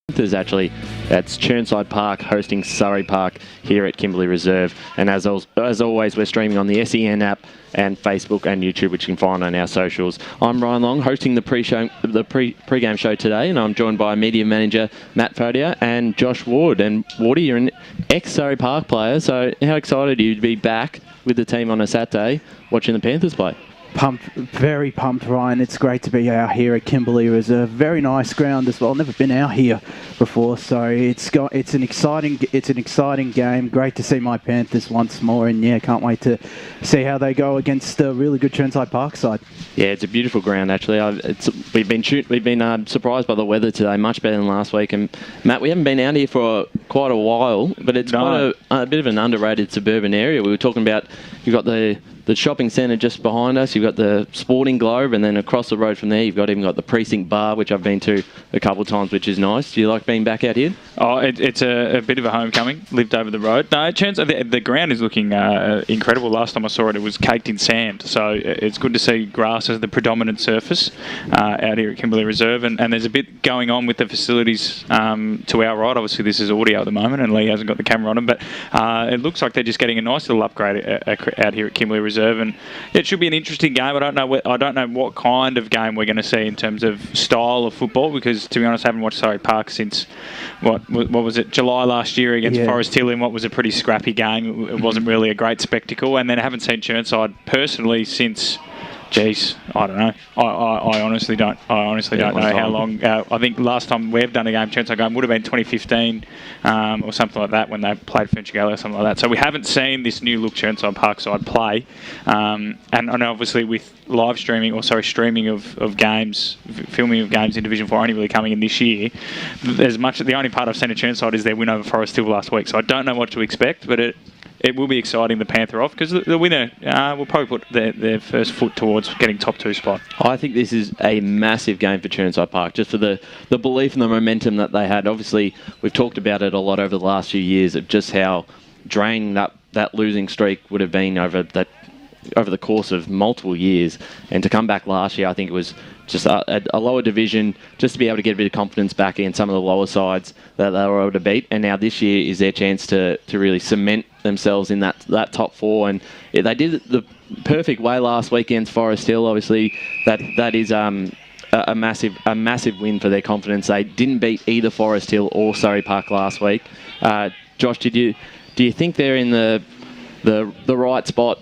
Panthers actually. That's Chirnside Park hosting Surrey Park here at Kimberley Reserve. And as always, we're streaming on the SEN app and Facebook and YouTube, which you can find on our socials. I'm Ryan Long, hosting the pre-game show today, and I'm joined by media manager Matt Fodia and Josh Ward. And Wardy, you're an ex-Surrey Park player, so how excited are you to be back with the team on a Saturday watching the Panthers play? Pumped, very pumped, Ryan. It's great to be out here at Kimberley Reserve. Very nice ground as well. Never been out here before, so it's an exciting game. Great to see my Panthers once more, and yeah, can't wait to see how they go against a really good Chirnside Park side. Yeah, it's a beautiful ground actually. We've been surprised by the weather today, much better than last week. And Matt, we haven't been out here for quite a while, but it's quite a bit of an underrated suburban area. We were talking about you've got the shopping centre just behind us, you've got the Sporting Globe, and then across the road from there you've even got the Precinct Bar, which I've been to a couple of times, which is nice. Do you like being back out here? Oh, it's a bit of a homecoming. Lived over the road. No, the ground is looking incredible. Last time I saw it, it was caked in sand, so it's good to see grass as the predominant surface out here at Kimberley Reserve, and there's a bit going on with the facilities to our right. Obviously this is audio at the moment and Lee hasn't got the camera on him, but it looks like they're just getting a nice little upgrade out here at Kimberley Reserve. And it should be an interesting game. I don't know what kind of game we're going to see in terms of style of football, because to be honest, I haven't watched Surrey Park since what was it, July last year against Forest Hill in what was a pretty scrappy game. It wasn't really a great spectacle, and then I haven't seen Chirnside personally since. Geez, I don't know. I honestly don't. Know how long. I think last time we've done a game, Chirnside game, would have been 2015 or something like that when they played Ferntree or something like that. So we haven't seen this new look Chirnside Park side play. And obviously with live streaming, streaming of games, filming of games in Division 4 only really coming in this year, the only part I've seen of Chirnside is their win over Forest Hill last week. So I don't know what to expect, but it will be exciting, the Panther off, because the winner will probably put their first foot towards getting top 2 spot. I think this is a massive game for Chirnside Park, just for the belief and the momentum that they had. Obviously, we've talked about it a lot over the last few years of just how draining that losing streak would have been over the course of multiple years. And to come back last year, I think it was just a lower division, just to be able to get a bit of confidence back in some of the lower sides that they were able to beat. And now this year is their chance to really cement themselves in that top 4. And they did it the perfect way last week against Forest Hill. Obviously, that is a massive win for their confidence. They didn't beat either Forest Hill or Surrey Park last week. Josh, do you think they're in the right spot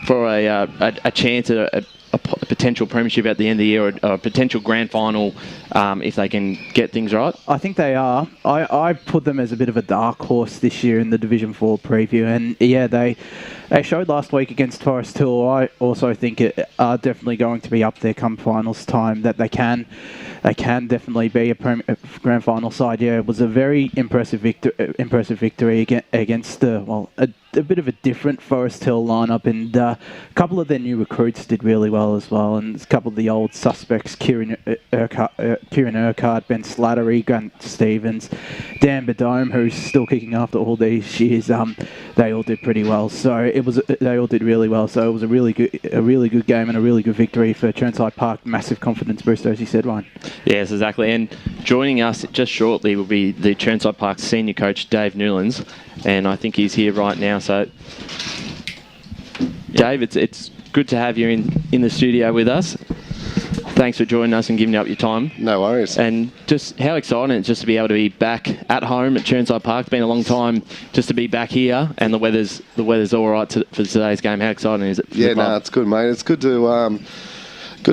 for a chance at a potential premiership at the end of the year, or a potential grand final if they can get things right? I think they are. I put them as a bit of a dark horse this year in the Division 4 preview, and yeah, they showed last week against Forest Hill. I also think it are definitely going to be up there come finals time, that they can definitely be a grand final side. Yeah, it was a very impressive victory against a bit of a different Forest Hill lineup, and a couple of their new recruits did really well as well, and a couple of the old suspects, Kieran Urquhart, Ben Slattery, Grant Stevens, Dan Bedome, who's still kicking after all these years. They all did pretty well. So they all did really well. So it was a really good game and a really good victory for Chirnside Park. Massive confidence booster, as you said, Ryan. Yes, exactly. And joining us just shortly will be the Chirnside Park senior coach, Dave Newlands, and I think he's here right now. So, Dave, it's good to have you in the studio with us. Thanks for joining us and giving up your time. No worries. And just how exciting it's just to be able to be back at home at Chirnside Park. It's been a long time just to be back here, and the weather's all right for today's game. How exciting is it? Yeah, no, it's good, mate. It's good to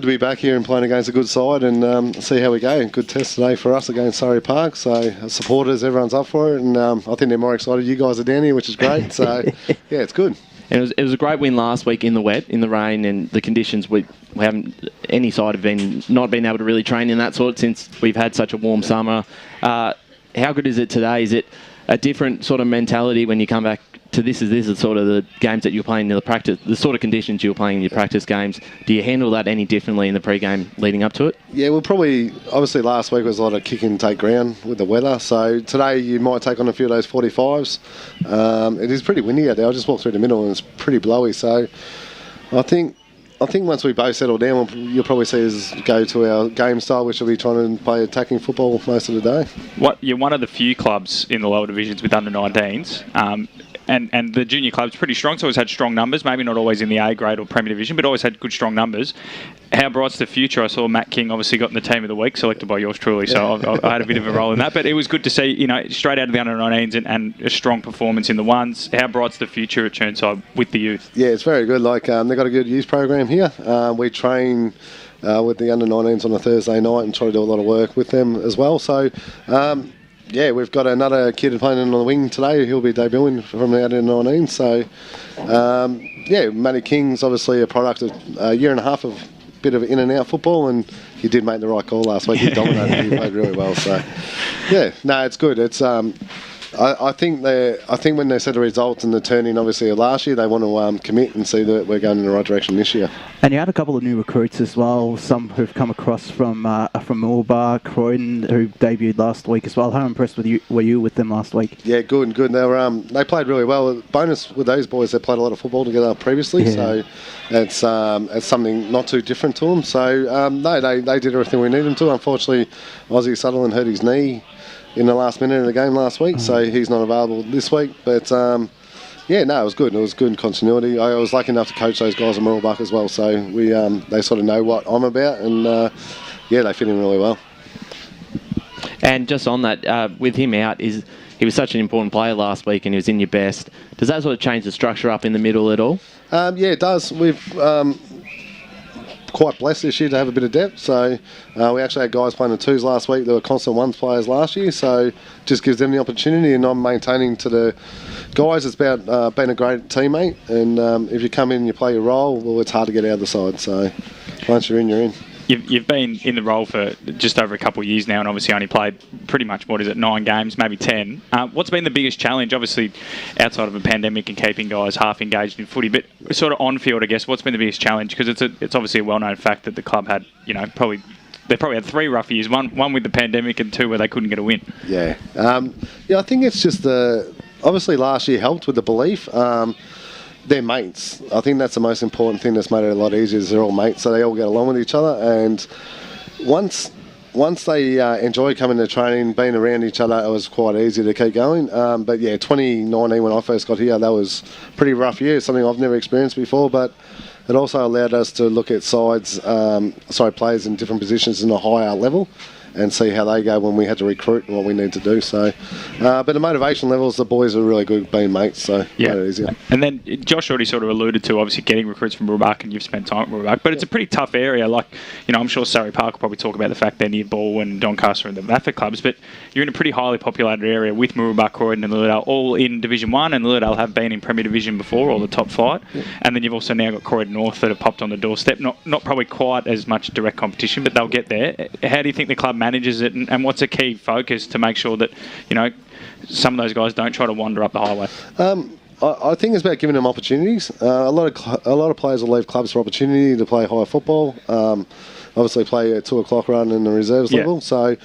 be back here and playing against a good side and see how we go. Good test today for us against Surrey Park. So supporters, everyone's up for it, and I think they're more excited. You guys are down here, which is great. So yeah, it's good. And it was a great win last week in the wet, in the rain, and the conditions. We haven't, any side have not been able to really train in that sort since we've had such a warm summer. How good is it today? Is it a different sort of mentality when you come back to this? Is sort of the games that you're playing in the practice, the sort of conditions you're playing in your practice games? Do you handle that any differently in the pre-game leading up to it? Yeah, well, probably, obviously last week was a lot of kick and take ground with the weather. So today you might take on a few of those 45s. It is pretty windy out there. I just walked through the middle and it's pretty blowy. So I think I think once we both settle down, you'll probably see us go to our game style, which will be trying to play attacking football most of the day. You're one of the few clubs in the lower divisions with under-19s. And the junior club's pretty strong, so always had strong numbers, maybe not always in the A grade or Premier Division, but always had good, strong numbers. How bright's the future? I saw Matt King obviously got in the team of the week, selected by yours truly, so I had a bit of a role in that. But it was good to see, straight out of the under-19s and a strong performance in the ones. How bright's the future at Chirnside with the youth? Yeah, it's very good. They've got a good youth program here. We train with the under-19s on a Thursday night and try to do a lot of work with them as well. So, we've got another kid playing on the wing today. He'll be debuting from the under-19. So, Matty King's obviously a product of a year and a half of bit of in and out football, and he did make the right call last week. He dominated. He played really well. So, it's good. It's I think when they said the results and the turn-in, obviously, of last year, they want to commit and see that we're going in the right direction this year. And you had a couple of new recruits as well, some who've come across from Moolbar, Croydon, who debuted last week as well. How impressed were you with them last week? Yeah, good. They played really well. Bonus with those boys, they played a lot of football together previously, so it's something not too different to them. So, they did everything we needed them to. Unfortunately, Ozzy Sutherland hurt his knee in the last minute of the game last week, so he's not available this week. But it was good. It was good continuity. I was lucky enough to coach those guys at Moolbuck as well, so they sort of know what I'm about, and they fit in really well. And just on that, with him out, he was such an important player last week, and he was in your best. Does that sort of change the structure up in the middle at all? It does. We've quite blessed this year to have a bit of depth. So we actually had guys playing in twos last week that were constant ones players last year. So just gives them the opportunity, and I'm maintaining to the guys. It's about being a great teammate, and if you come in and you play your role, well, it's hard to get out of the side. So once you're in, you're in. You've been in the role for just over a couple of years now, and obviously only played pretty much, 9 games, maybe 10. What's been the biggest challenge, obviously, outside of a pandemic and keeping guys half engaged in footy, but sort of on field, I guess, what's been the biggest challenge? Because it's obviously a well-known fact that the club had, they probably had 3 rough years, one with the pandemic and 2 where they couldn't get a win. Yeah. I think it's just obviously last year helped with the belief. They're mates. I think that's the most important thing that's made it a lot easier is they're all mates, so they all get along with each other. And once they enjoy coming to training, being around each other, it was quite easy to keep going. 2019 when I first got here, that was a pretty rough year, something I've never experienced before, but it also allowed us to look at players in different positions in a higher level and see how they go when we had to recruit and what we need to do. So, but the motivation levels, the boys are really good being mates, so made it easier. And then Josh already sort of alluded to obviously getting recruits from Moolbuck, and you've spent time at Moolbuck, but it's a pretty tough area. Like, I'm sure Surrey Park will probably talk about the fact they're near Ball and Doncaster and the Mafford clubs, but you're in a pretty highly populated area with Moolbuck, Croydon and Lilydale, all in Division 1, and Lilydale have been in Premier Division before, all the top 5. And then you've also now got Croydon North that have popped on the doorstep. Not probably quite as much direct competition, but they'll get there. How do you think the club manages it, and what's a key focus to make sure that, some of those guys don't try to wander up the highway? I think it's about giving them opportunities. A lot of players will leave clubs for opportunity to play higher football. Obviously play a 2 o'clock run in the reserves level. So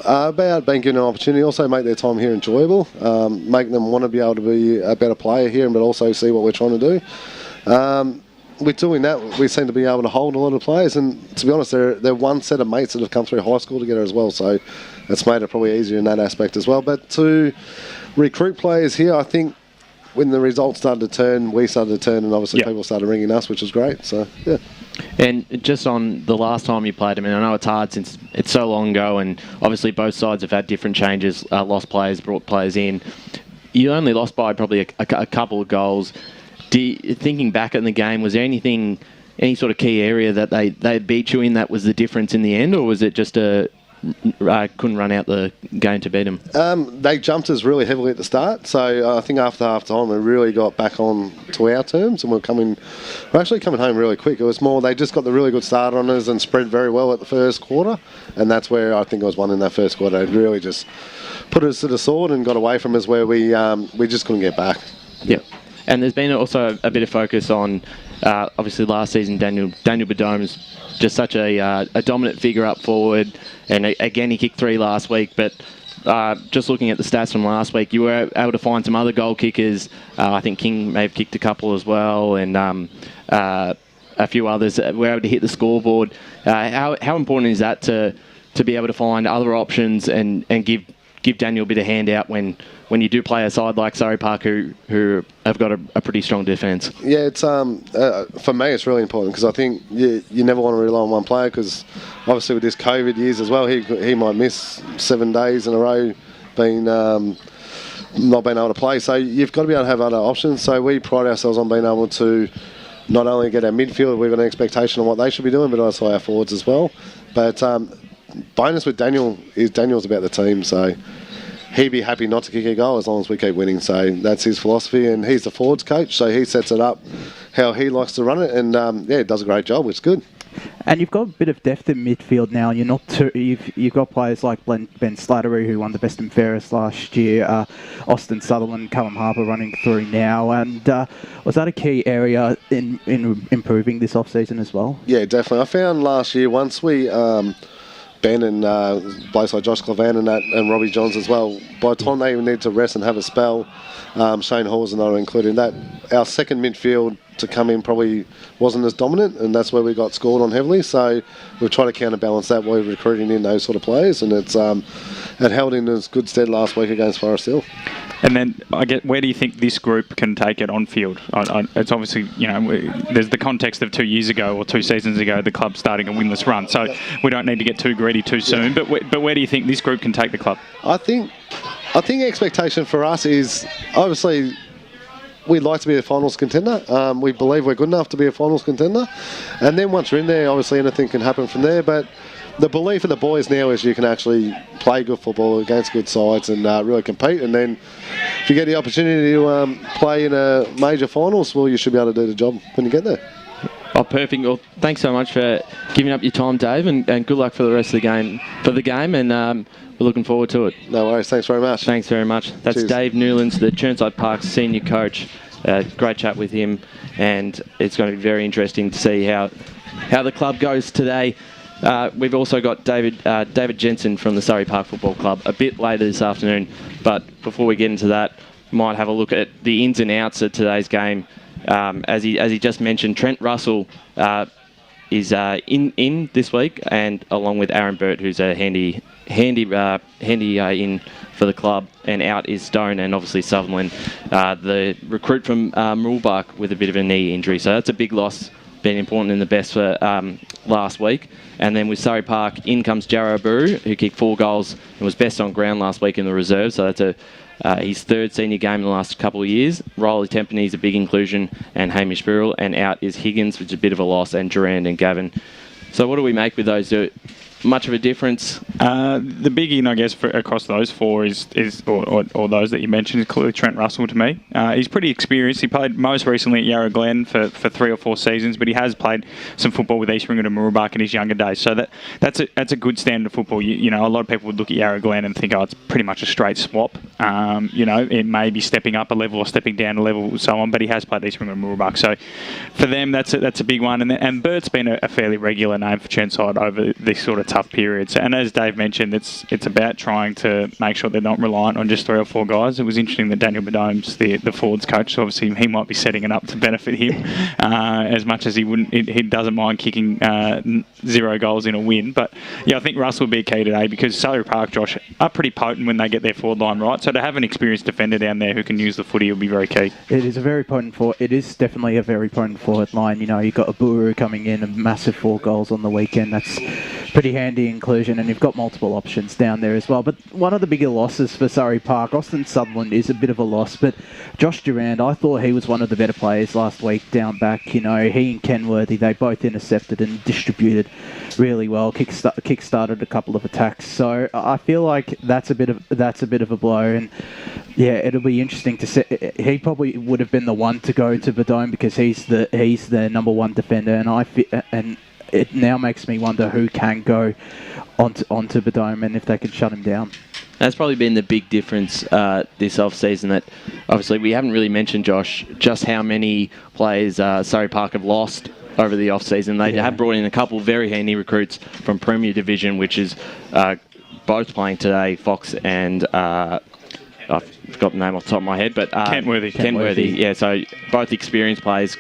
about being given an opportunity, also make their time here enjoyable, make them want to be able to be a better player here, but also see what we're trying to do. With doing that, we seem to be able to hold a lot of players, and to be honest, they're one set of mates that have come through high school together as well, so it's made it probably easier in that aspect as well. But to recruit players here, I think when the results started to turn, we started to turn, and obviously people started ringing us, which was great. So, yeah. And just on the last time you played, I know it's hard since it's so long ago, and obviously both sides have had different changes, lost players, brought players in. You only lost by probably a couple of goals. Thinking back in the game, was there any sort of key area that they beat you in that was the difference in the end, or was it just couldn't run out the game to beat them? They jumped us really heavily at the start, so I think after half time we really got back on to our terms, and we're actually coming home really quick. It was more they just got the really good start on us and spread very well at the first quarter, and that's where I think I was one in that first quarter. They really just put us to the sword and got away from us where we just couldn't get back. Yep. And there's been also a bit of focus on, obviously last season, Daniel Bedome's just such a dominant figure up forward. And again, he kicked 3 last week. But just looking at the stats from last week, you were able to find some other goal kickers. I think King may have kicked a couple as well. And a few others that were able to hit the scoreboard. How important is that to be able to find other options and give Daniel a bit of hand out when you do play a side like Surrey Park who have got a pretty strong defence? Yeah, it's for me it's really important because I think you never want to rely on one player because obviously with this COVID years as well, he might miss 7 days in a row being not being able to play. So you've got to be able to have other options. So we pride ourselves on being able to not only get our midfield, we've got an expectation on what they should be doing, but also our forwards as well. But bonus with Daniel is Daniel's about the team, so he'd be happy not to kick a goal as long as we keep winning. So that's his philosophy, and he's the forwards coach, so he sets it up how he likes to run it, and he does a great job, which is good. And you've got a bit of depth in midfield now. You're not you've got players like Ben Slattery, who won the best and fairest last year, Austin Sutherland, Callum Harper running through now. And was that a key area in improving this off-season as well? Yeah, definitely. I found last year, once we Ben and blokes like Josh Clavan and Robbie Johns as well, by the time they even need to rest and have a spell, Shane Hall's another included that. Our second midfield to come in probably wasn't as dominant, and that's where we got scored on heavily. So we've tried to counterbalance that by recruiting in those sort of players, and it held in as good stead last week against Forest Hill. And then, where do you think this group can take it on field? It's obviously, there's the context of 2 years ago or 2 seasons ago, the club starting a winless run. So we don't need to get too greedy too soon. But where do you think this group can take the club? I think the expectation for us is obviously we'd like to be a finals contender. We believe we're good enough to be a finals contender. And then once you're in there, obviously anything can happen from there. But the belief of the boys now is you can actually play good football against good sides and really compete. And then if you get the opportunity to play in a major finals, well, you should be able to do the job when you get there. Oh, perfect. Well, thanks so much for giving up your time, Dave, and good luck for the rest of the game. And we're looking forward to it. No worries. Thanks very much. Thanks very much. That's Cheers. Dave Newlands, the Chirnside Park senior coach. Great chat with him, and it's going to be very interesting to see how the club goes today. We've also got David Jensen from the Surrey Park Football Club a bit later this afternoon. But before we get into that, we might have a look at the ins and outs of today's game. As he just mentioned, Trent Russell is in this week, and along with Aaron Burt, who's a handy in for the club, and out is Stone and obviously Sutherland, the recruit from Moolbach with a bit of a knee injury. So that's a big loss, been important in the best for last week. And then with Surrey Park, in comes Jarrah Buru, who kicked 4 goals and was best on ground last week in the reserve. So that's his third senior game in the last couple of years. Riley Tempany's a big inclusion, and Hamish Burrell. And out is Higgins, which is a bit of a loss, and Durand and Gavin. So what do we make with those? Much of a difference? The big in, I guess, across those 4 is or those that you mentioned is clearly Trent Russell to me. He's pretty experienced. He played most recently at Yarra Glen for 3 or 4 seasons, but he has played some football with East Ringwood and Mooroolbark in his younger days. So that's a good standard of football. You know, a lot of people would look at Yarra Glen and think, oh, it's pretty much a straight swap. It may be stepping up a level or stepping down a level, so on. But he has played East Ringwood and Mooroolbark. So for them, that's a big one. And Bert's been a fairly regular name for Chirnside over this sort of tough periods. And as Dave mentioned, it's about trying to make sure they're not reliant on just 3 or 4 guys. It was interesting that Daniel Bedome's the forwards coach, so obviously he might be setting it up to benefit him as much as he doesn't mind kicking 0 goals in a win. But yeah, I think Russell will be key today because Surrey Park, Josh, are pretty potent when they get their forward line right. So to have an experienced defender down there who can use the footy will be very key. It is a very potent forward. It is definitely a very potent forward line. You know, you've got Aburu coming in, a massive 4 goals on the weekend. That's pretty handy inclusion, and you've got multiple options down there as well. But one of the bigger losses for Surrey Park, Austin Sutherland is a bit of a loss, but Josh Durand, I thought he was one of the better players last week down back. You know, he and Kenworthy, they both intercepted and distributed really well, kick-started a couple of attacks. So I feel like that's a bit of a blow, and yeah, it'll be interesting to see. He probably would have been the one to go to Bedome because he's the number 1 defender, and it now makes me wonder who can go onto Bedome and if they can shut him down. That's probably been the big difference this off-season, that obviously we haven't really mentioned, Josh, just how many players Surrey Park have lost over the off-season. They have brought in a couple of very handy recruits from Premier Division, which is both playing today, Fox and I've got the name off the top of my head, but Kentworthy. Yeah, so both experienced players,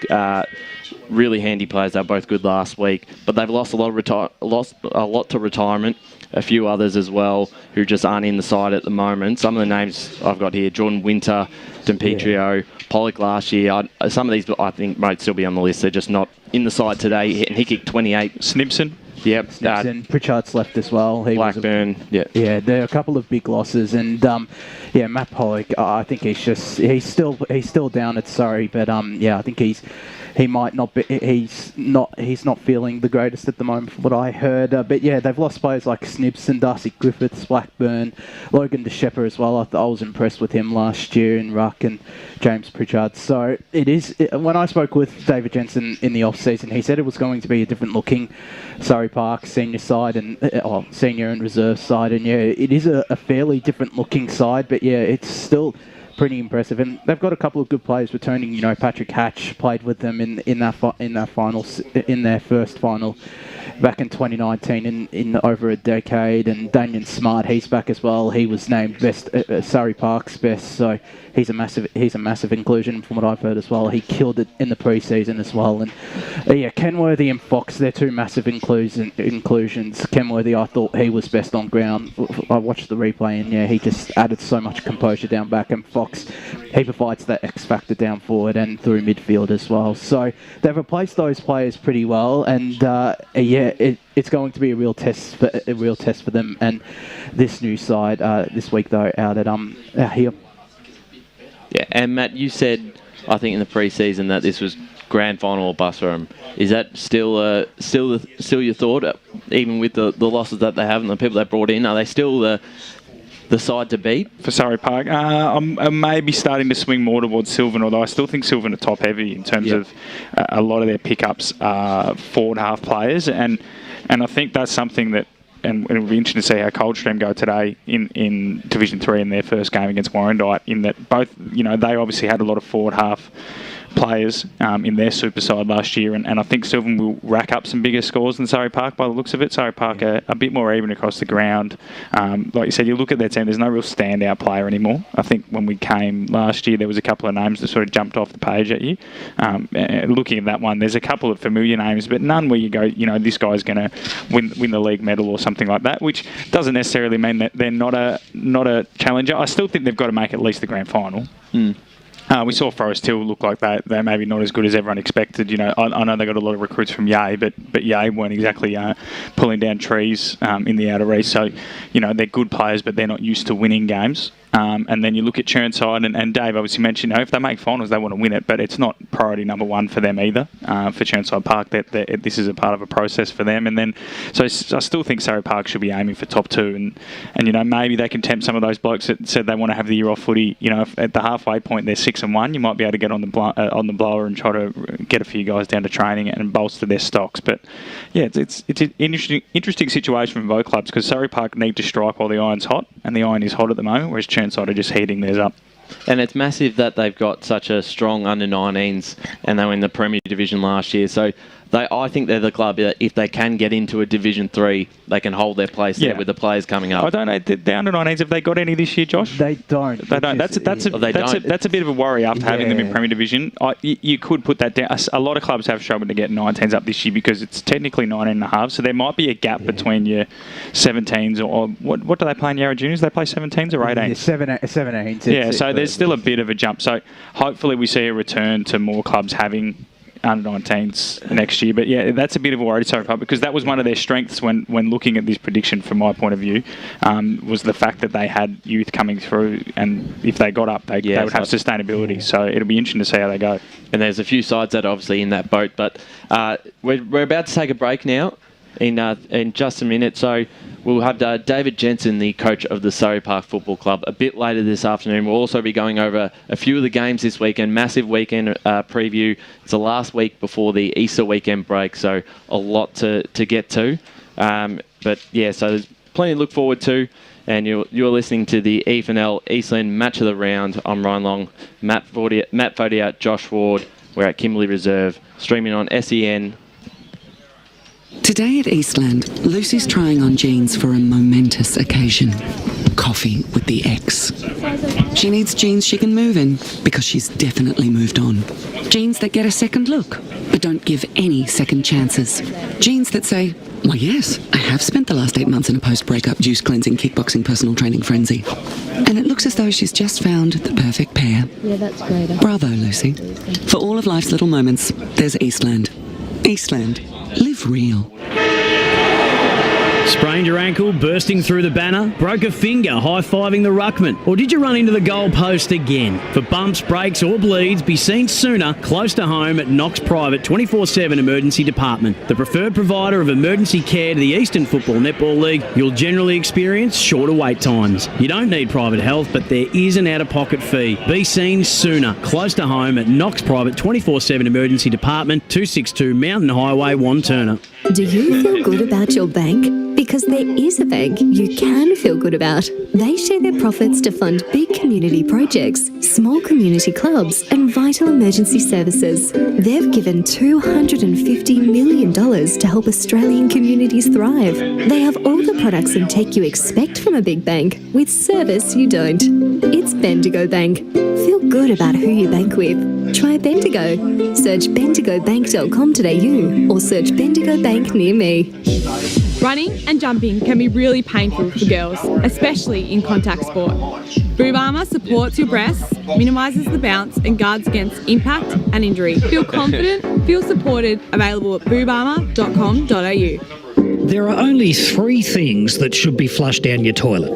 really handy players. They were both good last week, but they've lost a lot to retirement. A few others as well who just aren't in the side at the moment. Some of the names I've got here: Jordan Winter, Dempetrio, Pollock last year. Some of these I think might still be on the list. They're just not in the side today. And he kicked 28. Snibson. Yep. Snibson. Pritchard's left as well. Blackburn. Yeah, there are a couple of big losses, and Matt Pollock. I think he's still down at Surrey, but I think he might not be. He's not feeling the greatest at the moment, from what I heard. But yeah, they've lost players like Snibson, Darcy Griffiths, Blackburn, Logan DeShepper as well. I was impressed with him last year in ruck, and James Pritchard. So when I spoke with David Jensen in the off season, he said it was going to be a different looking Surrey Park senior side and senior and reserve side, and yeah, it is a fairly different looking side, but yeah, it's still pretty impressive, and they've got a couple of good players returning. Patrick Hatch played with them in their first final back in 2019 in over a decade, and Damien Smart, he's back as well. He was named best Surrey Park's best, so he's a massive inclusion from what I've heard as well. He killed it in the pre-season as well, and Kenworthy and Fox, they're two massive inclusions. Kenworthy, I thought he was best on ground. I watched the replay, and yeah, he just added so much composure down back, and Fox, he provides that X factor down forward and through midfield as well. So they've replaced those players pretty well, and it's going to be a real test for them. And this new side this week though out at here. Yeah, and Matt, you said I think in the pre-season that this was grand final or bust for them. Is that still your thought, even with the losses that they have and the people they brought in? Are they still the side to beat for Surrey Park? I'm maybe starting to swing more towards Sylvan, although I still think Sylvan are top heavy in terms of a lot of their pickups are forward half players, and I think that's something that, and it'll be interesting to see how Coldstream go today in Division 3 in their first game against Warrandyte, in that both, they obviously had a lot of forward half players in their super side last year, and I think Sylvan will rack up some bigger scores than Surrey Park by the looks of it. Surrey Park are a bit more even across the ground. Like you said, you look at their team, there's no real standout player anymore. I think when we came last year, there was a couple of names that sort of jumped off the page at you. Looking at that one, there's a couple of familiar names, but none where you go, this guy's going to win the league medal or something like that, which doesn't necessarily mean that they're not a challenger. I still think they've got to make at least the grand final. We saw Forest Hill look like they're maybe not as good as everyone expected. I know they got a lot of recruits from Yea, but Yea weren't exactly pulling down trees in the outer east. So, they're good players, but they're not used to winning games. And then you look at Chirnside, and Dave obviously mentioned, if they make finals, they want to win it, but it's not priority number one for them either. For Chirnside Park, this is a part of a process for them. And then, so I still think Surrey Park should be aiming for top two, and maybe they can tempt some of those blokes that said they want to have the year off footy. If at the halfway point they're 6-1, you might be able to get on the blower and try to get a few guys down to training and bolster their stocks. But yeah, it's an interesting situation for both clubs, because Surrey Park need to strike while the iron's hot, and the iron is hot at the moment, whereas Chirnside are just heating theirs up. And it's massive that they've got such a strong under-19s, and they were in the Premier Division last year. So I think they're the club that if they can get into a Division 3, they can hold their place there with the players coming up. I don't know, the under-19s, have they got any this year, Josh? They don't. They don't. That's a bit of a worry after having them in Premier Division. You could put that down. A lot of clubs have struggled to get 19s up this year because it's technically 19.5, so there might be a gap between your 17s or what do they play in Yarra Juniors? They play 17s or 18s? 17s. Yeah, so there's still a bit of a jump. So hopefully we see a return to more clubs having under-19s next year. But yeah, that's a bit of a worry to Surrey Park, because that was one of their strengths when looking at this prediction from my point of view, was the fact that they had youth coming through, and if they got up, they would have sustainability. So it'll be interesting to see how they go. And there's a few sides that are obviously in that boat, but we're about to take a break now in just a minute. So we'll have David Jensen, the coach of the Surrey Park Football Club, a bit later this afternoon. We'll also be going over a few of the games this weekend, massive weekend preview. It's the last week before the Easter weekend break, so a lot to get to. But yeah, so there's plenty to look forward to. And you're listening to the E&L Eastland Match of the Round. I'm Ryan Long, Matt Fodier, Josh Ward. We're at Kimberley Reserve, streaming on SEN. Today at Eastland, Lucy's trying on jeans for a momentous occasion. coffee with the ex. She needs jeans she can move in because she's definitely moved on. Jeans that get a second look but don't give any second chances. Jeans that say, why yes, I have spent the last 8 months in a post-breakup juice cleansing kickboxing personal training frenzy. And it looks as though she's just found the perfect pair. Yeah, that's great. Bravo, Lucy. For all of life's little moments, there's Eastland. Eastland. Live real. Sprained your ankle, bursting through the banner? Broke a finger, high-fiving the ruckman? Or did you run into the goal post again? For bumps, breaks or bleeds, be seen sooner, close to home at Knox Private 24/7 Emergency Department. The preferred provider of emergency care to the Eastern Football Netball League, you'll generally experience shorter wait times. You don't need private health, but there is an out-of-pocket fee. Be seen sooner, close to home at Knox Private 24/7 Emergency Department, 262 Mountain Highway, Wantirna. Do you feel good about your bank? Because there is a bank you can feel good about. They share their profits to fund big community projects, small community clubs and vital emergency services. They've given $250 million to help Australian communities thrive. They have all the products and tech you expect from a big bank, with service you don't. It's Bendigo Bank. Feel good about who you bank with. Try Bendigo. Search bendigobank.com.au or search Bendigo Bank near me. Running and jumping can be really painful for girls, especially in contact sport. Boob Armour supports your breasts, minimises the bounce and guards against impact and injury. Feel confident, feel supported, available at boobarmour.com.au. There are only 3 things that should be flushed down your toilet.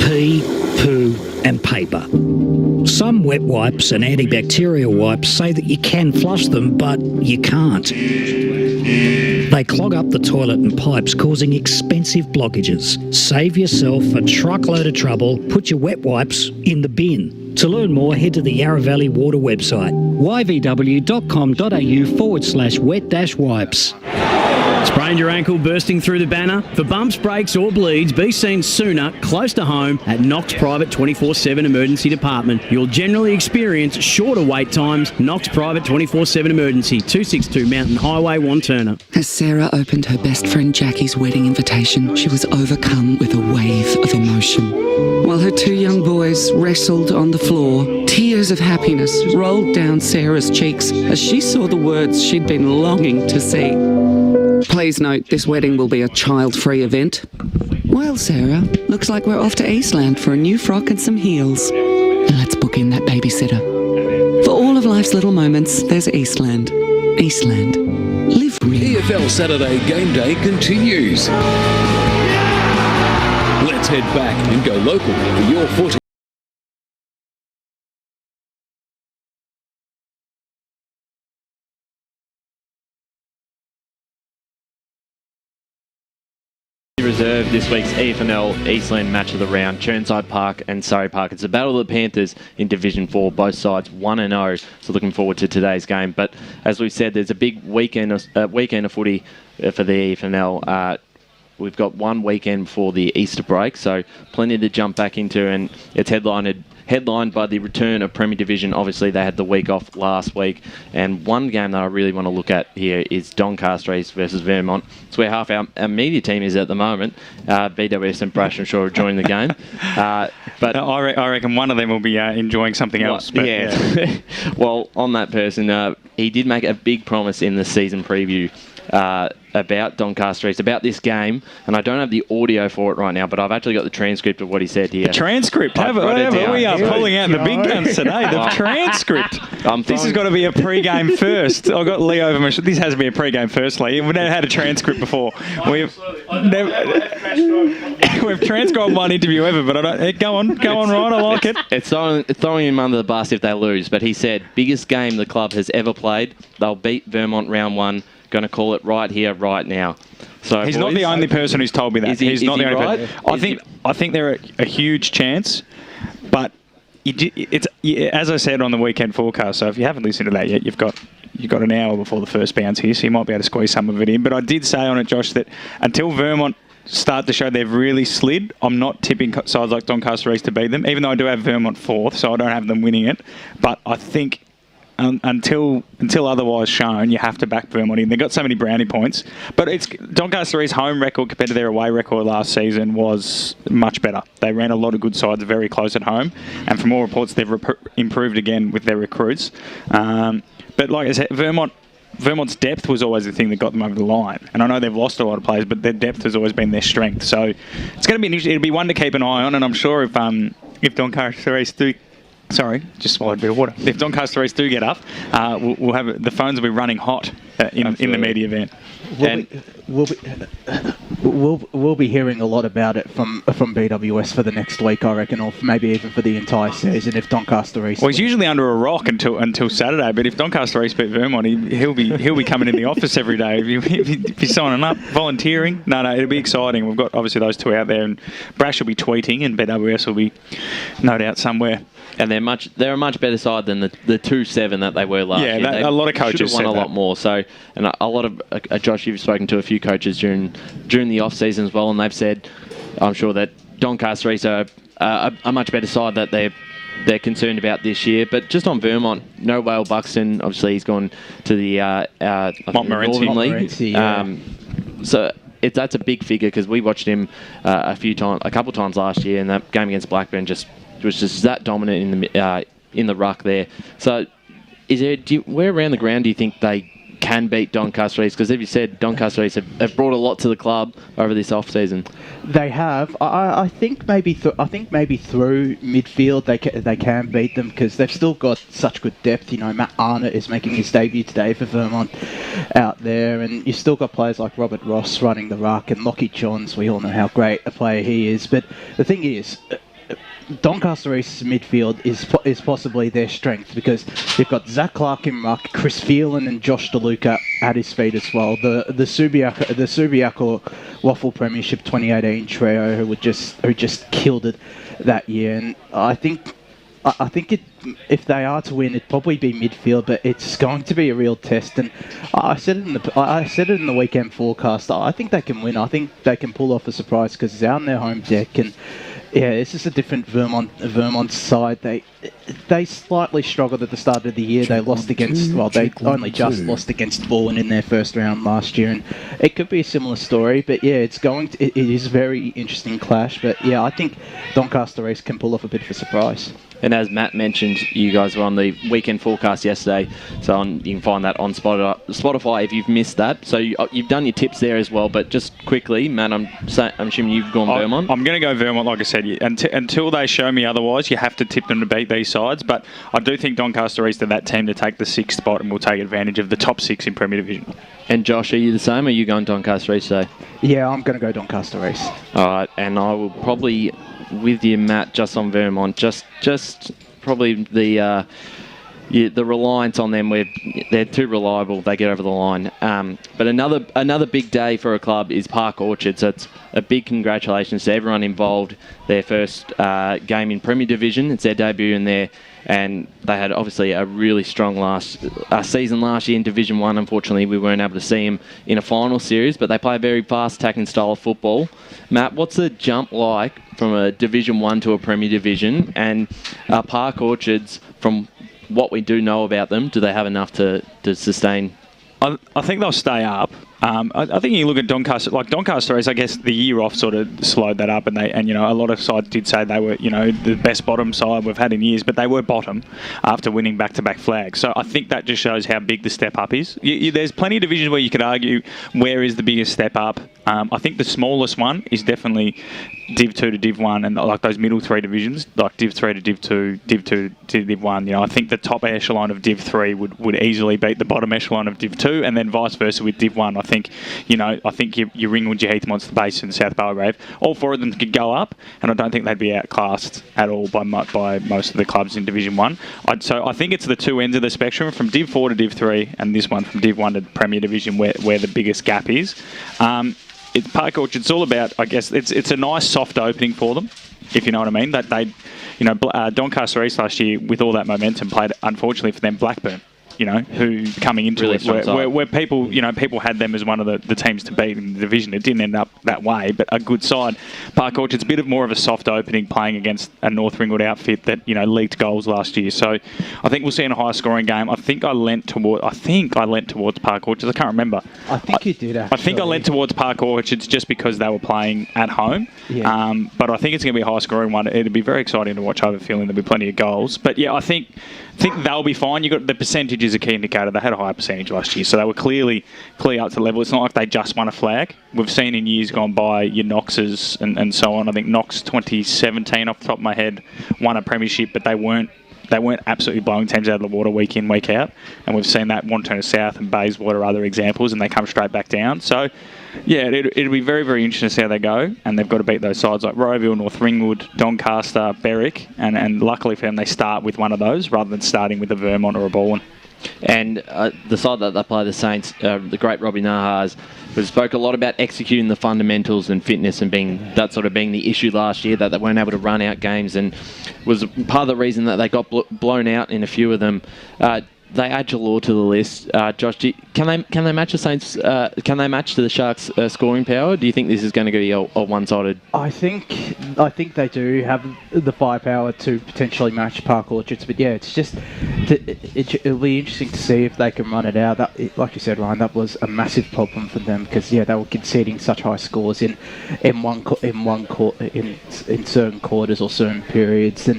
Pee, poo and paper. Some wet wipes and antibacterial wipes say that you can flush them, but you can't. They clog up the toilet and pipes, causing expensive blockages. Save yourself a truckload of trouble. Put your wet wipes in the bin. To learn more, head to the Yarra Valley Water website, yvw.com.au/wet-wipes. Sprained your ankle, bursting through the banner? For bumps, breaks or bleeds, be seen sooner, close to home at Knox Private 24/7 Emergency Department. You'll generally experience shorter wait times. Knox Private 24/7 Emergency, 262 Mountain Highway, Wantirna. As Sarah opened her best friend Jackie's wedding invitation, she was overcome with a wave of emotion. While her 2 young boys wrestled on the floor, tears of happiness rolled down Sarah's cheeks as she saw the words she'd been longing to see. Please note, this wedding will be a child-free event. Well, Sarah, looks like we're off to Eastland for a new frock and some heels. And let's book in that babysitter. For all of life's little moments, there's Eastland. Eastland. Live real. EFL Saturday Game Day continues. Let's head back and go local for your footy. Reserve this week's EFNL Eastland match of the round, Chirnside Park and Surrey Park. It's a battle of the Panthers in Division 4, both sides 1-0, so looking forward to today's game. But as we said, there's a big weekend of footy for the EFNL. We've got one weekend before the Easter break, so plenty to jump back into, and it's headlined by the return of Premier Division. Obviously, they had the week off last week, and one game that I really want to look at here is Doncaster East versus Vermont. It's where half our media team is at the moment. BWS and Brash, I'm sure, are joining the game. But I reckon one of them will be enjoying something else. But yeah. Well, on that person, he did make a big promise in the season preview about Doncaster East, about this game, and I don't have the audio for it right now, but I've actually got the transcript of what he said here. The transcript? We are pulling out the big guns today. The transcript. This has got to be a pre-game first. I've got Lee over my This has to be a pre-game first, Lee. We've never had a transcript before. We've transcribed one interview ever, but I don't. Go on, Ryan. I like it. It's throwing him under the bus if they lose, but he said, biggest game the club has ever played. They'll beat Vermont round 1. Going to call it right here, right now. So he's not the only person who's told me that. He's not the only right? person. I think they're a huge chance, but it's as I said on the weekend forecast. So if you haven't listened to that yet, you've got an hour before the first bounce here, so you might be able to squeeze some of it in. But I did say on it, Josh, that until Vermont start to show they've really slid, I'm not tipping sides like Doncaster East to beat them, even though I do have Vermont 4th, so I don't have them winning it. But I think until otherwise shown, you have to back Vermont in. They got so many brownie points, but it's Doncaster East's home record compared to their away record last season was much better. They ran a lot of good sides very close at home, and from all reports, they've improved again with their recruits. But like I said, Vermont's depth was always the thing that got them over the line. And I know they've lost a lot of players, but their depth has always been their strength. So it's going to be interesting. It'll be one to keep an eye on, and I'm sure if Doncaster East do... Sorry, just swallowed a bit of water. If Doncaster East do get up, we'll have the phones will be running hot in the media event. We'll be hearing a lot about it from BWS for the next week, I reckon, or maybe even for the entire season if Doncaster East. Well, he's usually under a rock until Saturday, but if Doncaster East beat Vermont, he'll be coming in the office every day. If he's signing up, volunteering. No, it'll be exciting. We've got obviously those two out there, and Brash will be tweeting, and BWS will be no doubt somewhere. And they're a much better side than the 2-7 that they were last year. Yeah, a lot of coaches should have won a lot more. So, and a lot of Josh, you've spoken to a few coaches during the off season as well, and they've said, I'm sure that Doncaster East are a much better side that they're concerned about this year. But just on Vermont, no Wale Buxton. Obviously, he's gone to the Northern League. Yeah. So. That's a big figure because we watched him a couple times last year, and that game against Blackburn was just that dominant in the ruck there. So, where around the ground do you think they can beat Doncaster East? Because as you said, Doncaster East have brought a lot to the club over this off season. They have. I think maybe through midfield they can beat them because they've still got such good depth. You know, Matt Arnott is making his debut today for Vermont out there, and you've still got players like Robert Ross running the ruck and Lockie Johns. We all know how great a player he is. But the thing is, Doncaster East's midfield is possibly their strength because you've got Zach Clark in ruck, Chris Phelan and Josh DeLuca at his feet as well. The Subiaco Waffle Premiership 2018 trio who just killed it that year, and I think if they are to win, it'd probably be midfield, but it's going to be a real test. And I said it in the weekend forecast. I think they can win. I think they can pull off a surprise because it's out on their home deck. And yeah, this is a different Vermont side. They slightly struggled at the start of the year. They lost against, they only just lost against Bourne in their first round last year, and it could be a similar story. But yeah, it is a very interesting clash. But yeah, I think Doncaster East can pull off a bit of a surprise. And as Matt mentioned, you guys were on the weekend forecast yesterday, so you can find that on Spotify if you've missed that. So you've done your tips there as well, but just quickly, Matt, I'm assuming you've gone Vermont? I'm going to go Vermont, like I said. Until they show me otherwise, you have to tip them to beat these sides, but I do think Doncaster East are that team to take the 6th spot and will take advantage of the top 6 in Premier Division. And Josh, are you the same, or are you going Doncaster East today? Yeah, I'm going to go Doncaster East. All right, and I will probably... with you, Matt, just on Vermont, just probably the reliance on them, where they're too reliable, they get over the line. But another big day for a club is Park Orchard, so it's a big congratulations to everyone involved. Their first game in Premier Division, it's their debut in there, and they had obviously a really strong season last year in Division 1. Unfortunately, we weren't able to see them in a final series, but they play a very fast attacking style of football. Matt, what's the jump like from a Division 1 to a Premier Division? And Park Orchards, from what we do know about them, do they have enough to sustain? I think they'll stay up. I think you look at Doncaster East, I guess the year off sort of slowed that up, and a lot of sides did say they were, the best bottom side we've had in years, but they were bottom after winning back-to-back flags. So I think that just shows how big the step up is. There's plenty of divisions where you could argue where is the biggest step up. I think the smallest one is definitely Div 2 to Div 1, and like those middle 3 divisions, like Div 3 to Div 2, Div 2 to Div 1. I think the top echelon of Div 3 would easily beat the bottom echelon of Div 2, and then vice versa with Div 1. I think your Ringwood, your Heath Monster Basin, South Belgrave, all 4 of them could go up, and I don't think they'd be outclassed at all by most of the clubs in Division 1. So I think it's the two ends of the spectrum, from Div 4 to Div 3, and this one from Div 1 to Premier Division, where the biggest gap is. Park Orchard, it's all about, I guess, it's a nice soft opening for them, if you know what I mean. That they, Doncaster East last year, with all that momentum, played, unfortunately for them, Blackburn. who coming into Really it, strong side. where people, people had them as one of the teams to beat in the division. It didn't end up that way, but a good side. Park Orchard's a bit more of a soft opening, playing against a North Ringwood outfit that leaked goals last year. So I think we'll see a high scoring game. I think I lent towards Park Orchards. I can't remember. I think you did, actually. I think I lent towards Park Orchards just because they were playing at home. Yeah. But I think it's going to be a high scoring one. It'll be very exciting to watch over feeling. There'll be plenty of goals. But yeah, I think they'll be fine. You got the percentage is a key indicator. They had a higher percentage last year, so they were clearly up to level. It's not like they just won a flag. We've seen in years gone by your Knoxes and so on. I think Knox 2017 off the top of my head won a premiership, but they weren't absolutely blowing teams out of the water week in, week out. And we've seen that Wanturna South and Bayswater are other examples, and they come straight back down. So, yeah, it'll be very, very interesting to see how they go. And they've got to beat those sides like Rowville, North Ringwood, Doncaster, Berwick. And luckily for them, they start with one of those rather than starting with a Vermont or a Baldwin. And the side that they play, the Saints, the great Robbie Nahas, who spoke a lot about executing the fundamentals and fitness and being the issue last year, that they weren't able to run out games, and was part of the reason that they got blown out in a few of them. They add Jalore to the list. Josh, can they match the Saints? Can they match the Sharks' scoring power? Do you think this is going to be a one-sided? I think they do have the firepower to potentially match Park Orchards, but yeah, it's just it'll be interesting to see if they can run it out. That, like you said, Ryan, that was a massive problem for them because they were conceding such high scores in certain quarters or certain periods,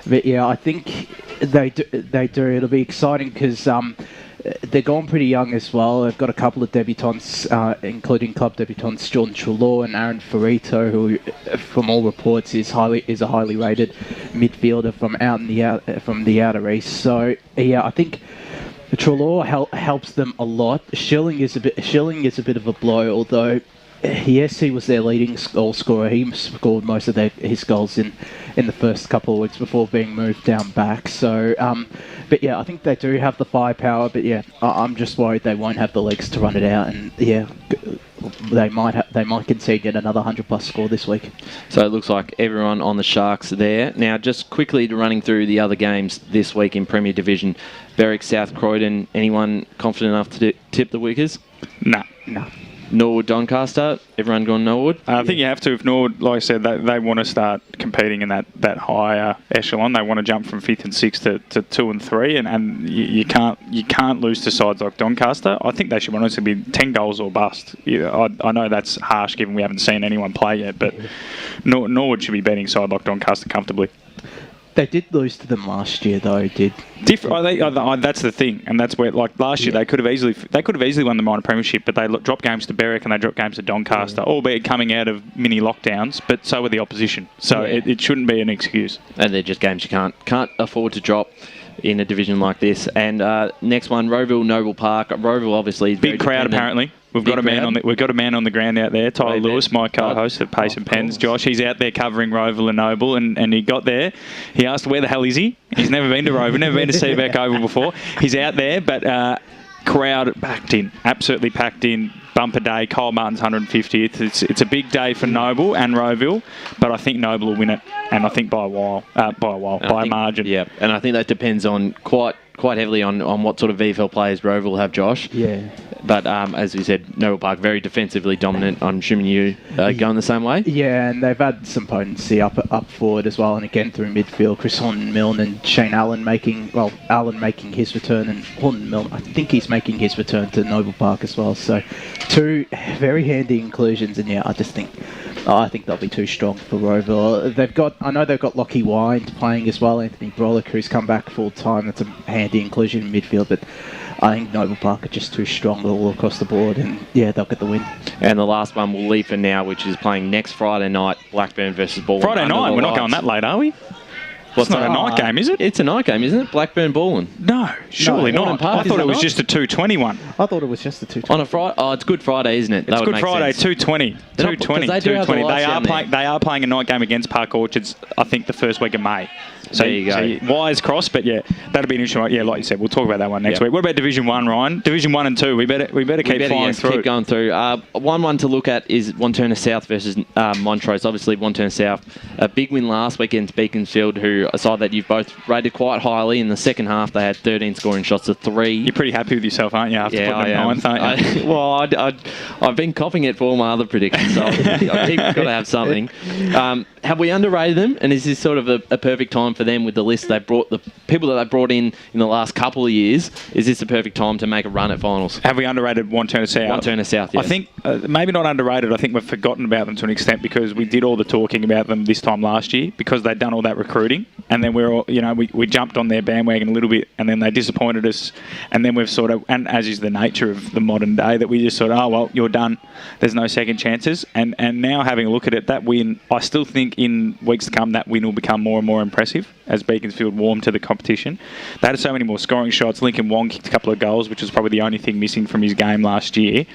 but yeah, I think they do. It'll be exciting because they're gone pretty young as well. They've got a couple of debutants, including club debutants Jordan Trelaw and Aaron Ferrito, who, from all reports, is a highly rated midfielder from the outer east. So yeah, I think Trelaw helps them a lot. Schilling is a bit of a blow, although. Yes, he was their leading goal scorer. He scored most of his goals in the first couple of weeks before being moved down back. So, but yeah, I think they do have the firepower. But yeah, I'm just worried they won't have the legs to run it out. And yeah, they might concede yet another 100+ score this week. So it looks like everyone on the Sharks there. Now, just quickly running through the other games this week in Premier Division. Berwick, South Croydon. Anyone confident enough to tip the Wickers? No. Norwood, Doncaster, everyone gone Norwood? I think you have to. If Norwood, like I said, they want to start competing in that higher echelon. They want to jump from 5th and 6th to 2 and 3, and you can't lose to sides like Doncaster. I think they should honestly be 10 goals or bust. Yeah, I know that's harsh given we haven't seen anyone play yet, but Norwood should be beating side like Doncaster comfortably. They did lose to them last year, though. That's the thing, and that's where, like last year, they could have easily won the minor premiership, but they dropped games to Berwick and they dropped games to Doncaster, albeit coming out of mini lockdowns. But so were the opposition, so it shouldn't be an excuse. And they're just games you can't afford to drop in a division like this. And next one, Rowville, Noble Park. Rowville obviously is big crowd apparently. We've got a man on the ground out there, Tyler Lewis, my co-host at Pace and Pens. Josh, he's out there covering Rowville and Noble, and he got there. He asked, where the hell is he? He's never been to Rowville, never been to Seaback Oval before. He's out there, but crowd packed in, absolutely packed in. Bumper day, Kyle Martin's 150th. It's a big day for Noble and Rowville, but I think Noble will win it, and I think by a margin. Yeah, and I think that depends on quite heavily on what sort of VFL players Rowville have, Josh. Yeah. But as we said, Noble Park very defensively dominant. I'm assuming you going the same way. Yeah, and they've had some potency up forward as well, and again through midfield, Chris Horton-Milne and Shane Allen making his return, and Horton-Milne, I think he's making his return to Noble Park as well. So two very handy inclusions, and yeah, I think they'll be too strong for Rowville. I know they've got Lockie Wind playing as well, Anthony Brolick, who's come back full time. That's a handy inclusion in midfield, but I think Noble Park are just too strong all across the board, and yeah, they'll get the win. And the last one we'll leave for now, which is playing next Friday night, Blackburn versus Baldwin. Friday night? We're not going that late, are we? It's not a night game, is it? It's a night game, isn't it? Blackburn Baldwin. No, surely not. I thought it was just a 2:20 one. I thought it was just a 2:20. On a Friday? Oh, it's Good Friday, isn't it? It's Good Friday, 2:20. 2:20. They are playing a night game against Park Orchards, I think, the first week of May. So, there you go. So wires crossed, but yeah, that'll be an interesting one. Yeah, like you said, we'll talk about that one next week. What about Division 1, Ryan? Division 1 and 2, we better keep flying through. Keep going through. One to look at is Wantirna South versus Montrose. Obviously, Wantirna South, a big win last week against Beaconsfield, who a side that you've both rated quite highly. In the second half, they had 13 scoring shots to 3. You're pretty happy with yourself, aren't you? After putting them ninth, aren't you? I've been copying it for all my other predictions, so I keep got to have something. Have we underrated them? And is this sort of a perfect time for them with the list they brought, the people that they brought in the last couple of years? Is this the perfect time to make a run at finals? Have we underrated Wantirna South? Wantirna South, yes. I think maybe not underrated. I think we've forgotten about them to an extent because we did all the talking about them this time last year because they'd done all that recruiting, and then we jumped on their bandwagon a little bit, and then they disappointed us, and then we've sort of, and as is the nature of the modern day, that we just sort of, oh well, you're done. There's no second chances, and now having a look at it, that win, I still think in weeks to come that win will become more and more impressive as Beaconsfield warm to the competition. They had so many more scoring shots. Lincoln Wong kicked a couple of goals, which was probably the only thing missing from his game last year.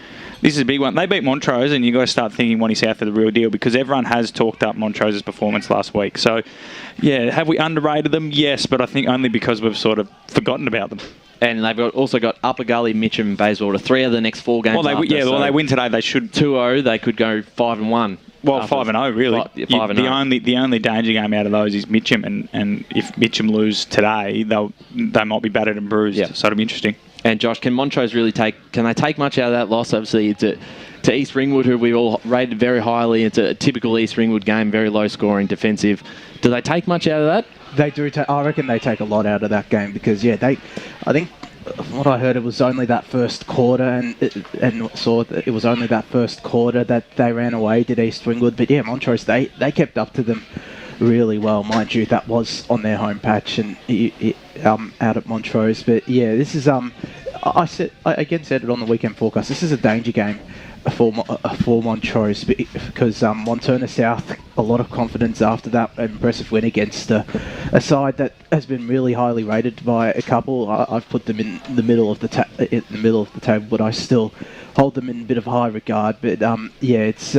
This is a big one. They beat Montrose, and you've got to start thinking Wanty South are the real deal because everyone has talked up Montrose's performance last week. So, yeah, have we underrated them? Yes, but I think only because we've sort of forgotten about them. And they've also got Upper Gully, Mitcham, and Bayswater. 3 of the next 4 games. Well, they win today. They should 2-0. They could go 5-1. Well, 5-0 really. 5-0. The only danger game out of those is Mitcham, and if Mitcham lose today, they might be battered and bruised. Yeah. So it'll be interesting. And Josh, can Montrose really take much out of that loss? Obviously, it's to East Ringwood, who we all rated very highly. It's a typical East Ringwood game, very low scoring, defensive. Do they take much out of that? They do. I reckon they take a lot out of that game because I think. What I heard, it was only that first quarter, and saw that it was only that first quarter that they ran away, did East Ringwood. But yeah, Montrose, they kept up to them really well, mind you. That was on their home patch and out at Montrose. But yeah, this is I said it on the weekend forecast. This is a danger game for Montrose because Wantirna South, a lot of confidence after that impressive win against a side that has been really highly rated by a couple. I've put them in the middle of the table, but I still hold them in a bit of high regard. But this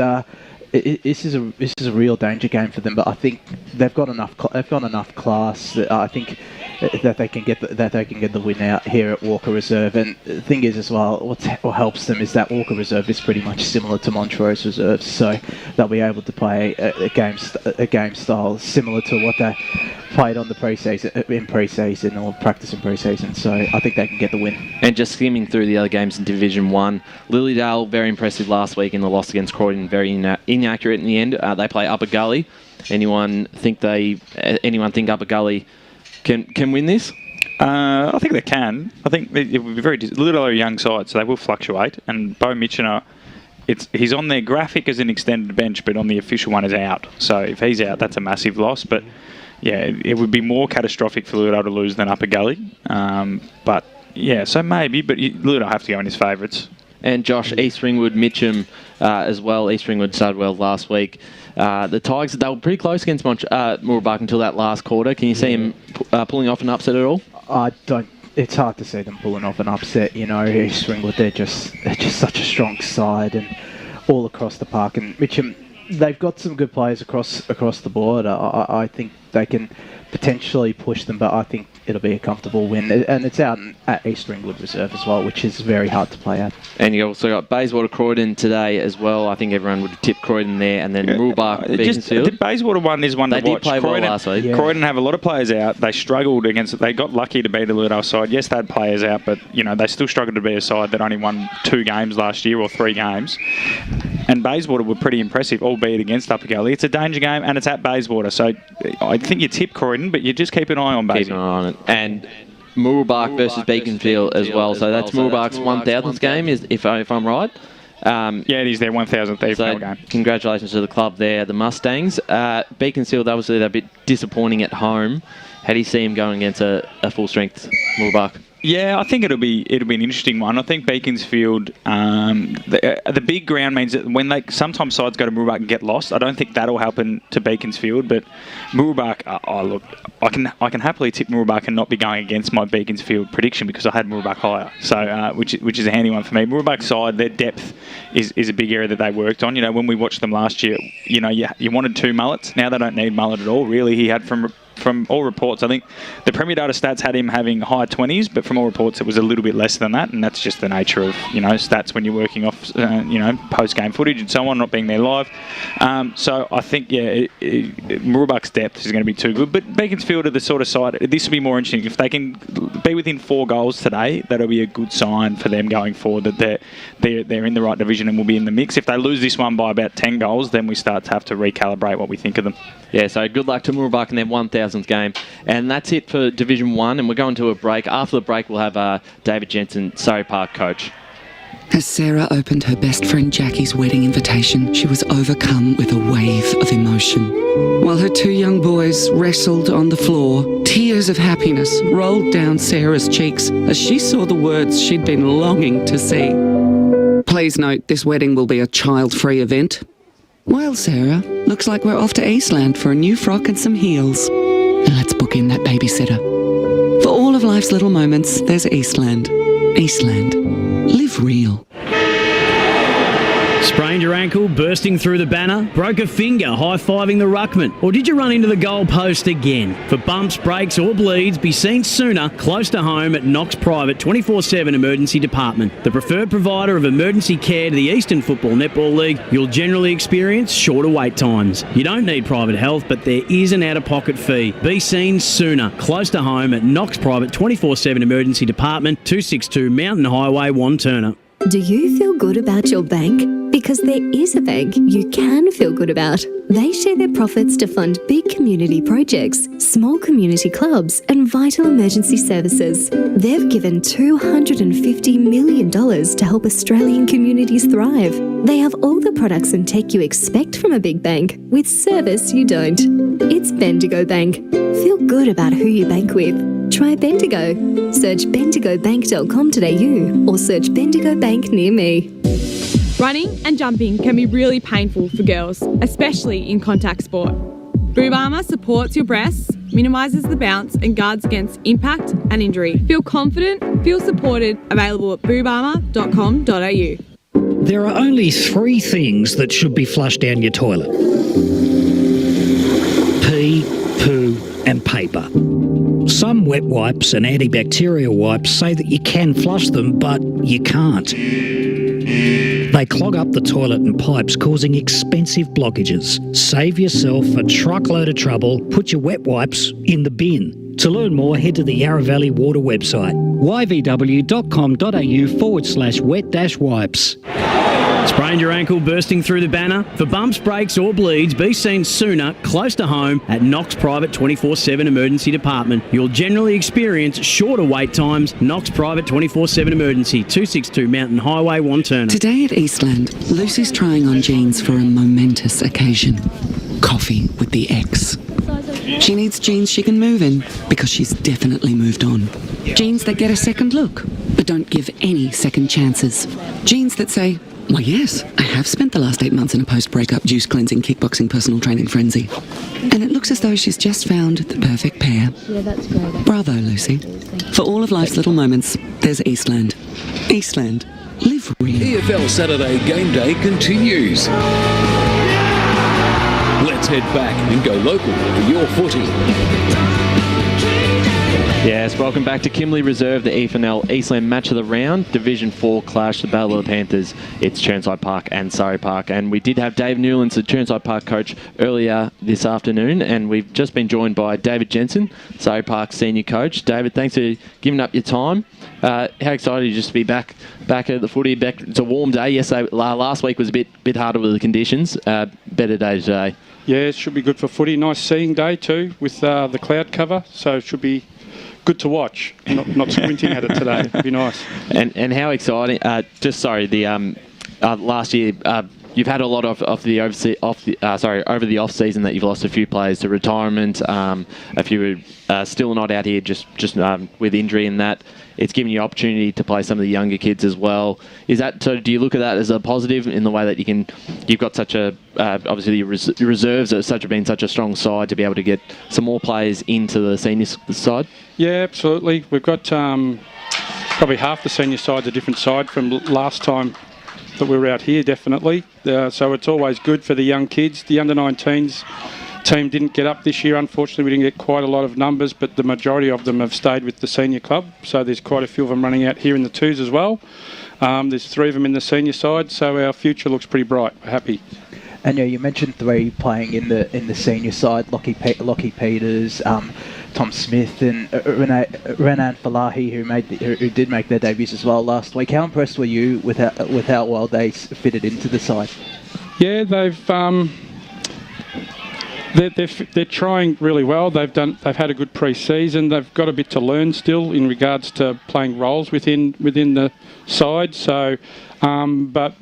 is a real danger game for them. But I think they've got enough class that I think that they can get the win out here at Walker Reserve. And the thing is as well, what helps them is that Walker Reserve is pretty much similar to Montrose Reserve, so they'll be able to play a game style similar to what they played on the pre-season or practice in pre-season. So I think they can get the win. And just skimming through the other games in Division 1, Lilydale, very impressive last week in the loss against Croydon, very inaccurate in the end. They play Upper Gully. Anyone think Upper Gully can win this? I think they can. I think it would be very little a young side, so they will fluctuate. And Bo Mitchener, he's on their graphic as an extended bench, but on the official one is out. So if he's out, that's a massive loss. But yeah, it would be more catastrophic for Lilydale to lose than Upper Gully. But yeah, so maybe, but Lilydale have to go in his favourites. And Josh, East Ringwood, Mitcham as well. East Ringwood started well last week. The Tigers, they were pretty close against Mooroolbark until that last quarter. Can you see him pulling off an upset at all? I don't. It's hard to see them pulling off an upset. East Ringwood, they're just such a strong side, and all across the park. And Mitcham, they've got some good players across the board. I think they can potentially push them, but I think it'll be a comfortable win. And it's out at East Ringwood Reserve as well, which is very hard to play at. And you also got Bayswater Croydon today as well. I think everyone would tip Croydon there, and then Mooroolbark Beaconsfield. The Bayswater one is one to watch. They did play well last week. Yeah. Croydon have a lot of players out. They struggled against it. They got lucky to beat the Lilydale side. Yes, they had players out, but they still struggled to be a side that only won 2 games last year or 3 games. And Bayswater were pretty impressive, albeit against Upper Gully. It's a danger game, and it's at Bayswater. So I think you tip Croydon, but you just keep an eye on Bayswater. Keep an eye on it. And Mooroolbark versus Beaconsfield as well. So that's Mooroolbark's 1,000th game, if I'm right. Yeah, it is their 1,000th AFL game. Congratulations to the club there, the Mustangs. Beaconsfield, obviously, they're a bit disappointing at home. How do you see him going against a full-strength Mooroolbark? Yeah, I think it'll be an interesting one. I think Beaconsfield, the big ground means that when sometimes sides go to Mooroolbark and get lost. I don't think that'll happen to Beaconsfield, but Mooroolbark, I can happily tip Mooroolbark and not be going against my Beaconsfield prediction because I had Mooroolbark higher. So which is a handy one for me. Mooroolbark's side, their depth is a big area that they worked on. When we watched them last year, you wanted 2 mullets. Now they don't need mullet at all. Really, he had from from all reports, I think the Premier Data stats had him having high 20s, but from all reports it was a little bit less than that, and that's just the nature of, stats when you're working off, post-game footage and so on, not being there live. So I think, Mooroolbark's depth is going to be too good, but Beaconsfield are the sort of side, this will be more interesting. If they can be within 4 goals today, that'll be a good sign for them going forward that they're in the right division and will be in the mix. If they lose this one by about 10 goals, then we start to have to recalibrate what we think of them. Yeah, so good luck to Mooroolbark in their 1,000th game. And that's it for Division 1, and we're going to a break. After the break, we'll have David Jensen, Surrey Park coach. As Sarah opened her best friend Jackie's wedding invitation, she was overcome with a wave of emotion. While her 2 young boys wrestled on the floor, tears of happiness rolled down Sarah's cheeks as she saw the words she'd been longing to see. Please note, this wedding will be a child-free event. Well, Sarah, looks like we're off to Eastland for a new frock and some heels. Let's book in that babysitter. For all of life's little moments, there's Eastland. Eastland. Live real. Sprained your ankle, bursting through the banner? Broke a finger, high-fiving the ruckman? Or did you run into the goal post again? For bumps, breaks or bleeds, be seen sooner, close to home at Knox Private 24/7 Emergency Department. The preferred provider of emergency care to the Eastern Football Netball League, you'll generally experience shorter wait times. You don't need private health, but there is an out-of-pocket fee. Be seen sooner, close to home at Knox Private 24/7 Emergency Department, 262 Mountain Highway, Wanturna. Do you feel good about your bank? Because there is a bank you can feel good about. They share their profits to fund big community projects, small community clubs and vital emergency services. They've given $250 million to help Australian communities thrive. They have all the products and tech you expect from a big bank, with service you don't. It's Bendigo Bank. Feel good about who you bank with. Try Bendigo. Search bendigobank.com.au or search Bendigo Bank near me. Running and jumping can be really painful for girls, especially in contact sport. Boob Armour supports your breasts, minimises the bounce and guards against impact and injury. Feel confident, feel supported, available at boobarmour.com.au. There are only 3 things that should be flushed down your toilet: pee, poo and paper. Some wet wipes and antibacterial wipes say that you can flush them, but you can't. They clog up the toilet and pipes, causing expensive blockages. Save yourself a truckload of trouble. Put your wet wipes in the bin. To learn more, head to the Yarra Valley Water website, yvw.com.au/wet-wipes. Sprained your ankle, bursting through the banner? For bumps, breaks or bleeds, be seen sooner, close to home at Knox Private 24/7 Emergency Department. You'll generally experience shorter wait times. Knox Private 24/7 Emergency, 262 Mountain Highway, Wanturna. Today at Eastland, Lucy's trying on jeans for a momentous occasion. Coffee with the ex. She needs jeans she can move in because she's definitely moved on. Jeans that get a second look, but don't give any second chances. Jeans that say, "Why yes, I have spent the last 8 months in a post-breakup juice cleansing, kickboxing, personal training frenzy." And it looks as though she's just found the perfect pair. Yeah, that's great. Bravo, Lucy. For all of life's little moments, there's Eastland. Eastland. Live real. EFL Saturday Game Day continues. Let's head back and go local for your footy. Yes, welcome back to Kimberley Reserve, the EFNL Eastland match of the round, Division 4 clash, the Battle of the Panthers. It's Chirnside Park and Surrey Park, and we did have Dave Newlands, the Chirnside Park coach, earlier this afternoon, and we've just been joined by David Jensen, Surrey Park senior coach. David, thanks for giving up your time. How excited are you just to be back at the footy? It's a warm day. Yesterday, last week was a bit harder with the conditions. Better day today. Yeah, it should be good for footy. Nice seeing day too with the cloud cover, so it should be good to watch. Not squinting at it today. It'd be nice. And how exciting! Last year you've had a lot over the off season that you've lost a few players to retirement. A few still not out here just with injury and that. It's given you opportunity to play some of the younger kids as well. Is that so? Do you look at that as a positive in the way that you've got such a obviously your reserves have been such a strong side to be able to get some more players into the senior side? Yeah, absolutely. We've got probably half the senior side's a different side from last time that we were out here, definitely. So it's always good for the young kids. The under-19s team didn't get up this year. Unfortunately, we didn't get quite a lot of numbers, but the majority of them have stayed with the senior club. So there's quite a few of them running out here in the twos as well. There's 3 of them in the senior side, so our future looks pretty bright. We're happy. And yeah, you mentioned 3 playing in the senior side: Lockie Peters, Tom Smith, and Renan Falahi, who did make their debuts as well last week. How impressed were you with how well they fitted into the side? Yeah, they're trying really well. They've had a good pre-season. They've got a bit to learn still in regards to playing roles within the side. So, but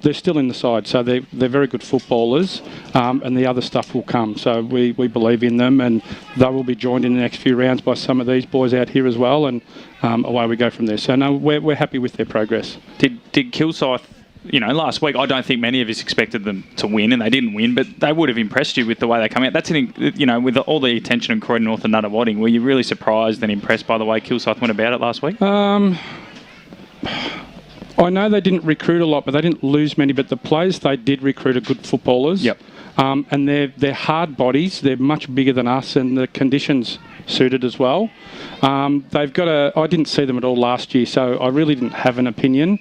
they're still in the side. So they're very good footballers, and the other stuff will come. So we believe in them, and they will be joined in the next few rounds by some of these boys out here as well, and away we go from there. So no, we're happy with their progress. Did Kilsyth? Last week, I don't think many of us expected them to win, and they didn't win, but they would have impressed you with the way they come out. That's with all the attention in Croydon North and Nunawading, were you really surprised and impressed by the way Kilsyth went about it last week? I know they didn't recruit a lot, but they didn't lose many. But the players they did recruit are good footballers. Yep. And they're hard bodies. They're much bigger than us, and the conditions suited as well. They've got I didn't see them at all last year, so I really didn't have an opinion.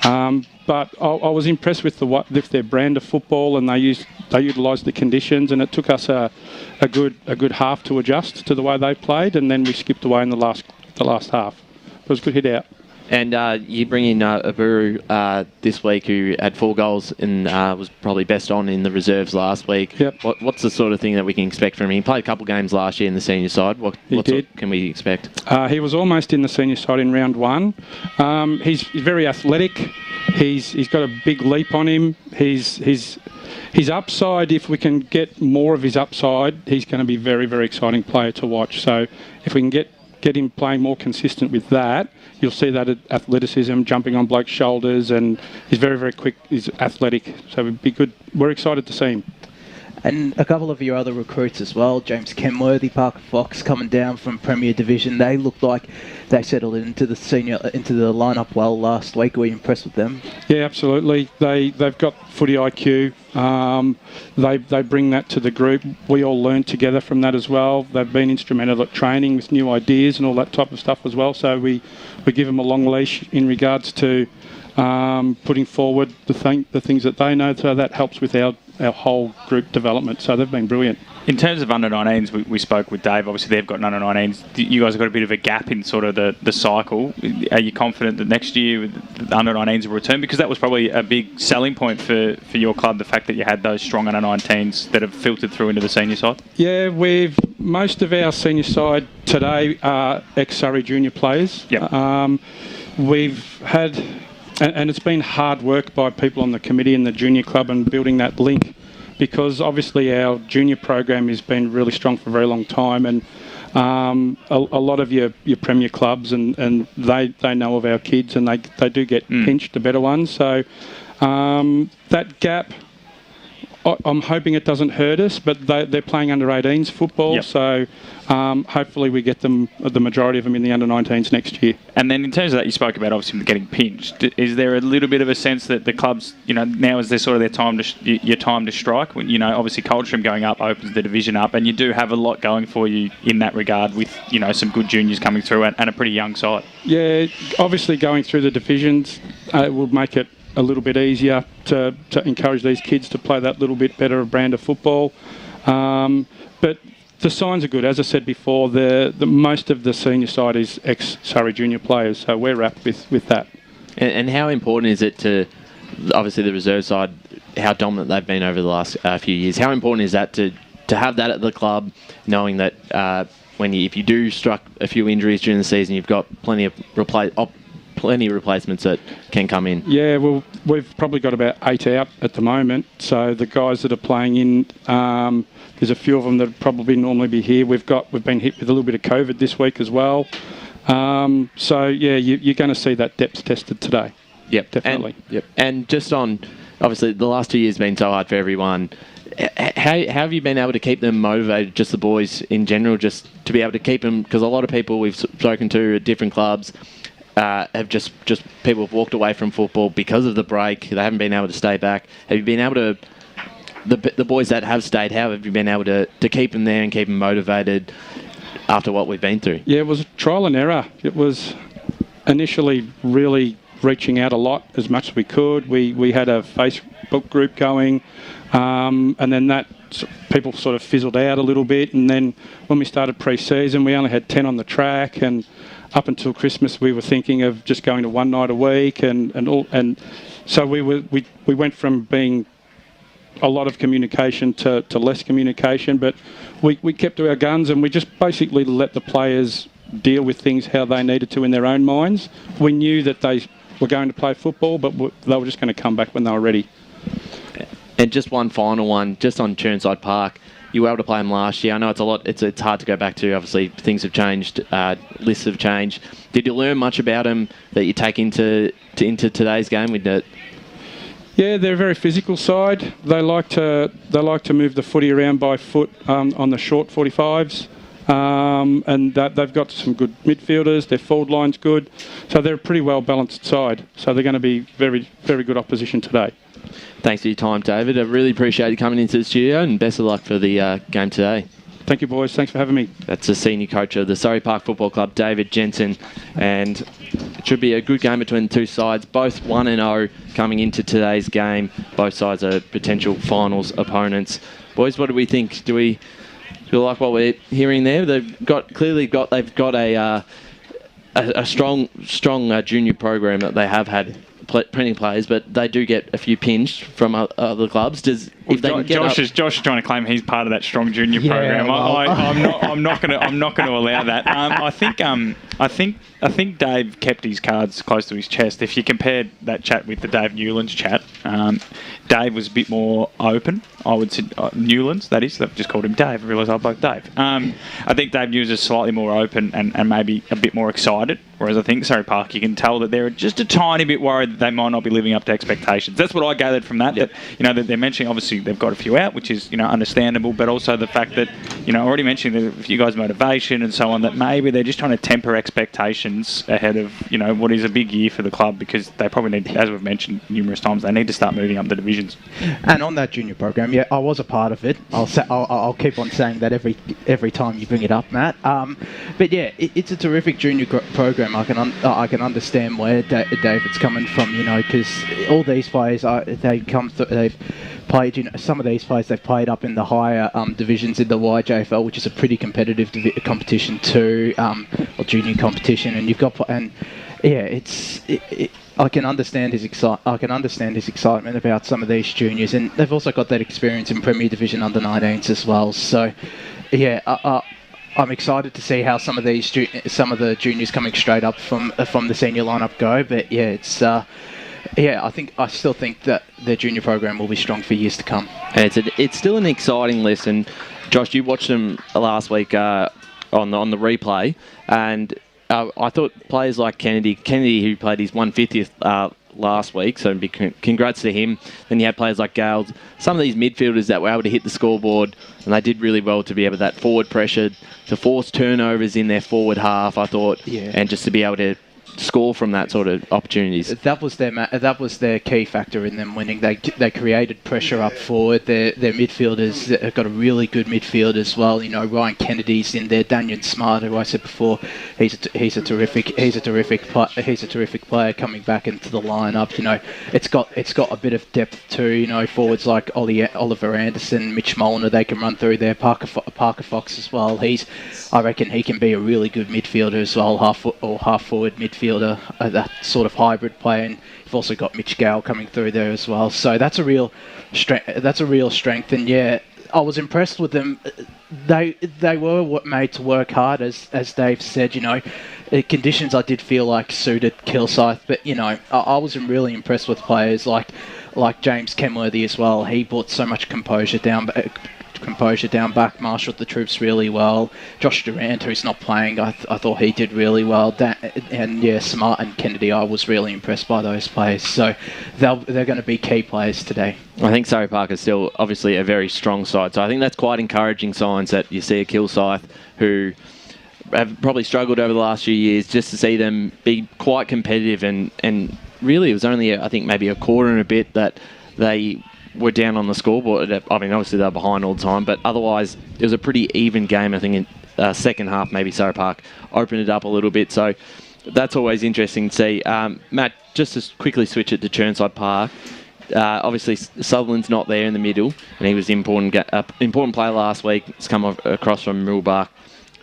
But I was impressed with their brand of football, and they utilised the conditions, and it took us a good half to adjust to the way they played, and then we skipped away in the last half. It was a good hit out. And you bring in Aburu this week, who had 4 goals and was probably best on in the reserves last week. Yep. What's the sort of thing that we can expect from him? He played a couple of games last year in the senior side. What can we expect? He was almost in the senior side in round 1. He's very athletic. He's got a big leap on him. His upside, if we can get more of his upside, he's going to be a very, very exciting player to watch. So if we can get him playing more consistent with that, you'll see that athleticism, jumping on blokes' shoulders, and he's very, very quick. He's athletic, so it'd be good. We're excited to see him. And a couple of your other recruits as well, James Kenworthy, Parker Fox, coming down from Premier Division. They looked like they settled into the lineup well last week. Were you impressed with them? Yeah, absolutely. They've got footy IQ. They bring that to the group. We all learn together from that as well. They've been instrumental at training with new ideas and all that type of stuff as well. So we give them a long leash in regards to putting forward the things that they know. So that helps with our whole group development. So they've been brilliant. In terms of under-19s, we spoke with Dave. Obviously, they've got under-19s. You guys have got a bit of a gap in sort of the cycle. Are you confident that next year the under-19s will return? Because that was probably a big selling point for your club, the fact that you had those strong under-19s that have filtered through into the senior side. Yeah, most of our senior side today are ex-Surrey junior players. Yep. We've had... And it's been hard work by people on the committee and the junior club and building that link, because obviously our junior program has been really strong for a very long time, and a lot of your premier clubs and they know of our kids, and they do get pinched, the better ones. So that gap, I'm hoping it doesn't hurt us, but they're playing under-18s football, yep. So hopefully we get them, the majority of them, in the under-19s next year. And then in terms of that, you spoke about obviously getting pinched. Is there a little bit of a sense that the clubs, now is there sort of their time your time to strike? When, obviously Coldstream going up opens the division up, and you do have a lot going for you in that regard with, some good juniors coming through and a pretty young side. Yeah, obviously going through the divisions will make it a little bit easier to encourage these kids to play that little bit better brand of football. But the signs are good. As I said before, the most of the senior side is ex-Surrey junior players, so we're wrapped with that. And how important is it to, obviously the reserve side, how dominant they've been over the last few years, how important is that to have that at the club, knowing that if you do struck a few injuries during the season, you've got plenty of replacements that can come in? Yeah, well, we've probably got about 8 out at the moment. So the guys that are playing in, there's a few of them that probably normally be here. We've been hit with a little bit of COVID this week as well. So yeah, you're going to see that depth tested today. Yep, definitely. And just on, obviously the last 2 years have been so hard for everyone. How have you been able to keep them motivated, just the boys in general, just to be able to keep them? Because a lot of people we've spoken to at different clubs have just people have walked away from football because of the break. They haven't been able to stay back. Have you been able to the boys that have stayed, how have you been able to keep them there and keep them motivated after what we've been through? Yeah, it was trial and error. It was initially really reaching out a lot as much as we could. We had a Facebook group going, and then that people sort of fizzled out a little bit. And then when we started pre-season, we only had 10 on the track, and up until Christmas, we were thinking of just going to one night a week, and so we went from being a lot of communication to less communication, but we kept to our guns, and we just basically let the players deal with things how they needed to in their own minds. We knew that they were going to play football, but they were just going to come back when they were ready. And just one final one, just on Chirnside Park. You were able to play them last year. I know it's a lot. It's hard to go back to. Obviously, things have changed. Lists have changed. Did you learn much about them that you take into today's game with it? Yeah, they're a very physical side. They like to move the footy around by foot on the short 45s, and they've got some good midfielders. Their forward line's good, so they're a pretty well balanced side. So they're going to be very, very good opposition today. Thanks for your time, David. I really appreciate you coming into the studio, and best of luck for the game today. Thank you, boys. Thanks for having me. That's the senior coach of the Surrey Park Football Club, David Jensen, and it should be a good game between the two sides, both 1-0 coming into today's game. Both sides are potential finals opponents. Boys, what do we think? Do we feel like what we're hearing there? They've got a strong junior program that they have had plenty of players, but they do get a few pinched from other clubs. Josh is trying to claim he's part of that strong junior program. Well, I'm not going to allow that. I think Dave kept his cards close to his chest. If you compared that chat with the Dave Newlands chat, Dave was a bit more open. I would say Newlands, that is. They've just called him Dave. I realise I like Dave. I think Dave Newlands is slightly more open and maybe a bit more excited. Whereas I think Surrey Park, you can tell that they're just a tiny bit worried that they might not be living up to expectations. That's what I gathered from that. Yep. That they're mentioning, obviously, they've got a few out, which is, understandable, but also the fact that, I already mentioned a few guys' motivation and so on, that maybe they're just trying to temper expectations ahead of, what is a big year for the club, because they probably need, as we've mentioned numerous times, they need to start moving up the divisions. And on that junior program, yeah, I was a part of it. I'll keep on saying that every time you bring it up, Matt. But yeah, it's a terrific junior program. I can understand where David's coming from, because all these players they've played. Some of these players they've played up in the higher divisions in the YJFL, which is a pretty competitive competition too, or junior competition. And you've got I can understand his excitement about some of these juniors, and they've also got that experience in Premier Division under-19s as well. So, yeah, I'm excited to see how some of the juniors coming straight up from the senior lineup go. But yeah, it's I still think that their junior program will be strong for years to come. It's still an exciting list, and Josh, you watched them last week on the replay, and I thought players like Kennedy, who played his 150th last week, so congrats to him. Then you had players like Gales, some of these midfielders that were able to hit the scoreboard, and they did really well to be able that forward pressure, to force turnovers in their forward half, I thought, and just to be able to score from that sort of opportunities. That was their key factor in them winning. They created pressure up forward. Their midfielders have got a really good midfield as well. Ryan Kennedy's in there. Daniel Smart, who I said before, he's a terrific player coming back into the lineup. It's got a bit of depth too. Forwards like Oliver Anderson, Mitch Molnar, they can run through there. Parker Fox as well. I reckon he can be a really good midfielder as well, half forward midfielder, that sort of hybrid player. And you've also got Mitch Gale coming through there as well. So that's a real strength. And yeah, I was impressed with them. They were made to work hard, as Dave said. Conditions I did feel like suited Kilsyth, but I was really impressed with players like James Kenworthy as well. He brought so much composure down back, marshalled the troops really well. Josh Durant, who's not playing, I thought he did really well. Smart and Kennedy, I was really impressed by those players. So they're going to be key players today. I think Surrey Park is still obviously a very strong side. So I think that's quite encouraging signs that you see a Kilsyth who have probably struggled over the last few years, just to see them be quite competitive. And really it was only, I think, maybe a quarter and a bit that they were down on the scoreboard. I mean, obviously they're behind all the time, but otherwise it was a pretty even game. I think in second half, maybe Surrey Park opened it up a little bit. So that's always interesting to see. Matt, just to quickly switch it to Chirnside Park. Obviously, Sutherland's not there in the middle, and he was the important player last week. He's come across from Millbark.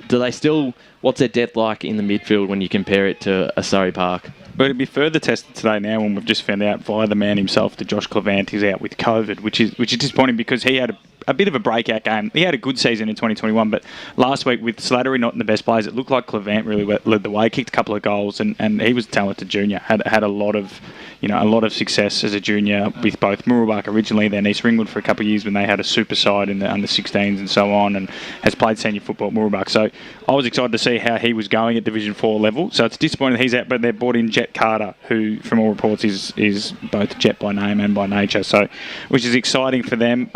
Do they still? What's their depth like in the midfield when you compare it to a Surrey Park? But it'll be further tested today now when we've just found out via the man himself that Josh Clevant is out with COVID, which is disappointing because he had a bit of a breakout game. He had a good season in 2021, but last week with Slattery not in the best players, it looked like Clevant really led the way, kicked a couple of goals, and he was a talented junior. Had a lot of success as a junior with both Mooroolbark originally, then East Ringwood for a couple of years when they had a super side in the under-16s and so on, and has played senior football at Mooroolbark. So I was excited to see how he was going at Division 4 level. So it's disappointing he's out, but they've brought in Jet Carter, who from all reports is both Jet by name and by nature, so which is exciting for them.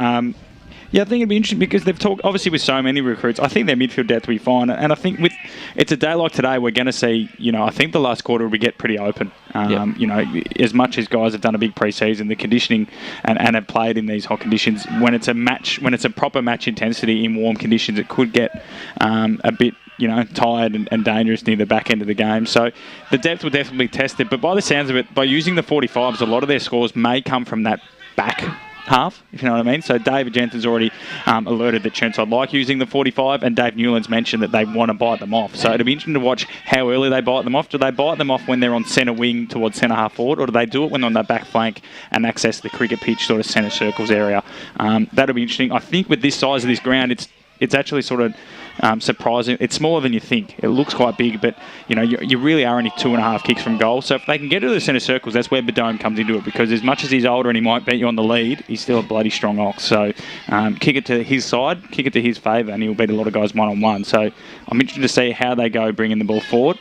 Yeah, I think it'd be interesting because they've talked, obviously, with so many recruits. I think their midfield depth will be fine. And I think it's a day like today, we're going to see, I think the last quarter will get pretty open. As much as guys have done a big pre-season, the conditioning and have played in these hot conditions, when it's a proper match intensity in warm conditions, it could get a bit, tired and dangerous near the back end of the game. So the depth will definitely be tested. But by the sounds of it, by using the 45s, a lot of their scores may come from that back half, if you know what I mean. So David Jensen's already alerted that Chirnside like using the 45, and Dave Newland's mentioned that they want to bite them off. So it'll be interesting to watch how early they bite them off. Do they bite them off when they're on centre wing towards centre half forward, or do they do it when they're on that back flank and access the cricket pitch sort of centre circles area? That'll be interesting. I think with this size of this ground, it's actually sort of surprising. It's smaller than you think. It looks quite big, but you really are only 2.5 kicks from goal. So if they can get to the centre circles, that's where Bedome comes into it, because as much as he's older and he might beat you on the lead, he's still a bloody strong ox. So kick it to his side, kick it to his favour, and he'll beat a lot of guys one-on-one. So I'm interested to see how they go bringing the ball forward.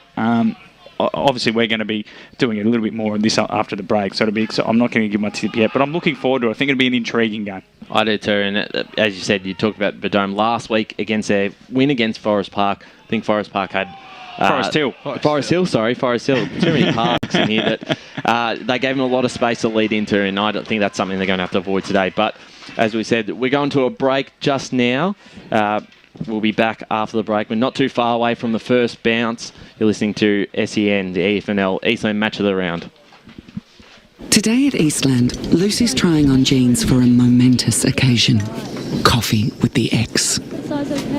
Obviously, we're going to be doing a little bit more of this after the break, so I'm not going to give my tip yet, but I'm looking forward to it. I think it'll be an intriguing game. I do too, and as you said, you talked about Bedome last week against their win against Forest Park. I think Forest Park had... Forest Hill. Forest Hill. Too many parks in here. But they gave them a lot of space to lead into, and I don't think that's something they're going to have to avoid today. But as we said, we're going to a break just now. We'll be back after the break. We're not too far away from the first bounce. You're listening to SEN, the EFNL Eastland Match of the Round. Today at Eastland, Lucy's trying on jeans for a momentous occasion. Coffee with the ex.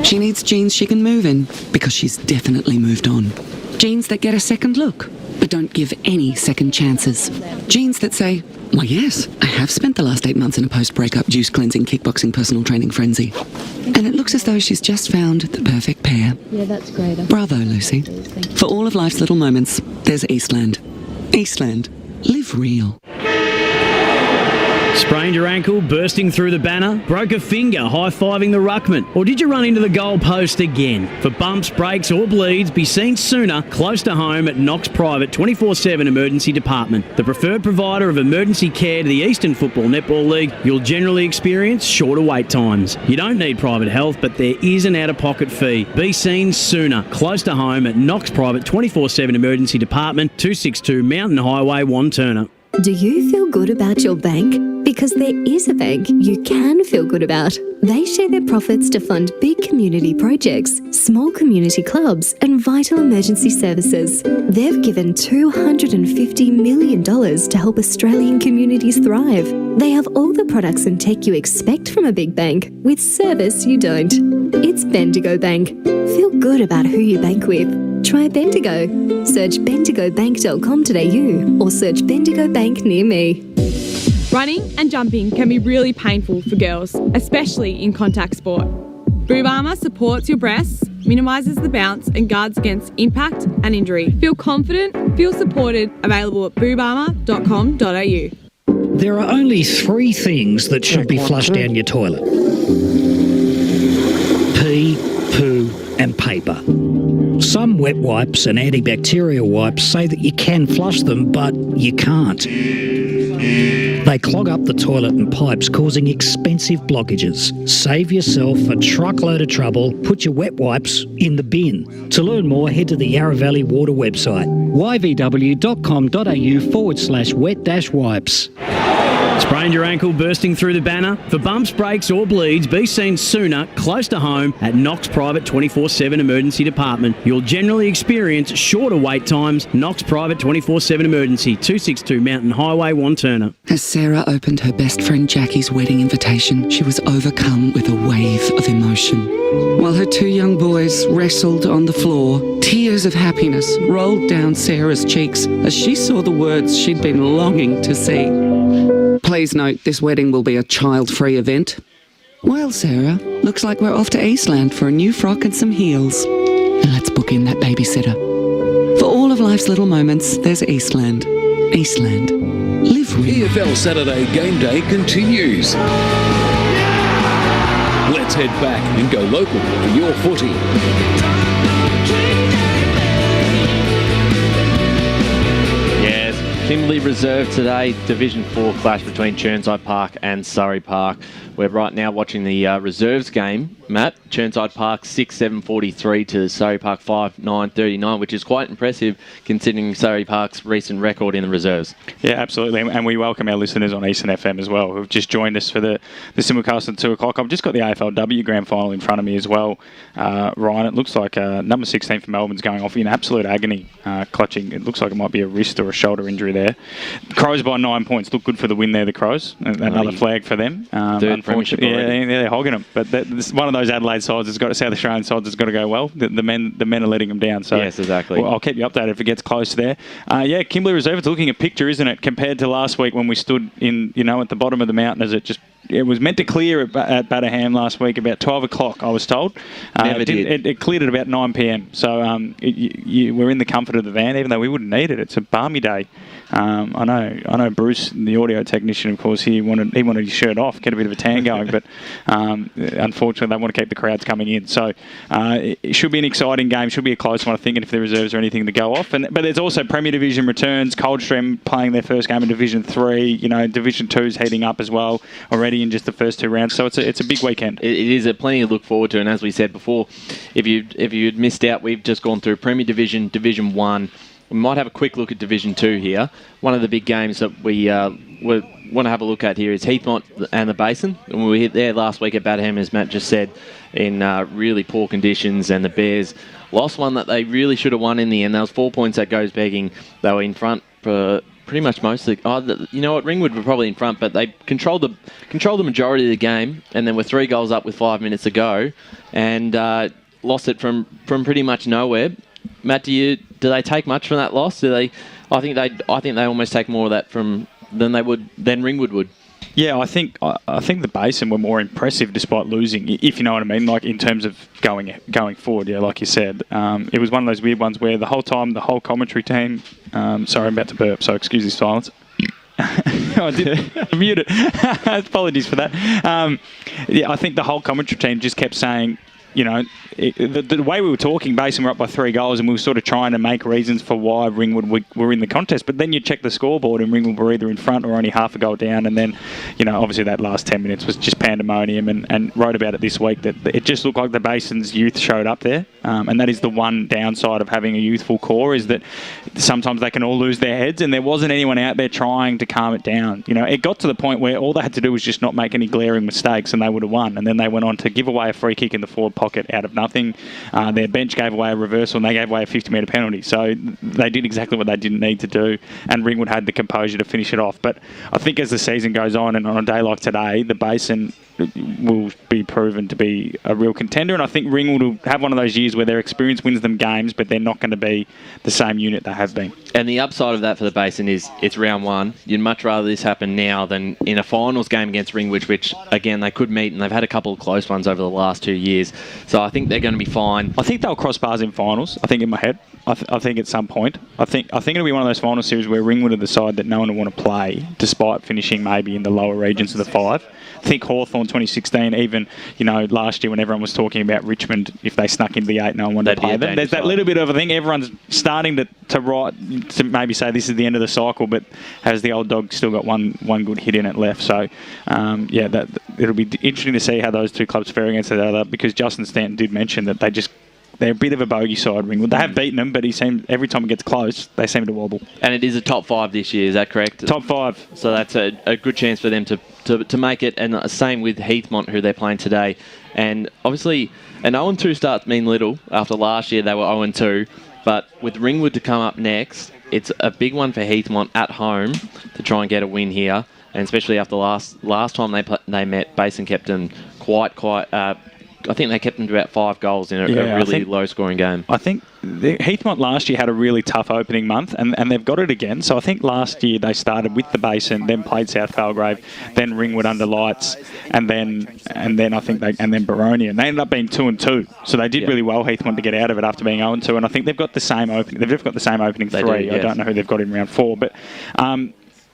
She needs jeans she can move in because she's definitely moved on. Jeans that get a second look, but don't give any second chances. Jeans that say, "Why yes, I have spent the last 8 months in a post-breakup juice cleansing, kickboxing, personal training frenzy." And it looks as though she's just found the perfect pair. Yeah, that's great. Bravo, Lucy. For all of life's little moments, there's Eastland. Eastland. Live real. Sprained your ankle, bursting through the banner? Broke a finger, high-fiving the ruckman? Or did you run into the goal post again? For bumps, breaks or bleeds, be seen sooner, close to home at Knox Private 24/7 Emergency Department. The preferred provider of emergency care to the Eastern Football Netball League, you'll generally experience shorter wait times. You don't need private health, but there is an out-of-pocket fee. Be seen sooner, close to home at Knox Private 24/7 Emergency Department, 262 Mountain Highway, Wanturna. Do you feel good about your bank? Because there is a bank you can feel good about. They share their profits to fund big community projects, small community clubs, and vital emergency services. They've given $250 million to help Australian communities thrive. They have all the products and tech you expect from a big bank, with service you don't. It's Bendigo Bank. Feel good about who you bank with. Try Bendigo. Search bendigobank.com.au or search Bendigo Bank near me. Running and jumping can be really painful for girls, especially in contact sport. Boob armour supports your breasts, minimises the bounce and guards against impact and injury. Feel confident, feel supported, available at boobarmour.com.au. There are only 3 things that should be flushed down your toilet. Pee, poo and paper. Some wet wipes and antibacterial wipes say that you can flush them, but you can't. They clog up the toilet and pipes, causing expensive blockages. Save yourself a truckload of trouble. Put your wet wipes in the bin. To learn more, head to the Yarra Valley Water website, yvw.com.au/wet-wipes. It's Sprained your ankle bursting through the banner? For bumps, breaks or bleeds, be seen sooner, close to home at Knox Private 24/7 Emergency Department. You'll generally experience shorter wait times. Knox Private 24/7 Emergency, 262 Mountain Highway, Wanturna. As Sarah opened her best friend Jackie's wedding invitation, she was overcome with a wave of emotion. While her two young boys wrestled on the floor, tears of happiness rolled down Sarah's cheeks as she saw the words she'd been longing to see. Please note, this wedding will be a child-free event. Well, Sarah, looks like we're off to Eastland for a new frock and some heels. And let's book in that babysitter. For all of life's little moments, there's Eastland. Eastland. Live real. EFL Saturday Game Day continues. Let's head back and go local for your footy. Kimberley Reserve today, Division 4 clash between Chirnside Park and Surrey Park. We're right now watching the Reserves game, Matt. Chirnside Park 6-7-43 to Surrey Park 5-9-39, which is quite impressive considering Surrey Park's recent record in the Reserves. Yeah, absolutely. And we welcome our listeners on Eastern FM as well, who've just joined us for the simulcast at 2 o'clock. I've just got the AFLW Grand Final in front of me as well, Ryan. It looks like number 16 for Melbourne's going off in absolute agony, clutching. It looks like it might be a wrist or a shoulder injury there. Crows by 9 points. Look good for the win there, the Crows. Another flag for them. Unfortunately, yeah, they're hogging them. But this one of those Adelaide sides has got, South Australian sides has got to go well. The men are letting them down. So yes, exactly. Well, I'll keep you updated if it gets close there. Yeah, Kimberley Reserve. It's looking a picture, isn't it, compared to last week when we stood in, at the bottom of the mountain as it was meant to clear at Batterham last week about 12 o'clock, I was told. Never did. It cleared at about 9 p.m. So we're in the comfort of the van, even though we wouldn't need it. It's a balmy day. I know Bruce, the audio technician, of course, he wanted his shirt off, get a bit of a tan going, but unfortunately they want to keep the crowds coming in. So it should be an exciting game, should be a close one, I think, and if the reserves are anything to go off. But there's also Premier Division returns, Coldstream playing their first game in Division 3, Division 2's heating up as well already in just the first two rounds. So it's a big weekend. It is plenty to look forward to, and as we said before, if you'd missed out, we've just gone through Premier Division, Division 1. We might have a quick look at Division 2 here. One of the big games that we want to have a look at here is Heathmont and the Basin. And we were there last week at Batterham, as Matt just said, in really poor conditions, and the Bears lost one that they really should have won in the end. There was 4 points that goes begging. They were in front for pretty much most of the... Ringwood were probably in front, but they controlled the majority of the game, and then were 3 goals up with 5 minutes to go, and lost it from pretty much nowhere. Matt, do they take much from that loss? I think they almost take more of that than Ringwood would. Yeah, I think the Basin were more impressive despite losing, if you know what I mean, like in terms of going forward. Yeah, like you said, it was one of those weird ones where the whole time the whole commentary team. Sorry, I'm about to burp, so excuse the silence. I did mute it. Apologies for that. I think the whole commentary team just kept saying, the way we were talking, Basin were up by 3 goals, and we were sort of trying to make reasons for why Ringwood were in the contest. But then you check the scoreboard, and Ringwood were either in front or only half a goal down. And then, obviously that last 10 minutes was just pandemonium. And wrote about it this week that it just looked like the Basin's youth showed up there. And that is the one downside of having a youthful core, is that sometimes they can all lose their heads, and there wasn't anyone out there trying to calm it down. It got to the point where all they had to do was just not make any glaring mistakes, and they would have won. And then they went on to give away a free kick in the forward pocket out of nothing. Their bench gave away a reversal, and they gave away a 50-metre penalty. So they did exactly what they didn't need to do, and Ringwood had the composure to finish it off. But I think as the season goes on, and on a day like today, the Basin will be proven to be a real contender, and I think Ringwood will have one of those years where their experience wins them games, but they're not going to be the same unit they have been. And the upside of that for the Basin is it's round 1. You'd much rather this happen now than in a finals game against Ringwood, which, again, they could meet, and they've had a couple of close ones over the last 2 years. So I think they're going to be fine. I think they'll cross bars in finals, I think, in my head. I think at some point. I think it'll be one of those final series where Ringwood are the side that no one will want to play, despite finishing maybe in the lower regions of the 5. I think Hawthorn 2016, even, last year when everyone was talking about Richmond, if they snuck into the 8, no one wanted to play them. There's that little bit of a thing. Everyone's starting to maybe say this is the end of the cycle, but has the old dog still got one good hit in it left? So, it'll be interesting to see how those two clubs fare against each other, because Justin Stanton did mention that they're a bit of a bogey side, Ringwood. They have beaten them, but every time it gets close, they seem to wobble. And it is a top 5 this year, is that correct? Top 5. So that's a good chance for them to make it, and same with Heathmont, who they're playing today. And obviously, an 0-2 start mean little. After last year, they were 0-2. But with Ringwood to come up next, it's a big one for Heathmont at home to try and get a win here. And especially after last time they met, Basin kept them quite. I think they kept them to about 5 goals in a really low-scoring game. I think Heathmont last year had a really tough opening month, and they've got it again. So I think last year they started with the Basin, then played South Falgrave, then Ringwood under lights, and then Baronia, and they ended up being 2-2. So they did really well, Heathmont, to get out of it after being 0-2. And I think they've got the same opening. They've got the same opening 3. I don't know who they've got in round 4, but.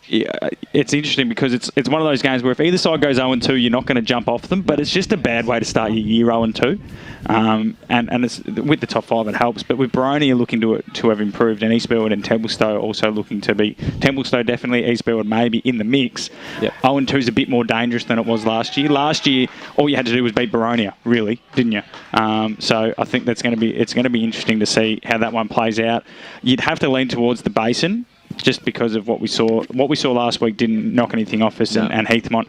It's interesting because it's one of those games where if either side goes 0-2, you're not going to jump off them, but it's just a bad way to start your year 0-2. And it's, with the top 5 it helps, but with Baronia looking to have improved, and East Burwood and Templestowe also looking to be, Templestowe definitely, East Burwood maybe in the mix. 0-2 is a bit more dangerous than it was last year. Last year, all you had to do was beat Baronia, really, didn't you? So I think it's going to be interesting to see how that one plays out. You'd have to lean towards the Basin, just because of what we saw. What we saw last week didn't knock anything off us, and Heathmont,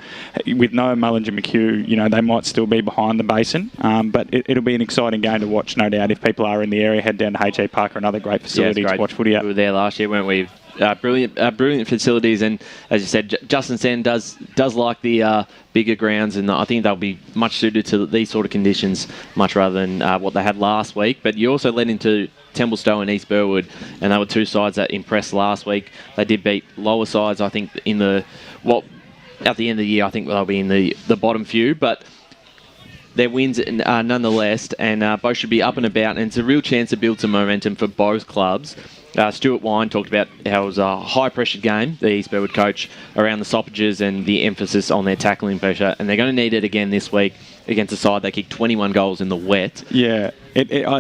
with no Mullinger McHugh, they might still be behind the Basin. But it'll be an exciting game to watch, no doubt. If people are in the area, head down to HA Park, or another great facility to watch footy at. We were there last year, weren't we? Brilliant facilities, and as you said, Justin Sen does like the bigger grounds, and I think they'll be much suited to these sort of conditions, much rather than what they had last week. But you also led into Templestowe and East Burwood, and they were 2 sides that impressed last week. They did beat lower sides, I think, at the end of the year. I think they'll be in the bottom few, but their wins nonetheless, and both should be up and about, and it's a real chance to build some momentum for both clubs. Stuart Wine talked about how it was a high-pressure game, the East Burwood coach, around the stoppages and the emphasis on their tackling pressure, and they're going to need it again this week against a side that kicked 21 goals in the wet. Yeah.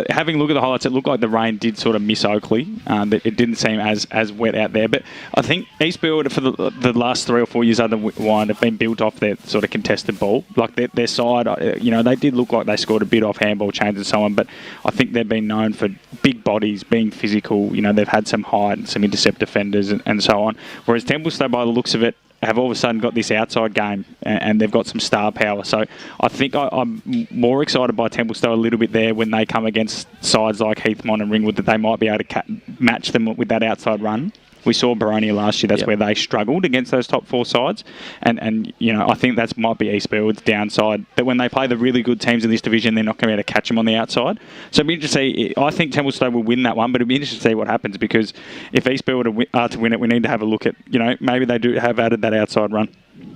Having a look at the highlights, it looked like the rain did sort of miss Oakley. It didn't seem as wet out there. But I think East Burwood, for the last 3 or 4 years under Wine, have been built off their sort of contested ball. Like their side, they did look like they scored a bit off handball chains and so on. But I think they've been known for big bodies, being physical. They've had some height and some intercept defenders and so on. Whereas Templestowe, by the looks of it, have all of a sudden got this outside game, and they've got some star power. So I think I'm more excited by Templestowe a little bit there when they come against sides like Heathmont and Ringwood, that they might be able to match them with that outside run. We saw Baronia last year. That's where they struggled against those top 4 sides. And I think that might be East Burwood's downside, that when they play the really good teams in this division, they're not going to be able to catch them on the outside. So it'll be interesting to see. I think Templestowe will win that one, but it'll be interesting to see what happens, because if East Burwood are to win it, we need to have a look at, maybe they do have added that outside run.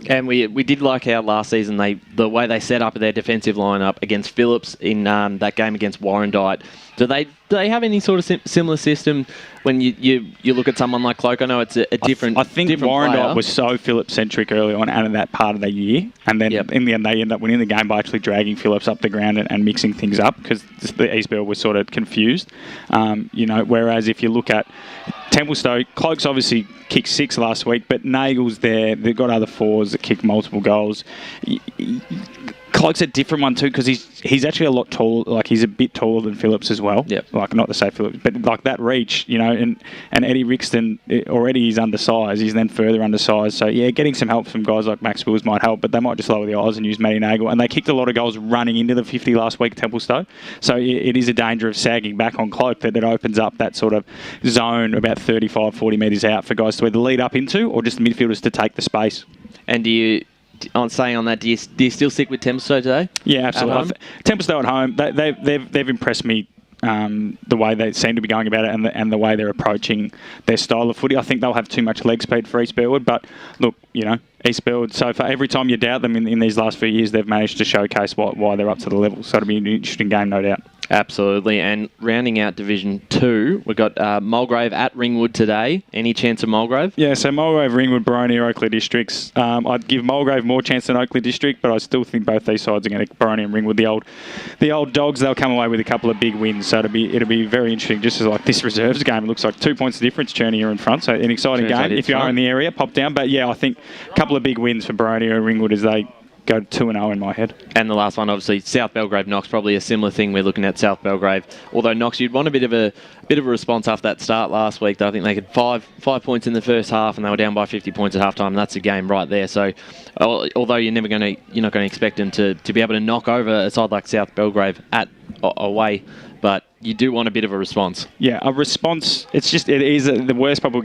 And we did like how last season the way they set up their defensive lineup against Phillips in that game against Warrandyte. Do they have any sort of similar system when you look at someone like Cloak? I know it's a different. I think Warrandyte was so Phillips centric early on out of that part of the year, and then in the end they ended up winning the game by actually dragging Phillips up the ground and mixing things up, because the East Burwood was sort of confused. Whereas if you look at Templestowe, Cloak's obviously kicked 6 last week, but Nagel's there. They've got other 4s that kick multiple goals. Cloak's a different one too, because he's actually a lot taller. Like, he's a bit taller than Phillips as well. Yep. Like, not to say Phillips, but like that reach, and Eddie Rixton, already he's undersized. He's then further undersized. So yeah, getting some help from guys like Max Wills might help, but they might just lower the eyes and use Matty Nagel. And they kicked a lot of goals running into the 50 last week, Templestowe. So it is a danger of sagging back on Cloak, that it opens up that sort of zone about 35, 40 metres out for guys to either lead up into, or just the midfielders to take the space. And do you still stick with Templestowe today? Yeah, absolutely. Templestowe at home, they've impressed me. The way they seem to be going about it, and the way they're approaching their style of footy. I think they'll have too much leg speed for East Burwood, but look, East Burwood, so far, every time you doubt them in these last few years, they've managed to showcase why they're up to the level. So it'll be an interesting game, no doubt. Absolutely. And rounding out Division 2, we've got Mulgrave at Ringwood today. Any chance of Mulgrave? Yeah, so Mulgrave, Ringwood, Baronia, Oakley districts. I'd give Mulgrave more chance than Oakley district, but I still think both these sides are going to, Baronia and Ringwood, the old dogs, they'll come away with a couple of big wins. So it'll be very interesting. Just as like this reserves game, it looks like 2 points of difference. Chirney are in front, so an exciting game. If you are in the area, pop down. But yeah, I think a couple of big wins for Baronia and Ringwood as they go 2-0 in my head. And the last one, obviously, South Belgrave Knox, probably a similar thing. We're looking at South Belgrave. Although Knox, you'd want a bit of a response after that start last week. I think they had five points in the first half, and they were down by 50 points at halftime. That's a game right there. So, although you're not going to expect them to be able to knock over a side like South Belgrave away, but you do want a bit of a response. Yeah, a response. It is the worst possible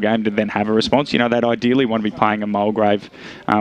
game to then have a response. They'd ideally want to be playing a Mulgrave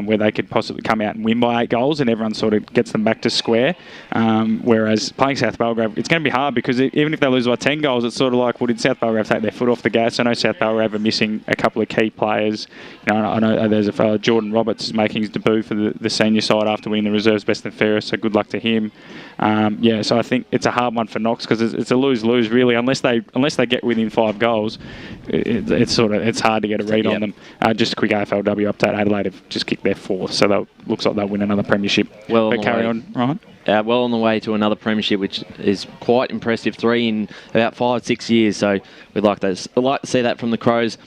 where they could possibly come out and win by 8 goals and everyone sort of gets them back to square. Whereas playing South Belgrave, it's going to be hard because even if they lose by 10 goals, it's sort of like, well, did South Belgrave take their foot off the gas? I know South Belgrave are missing a couple of key players. I know there's a fellow, Jordan Roberts, is making his debut for the senior side after winning the reserves best and fairest, so good luck to him. So I think it's a hard one for Knox because it's a lose-lose really. Unless they get within 5 goals, it's hard to get a read on them. Just a quick AFLW update: Adelaide have just kicked their 4th, so looks like they'll win another premiership. But carry on, Ryan. Well on the way to another premiership, which is quite impressive. 3 in about 5-6 years. So we'd like to see that from the Crows.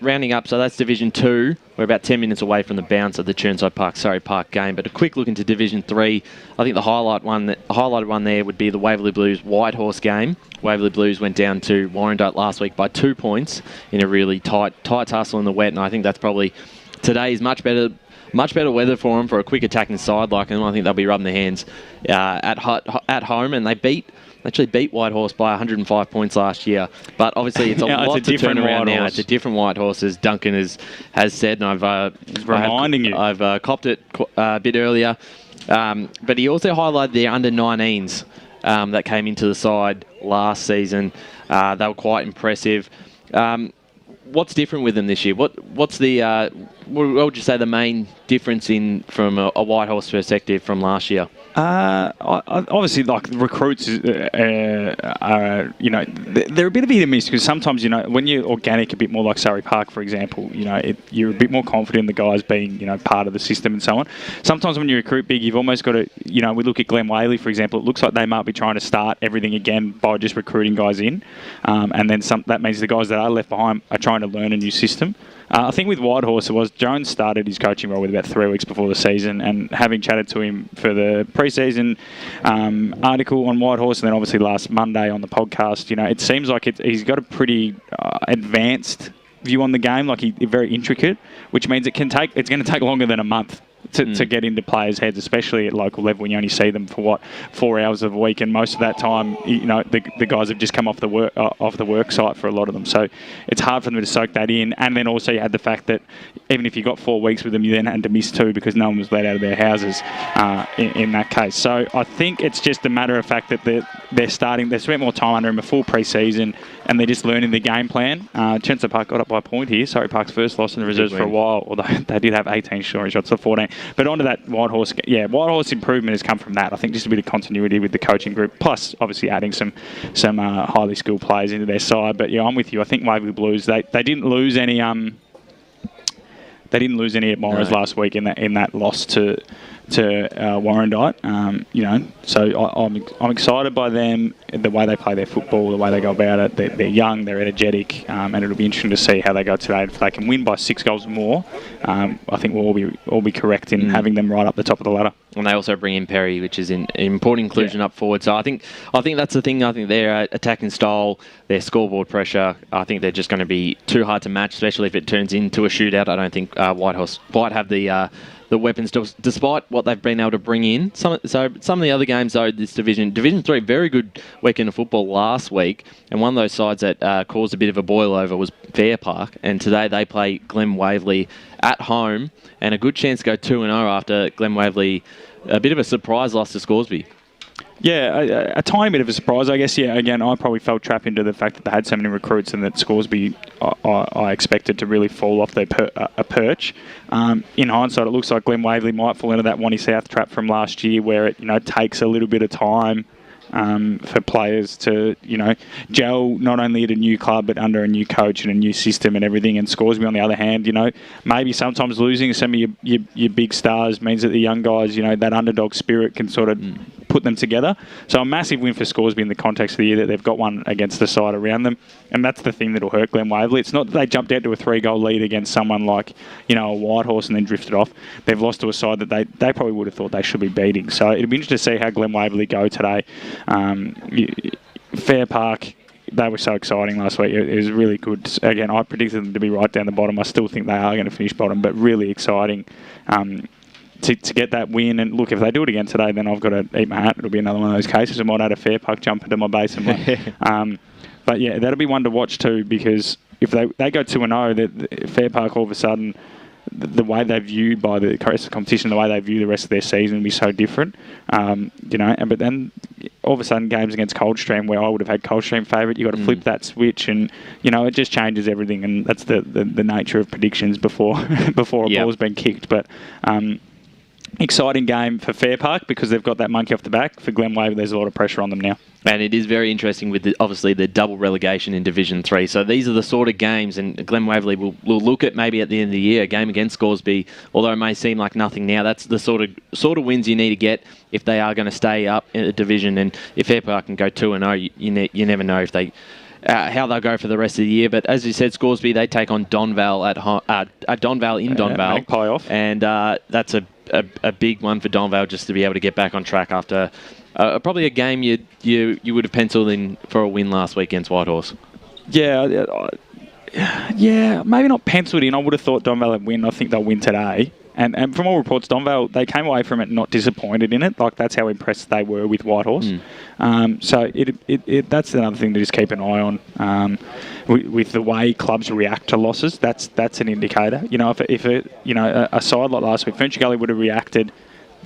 Rounding up, so that's Division 2. We're about 10 minutes away from the bounce of the Chirnside Park, Surrey Park game. But a quick look into Division 3. I think the highlighted one there would be the Waverley Blues Whitehorse game. Waverley Blues went down to Warrandyte last week by 2 points in a really tight tussle in the wet, and I think that's probably today's much better weather for them for a quick attacking side like them. I think they'll be rubbing their hands at home, and they actually beat Whitehorse by 105 points last year. But obviously it's a lot to turn around now. It's a different Whitehorse, as Duncan has said, and I've copped it a bit earlier. But he also highlighted the under-19s that came into the side last season. They were quite impressive. What's different with them this year? What would you say the main difference from a Whitehorse perspective from last year? Obviously, like recruits, they're a bit of hit and miss because sometimes, when you're organic, a bit more like Surrey Park, for example, you're a bit more confident in the guys being, part of the system and so on. Sometimes when you recruit big, you've almost got to, we look at Glen Whaley, for example, it looks like they might be trying to start everything again by just recruiting guys in. And then that means the guys that are left behind are trying to learn a new system. I think with Whitehorse, Jones started his coaching role with about 3 weeks before the season, and having chatted to him for the pre-season article on Whitehorse, and then obviously last Monday on the podcast, it seems like he's got a pretty advanced view on the game, very intricate, which means it's going to take longer than a month to get into players' heads, especially at local level when you only see them for 4 hours of a week, and most of that time, the guys have just come off the work site for a lot of them. So it's hard for them to soak that in. And then also you had the fact that even if you got 4 weeks with them, you then had to miss 2 because no one was let out of their houses in that case. So I think it's just a matter of fact that they've spent more time under him, a full pre-season, and they're just learning the game plan. Chirnside Park got up by a point here. Surrey Park's first loss in the reserves for a while, although they did have 18 scoring shots of 14. But onto that Whitehorse, Whitehorse improvement has come from that. I think just a bit of continuity with the coaching group, plus obviously adding some highly skilled players into their side. But I'm with you. I think Waverley Blues they didn't lose any admirers last week in that loss to Warrandyte. So I'm excited by them, the way they play their football, the way they go about it. They're young, they're energetic, and it'll be interesting to see how they go today. If they can win by 6 goals or more, I think we'll all be correct in having them right up the top of the ladder. And they also bring in Perry, which is an important inclusion up forward. So I think that's the thing. I think their attacking style, their scoreboard pressure, I think they're just going to be too hard to match, especially if it turns into a shootout. I don't think Whitehorse quite have the weapons, despite what they've been able to bring in. Some of the other games, though, this Division 3, very good weekend of football last week, and one of those sides that caused a bit of a boil over was Fair Park, and today they play Glen Waverley at home, and a good chance to go 2-0 after Glen Waverley, a bit of a surprise loss to Scoresby. Yeah, a tiny bit of a surprise, I guess. Yeah, again, I probably fell trap into the fact that they had so many recruits and that Scoresby, I expected to really fall off their perch. In hindsight, it looks like Glen Waverley might fall into that Wanty South trap from last year, where it takes a little bit of time for players to gel not only at a new club but under a new coach and a new system and everything. And Scoresby, on the other hand, maybe sometimes losing some of your big stars means that the young guys, that underdog spirit can sort of put them together. So a massive win for Scoresby in the context of the year that they've got one against the side around them. And that's the thing that'll hurt Glen Waverley. It's not that they jumped out to a 3-goal lead against someone like, a Whitehorse and then drifted off. They've lost to a side that they probably would have thought they should be beating. So it'll be interesting to see how Glen Waverley go today. Fair Park, they were so exciting last week. It was really good. Again, I predicted them to be right down the bottom. I still think they are going to finish bottom, but really exciting to get that win. And look, if they do it again today, then I've got to eat my hat. It'll be another one of those cases. I might add a Fair Park jump into my base. But yeah, that'll be one to watch too, because if they go 2-0, Fair Park all of a sudden, the way they're viewed by the rest of the competition, the way they view the rest of their season will be so different. But then all of a sudden games against Coldstream, where I would have had Coldstream favourite, you've got to flip that switch, and it just changes everything, and that's the nature of predictions before a ball's been kicked. But exciting game for Fair Park because they've got that monkey off the back. For Glen Waverley, there's a lot of pressure on them now. And it is very interesting with, obviously, the double relegation in Division 3. So these are the sort of games, and Glen Waverley will look at maybe at the end of the year, a game against Scoresby, although it may seem like nothing now. That's the sort of wins you need to get if they are going to stay up in a division. And if Fair Park can go 2-0, you never know if they... how they'll go for the rest of the year. But as you said, Scoresby, they take on Donvale at Donvale in Donvale. Magpie off. And that's a big one for Donvale just to be able to get back on track after probably a game you would have penciled in for a win last week against Whitehorse. Yeah, maybe not penciled in. I would have thought Donvale would win. I think they'll win today. And from all reports, Donvale, they came away from it not disappointed in it. Like, that's how impressed they were with Whitehorse. So that's another thing to just keep an eye on. With the way clubs react to losses, that's an indicator. If a side like last week, Ferntree Gully would have reacted,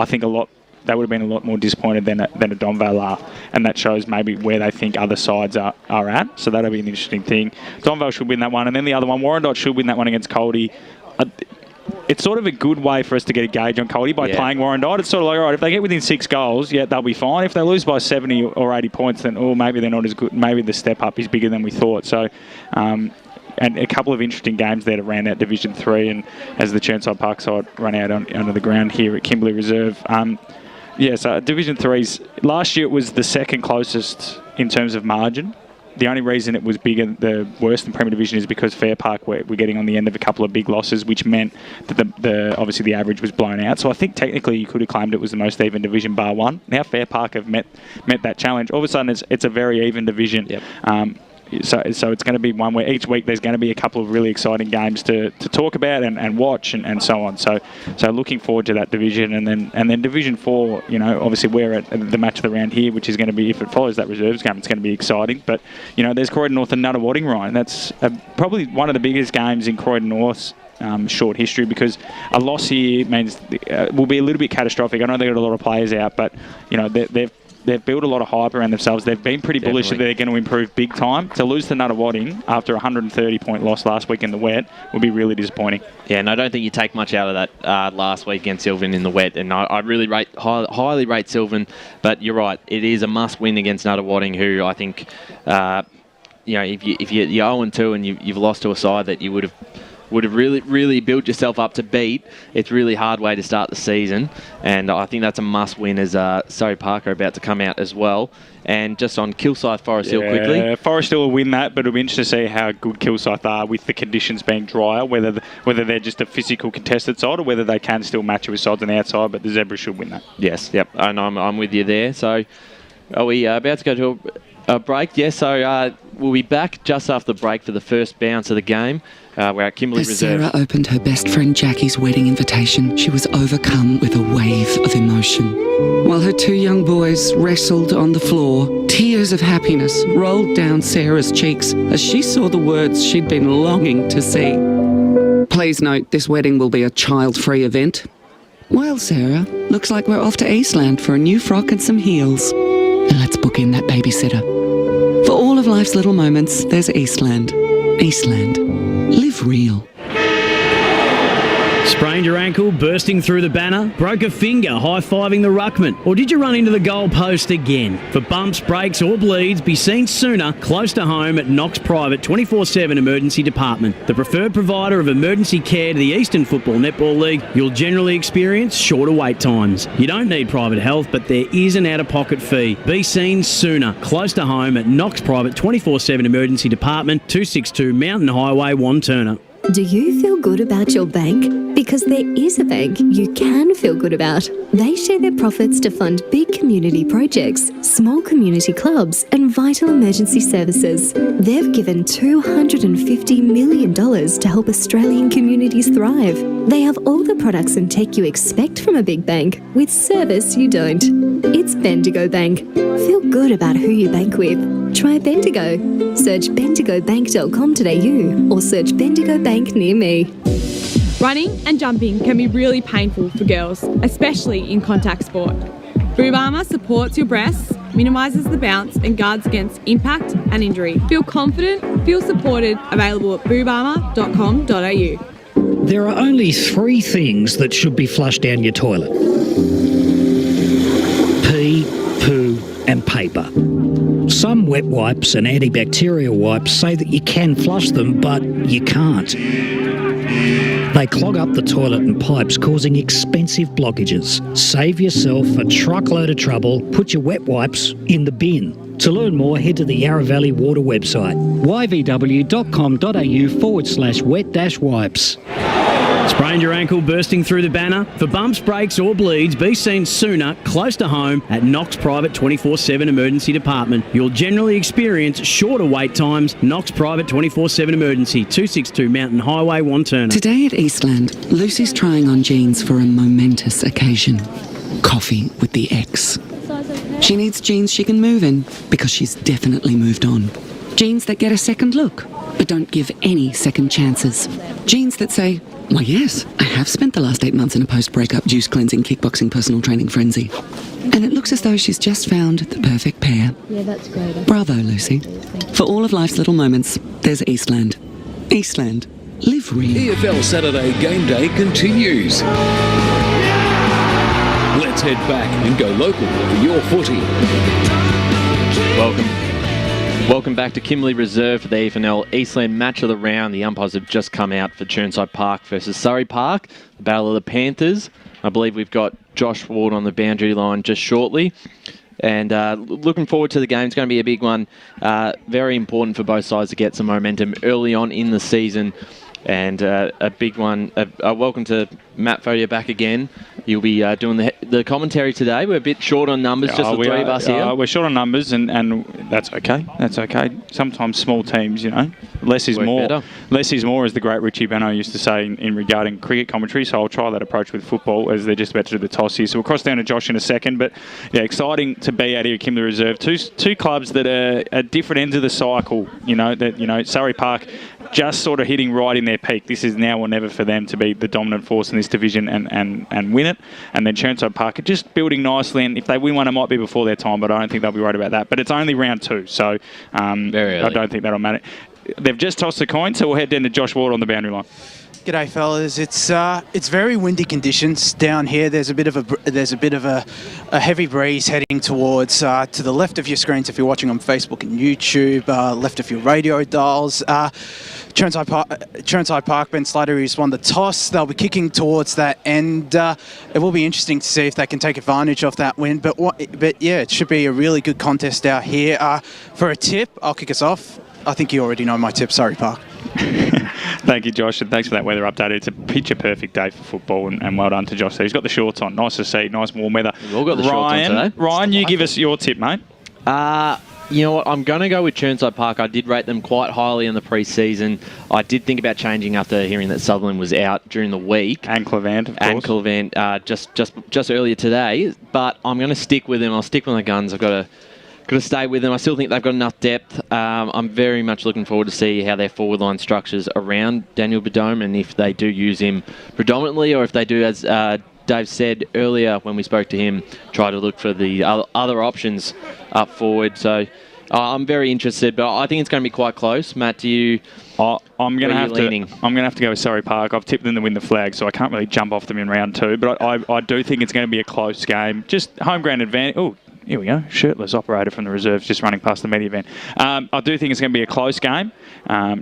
I think they would have been a lot more disappointed than a Donvale are, and that shows maybe where they think other sides are at. So that'll be an interesting thing. Donvale should win that one, and then the other one, Warrandyte should win that one against Coldie. It's sort of a good way for us to get a gauge on Coldie by playing Warrandyte. It's sort of like, all right, if they get within 6 goals, they'll be fine. If they lose by 70 or 80 points, then maybe they're not as good. Maybe the step up is bigger than we thought. So, and a couple of interesting games there to round out Division 3, and as the Chirnside Park side run out under the ground here at Kimberley Reserve. So Division 3's last year it was the second closest in terms of margin. The only reason it was bigger, the worse than Premier Division, is because Fair Park we're getting on the end of a couple of big losses, which meant that obviously the average was blown out. So I think technically you could have claimed it was the most even division bar one. Now Fair Park have met that challenge. All of a sudden it's a very even division. Yep. So it's going to be one where each week there's going to be a couple of really exciting games to talk about and watch and so on. So looking forward to that division, and then Division 4. Obviously we're at the match of the round here, which is going to be, if it follows that reserves game, it's going to be exciting. But there's Croydon North and Nunawading, Ryan. That's probably one of the biggest games in Croydon North's short history, because a loss here means will be a little bit catastrophic. I know they've got a lot of players out, but they've built a lot of hype around themselves. They've been pretty bullish that they're going to improve big time. To lose to Nunawading after a 130-point loss last week in the wet would be really disappointing. Yeah, and I don't think you take much out of that last week against Sylvan in the wet. And I really highly rate Sylvan, but you're right. It is a must-win against Nunawading, who I think, if you're 0-2 and you've lost to a side that you would have really, really built yourself up to beat, it's a really hard way to start the season. And I think that's a must-win, as Surrey Park are about to come out as well. And just on Kilsyth Forest Hill quickly. Forest Hill will win that, but it'll be interesting to see how good Kilsyth are with the conditions being drier, whether they're just a physical contested side or whether they can still match it with sides on the outside, but the Zebras should win that. Yes, yep, and I'm with you there. So are we about to go to a break? Yes, so we'll be back just after the break for the first bounce of the game. We're at Kimberley Reserve. As Sarah opened her best friend Jackie's wedding invitation, she was overcome with a wave of emotion. While her 2 young boys wrestled on the floor, tears of happiness rolled down Sarah's cheeks as she saw the words she'd been longing to see. Please note, this wedding will be a child-free event. Well, Sarah, looks like we're off to Eastland for a new frock and some heels. Let's book in that babysitter. For all of life's little moments, there's Eastland. Eastland. Live real. Sprained your ankle, bursting through the banner? Broke a finger, high-fiving the ruckman? Or did you run into the goal post again? For bumps, breaks or bleeds, be seen sooner, close to home at Knox Private 24/7 Emergency Department. The preferred provider of emergency care to the Eastern Football Netball League, you'll generally experience shorter wait times. You don't need private health, but there is an out-of-pocket fee. Be seen sooner, close to home at Knox Private 24/7 Emergency Department, 262 Mountain Highway, Wanturna. Do you feel good about your bank? Because there is a bank you can feel good about. They share their profits to fund big community projects, small community clubs and vital emergency services. They've given $250 million to help Australian communities thrive. They have all the products and tech you expect from a big bank, with service you don't. It's Bendigo Bank. Feel good about who you bank with. Try Bendigo. Search bendigobank.com.au or search Bendigo Bank near me. Running and jumping can be really painful for girls, especially in contact sport. Boob Armour supports your breasts, minimises the bounce and guards against impact and injury. Feel confident, feel supported, available at boobarmour.com.au. There are only 3 things that should be flushed down your toilet: pee, poo and paper. Some wet wipes and antibacterial wipes say that you can flush them, but you can't. They clog up the toilet and pipes, causing expensive blockages. Save yourself a truckload of trouble. Put your wet wipes in the bin. To learn more, head to the Yarra Valley Water website, yvw.com.au/wet-wipes. Sprained your ankle, bursting through the banner? For bumps, breaks or bleeds, be seen sooner, close to home at Knox Private 24/7 Emergency Department. You'll generally experience shorter wait times. Knox Private 24/7 Emergency, 262 Mountain Highway, Wanturna. Today at Eastland, Lucy's trying on jeans for a momentous occasion. Coffee with the ex. She needs jeans she can move in because she's definitely moved on. Jeans that get a second look, but don't give any second chances. Jeans that say, "Why yes, I have spent the last 8 months in a post-breakup juice cleansing, kickboxing, personal training frenzy." And it looks as though she's just found the perfect pair. Yeah, that's great. Bravo, Lucy. For all of life's little moments, there's Eastland. Eastland. Live real. EFL Saturday Game Day continues. Let's head back and go local for your footy. Welcome back to Kimberley Reserve for the EFNL Eastland match of the round. The umpires have just come out for Chirnside Park versus Surrey Park, the Battle of the Panthers. I believe we've got Josh Ward on the boundary line just shortly. And looking forward to the game. It's going to be a big one. Very important for both sides to get some momentum early on in the season. And a big one. Welcome to Matt Fodia back again. You'll be doing the commentary today. We're a bit short on numbers, just the 3 of us here. We're short on numbers, and that's okay. That's okay. Sometimes small teams, less is more. Better. Less is more, as the great Richie Benno used to say in regarding cricket commentary. So I'll try that approach with football, as they're just about to do the toss here. So we'll cross down to Josh in a second. But yeah, exciting to be out here at Kimberley Reserve. Two clubs that are at different ends of the cycle. Surrey Park just sort of hitting right in their peak. This is now or never for them to be the dominant force in this division and win it. And then Chirnside Park are just building nicely, and if they win one, it might be before their time, but I don't think they'll be worried about that. But it's only round 2, so I don't think that'll matter. They've just tossed a coin, so we'll head down to Josh Ward on the boundary line. G'day, fellas. It's very windy conditions down here. There's a bit of a heavy breeze heading towards to the left of your screens if you're watching on Facebook and YouTube. Left of your radio dials. Chirnside Park, Ben Slattery's won the toss. They'll be kicking towards that end. It will be interesting to see if they can take advantage of that win. But yeah, it should be a really good contest out here. For a tip, I'll kick us off. I think you already know my tip, Surrey Park. Thank you, Josh, and thanks for that weather update. It's a picture-perfect day for football, and well done to Josh. So he's got the shorts on. Nice to see. Nice warm weather. We've all got the shorts on today. Ryan, you give us your tip, mate. You know what? I'm going to go with Chirnside Park. I did rate them quite highly in the pre-season. I did think about changing after hearing that Sutherland was out during the week. And Clevant, of course. And Clevant just earlier today. But I'm going to stick with them. I'll stick with my guns. I've got to stay with them. I still think they've got enough depth. I'm very much looking forward to see how their forward line structures around Daniel Bedome, and if they do use him predominantly, or if they do, as Dave said earlier when we spoke to him, try to look for the other options up forward. So I'm very interested, but I think it's going to be quite close. Matt, do you I'm going Where are to you have to go with Surrey Park. I've tipped them to win the flag, so I can't really jump off them in round 2. But I do think it's going to be a close game. Just home ground advantage. Oh, here we go. Shirtless operator from the reserves just running past the media van. I do think it's going to be a close game,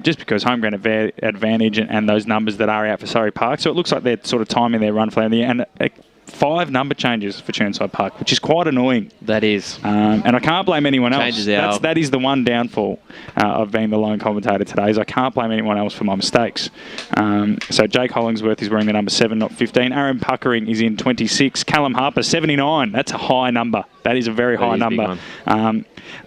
just because home ground advantage and those numbers that are out for Surrey Park. So it looks like they're sort of timing their run flag. And 5 number changes for Chirnside Park, which is quite annoying. That is. And I can't blame anyone else. Changes out. That is the one downfall of being the lone commentator today, is I can't blame anyone else for my mistakes. So Jake Hollingsworth is wearing the number 7, not 15. Aaron Puckering is in 26. Callum Harper, 79. That's a high number. That is a very high number.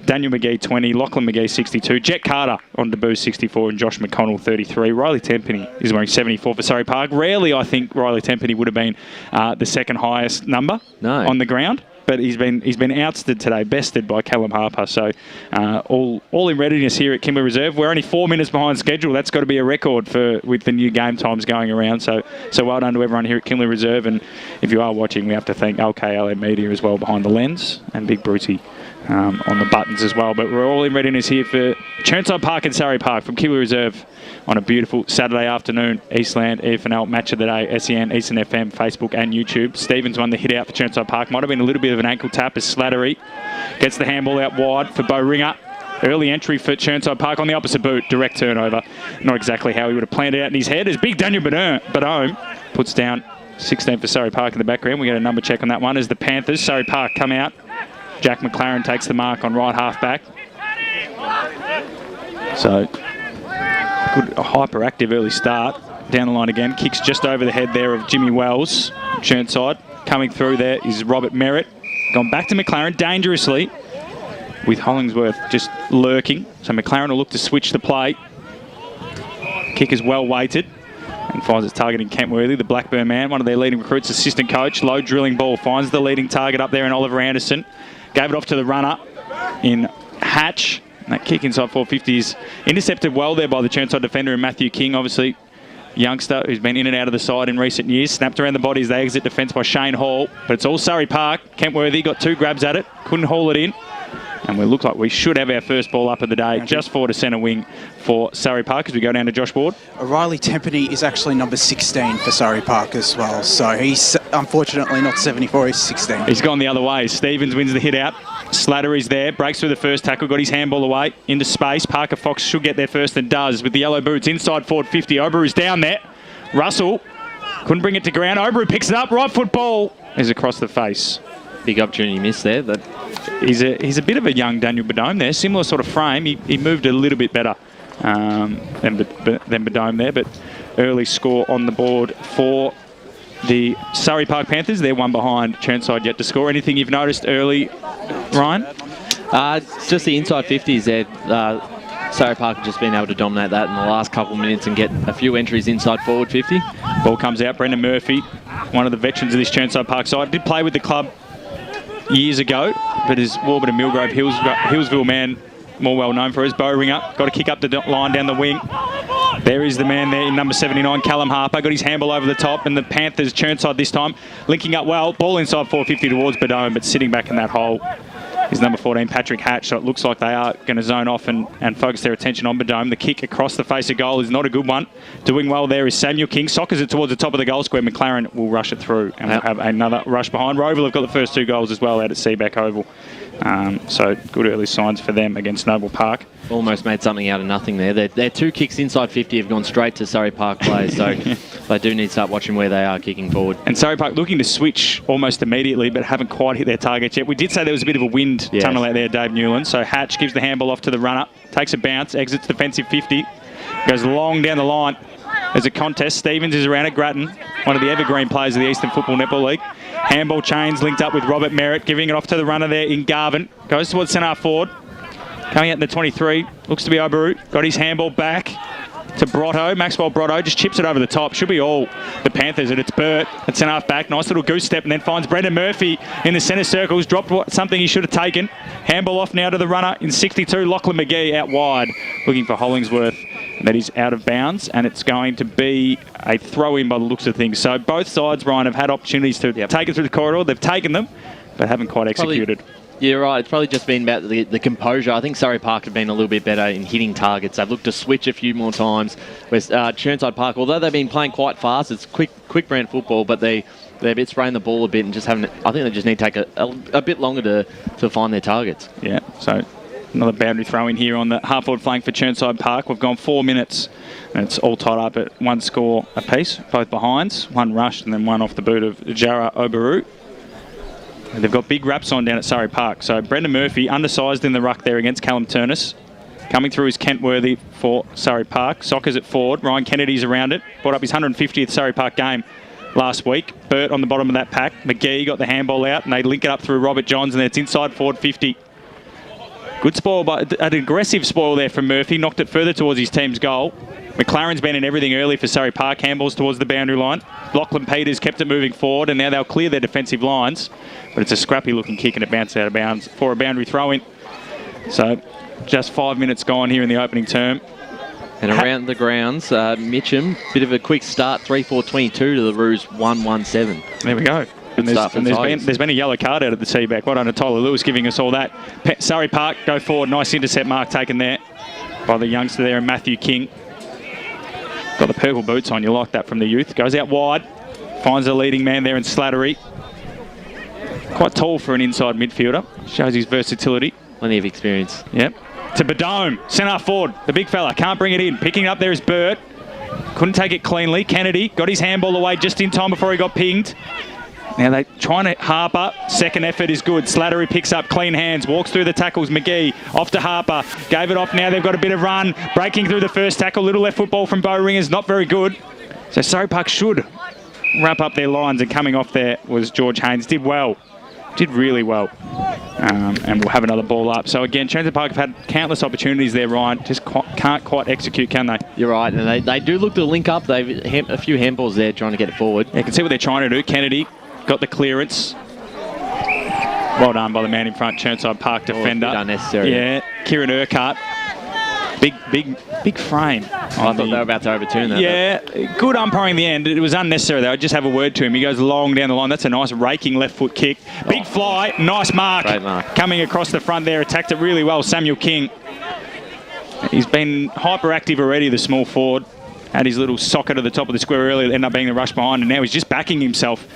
Daniel McGee, 20. Lachlan McGee, 62. Jet Carter on debut, 64. And Josh McConnell, 33. Riley Tempany is wearing 74 for Surrey Park. Rarely, I think, Riley Tempany would have been the second highest number on the ground. But he's been ousted today, bested by Callum Harper. So all in readiness here at Kimberley Reserve. We're only 4 minutes behind schedule. That's got to be a record with the new game times going around. So well done to everyone here at Kimberley Reserve. And if you are watching, we have to thank LKLM Media as well behind the lens, and Big Brucey on the buttons as well. But we're all in readiness here for Chirnside Park and Surrey Park from Kimberley Reserve on a beautiful Saturday afternoon. Eastland EFNL Match of the Day, SEN, Eastern FM, Facebook and YouTube. Stevens won the hit out for Chirnside Park. Might have been a little bit of an ankle tap as Slattery gets the handball out wide for Bo Ringer. Early entry for Chirnside Park on the opposite boot. Direct turnover. Not exactly how he would have planned it out in his head, as big Daniel Badome puts down 16 for Surrey Park in the background. We get a number check on that one as the Panthers, Surrey Park, come out. Jack McLaren takes the mark on right half back. So, good, a hyperactive early start. Down the line again. Kicks just over the head there of Jimmy Wells. Chirnside. Coming through there is Robert Merritt. Gone back to McLaren dangerously, with Hollingsworth just lurking. So McLaren will look to switch the play. Kick is well weighted and finds its target in Kentworthy, the Blackburn man, one of their leading recruits, assistant coach. Low drilling ball, finds the leading target up there in Oliver Anderson. Gave it off to the runner in Hatch. And that kick inside 450 is intercepted well there by the Chirnside defender and Matthew King, obviously youngster who's been in and out of the side in recent years. Snapped around the body as they exit defence by Shane Hall. But it's all Surrey Park. Kentworthy got 2 grabs at it, couldn't haul it in. And we look like we should have our first ball up of the day, just forward to centre wing for Surrey Park as we go down to Josh Ward. Riley Tempany is actually number 16 for Surrey Park as well. So he's unfortunately not 74, he's 16. He's gone the other way. Stevens wins the hit out. Slattery's there, breaks through the first tackle, got his handball away into space. Parker Fox should get there first and does with the yellow boots inside forward 50. Oberou's down there. Russell couldn't bring it to ground. Oberou picks it up. Right foot ball is across the face. Big opportunity missed there. He's a bit of a young Daniel Badome there. Similar sort of frame. He moved a little bit better than Badome there. But early score on the board for the Surrey Park Panthers. They're one behind. Chirnside yet to score. Anything you've noticed early, Ryan? Just the inside 50s there. Surrey Park have just been able to dominate that in the last couple of minutes and get a few entries inside forward 50. Ball comes out. Brendan Murphy, one of the veterans of this Chirnside Park side, did play with the club years ago, but is Warburton Millgrove Hillsville man, more well known for his bow ringer. Got to kick up the line down the wing. There is the man there in number 79, Callum Harper. Got his handball over the top, and the Panthers, Chirnside this time, linking up well. Ball inside 450 towards Badome, but sitting back in that hole is number 14, Patrick Hatch. So it looks like they are going to zone off and focus their attention on Badome. The kick across the face of goal is not a good one. Doing well there is Samuel King. Sockers it towards the top of the goal square. McLaren will rush it through, and we'll have another rush behind. Roval have got the first 2 goals as well out at Seaback Oval. So good early signs for them against Noble Park. Almost made something out of nothing there. Their 2 kicks inside 50 have gone straight to Surrey Park players, so they do need to start watching where they are kicking forward. And Surrey Park looking to switch almost immediately, but haven't quite hit their targets yet. We did say there was a bit of a wind tunnel out there, Dave Newland. So Hatch gives the handball off to the runner, takes a bounce, exits defensive 50, goes long down the line. There's a contest. Stevens is around at Grattan, one of the evergreen players of the Eastern Football Netball League. Handball chains linked up with Robert Merritt, giving it off to the runner there in Garvin. Goes towards centre forward. Coming out in the 23, looks to be Oberoup. Got his handball back to Brotto. Maxwell Brotto just chips it over the top. Should be all the Panthers, and it's Burt at centre half back. Nice little goose step, and then finds Brendan Murphy in the centre circles. Dropped something he should have taken. Handball off now to the runner in 62. Lachlan McGee out wide, looking for Hollingsworth. That is out of bounds, and it's going to be a throw-in by the looks of things. So both sides, Ryan, have had opportunities to take it through the corridor. They've taken them, but haven't quite executed. You're right. It's probably just been about the composure. I think Surrey Park have been a little bit better in hitting targets. They've looked to switch a few more times. Whereas Chirnside Park, although they've been playing quite fast, it's quick brand football, but they're a bit spraying the ball a bit and just having. I think they just need to take a bit longer to find their targets. Yeah. So another boundary throw in here on the half-forward flank for Chirnside Park. We've gone 4 minutes, and it's all tied up at 1 score apiece. Both behinds, 1 rushed and then 1 off the boot of Jara Obaru. And they've got big wraps on down at Surrey Park. So Brendan Murphy, undersized in the ruck there against Callum Turnus. Coming through is Kentworthy for Surrey Park. Soccer's at forward. Ryan Kennedy's around it. Brought up his 150th Surrey Park game last week. Burt on the bottom of that pack. McGee got the handball out, and they link it up through Robert Johns, and it's inside forward 50. Good spoil, but an aggressive spoil there from Murphy. Knocked it further towards his team's goal. McLaren's been in everything early for Surrey Park. Handballs towards the boundary line. Lachlan Peters kept it moving forward, and now they'll clear their defensive lines. But it's a scrappy-looking kick, and it bounced out of bounds for a boundary throw-in. So just 5 minutes gone here in the opening term. And around the grounds, Mitcham, bit of a quick start, 3-4-22 to the Roos 1-1-7. There we go. And there's been a yellow card out of the Seaback. Well done to Tyler Lewis giving us all that. Surrey Park go forward. Nice intercept mark taken there by the youngster there, Matthew King. Got the purple boots on. You like that from the youth. Goes out wide. Finds the leading man there in Slattery. Quite tall for an inside midfielder. Shows his versatility. Plenty of experience. Yep. To Badome. Centre forward. The big fella. Can't bring it in. Picking it up there is Burt. Couldn't take it cleanly. Kennedy got his handball away just in time before he got pinged. Now they're trying to Harper. Second effort is good. Slattery picks up clean hands. Walks through the tackles. McGee off to Harper. Gave it off now. They've got a bit of run. Breaking through the first tackle. Little left football from Bo Ringers. Not very good. So Surrey Park should wrap up their lines. And coming off there was George Haynes. Did well. Did really well. And we'll have another ball up. So again, Chirnside Park have had countless opportunities there, Ryan. Just can't quite execute, can they? You're right. And they do look to link up. They've a few handballs there trying to get it forward. You can see what they're trying to do. Kennedy got the clearance. Well done by the man in front, Chirnside Park defender. Unnecessary. Yeah, Kieran Urquhart. Big frame. I thought they were about to overturn that. Yeah, good umpiring in the end. It was unnecessary though. I'd just have a word to him. He goes long down the line. That's a nice raking left foot kick. Big fly, nice mark. Great mark. Coming across the front there, attacked it really well, Samuel King. He's been hyperactive already, the small forward. Had his little socket at the top of the square earlier, ended up being the rush behind, and now he's just backing himself.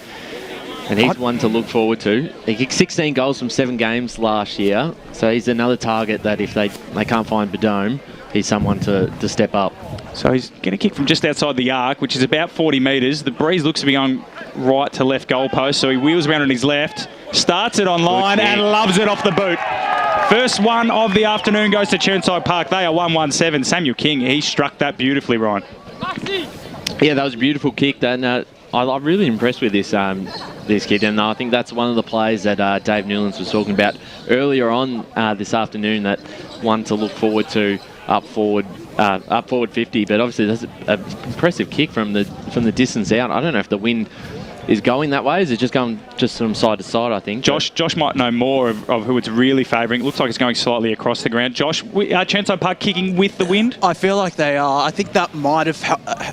And he's one to look forward to. He kicked 16 goals from 7 games last year. So he's another target that if they can't find Badome, he's someone to step up. So he's going to kick from just outside the arc, which is about 40 metres. The breeze looks to be going right to left goalpost, so he wheels around on his left, starts it on line and loves it off the boot. First one of the afternoon goes to Chirnside Park. They are 1-1-7. Samuel King, he struck that beautifully, Ryan. Yeah, that was a beautiful kick. I'm really impressed with this kid, and I think that's one of the plays that Dave Newlands was talking about earlier on this afternoon. That one to look forward to up forward 50. But obviously that's an impressive kick from the distance out. I don't know if the wind is going that way. Is it just going just from side to side, I think? Josh might know more of who it's really favouring. It looks like it's going slightly across the ground. Josh, Chirnside Park kicking with the wind? I feel like they are. I think that might have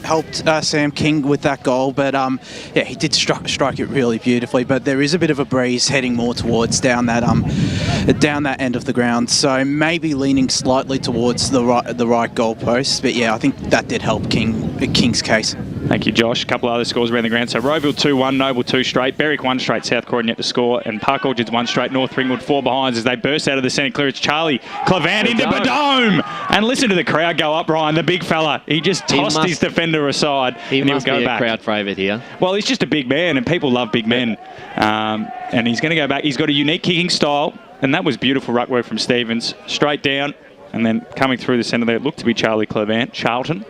helped Sam King with that goal, but yeah, he did strike it really beautifully, but there is a bit of a breeze heading more towards down that end of the ground, so maybe leaning slightly towards the right goalpost, but yeah, I think that did help King's case. Thank you, Josh. A couple of other scores around the ground. So Rowville 2-1, Noble 2 straight, Berwick 1 straight, South Croydon yet to score, and Park Orchards 1 straight, North Ringwood 4 behinds as they burst out of the centre clearance. Charlie Clavant into Badome, and listen to the crowd go up, Ryan, the big fella. He just tossed his defender aside, and he'll go back. Crowd favourite here. Well, he's just a big man, and people love big men. And he's going to go back. He's got a unique kicking style, and that was beautiful ruck work from Stevens. Straight down, and then coming through the centre there, it looked to be Charlie Clavant, Charlton.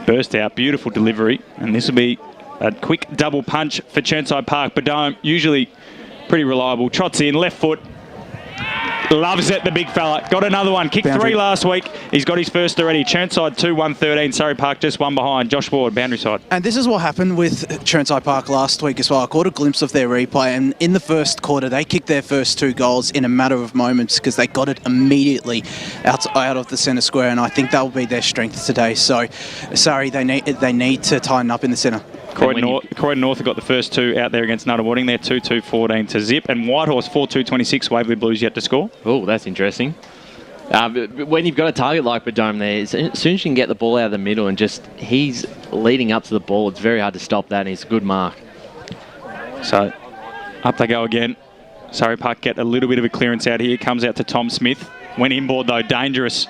Burst out, beautiful delivery, and this will be a quick double punch for Chirnside Park. Badome, usually pretty reliable, trots in, left foot, loves it, the big fella. Got another one, kicked boundary. 3 last week. He's got his first already. Chirnside 2-1-13, Surrey Park just 1 behind. Josh Ward, boundary side. And this is what happened with Chirnside Park last week as well. I caught a glimpse of their replay, and in the first quarter, they kicked their first 2 goals in a matter of moments because they got it immediately out of the centre square, and I think that will be their strength today. So, sorry, they need to tighten up in the centre. Croydon North have got the first two out there against Nuttawading. They're 2-2-14 to zip. And Whitehorse 4-2-26. Waverley Blues yet to score. Oh, that's interesting. When you've got a target like Badome there, as soon as you can get the ball out of the middle and just he's leading up to the ball, it's very hard to stop that, and he's a good mark. So up they go again. Surrey Park get a little bit of a clearance out here. Comes out to Tom Smith. Went inboard though, dangerous.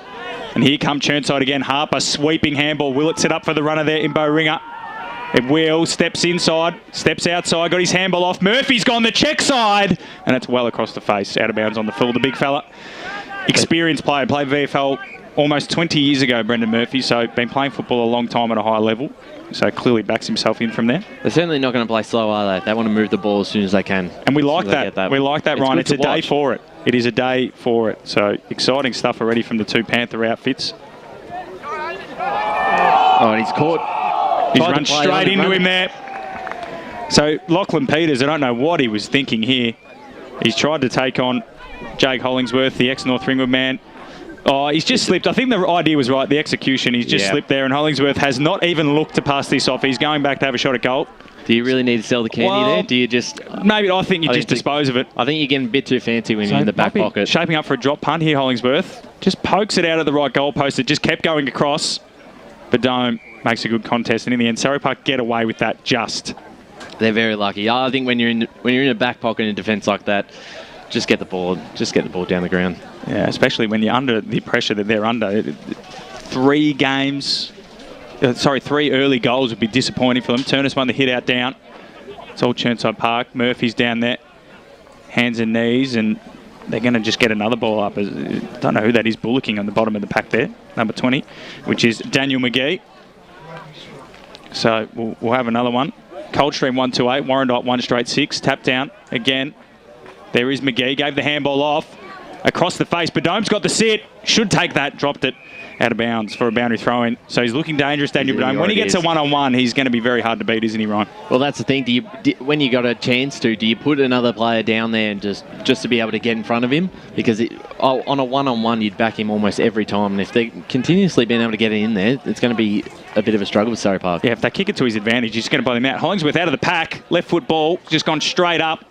And here come Chirnside again. Harper sweeping handball. Will it set up for the runner there in Ringer? It will. Steps inside. Steps outside. Got his handball off. Murphy's gone the check side. And it's well across the face. Out of bounds on the full. The big fella. Experienced player. Played VFL almost 20 years ago, Brendan Murphy. So been playing football a long time at a high level. So clearly backs himself in from there. They're certainly not going to play slow, are they? They want to move the ball as soon as they can. And we like that. We like that, Ryan. It's a day for it. It is a day for it. So exciting stuff already from the two Panther outfits. Oh, and he's caught. He's run straight into him there. So Lachlan Peters, I don't know what he was thinking here. He's tried to take on Jake Hollingsworth, the ex-North Ringwood man. Oh, he's just slipped. I think the idea was right, the execution. He's just slipped there, and Hollingsworth has not even looked to pass this off. He's going back to have a shot at goal. Do you really need to sell the candy there? Do you just... Maybe I think you just dispose of it. I think you're getting a bit too fancy when you're in the back pocket. Shaping up for a drop punt here, Hollingsworth. Just pokes it out of the right goalpost. It just kept going across. Badome makes a good contest, and in the end, Surrey Park get away with that just. They're very lucky. I think when you're in a back pocket in defence like that, just get the ball down the ground. Yeah, especially when you're under the pressure that they're under. 3 early goals would be disappointing for them. Turners won the hit out down. It's all Chirnside Park. Murphy's down there. Hands and knees, and they're going to just get another ball up. I don't know who that is bullocking on the bottom of the pack there. Number 20, which is Daniel McGee. So we'll have another one. Coldstream 1-2-8. Warrandyte 1-6. Tap down again. There is McGee. Gave the handball off. Across the face. Badome's got the sit. Should take that. Dropped it out of bounds for a boundary throw-in. So he's looking dangerous, Daniel Badome. When he gets a one-on-one, he's going to be very hard to beat, isn't he, Ryan? Well, that's the thing. When you got a chance to, do you put another player down there and just to be able to get in front of him? Because on a one-on-one, you'd back him almost every time. And if they're continuously being able to get it in there, it's going to be a bit of a struggle with Surrey Park. Yeah, if they kick it to his advantage, he's going to blow him out. Hollingsworth out of the pack. Left foot ball. Just gone straight up.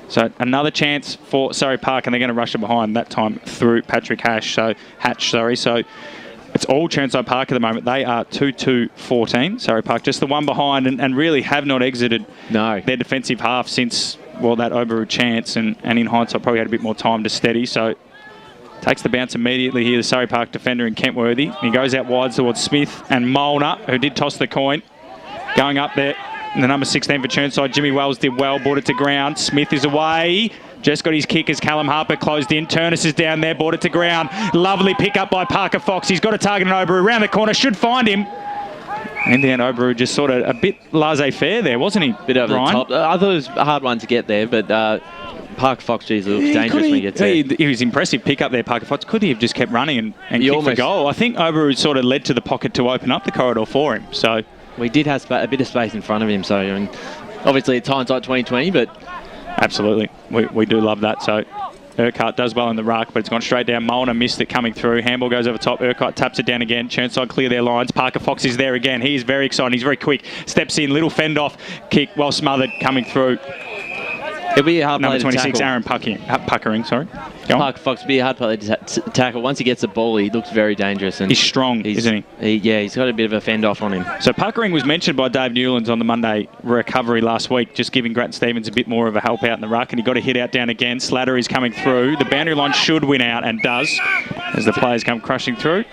So another chance for Surrey Park, and they're going to rush it behind, that time through Patrick Hatch. So it's all Chirnside Park at the moment. They are 2-2-14. Surrey Park just the one behind, and really have not exited their defensive half since, well, that Oberu chance, and in hindsight probably had a bit more time to steady. So takes the bounce immediately here, the Surrey Park defender in Kentworthy. He goes out wide towards Smith and Molnar, who did toss the coin. Going up there. And the number 16 for Chirnside, Jimmy Wells did well, brought it to ground. Smith is away. Just got his kick as Callum Harper closed in. Turnus is down there, brought it to ground. Lovely pick up by Parker Fox. He's got a target on Oberu. Around the corner, should find him. In the end, Oberu just sort of a bit laissez-faire there, wasn't he, bit over Ryan? the top. I thought it was a hard one to get there, but Parker Fox, geez, looks dangerous when he gets there. He was impressive pick up there, Parker Fox. Could he have just kept running and kicked the goal? I think Oberu sort of led to the pocket to open up the corridor for him. So we did have a bit of space in front of him, so I mean, obviously it's hindsight 2020, but absolutely, we do love that. So Urquhart does well in the ruck, but it's gone straight down. Molnar missed it coming through. Handball goes over top. Urquhart taps it down again. Chirnside clear their lines. Parker Fox is there again. He is very exciting. He's very quick. Steps in. Little fend off kick, well smothered, coming through. It'll be a hard number play to 26, tackle. Aaron Puckering, sorry. Parker Fox will be a hard play to tackle. Once he gets the ball, he looks very dangerous. And he's strong, isn't he? He's got a bit of a fend off on him. So Puckering was mentioned by Dave Newlands on the Monday recovery last week, just giving Grattan Stevens a bit more of a help out in the ruck, and he got a hit out down again. Slatter is coming through. The boundary line should win out, and does, as the players come crushing through.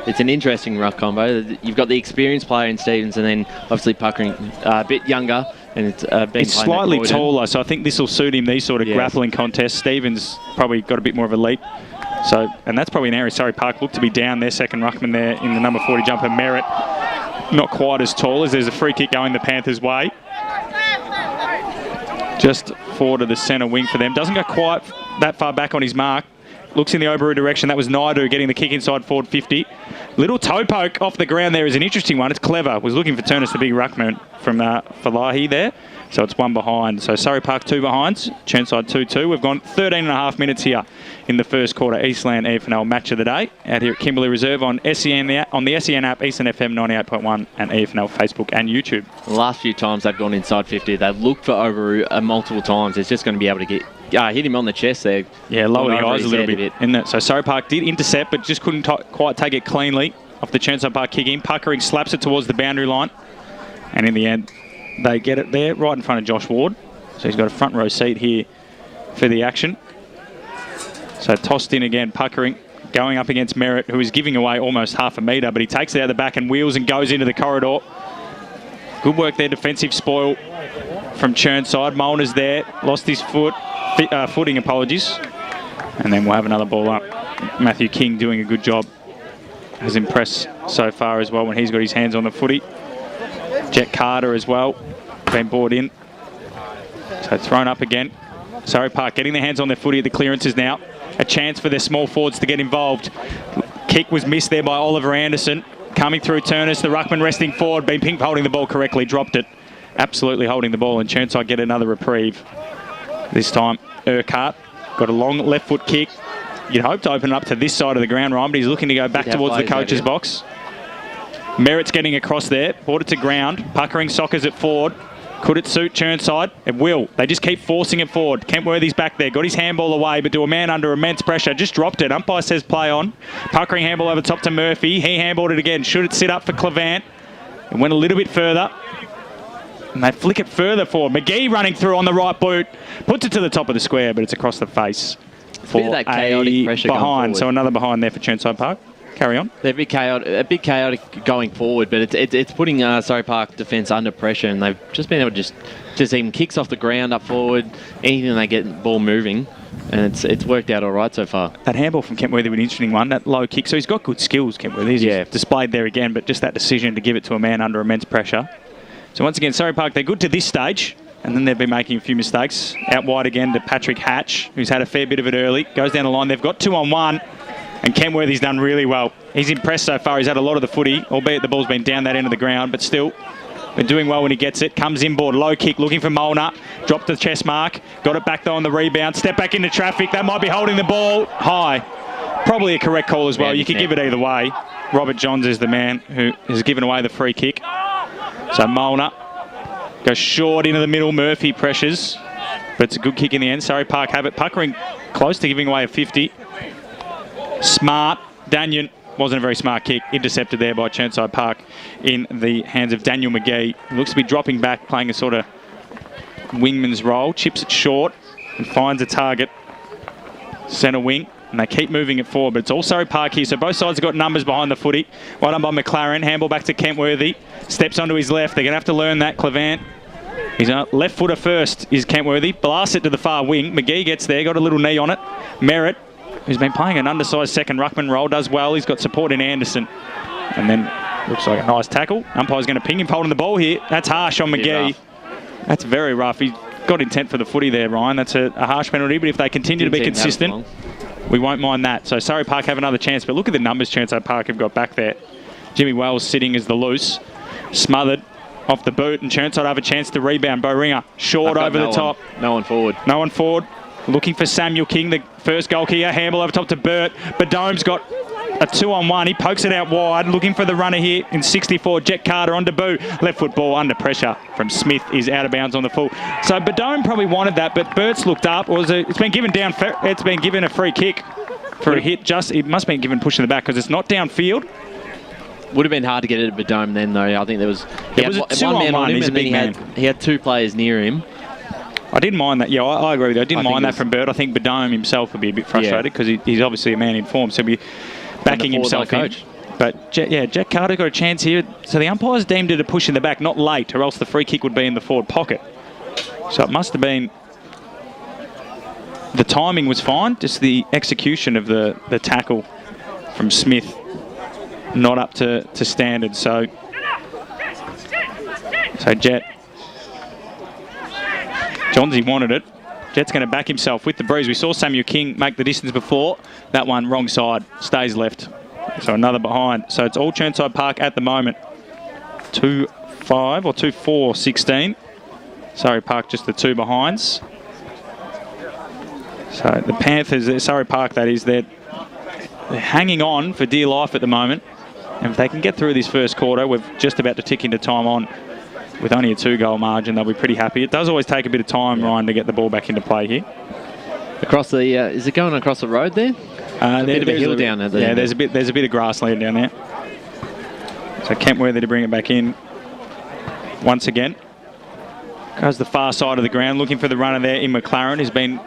It's an interesting ruck combo. You've got the experienced player in Stevens, and then obviously Puckering a bit younger. And it's slightly taller, so I think this will suit him, these sort of grappling contests. Stevens probably got a bit more of a leap. So, and that's probably an area Surrey Park look to be down their second ruckman there in the number 40 jumper, Merritt. Not quite as tall, as there's a free kick going the Panthers' way. Just forward to the centre wing for them. Doesn't go quite that far back on his mark. Looks in the Oberu direction. That was Naidu getting the kick inside forward 50. Little toe poke off the ground there is an interesting one. It's clever. Was looking for Turnus, the big ruckman from Falahi there. So it's 1 behind. So Surrey Park 2 behinds. Chirnside 2-2. We've gone 13.5 minutes here in the first quarter. Eastland EFNL match of the day out here at Kimberley Reserve on SEN on the SEN app, EasternFM 98.1 and EFNL Facebook and YouTube. The last few times they've gone inside 50, they've looked for Overu multiple times. It's just going to be able to get hit him on the chest there. Yeah, lower the eyes a little bit. Isn't it? So Surrey Park did intercept, but just couldn't quite take it cleanly off the Chirnside Park kick in. Puckering slaps it towards the boundary line. And in the end, they get it there right in front of Josh Ward. So he's got a front row seat here for the action. So tossed in again, Puckering, going up against Merritt, who is giving away almost half a metre, but he takes it out the back and wheels and goes into the corridor. Good work there, defensive spoil from Chirnside. Molnar's there, lost his footing, apologies. And then we'll have another ball up. Matthew King doing a good job. Has impressed so far as well when he's got his hands on the footy. Jet Carter as well, been brought in. So thrown up again. Surrey Park getting their hands on their footy at the clearances now. A chance for their small forwards to get involved. Kick was missed there by Oliver Anderson. Coming through Turnus, the ruckman resting forward, been pink holding the ball correctly, dropped it. Absolutely holding the ball, and Chirnside get another reprieve. This time, Urquhart got a long left foot kick. You'd hope to open it up to this side of the ground, Ryan, but he's looking to go back towards the coach's box. Merritt's getting across there, brought it to ground. Puckering soccers it forward. Could it suit Chirnside? It will. They just keep forcing it forward. Kentworthy's back there, got his handball away, but to a man under immense pressure, just dropped it. Umpire says play on. Puckering handball over top to Murphy. He handballed it again. Should it sit up for Clevant? It went a little bit further. And they flick it further forward. McGee running through on the right boot. Puts it to the top of the square, but it's across the face. For that chaotic pressure behind. So another behind there for Chirnside Park. Carry on. They're a bit chaotic going forward, but it's putting Surrey Park defence under pressure, and they've just been able to just even kicks off the ground up forward, anything they get the ball moving, and it's worked out all right so far. That handball from Kentworthy was an interesting one, that low kick. So he's got good skills, Kentworthy. He's displayed there again, but just that decision to give it to a man under immense pressure. So once again, Surrey Park, they're good to this stage, and then they've been making a few mistakes. Out wide again to Patrick Hatch, who's had a fair bit of it early. Goes down the line. They've got 2-on-1. And Kentworthy's done really well. He's impressed so far. He's had a lot of the footy, albeit the ball's been down that end of the ground, but still been doing well when he gets it. Comes inboard, low kick, looking for Molnar. Dropped the chest mark. Got it back though on the rebound. Step back into traffic. That might be holding the ball high. Probably a correct call as well. You could give it either way. Robert Johns is the man who has given away the free kick. So Molnar goes short into the middle. Murphy pressures, but it's a good kick in the end. Surrey Park have it. Puckering close to giving away a 50. Smart. Daniel wasn't a very smart kick. Intercepted there by Chirnside Park in the hands of Daniel McGee. He looks to be dropping back, playing a sort of wingman's role. Chips it short and finds a target. Centre wing. And they keep moving it forward. But it's all Surrey Park here. So both sides have got numbers behind the footy. Well done by McLaren. Handball back to Kentworthy. Steps onto his left. They're going to have to learn that. Clevant. He's a left footer first is Kentworthy. Blasts it to the far wing. McGee gets there. Got a little knee on it. Merritt, who's been playing an undersized second ruckman role, does well. He's got support in Anderson. And then looks like a nice tackle. Umpire's going to ping him holding the ball here. That's harsh on McGee. That's very rough. He's got intent for the footy there, Ryan. That's a harsh penalty, but if they continue to be consistent, we won't mind that. So Surrey Park have another chance, but look at the numbers Chirnside Park have got back there. Jimmy Wells sitting as the loose. Smothered off the boot, and Chirnside have a chance to rebound. Bo Ringer, short over the top. No one forward. No one forward. Looking for Samuel King, the first goal kicker. Handball over top to Burt. Badome's got a 2-on-1. He pokes it out wide. Looking for the runner here in 64. Jet Carter on debut. Left foot ball under pressure from Smith is out of bounds on the full. So Badome probably wanted that, but Burt's looked up. It's been given down. It's been given a free kick for a hit. It must have been given push in the back because it's not downfield. Would have been hard to get it at Badome then, though. I think there was... It was a 2-on-1. He's a big man. He had two players near him. I didn't mind that. Yeah, I agree with you. I didn't mind that from Bird. I think Badome himself would be a bit frustrated because he's obviously a man in form, so he'll be backing himself in. But, Jack Carter got a chance here. So the umpires deemed it a push in the back, not late, or else the free kick would be in the forward pocket. So it must have been... The timing was fine, just the execution of the tackle from Smith not up to standard. So Jet... Johnsy wanted it. Jet's going to back himself with the breeze. We saw Samuel King make the distance before. That one, wrong side, stays left. So another behind. So it's all Chirnside Park at the moment. 2-5 or 2-4-16. Surrey Park just the two behinds. So the Panthers, Surrey Park that is, they're hanging on for dear life at the moment. And if they can get through this first quarter, we're just about to tick into time on with only a 2-goal margin, they'll be pretty happy. It does always take a bit of time, Ryan, to get the ball back into play here. Across the, is it going across the road there? There's a bit of a hill down there. Yeah, there's a bit of grassland down there. So Kentworthy to bring it back in once again. Goes the far side of the ground, looking for the runner there in McLaren, who's been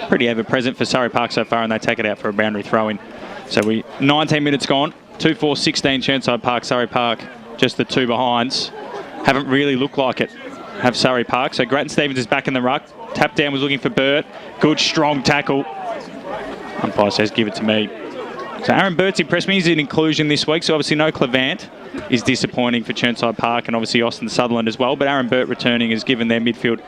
pretty ever-present for Surrey Park so far, and they take it out for a boundary throw-in. So 19 minutes gone, 2-4-16 Chirnside Park, Surrey Park, just the two behinds. Haven't really looked like it, have Surrey Park. So Grattan Stevens is back in the ruck. Tap down was looking for Burt. Good, strong tackle. Umpire says, give it to me. So Aaron Burt's impressed me. He's an inclusion this week, so obviously no Clevant is disappointing for Chirnside Park, and obviously Austin Sutherland as well. But Aaron Burt returning has given their midfield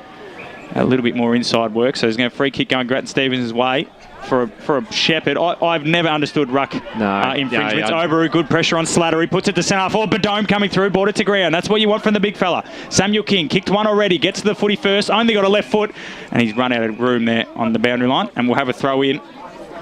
a little bit more inside work. So there's going to free kick going Grattan Stevens' way for a Shepherd. I've never understood ruck infringements. Oberu, good pressure on Slattery, puts it to centre forward. Badome coming through, brought it to ground. That's what you want from the big fella. Samuel King kicked one already, gets to the footy first, only got a left foot, and he's run out of room there on the boundary line, and we'll have a throw in.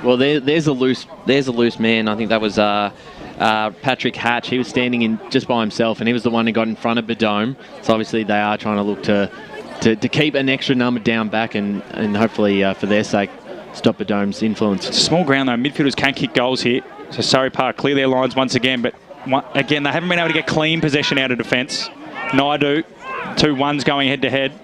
Well, there's a loose man. I think that was Patrick Hatch. He was standing in just by himself, and he was the one who got in front of Badome. So obviously they are trying to look to keep an extra number down back, and hopefully for their sake stop Badome's influence. It's a small ground though. Midfielders can't kick goals here. So Surrey Park clear their lines once again, but again they haven't been able to get clean possession out of defence. Naidu, 2-1s going head to head.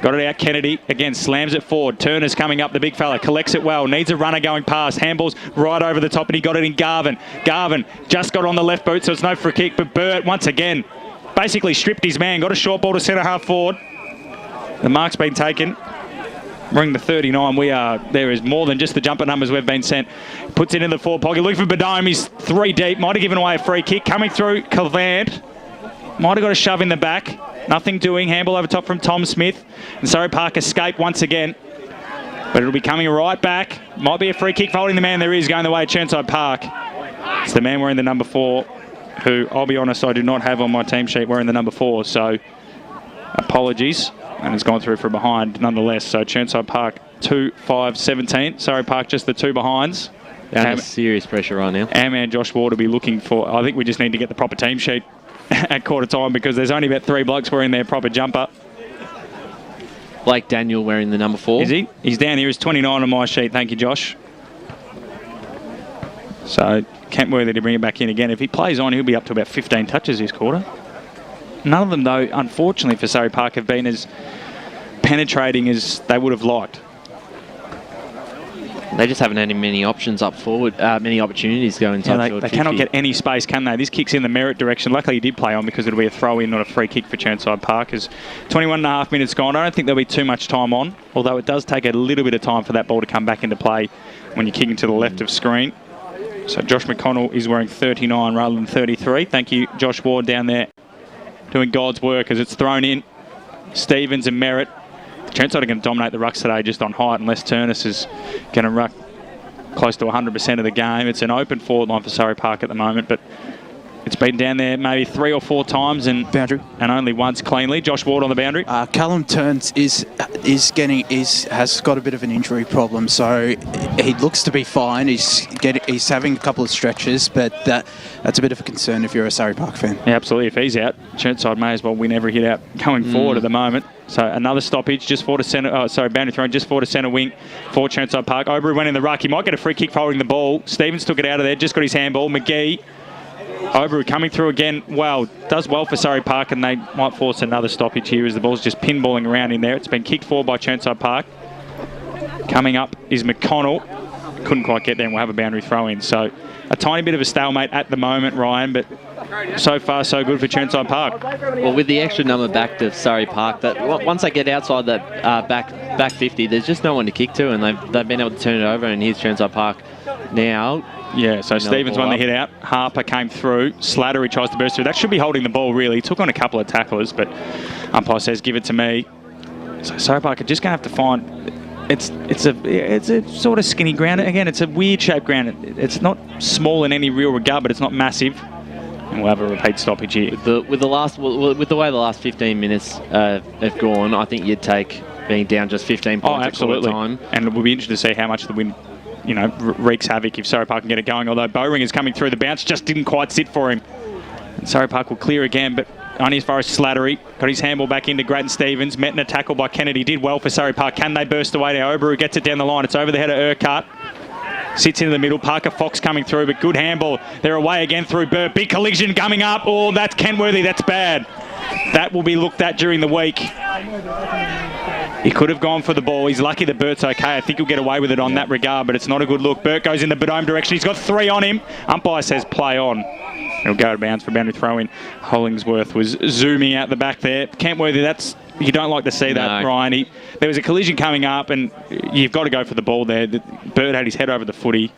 Got it out, Kennedy. Again, slams it forward. Turner's coming up, the big fella. Collects it well. Needs a runner going past. Handballs right over the top, and he got it in Garvin. Garvin just got on the left boot, so it's no free kick. But Burt, once again, basically stripped his man. Got a short ball to centre half forward. The mark's been taken. Ring the 39. There is more than just the jumper numbers we've been sent. Puts it in the forward pocket. Looking for Badome. He's 3 deep. Might have given away a free kick. Coming through, Clevant. Might have got a shove in the back. Nothing doing. Handball over top from Tom Smith. And Surrey Park escape once again. But it'll be coming right back. Might be a free kick for holding the man. There is going the way of Chirnside Park. It's the man wearing the number 4, who, I'll be honest, I do not have on my team sheet wearing the number 4. So, apologies. And it's gone through from behind nonetheless. So, Chirnside Park 2-5-17. Surrey Park just the two behinds. Under serious pressure right now. Our man Josh Ward will be looking for... I think we just need to get the proper team sheet at quarter time, because there's only about 3 blokes wearing their proper jumper. Blake Daniel wearing the number 4. Is he? He's down here. He's 29 on my sheet. Thank you, Josh. So, Kentworthy to bring it back in again. If he plays on, he'll be up to about 15 touches this quarter. None of them, though, unfortunately for Surrey Park, have been as penetrating as they would have liked. They just haven't had many options up forward, many opportunities going inside. They cannot get any space, can they? This kicks in the Merritt direction. Luckily, he did play on, because it'll be a throw-in, not a free kick for Chirnside Park. As 21.5 minutes gone, I don't think there'll be too much time on, although it does take a little bit of time for that ball to come back into play when you're kicking to the left of screen. So Josh McConnell is wearing 39 rather than 33. Thank you, Josh Ward, down there doing God's work as it's thrown in. Stevens and Merritt. Chirnside are going to dominate the rucks today just on height, unless Turnus is going to ruck close to 100% of the game. It's an open forward line for Surrey Park at the moment, but it's been down there maybe 3 or 4 times and only once cleanly. Josh Ward on the boundary. Callum Turns has got a bit of an injury problem, so he looks to be fine. He's having a couple of stretches, but that's a bit of a concern if you're a Surrey Park fan. Yeah, absolutely. If he's out, Chirnside may as well win every hit out going forward at the moment. So another stoppage, just forward to centre. Boundary thrown just forward to centre wing for Chirnside Park. Obery went in the ruck. He might get a free kick for holding the ball. Stevens took it out of there. Just got his handball. McGee. Obery coming through again. Well, does well for Surrey Park, and they might force another stoppage here as the ball's just pinballing around in there. It's been kicked forward by Chirnside Park. Coming up is McConnell. Couldn't quite get there, and we'll have a boundary throw in. So a tiny bit of a stalemate at the moment, Ryan, but so far so good for Chirnside Park. Well, with the extra number back to Surrey Park, that once they get outside that back 50, there's just no one to kick to, and they've been able to turn it over. And here's Chirnside Park now. Yeah, so Stevens won the hit out. Harper came through. Slattery tries to burst through. That should be holding the ball, really. He took on a couple of tacklers, but umpire says, give it to me. So Surrey Park are just going to have to find It's a sort of skinny ground. Again, it's a weird shaped ground. It's not small in any real regard, but it's not massive. And we'll have a repeat stoppage here. With the way the last 15 minutes have gone, I think you'd take being down just 15 points absolutely. at quarter time. And we'll be interested to see how much the wind, wreaks havoc if Surrey Park can get it going. Although Bowring is coming through, the bounce just didn't quite sit for him. And Surrey Park will clear again, but only as far as Slattery. Got his handball back into Grattan Stevens. Met in a tackle by Kennedy. Did well for Surrey Park. Can they burst away now? Oberu gets it down the line. It's over the head of Urquhart. Sits into the middle. Parker Fox coming through, but good handball. They're away again through Burt. Big collision coming up. Oh, that's Kentworthy. That's bad. That will be looked at during the week. He could have gone for the ball. He's lucky that Burt's okay. I think he'll get away with it on that regard, but it's not a good look. Burt goes in the Bedome direction. He's got 3 on him. Umpire says play on. He'll go out of bounds for a boundary throw-in. Hollingsworth was zooming out the back there. Kentworthy, you don't like to see that, Ryan. There was a collision coming up, and you've got to go for the ball there. Burt had his head over the footy,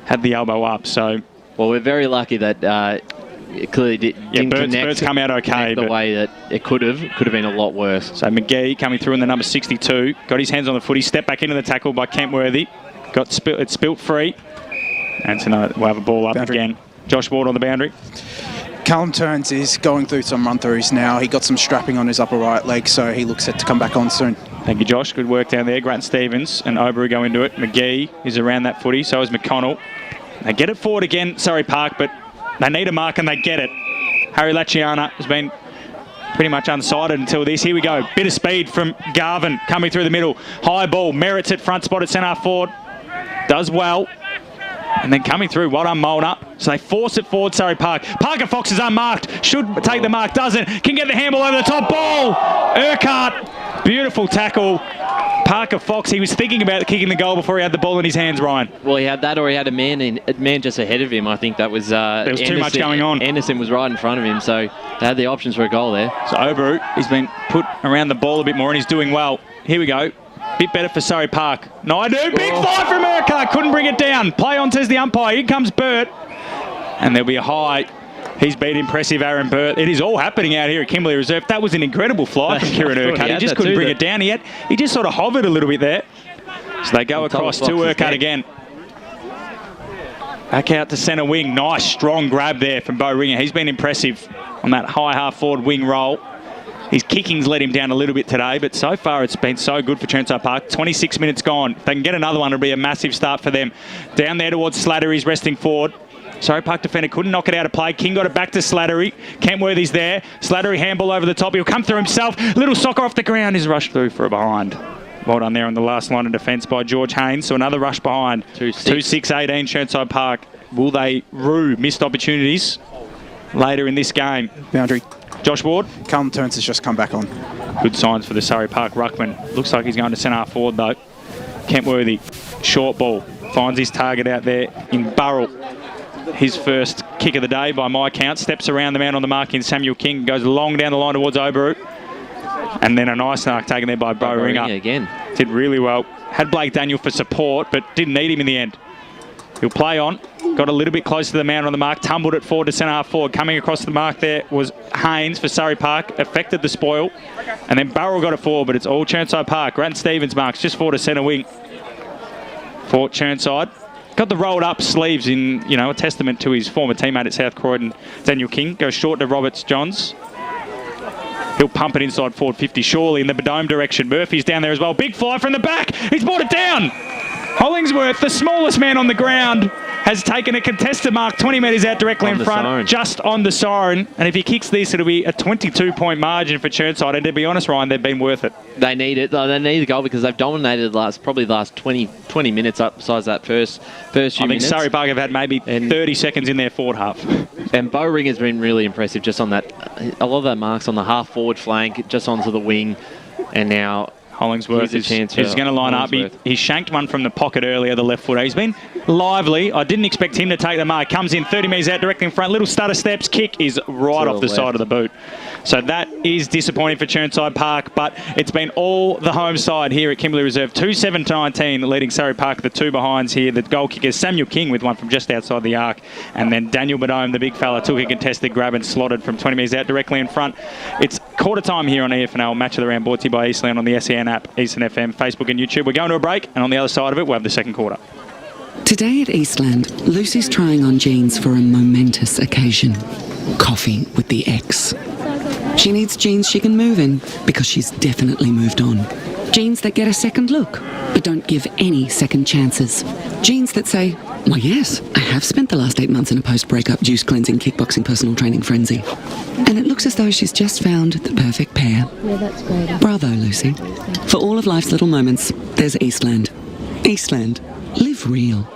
had the elbow up. So, well, we're very lucky that it clearly didn't Burt's come out okay. The way that it could have been a lot worse. So McGee coming through in the number 62, got his hands on the footy, stepped back into the tackle by Kentworthy, it's spilt free, and tonight we'll have a ball up again. Josh Ward on the boundary. Callum Turns is going through some run-throughs now. He got some strapping on his upper right leg, so he looks set to come back on soon. Thank you, Josh. Good work down there. Grattan Stevens and Oberu go into it. McGee is around that footy, so is McConnell. They get it forward again, Surrey Park, but they need a mark and they get it. Harry Laciana has been pretty much unsighted until this. Here we go. Bit of speed from Garvin coming through the middle. High ball. Merritt's at front spot at centre forward. Does well. And then coming through, well done, Molnar. So they force it forward, Surrey Park. Parker Fox is unmarked. Should take the mark, doesn't. Can get the handball over the top. Ball! Urquhart. Beautiful tackle. Parker Fox, he was thinking about kicking the goal before he had the ball in his hands, Ryan. Well, he had that, or he had a man just ahead of him. I think that was... there was too much going on. Anderson was right in front of him, so they had the options for a goal there. So Oberu, he's been put around the ball a bit more, and he's doing well. Here we go. Bit better for Surrey Park. Naidu, big fly from Urquhart. Couldn't bring it down. Play on, says the umpire. Here comes Burt. And there'll be a high. He's been impressive, Aaron Burt. It is all happening out here at Kimberley Reserve. That was an incredible fly from Kieran Urquhart. He just couldn't bring it down. He just sort of hovered a little bit there. So they go across to Urquhart again. Back out to centre wing. Nice, strong grab there from Beau Ringer. He's been impressive on that high half-forward wing roll. His kicking's let him down a little bit today, but so far it's been so good for Chirnside Park. 26 minutes gone. If they can get another one, it'll be a massive start for them. Down there towards Slattery, he's resting forward. Surrey Park defender couldn't knock it out of play. King got it back to Slattery. Kentworthy's there. Slattery handball over the top. He'll come through himself. Little soccer off the ground. He's rushed through for a behind. Well done there on the last line of defence by George Haynes. So another rush behind. 2-6-18 Chirnside Park. Will they rue missed opportunities later in this game? Boundary. Josh Ward. Callum Turns has just come back on. Good signs for the Surrey Park ruckman. Looks like he's going to centre half forward though. Kentworthy, short ball. Finds his target out there in Burrell. His first kick of the day by my count. Steps around the man on the mark in Samuel King. Goes long down the line towards Oberu. And then a nice mark taken there by Beau Ringer. Again. Did really well. Had Blake Daniel for support, but didn't need him in the end. He'll play on. Got a little bit close to the man on the mark. Tumbled it forward to centre half forward. Coming across the mark there was Haynes for Surrey Park. Affected the spoil. And then Burrell got it forward, but it's all Chirnside Park. Grant Stevens marks just forward to centre wing for Chirnside. Got the rolled up sleeves in, a testament to his former teammate at South Croydon, Daniel King. Goes short to Roberts Johns. He'll pump it inside forward 50, surely in the Bedome direction. Murphy's down there as well. Big fly from the back. He's brought it down. Hollingsworth, the smallest man on the ground, has taken a contested mark 20 metres out directly in front, siren. Just on the siren. And if he kicks this, it'll be a 22-point margin for Chirnside. And to be honest, Ryan, they've been worth it. They need it. They need the goal because they've dominated probably the last 20 minutes up besides that first few minutes. I think Surrey Park have had maybe 30 seconds in their forward half. And Beau Ringer's been really impressive just on that. A lot of that marks on the half-forward flank, just onto the wing. And now... Hollingsworth is going to line up. He shanked one from the pocket earlier, the left footer. He's been lively. I didn't expect him to take the mark. Comes in 30 metres out directly in front. Little stutter steps. Kick is right off the side of the boot. So that is disappointing for Chirnside Park, but it's been all the home side here at Kimberley Reserve. 2-7-19 leading Surrey Park, the two behinds here. The goal kicker, Samuel King, with one from just outside the arc. And then Daniel Bedome, the big fella, took a contested grab and slotted from 20 metres out directly in front. It's quarter time here on EFNL Match of the Round, brought to you by Eastland on the SEN App EasternFM, Facebook and YouTube. We're going to a break, and on the other side of it, we'll have the second quarter. Today at Eastland, Lucy's trying on jeans for a momentous occasion. Coffee with the ex. She needs jeans she can move in because she's definitely moved on. Jeans that get a second look, but don't give any second chances. Jeans that say, well, yes, I have spent the last 8 months in a post-breakup juice cleansing, kickboxing, personal training frenzy. And it looks as though she's just found the perfect pair. Yeah, that's great. Bravo, Lucy. For all of life's little moments, there's Eastland. Eastland. Live real.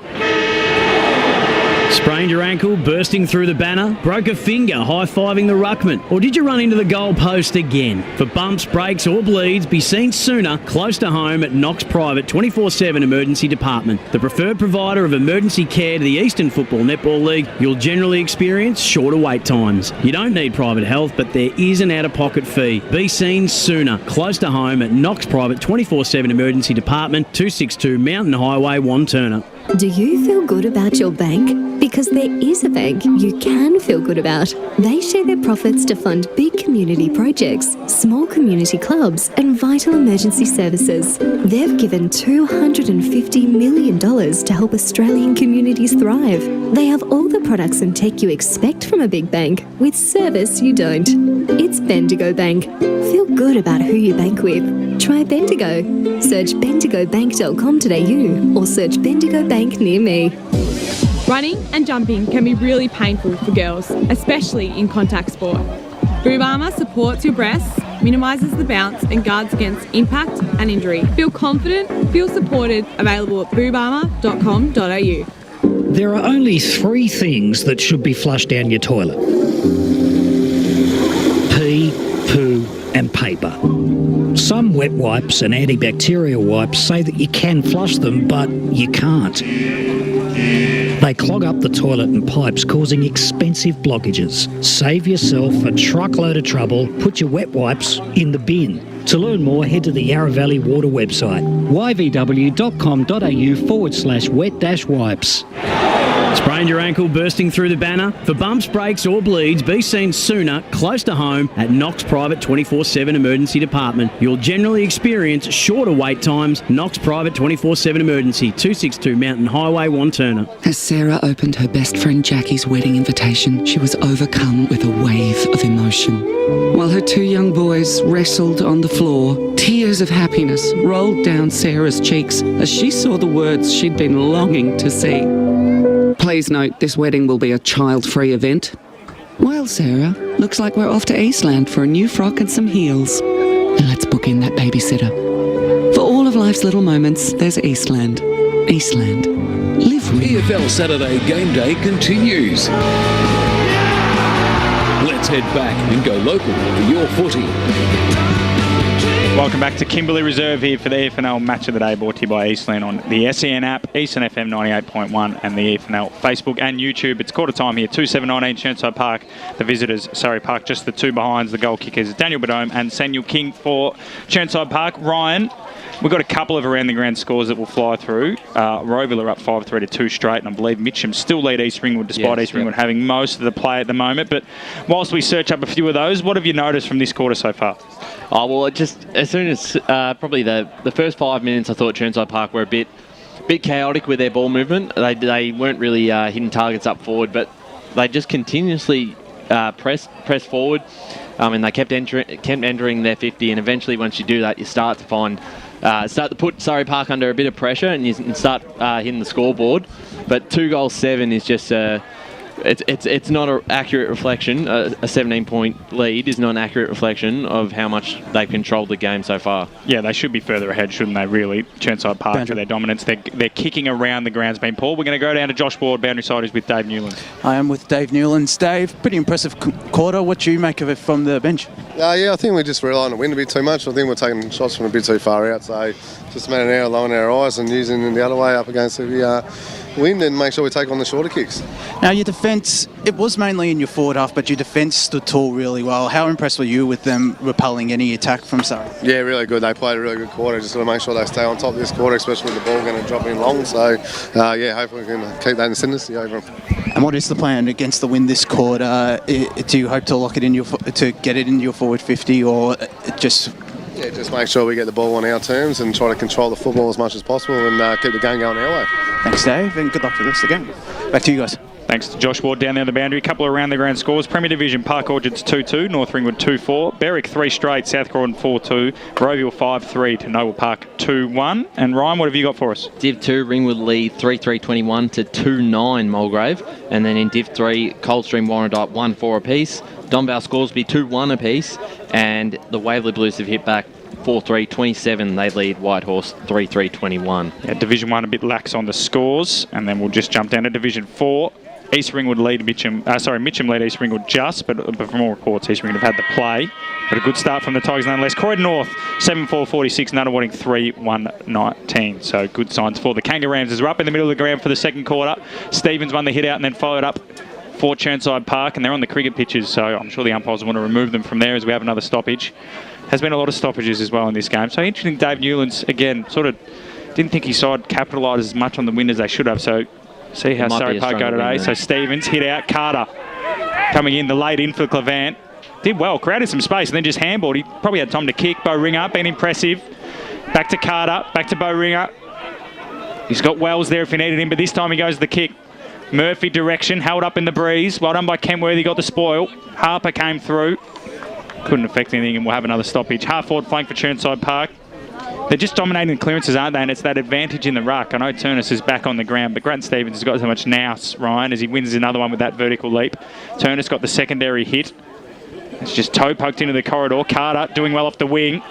Sprained your ankle, bursting through the banner? Broke a finger, high-fiving the ruckman? Or did you run into the goal post again? For bumps, breaks or bleeds, be seen sooner, close to home at Knox Private 24/7 Emergency Department. The preferred provider of emergency care to the Eastern Football Netball League, you'll generally experience shorter wait times. You don't need private health, but there is an out-of-pocket fee. Be seen sooner, close to home at Knox Private 24/7 Emergency Department, 262 Mountain Highway, Wanturna. Do you feel good about your bank? Because there is a bank you can feel good about. They share their profits to fund big community projects, small community clubs and vital emergency services. They've given $250 million to help Australian communities thrive. They have all the products and tech you expect from a big bank, with service you don't. It's Bendigo Bank. Feel good about who you bank with. Try Bendigo. Search bendigobank.com.au or search Bendigo Bank near me. Running and jumping can be really painful for girls, especially in contact sport. Boob armour supports your breasts, minimises the bounce and guards against impact and injury. Feel confident, feel supported, available at boobarmour.com.au. There are only 3 things that should be flushed down your toilet. Pee, poo and paper. Some wet wipes and antibacterial wipes say that you can flush them, but you can't. They clog up the toilet and pipes, causing expensive blockages. Save yourself a truckload of trouble. Put your wet wipes in the bin. To learn more, head to the Yarra Valley Water website, yvw.com.au/wet-wipes. Sprained your ankle, bursting through the banner? For bumps, breaks or bleeds, be seen sooner, close to home at Knox Private 24/7 Emergency Department. You'll generally experience shorter wait times. Knox Private 24/7 Emergency, 262 Mountain Highway, Wanturna. As Sarah opened her best friend Jackie's wedding invitation, she was overcome with a wave of emotion. While her 2 young boys wrestled on the floor, tears of happiness rolled down Sarah's cheeks as she saw the words she'd been longing to see. Please note, this wedding will be a child-free event. Well, Sarah, looks like we're off to Eastland for a new frock and some heels. And let's book in that babysitter. For all of life's little moments, there's Eastland. Eastland. Live real. EFL Saturday Game Day continues. Let's head back and go local for your footy. Welcome back to Kimberley Reserve here for the EFNL Match of the Day, brought to you by Eastland on the SEN App, EasternFM 98.1 and the EFNL Facebook and YouTube. It's quarter time here, 2-7-19 Chirnside Park. The visitors, Surrey Park, just the 2 behinds. The goal kickers, Daniel Badome and Samuel King for Chirnside Park. Ryan, we've got a couple of around the ground scores that will fly through. Roeville are up 5-3 to 2 straight, and I believe Mitcham still lead East Ringwood, despite East Ringwood having most of the play at the moment. But whilst we search up a few of those, what have you noticed from this quarter so far? Oh, well, just as soon as probably the first 5 minutes, I thought Chirnside Park were a bit chaotic with their ball movement. They weren't really hitting targets up forward, but they just continuously pressed forward, and they kept entering their 50. And eventually, once you do that, you start to put Surrey Park under a bit of pressure, and you can start hitting the scoreboard. But 2-7 is just it's not an accurate reflection. A 17-point lead is not an accurate reflection of how much they've controlled the game so far. Yeah, they should be further ahead, shouldn't they, really? Chirnside Park for their dominance. They're kicking around the ground's been poor. We're going to go down to Josh Ward, boundary side, is with Dave Newlands. I am with Dave Newlands. Dave, pretty impressive quarter. What do you make of it from the bench? Yeah, I think we just rely on the wind a bit too much. I think we're taking shots from a bit too far out. So just a matter now, lowering our eyes and using the other way up against the wind and make sure we take on the shorter kicks. Now, your defence, it was mainly in your forward half, but your defence stood tall really well. How impressed were you with them repelling any attack from Surrey? Yeah, really good. They played a really good quarter. Just got to make sure they stay on top of this quarter, especially with the ball going to drop in long. So, hopefully we can keep that ascendancy over them. And what is the plan against the wind this quarter? Do you hope to lock it in to get it into your forward 50, or just... Yeah, just make sure we get the ball on our terms and try to control the football as much as possible and keep the game going our way. Thanks, Dave, and good luck for the rest of the game. Back to you guys. Thanks to Josh Ward down there on the boundary. A couple of around the ground scores. Premier Division, Park Orchards 2-2, North Ringwood 2-4, Berwick 3 straight, South Croydon 4-2, Roeville 5-3 to Noble Park 2-1. And Ryan, what have you got for us? Div 2, Ringwood lead 3-3-21 to 2-9 Mulgrave. And then in Div 3, Coldstream Warrandyte 1-4 apiece. Donvale Scoresby 2-1 apiece. And the Waverley Blues have hit back 4-3-27. They lead Whitehorse 3-3-21. Yeah, Division 1 a bit lax on the scores. And then we'll just jump down to Division 4. East Ringwood lead Mitcham lead East Ringwood just, but from all reports, East Ringwood have had the play. But a good start from the Tigers nonetheless. Croydon North, 7-4-46, Nunawading 3-1-19. So good signs for the Kangaroos as we're up in the middle of the ground for the second quarter. Stevens won the hit out and then followed up for Chirnside Park, and they're on the cricket pitches, so I'm sure the umpires want to remove them from there as we have another stoppage. Has been a lot of stoppages as well in this game. So interesting, Dave Newlands, again, sort of didn't think his side capitalised as much on the win as they should have, so see how Surrey Park go today. So Stevens hit out, Carter coming in, the late in for Clevant. Did well, created some space and then just handballed. He probably had time to kick. Bo Ringer, been impressive. Back to Carter, back to Bo Ringer. He's got Wells there if he needed him, but this time he goes the kick. Murphy direction, held up in the breeze. Well done by Kenworthy, got the spoil. Harper came through. Couldn't affect anything, and we'll have another stoppage. Half forward flank for Chirnside Park. They're just dominating the clearances, aren't they? And it's that advantage in the ruck. I know Turnus is back on the ground, but Grant Stevens has got so much nous, Ryan, as he wins another one with that vertical leap. Turnus got the secondary hit. It's just toe poked into the corridor. Carter doing well off the wing.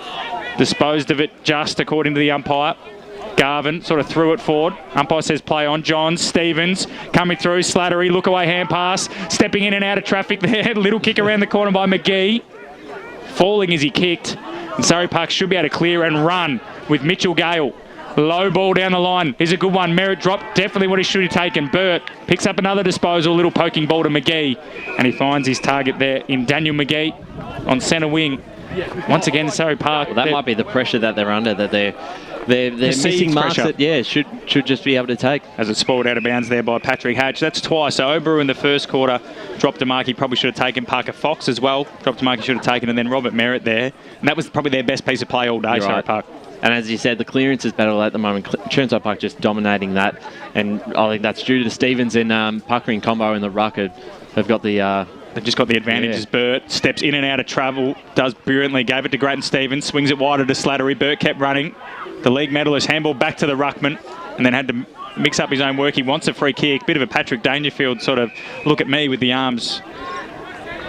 Disposed of it just according to the umpire. Garvin sort of threw it forward. Umpire says play on. Johns, Stevens coming through. Slattery, look away hand pass. Stepping in and out of traffic there. Little kick around the corner by McGee. Falling as he kicked. And Surrey Park should be able to clear and run with Mitchell Gale. Low ball down the line. Here's a good one. Merritt drop. Definitely what he should have taken. Burt picks up another disposal. Little poking ball to McGee. And he finds his target there in Daniel McGee on centre wing. Once again, Surrey Park. Well, that might be the pressure that they're under, that they're missing marks that, should just be able to take. As it's spoiled out of bounds there by Patrick Hatch. That's twice. So Oberon in the first quarter dropped a mark he probably should have taken. Parker Fox as well dropped a mark he should have taken. And then Robert Merritt there. And that was probably their best piece of play all day, Surrey Park. And as you said, the clearance is battle at the moment. Chirnside Park just dominating that. And I think that's due to Stevens and Puckering combo in the ruck have got the... They've just got the advantages. Yeah. Burt steps in and out of travel, does brilliantly, gave it to Grattan Stevens, swings it wider to Slattery. Burt kept running. The league medalist handball back to the ruckman and then had to mix up his own work. He wants a free kick. Bit of a Patrick Dangerfield sort of look at me with the arms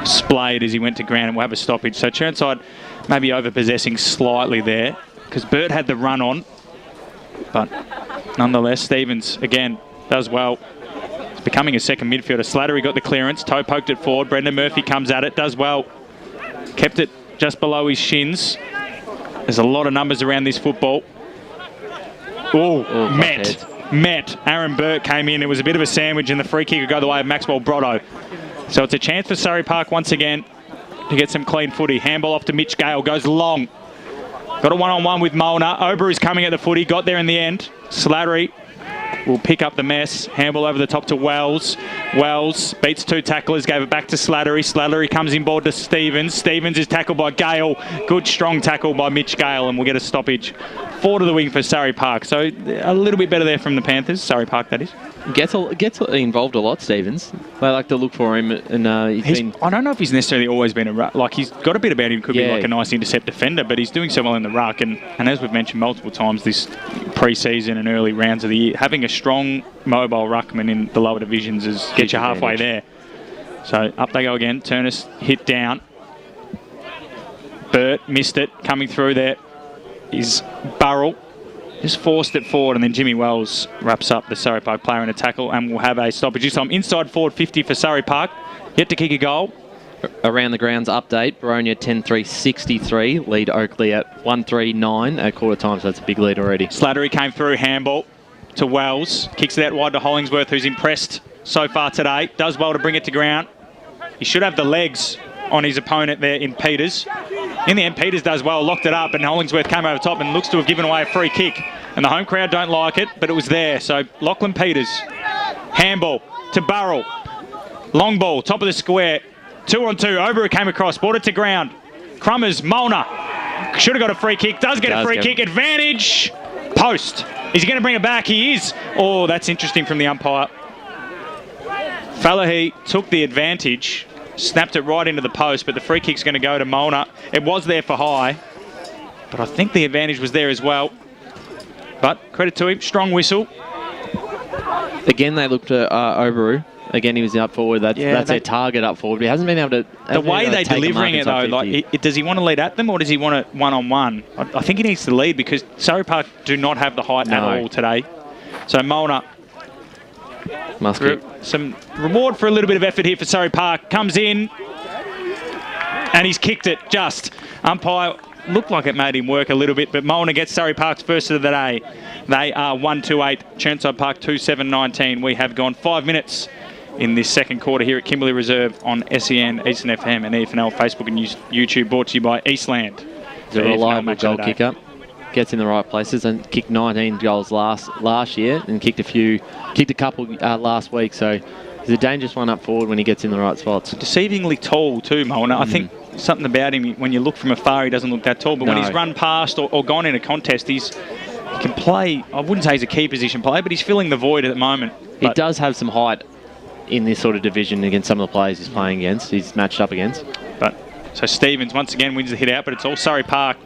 splayed as he went to ground, and we'll have a stoppage. So Chirnside maybe overpossessing slightly there because Burt had the run on. But nonetheless, Stevens, again, does well. Becoming a second midfielder. Slattery got the clearance, toe poked it forward. Brendan Murphy comes at it, does well. Kept it just below his shins. There's a lot of numbers around this football. Met. Aaron Burt came in. It was a bit of a sandwich, and the free kick would go the way of Maxwell Brotto. So it's a chance for Surrey Park once again to get some clean footy. Handball off to Mitch Gale, goes long. Got a one-on-one with Molnar. Ober is coming at the footy, got there in the end. Slattery will pick up the mess. Handball over the top to Wells. Wells beats two tacklers, gave it back to Slattery. Slattery comes inboard to Stevens. Stevens is tackled by Gale. Good strong tackle by Mitch Gale, and we'll get a stoppage. 4 to the wing for Surrey Park. So a little bit better there from the Panthers. Surrey Park, that is. Gets involved a lot, Stevens. They like to look for him, and I don't know if he's necessarily always been a ruck. Like, he's got a bit about him. Could be like a nice intercept defender, but he's doing so well in the ruck. And as we've mentioned multiple times this pre-season and early rounds of the year, having a strong mobile ruckman in the lower divisions is get you halfway there. So up they go again. Turnus hit down. Burt missed it. Coming through there is Burrell. Just forced it forward, and then Jimmy Wells wraps up the Surrey Park player in a tackle, and we'll have a stoppage. This time inside forward 50 for Surrey Park. Yet to kick a goal. Around the grounds update, Baronia 10-3-63, lead Oakley at 1-3-9 at quarter time, so that's a big lead already. Slattery came through, handball to Wells. Kicks it out wide to Hollingsworth, who's impressed so far today. Does well to bring it to ground. He should have the legs on his opponent there in Peters. In the end, Peters does well, locked it up, and Hollingsworth came over top and looks to have given away a free kick. And the home crowd don't like it, but it was there. So Lachlan Peters, handball to Burrell. Long ball, top of the square. 2-on-2. Oberer came across, brought it to ground. Crummers, Molnar. Should have got a free kick. Does get a free kick. Advantage. Post. Is he going to bring it back? He is. Oh, that's interesting from the umpire. Fallahy took the advantage, snapped it right into the post, but the free kick's going to go to Molnar. It was there for high, but I think the advantage was there as well. But credit to him, strong whistle. Again, they looked at Oberer. Again, he was up forward. That's their target up forward. But he hasn't been able to. The way they're delivering it, though, like, does he want to lead at them or does he want it one-on-one? I think he needs to lead because Surrey Park do not have the height at all today. So Molnar. Must kick. Some reward for a little bit of effort here for Surrey Park. Comes in and he's kicked it just. Umpire looked like it made him work a little bit, but Molnar gets Surrey Park's first of the day. They are 1-2-8. Chirnside Park 2-7-19. We have gone 5 minutes in this second quarter here at Kimberley Reserve on SEN, Eastern FM and EFNL Facebook and YouTube, brought to you by Eastland. He's a reliable goal kicker. Gets in the right places and kicked 19 goals last year and kicked a couple last week. So he's a dangerous one up forward when he gets in the right spots. Deceivingly tall too, Molnar. I think something about him, when you look from afar, he doesn't look that tall. But when he's run past or gone in a contest, he can play. I wouldn't say he's a key position player, but he's filling the void at the moment. He does have some height in this sort of division against some of the players he's playing against. He's matched up against. But so Stevens once again wins the hit out, but it's all Surrey Park.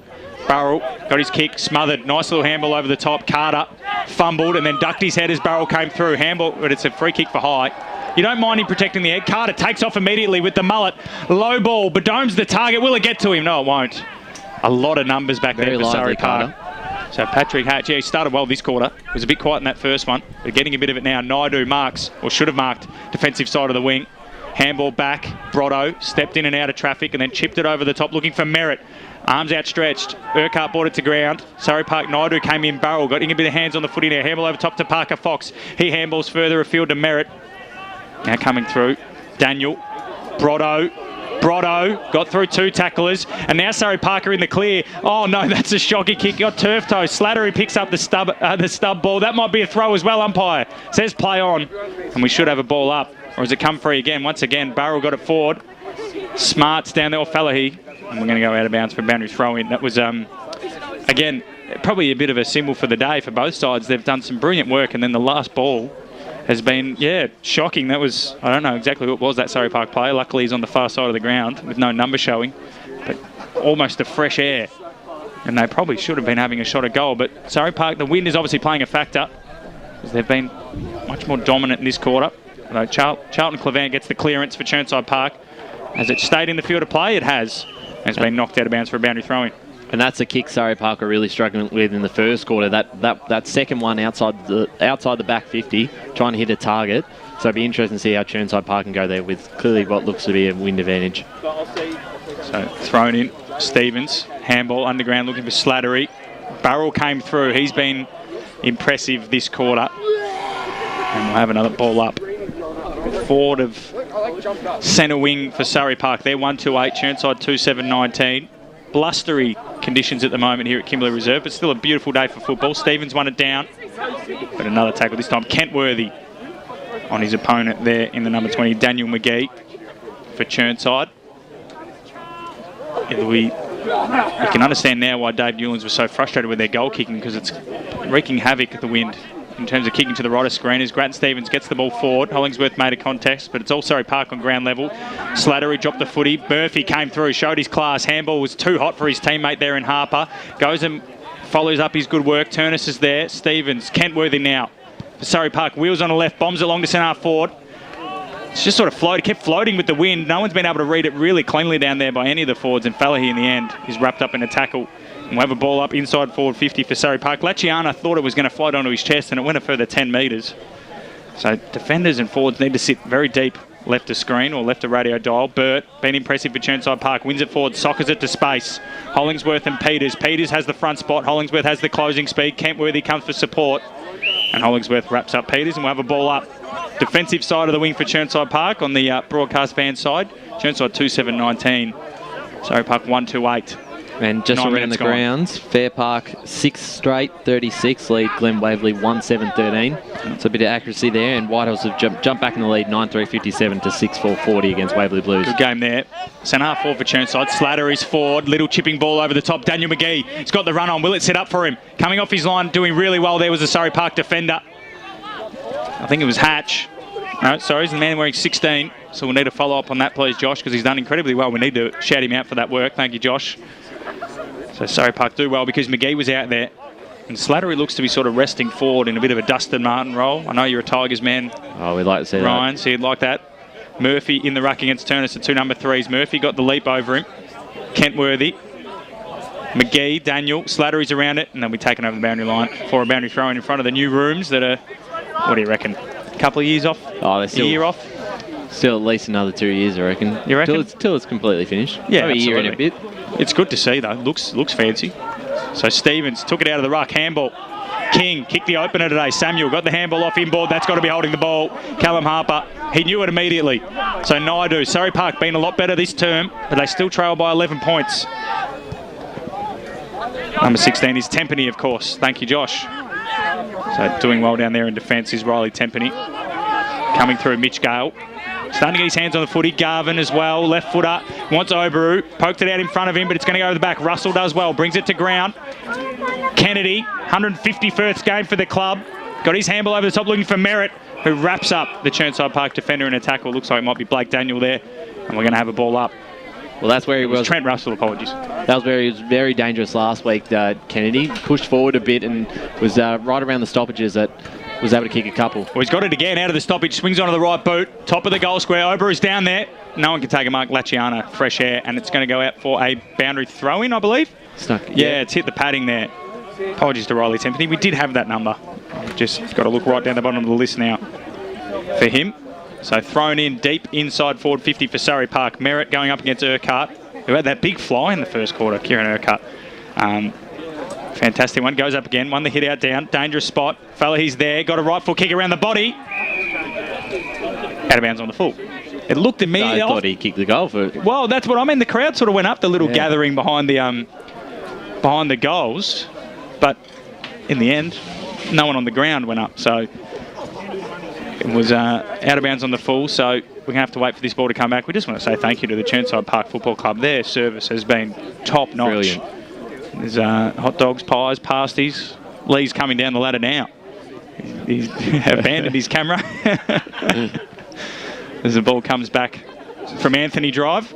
Burrell got his kick, smothered, nice little handball over the top. Carter fumbled and then ducked his head as Burrell came through. Handball, but it's a free kick for high. You don't mind him protecting the head. Carter takes off immediately with the mullet. Low ball, Bedome's the target. Will it get to him? No, it won't. A lot of numbers back there for Surrey Park. So Patrick Hatch, he started well this quarter. Was a bit quiet in that first one. We're getting a bit of it now. Naidu marks, or should have marked, defensive side of the wing. Handball back. Brotto stepped in and out of traffic and then chipped it over the top looking for Merritt. Arms outstretched. Urquhart brought it to ground. Surrey Park Naidu came in. Burrell got in a bit of hands on the footy now. Handball over top to Parker Fox. He handballs further afield to Merritt. Now coming through. Daniel. Brotto got through two tacklers, and now Surrey Park are in the clear. Oh no, that's a shocking kick. Got turf toe. Slattery picks up the stub ball. That might be a throw as well. Umpire says play on, and we should have a ball up. Or has it come free again? Once again, Burrell got it forward. Smart's down there, or Fallahy, and we're going to go out of bounds for a boundary throw in. That was again probably a bit of a symbol for the day for both sides. They've done some brilliant work, and then the last ball has been, shocking. That was, I don't know exactly what was that Surrey Park player. Luckily, he's on the far side of the ground with no number showing, but almost a fresh air. And they probably should have been having a shot at goal. But Surrey Park, the wind is obviously playing a factor because they've been much more dominant in this quarter. Although Charlton Clevant gets the clearance for Chirnside Park. Has it stayed in the field of play? It has. And it's been knocked out of bounds for a boundary throw-in. And that's a kick Surrey Park are really struggling with in the first quarter. That second one outside the back 50, trying to hit a target. So it'll be interesting to see how Chirnside Park can go there with clearly what looks to be a wind advantage. So thrown in, Stevens, handball underground looking for Slattery. Burrell came through. He's been impressive this quarter. And we'll have another ball up. Forward of centre wing for Surrey Park. They're 1-2-8, Chirnside 2-7-19. Blustery conditions at the moment here at Kimberley Reserve, but still a beautiful day for football. Stevens won it down, but another tackle this time. Kentworthy on his opponent there in the number 20, Daniel McGee for Chirnside. We can understand now why Dave Newlands was so frustrated with their goal kicking, because it's wreaking havoc at the wind in terms of kicking to the right of screeners. Grattan Stevens gets the ball forward. Hollingsworth made a contest, but it's all Surrey Park on ground level. Slattery dropped the footy. Murphy came through, showed his class. Handball was too hot for his teammate there in Harper. Goes and follows up his good work. Turnus is there. Stevens, Kentworthy now for Surrey Park. Wheels on the left, bombs along to centre forward. It's just sort of kept floating with the wind. No one's been able to read it really cleanly down there by any of the forwards, and Fallahy in the end is wrapped up in a tackle. And we'll have a ball up inside forward 50 for Surrey Park. Laciana thought it was going to float onto his chest, and it went a further 10 metres. So defenders and forwards need to sit very deep left of screen or left of radio dial. Burt, been impressive for Chirnside Park, wins it forward, soccers it to space. Hollingsworth and Peters. Peters has the front spot. Hollingsworth has the closing speed. Kentworthy comes for support. And Hollingsworth wraps up Peters, and we'll have a ball up. Defensive side of the wing for Chirnside Park on the broadcast van side. Chirnside 2-7-19. Surrey Park 1-2-8. And just 9 around minutes the gone. grounds, Fair Park 6 straight, 36 lead, Glen Waverley 1-7-13. So a bit of accuracy there, and Whitehorse have jumped back in the lead 9-3-57 to 6-4-40 against Waverley Blues. Good game there. Centre half forward for Chirnside. Slattery's forward. Little chipping ball over the top. Daniel McGee. He's got the run on. Will it set up for him? Coming off his line, doing really well there was the Surrey Park defender. I think it was Hatch. No, sorry, he's the man wearing 16. So we'll need to follow up on that, please, Josh, because he's done incredibly well. We need to shout him out for that work. Thank you, Josh. So Surrey Park do well because McGee was out there. And Slattery looks to be sort of resting forward in a bit of a Dustin Martin role. I know you're a Tigers man. Oh, we'd like to see Ryan, that. so you'd like that. Murphy in the ruck against Turnus at 2 number 3s. Murphy got the leap over him. Kentworthy. McGee, Daniel, Slattery's around it, and they'll be taken over the boundary line for a boundary throw in front of the new rooms that are, what do you reckon, a couple of years off? Oh, they're still, a year off? Still at least another 2 years, I reckon. You reckon? Till it's completely finished. Yeah, maybe a year and a absolutely. bit. It's good to see, though. Looks fancy. So Stevens took it out of the ruck. Handball. King kicked the opener today. Samuel got the handball off inboard. That's got to be holding the ball. Callum Harper, he knew it immediately. So Naidu. Surrey Park been a lot better this term, but they still trail by 11 points. Number 16 is Tempany, of course. Thank you, Josh. So doing well down there in defence is Riley Tempany. Coming through, Mitch Gale. Starting to get his hands on the footy. Garvin as well, left footer. Wants Oberu. Poked it out in front of him, but it's going to go to the back. Russell does well. Brings it to ground. Kennedy, 151st game for the club. Got his handball over the top looking for Merritt, who wraps up the Chirnside Park defender in a tackle. Looks like it might be Blake Daniel there. And we're going to have a ball up. Well, that's where he was. Trent Russell, apologies. That was where he was very dangerous last week, Kennedy. Pushed forward a bit and was right around the stoppages that was able to kick a couple. Well, he's got it again out of the stoppage. Swings onto the right boot. Top of the goal square. Ober is down there. No one can take a mark. Laciana, fresh air. And it's going to go out for a boundary throw-in, I believe. Stuck. Yeah, it's hit the padding there. Apologies to Riley Tempany. We did have that number. Just got to look right down the bottom of the list now for him. So thrown in deep inside forward 50 for Surrey Park. Merritt going up against Urquhart, who had that big fly in the first quarter, Kieran Urquhart. Fantastic one. Goes up again. Won the hit out down. Dangerous spot. Fella, he's there. Got a right foot kick around the body. Out of bounds on the full. It looked immediately I thought he kicked the goal for it. Well, that's what I mean. The crowd sort of went up the little gathering behind the goals. But in the end, no one on the ground went up. So it was out of bounds on the full. So we're going to have to wait for this ball to come back. We just want to say thank you to the Chirnside Park Football Club. Their service has been top notch. Brilliant. There's hot dogs, pies, pasties. Lee's coming down the ladder now. He's abandoned his camera. As the ball comes back from Anthony Drive.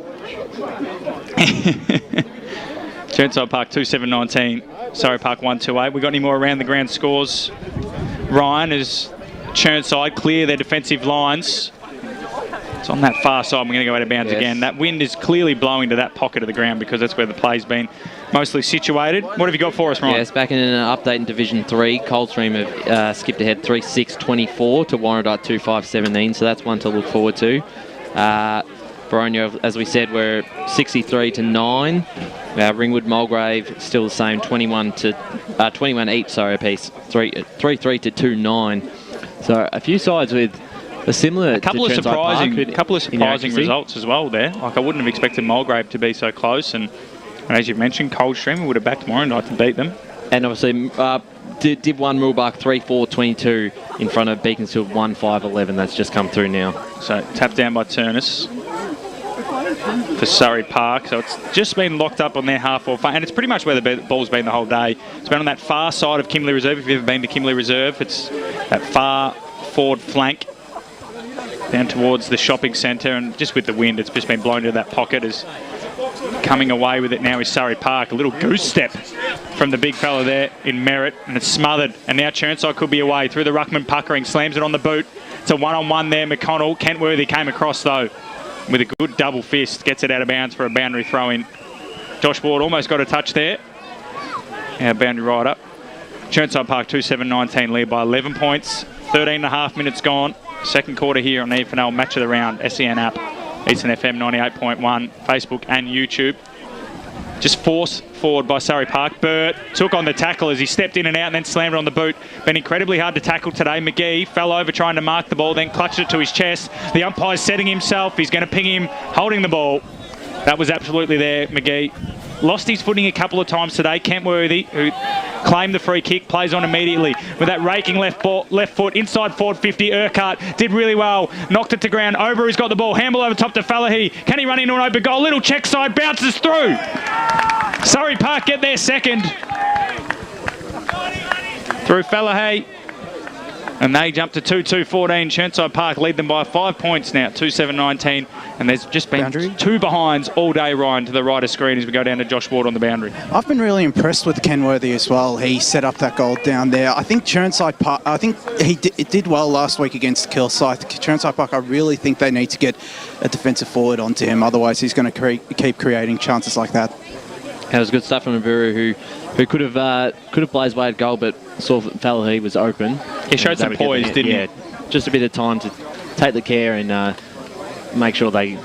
Chirnside Park 2-7-19. Surrey Park 1-2-8. We got any more around the ground scores? Ryan is Chirnside clear their defensive lines. It's on that far side. We're going to go out of bounds again. That wind is clearly blowing to that pocket of the ground because that's where the play's been mostly situated. What have you got for us, Ryan? Yes, back in an update in Division 3, Coldstream have skipped ahead 3-6-24 to Warrandyte 2-5-17, so that's one to look forward to. Baronia, as we said, we're 63-9. Ringwood Mulgrave still the same, 21 each, sorry, apiece, 3-3 to 2-9. So a few sides with a similar. A couple of surprising results as well there. Like I wouldn't have expected Mulgrave to be so close, and as you mentioned, Coldstream, we would have backed Warrandyte to beat them. And obviously, Div 1 Moolbark 3-4-22 in front of Beaconsfield 1-5-11. That's just come through now. So tapped down by Turnus for Surrey Park. So it's just been locked up on their half-forward, and it's pretty much where the ball's been the whole day. It's been on that far side of Kimberley Reserve. If you've ever been to Kimberley Reserve, it's that far forward flank down towards the shopping centre, and just with the wind, it's just been blown to that pocket. As coming away with it now is Surrey Park. A little goose step from the big fella there in Merritt, and it's smothered. And now Chirnside could be away through the ruckman puckering, slams it on the boot. It's a one-on-one there. McConnell, Kentworthy came across though with a good double fist, gets it out of bounds for a boundary throw-in. Josh Ward almost got a touch there. Our boundary right up. Chirnside Park 2-7-19 lead by 11 points. 13.5 minutes gone. Second quarter here on the EFNL Match of the Round, SEN App, EasternFM 98.1, Facebook and YouTube. Just forced forward by Surrey Park. Burt took on the tackle as he stepped in and out and then slammed it on the boot. Been incredibly hard to tackle today. McGee fell over trying to mark the ball, then clutched it to his chest. The umpire's setting himself. He's going to ping him, holding the ball. That was absolutely there. McGee lost his footing a couple of times today. Kentworthy, who claimed the free kick, plays on immediately with that raking left foot inside forward 50. Urquhart did really well, knocked it to ground. Ober has got the ball, handball over top to Fallahy. Can he run into an open goal? Little check side, bounces through. Surrey Park get their second through Fallahy. And they jump to 2-2-14. Chirnside Park lead them by 5 points now, 2-7-19. And there's just been two behinds all day, Ryan, to the right of screen as we go down to Josh Ward on the boundary. I've been really impressed with Kenworthy as well. He set up that goal down there. I think Chirnside Park, it did well last week against Kilsyth. Chirnside Park, I really think they need to get a defensive forward onto him. Otherwise, he's going to keep creating chances like that. That was good stuff from Naburu, who could have blazed away at goal, but saw Fallahy was open. He showed some poise, didn't he? Yeah, just a bit of time to take the care and make sure they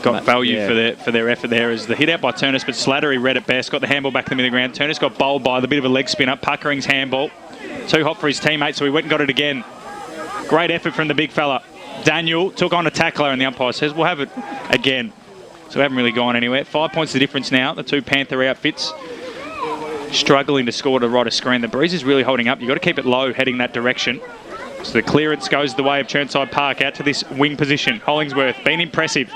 got value for their effort there. As the hit out by Turnus, but Slattery read it best, got the handball back to the middle of the ground. Turnus got bowled by the bit of a leg spin up. Puckering's handball, too hot for his teammate, so he went and got it again. Great effort from the big fella. Daniel took on a tackler, and the umpire says we'll have it again. So we haven't really gone anywhere. 5 points the difference now. The two Panther outfits struggling to score to right of screen. The breeze is really holding up. You've got to keep it low heading that direction. So the clearance goes the way of Chirnside Park out to this wing position. Hollingsworth, been impressive.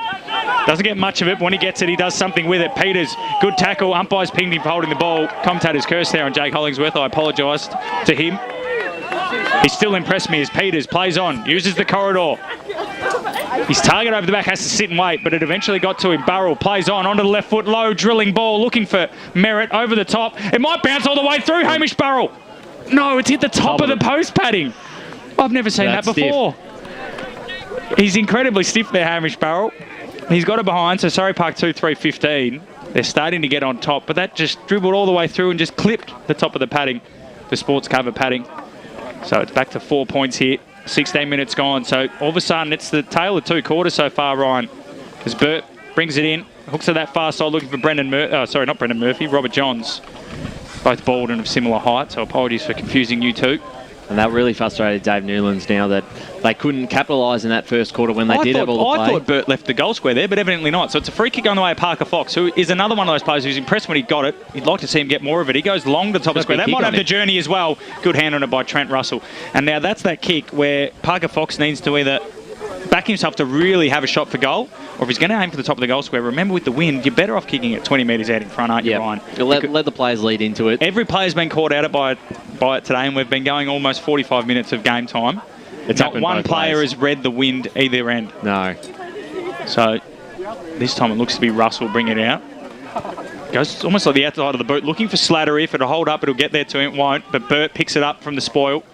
Doesn't get much of it, but when he gets it, he does something with it. Peters, good tackle. Umpires pinged him for holding the ball. Commentators cursed there on Jake Hollingsworth. I apologise to him. He still impressed me as Peters plays on, uses the corridor. His target over the back has to sit and wait, but it eventually got to him. Burrell plays on, onto the left foot, low, drilling ball, looking for Merritt over the top. It might bounce all the way through, Hamish Burrell. No, it's hit the top of the post padding. I've never seen that before. Stiff. He's incredibly stiff there, Hamish Burrell. He's got it behind, so Surrey Park 2-3-15. They're starting to get on top, but that just dribbled all the way through and just clipped the top of the padding, the sports cover padding. So it's back to 4 points here. 16 minutes gone, so all of a sudden it's the tale of two quarters so far, Ryan. As Burt brings it in, hooks to that far side looking for Robert Johns. Both bald and of similar height, so apologies for confusing you two. And that really frustrated Dave Newlands now that they couldn't capitalise in that first quarter when they did have all the play. I thought Burt left the goal square there, but evidently not. So it's a free kick on the way of Parker Fox, who is another one of those players who's impressed when he got it. You'd like to see him get more of it. He goes long to the top of the square. That might have the journey as well. Good hand on it by Trent Russell. And now that's that kick where Parker Fox needs to either back himself to really have a shot for goal, or if he's going to aim for the top of the goal square, remember with the wind, you're better off kicking it 20 metres out in front, aren't you, Ryan? Let the players lead into it. Every player's been caught out by it today, and we've been going almost 45 minutes of game time. Not one player has read the wind either end. No. So this time it looks to be Russell bringing it out. Goes almost like the outside of the boot, looking for Slattery. If it'll hold up, it'll get there to him. It won't, but Burt picks it up from the spoil.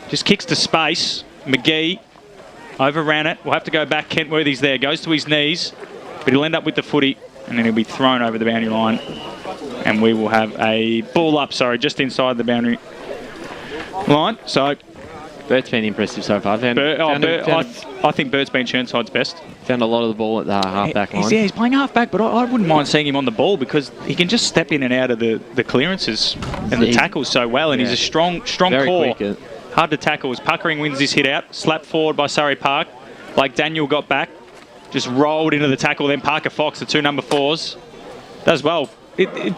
Just kicks to space. McGee overran it. We'll have to go back. Kentworthy's there. Goes to his knees, but he'll end up with the footy, and then he'll be thrown over the boundary line. And we will have a ball up, just inside the boundary line. So Burt's been impressive so far. I think Burt's been Chirnside's best. Found a lot of the ball at the half-back line. He's playing half-back, but I wouldn't mind seeing him on the ball because he can just step in and out of the clearances and the tackles so well, and he's a strong core. Quick. Hard to tackle as Puckering wins this hit out. Slapped forward by Surrey Park. Like Daniel got back. Just rolled into the tackle. Then Parker Fox, the two number 4s. Does well.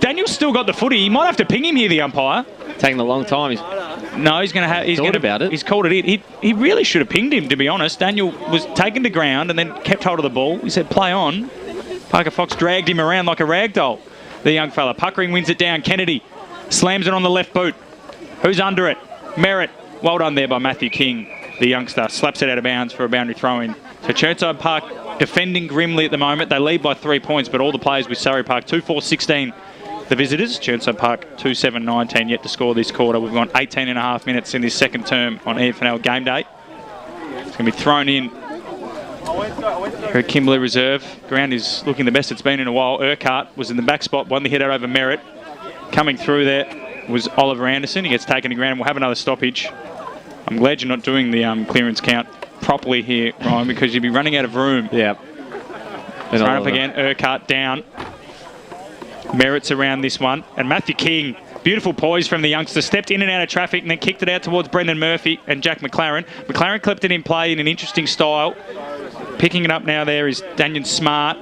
Daniel's still got the footy. He might have to ping him here, the umpire. Taking a long time. He's thought about it. He's called it in. He really should have pinged him, to be honest. Daniel was taken to ground and then kept hold of the ball. He said, play on. Parker Fox dragged him around like a rag doll. The young fella. Puckering wins it down. Kennedy slams it on the left boot. Who's under it? Merritt. Well done there by Matthew King, the youngster. Slaps it out of bounds for a boundary throw-in. So Chirnside Park defending grimly at the moment. They lead by 3 points, but all the players with Surrey Park 2-4-16. The visitors, Chirnside Park 2-7-19 yet to score this quarter. We've gone 18 and a half minutes in this second term on EFNL game day. It's going to be thrown in here at Kimberley Reserve. Ground is looking the best it's been in a while. Urquhart was in the back spot, won the hit out over Merritt. Coming through there was Oliver Anderson. He gets taken to ground and we'll have another stoppage. I'm glad you're not doing the clearance count properly here, Ryan, because you'd be running out of room. Yeah. Thrown up again, Urquhart down. Merritt's around this one. And Matthew King, beautiful poise from the youngster, stepped in and out of traffic and then kicked it out towards Brendan Murphy and Jack McLaren. McLaren clipped it in play in an interesting style. Picking it up now there is Daniel Smart.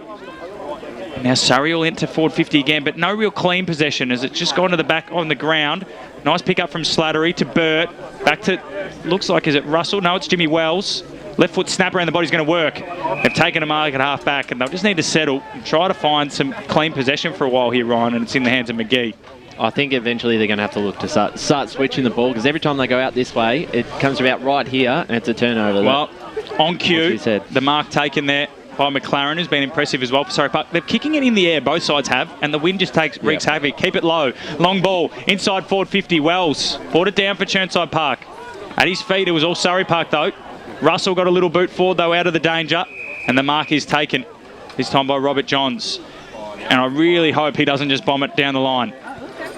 Now Surrey will enter forward 50 again, but no real clean possession as it's just gone to the back on the ground. Nice pick up from Slattery to Burt. Back to, looks like, is it Russell? No, it's Jimmy Wells. Left foot snap around the body's going to work. They've taken a mark at half back and they'll just need to settle and try to find some clean possession for a while here, Ryan, and it's in the hands of McGee. I think eventually they're going to have to look to start switching the ball because every time they go out this way, it comes about right here and it's a turnover. Well, on cue, the mark taken there by McLaren has been impressive as well for Surrey Park. They're kicking it in the air, both sides have, and the wind just wreaks havoc. Keep it low. Long ball, inside forward 50. Wells brought it down for Chirnside Park. At his feet, it was all Surrey Park though. Russell got a little boot forward though, out of the danger, and the mark is taken, this time by Robert Johns. And I really hope he doesn't just bomb it down the line.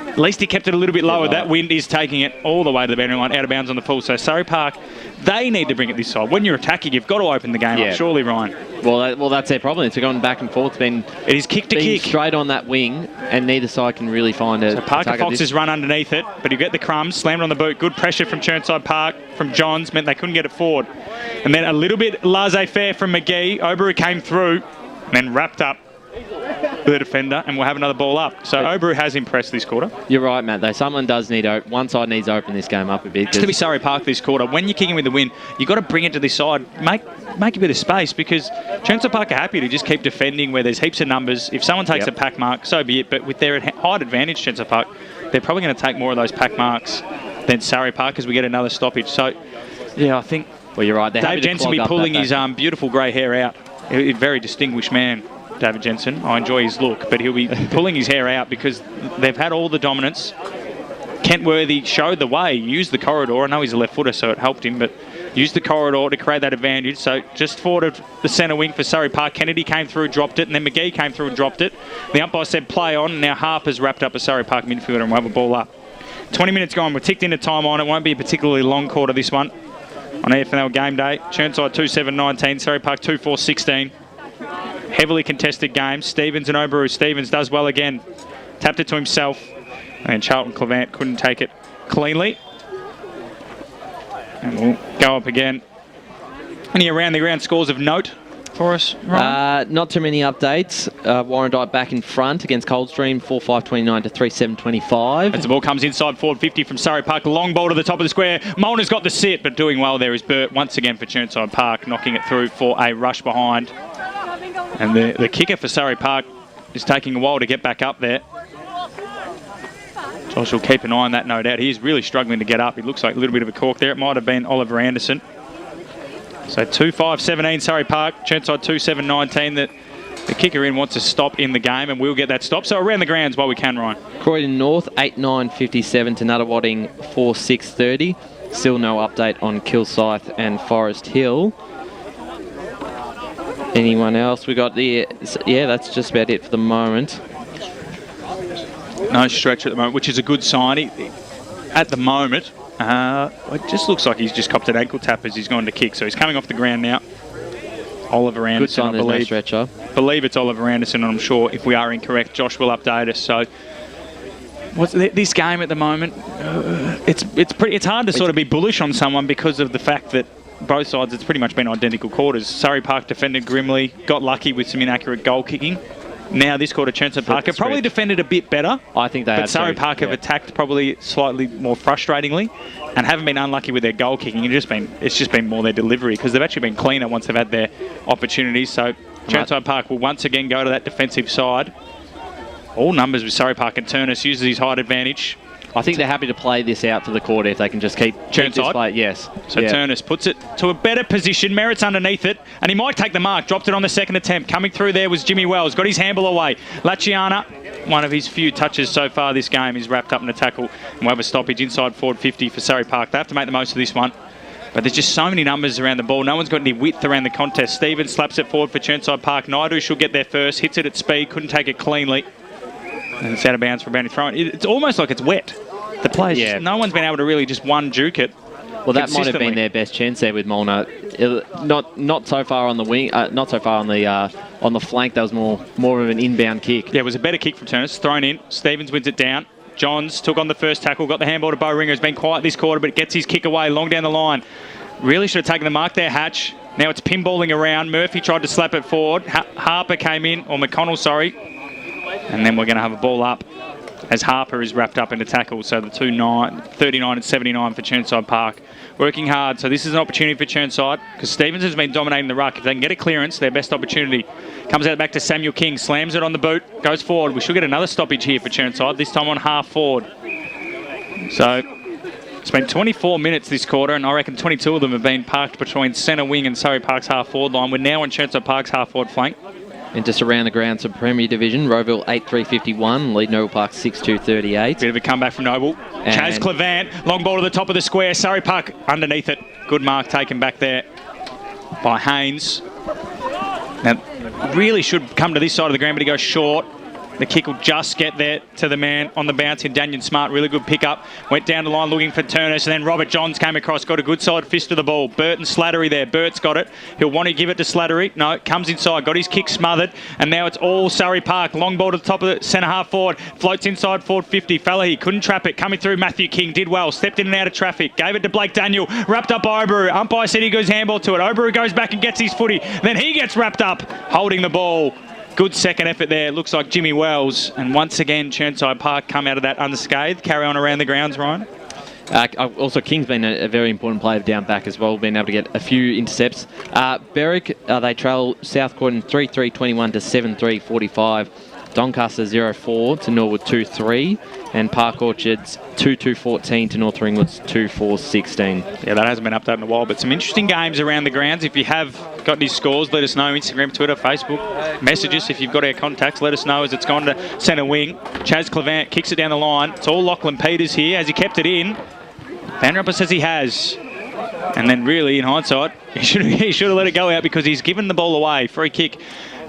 At least he kept it a little bit lower. That wind is taking it all the way to the boundary line, out of bounds on the full. So Surrey Park, they need to bring it this side. When you're attacking, you've got to open the game up, surely, Ryan. Well, that's their problem. It's gone back and forth. It is kick to kick. Straight on that wing, and neither side can really find it. So Parker Fox has run underneath it, but you get the crumbs, slammed on the boot. Good pressure from Chirnside Park, from Johns, meant they couldn't get it forward. And then a little bit laissez-faire from McGee. Oberu came through, and then wrapped up the defender, and we'll have another ball up. So Oberu has impressed this quarter. You're right, Matt, though. Someone does need one side needs to open this game up a bit. It's to be Surrey Park this quarter. When you're kicking with the wind, you've got to bring it to this side. Make a bit of space because Chirnside Park are happy to just keep defending where there's heaps of numbers. If someone takes a pack mark, so be it. But with their height advantage, Chirnside Park, they're probably going to take more of those pack marks than Surrey Park as we get another stoppage. So, yeah, I think you're right. David Jensen will be pulling his beautiful grey hair out. A very distinguished man, David Jensen. I enjoy his look, but he'll be pulling his hair out because they've had all the dominance. Kent Worthy showed the way, used the corridor. I know he's a left footer, so it helped him, but used the corridor to create that advantage. So just forward of the centre wing for Surrey Park. Kennedy came through, dropped it, and then McGee came through and dropped it. The umpire said play on, and now Harper's wrapped up a Surrey Park midfielder, and we'll have a ball up. 20 minutes gone. We're ticked into time on. It won't be a particularly long quarter, this one, on EFNL game day. Chirnside 2-7-19, Surrey Park 2-4-16. Heavily contested game. Stevens and Oberu. Stevens does well again. Tapped it to himself. And Charlton Clevant couldn't take it cleanly. And we'll go up again. Any around the ground scores of note for us, Ryan? Not too many updates. Warrandyte back in front against Coldstream, 4-5-29 to 3-7-25. As the ball comes inside forward 50 from Surrey Park. Long ball to the top of the square. Molnar's got the sit, but doing well there is Burt once again for Chirnside Park, knocking it through for a rush behind. And the kicker for Surrey Park is taking a while to get back up there. Josh will keep an eye on that, no doubt. He's really struggling to get up. He looks like a little bit of a cork there. It might have been Oliver Anderson. So 2-5-17 Surrey Park. Chirnside 2-7-19. The kicker in wants to stop in the game, and we'll get that stop. So around the grounds while we can, Ryan. Croydon North 8-9-57 to Nuttawading 4-6-30. Still no update on Kilsyth and Forest Hill. Anyone else? We got that's just about it for the moment. No stretch at the moment, which is a good sign. At the moment, it just looks like he's just copped an ankle tap as he's gone to kick. So he's coming off the ground now. Oliver Anderson, good sign, I believe. No stretcher. Believe it's Oliver Anderson, and I'm sure if we are incorrect, Josh will update us. So, what's this game at the moment? It's hard to sort of be bullish on someone because of the fact that both sides, it's pretty much been identical quarters. Surrey Park defended grimly, got lucky with some inaccurate goal kicking. Now this quarter, Chirnside Park have probably defended a bit better. I think they have. But Surrey Park have attacked probably slightly more frustratingly and haven't been unlucky with their goal kicking. It's just been more their delivery because they've actually been cleaner once they've had their opportunities. So Chirnside Park will once again go to that defensive side. All numbers with Surrey Park, and Turnus uses his height advantage. I think they're happy to play this out to the quarter if they can just keep this play. Yes. So Turnus puts it to a better position. Merritt's underneath it, and he might take the mark. Dropped it on the second attempt. Coming through there was Jimmy Wells. Got his handball away. Laciana, one of his few touches so far this game, is wrapped up in a tackle. And we'll have a stoppage inside forward 50 for Surrey Park. They have to make the most of this one. But there's just so many numbers around the ball. No one's got any width around the contest. Stevens slaps it forward for Chirnside Park. Naidu shall get there first. Hits it at speed. Couldn't take it cleanly. And it's out of bounds for a boundary throw. It's almost like it's wet. The players, no one's been able to really just duke it. Well, that might have been their best chance there with Molnar. Not so far on the wing, not so far on the flank. That was more of an inbound kick. Yeah, it was a better kick from Turnus. Thrown in. Stevens wins it down. Johns took on the first tackle, got the handball to Bo Ringer. Has been quiet this quarter, but gets his kick away long down the line. Really should have taken the mark there, Hatch. Now it's pinballing around. Murphy tried to slap it forward. Harper came in, or McConnell, sorry. And then we're going to have a ball up as Harper is wrapped up in a tackle. So the 39 and 79 for Chirnside Park. Working hard. So this is an opportunity for Chirnside because Stevens has been dominating the ruck. If they can get a clearance, their best opportunity. Comes out back to Samuel King. Slams it on the boot. Goes forward. We should get another stoppage here for Chirnside. This time on half forward. So it's been 24 minutes this quarter, and I reckon 22 of them have been parked between centre wing and Surrey Park's half forward line. We're now on Chirnside Park's half forward flank. And just around the grounds of Premier Division, Rowville 8-3-51, lead Noble Park 6-2-38. Bit of a comeback from Noble. Chaz Clevant, long ball to the top of the square. Surrey Park underneath it. Good mark taken back there by Haynes. Now, really should come to this side of the ground, but he goes short. The kick will just get there to the man on the bounce in Daniel Smart. Really good pick-up. Went down the line looking for Turners, and then Robert Johns came across, got a good side fist to the ball. Burt and Slattery there. Burt's got it. He'll want to give it to Slattery. No, comes inside. Got his kick smothered, and now it's all Surrey Park. Long ball to the top of the centre half forward. Floats inside forward 50. Fallahy couldn't trap it. Coming through, Matthew King did well. Stepped in and out of traffic. Gave it to Blake Daniel. Wrapped up Oberu. Umpire said he goes handball to it. Oberu goes back and gets his footy. Then he gets wrapped up, holding the ball. Good second effort there. Looks like Jimmy Wells. And once again, Chirnside Park come out of that unscathed. Carry on around the grounds, Ryan. Also, King's been a very important player down back as well, being able to get a few intercepts. Berwick, they trail South Croydon 3-3-21 to 7-3-45. Doncaster 0-4 to Norwood 2-3. And Park Orchards 2-2-14 to North Ringwood's 2-4-16. Yeah, that hasn't been updated in a while, but some interesting games around the grounds. If you have got any scores, let us know. Instagram, Twitter, Facebook. Message us if you've got our contacts. Let us know as it's gone to centre wing. Chaz Clevant kicks it down the line. It's all Lachlan Peters here. Has he kept it in? Van Rumper says he has. And then really, in hindsight, he should have let it go out because he's given the ball away. Free kick.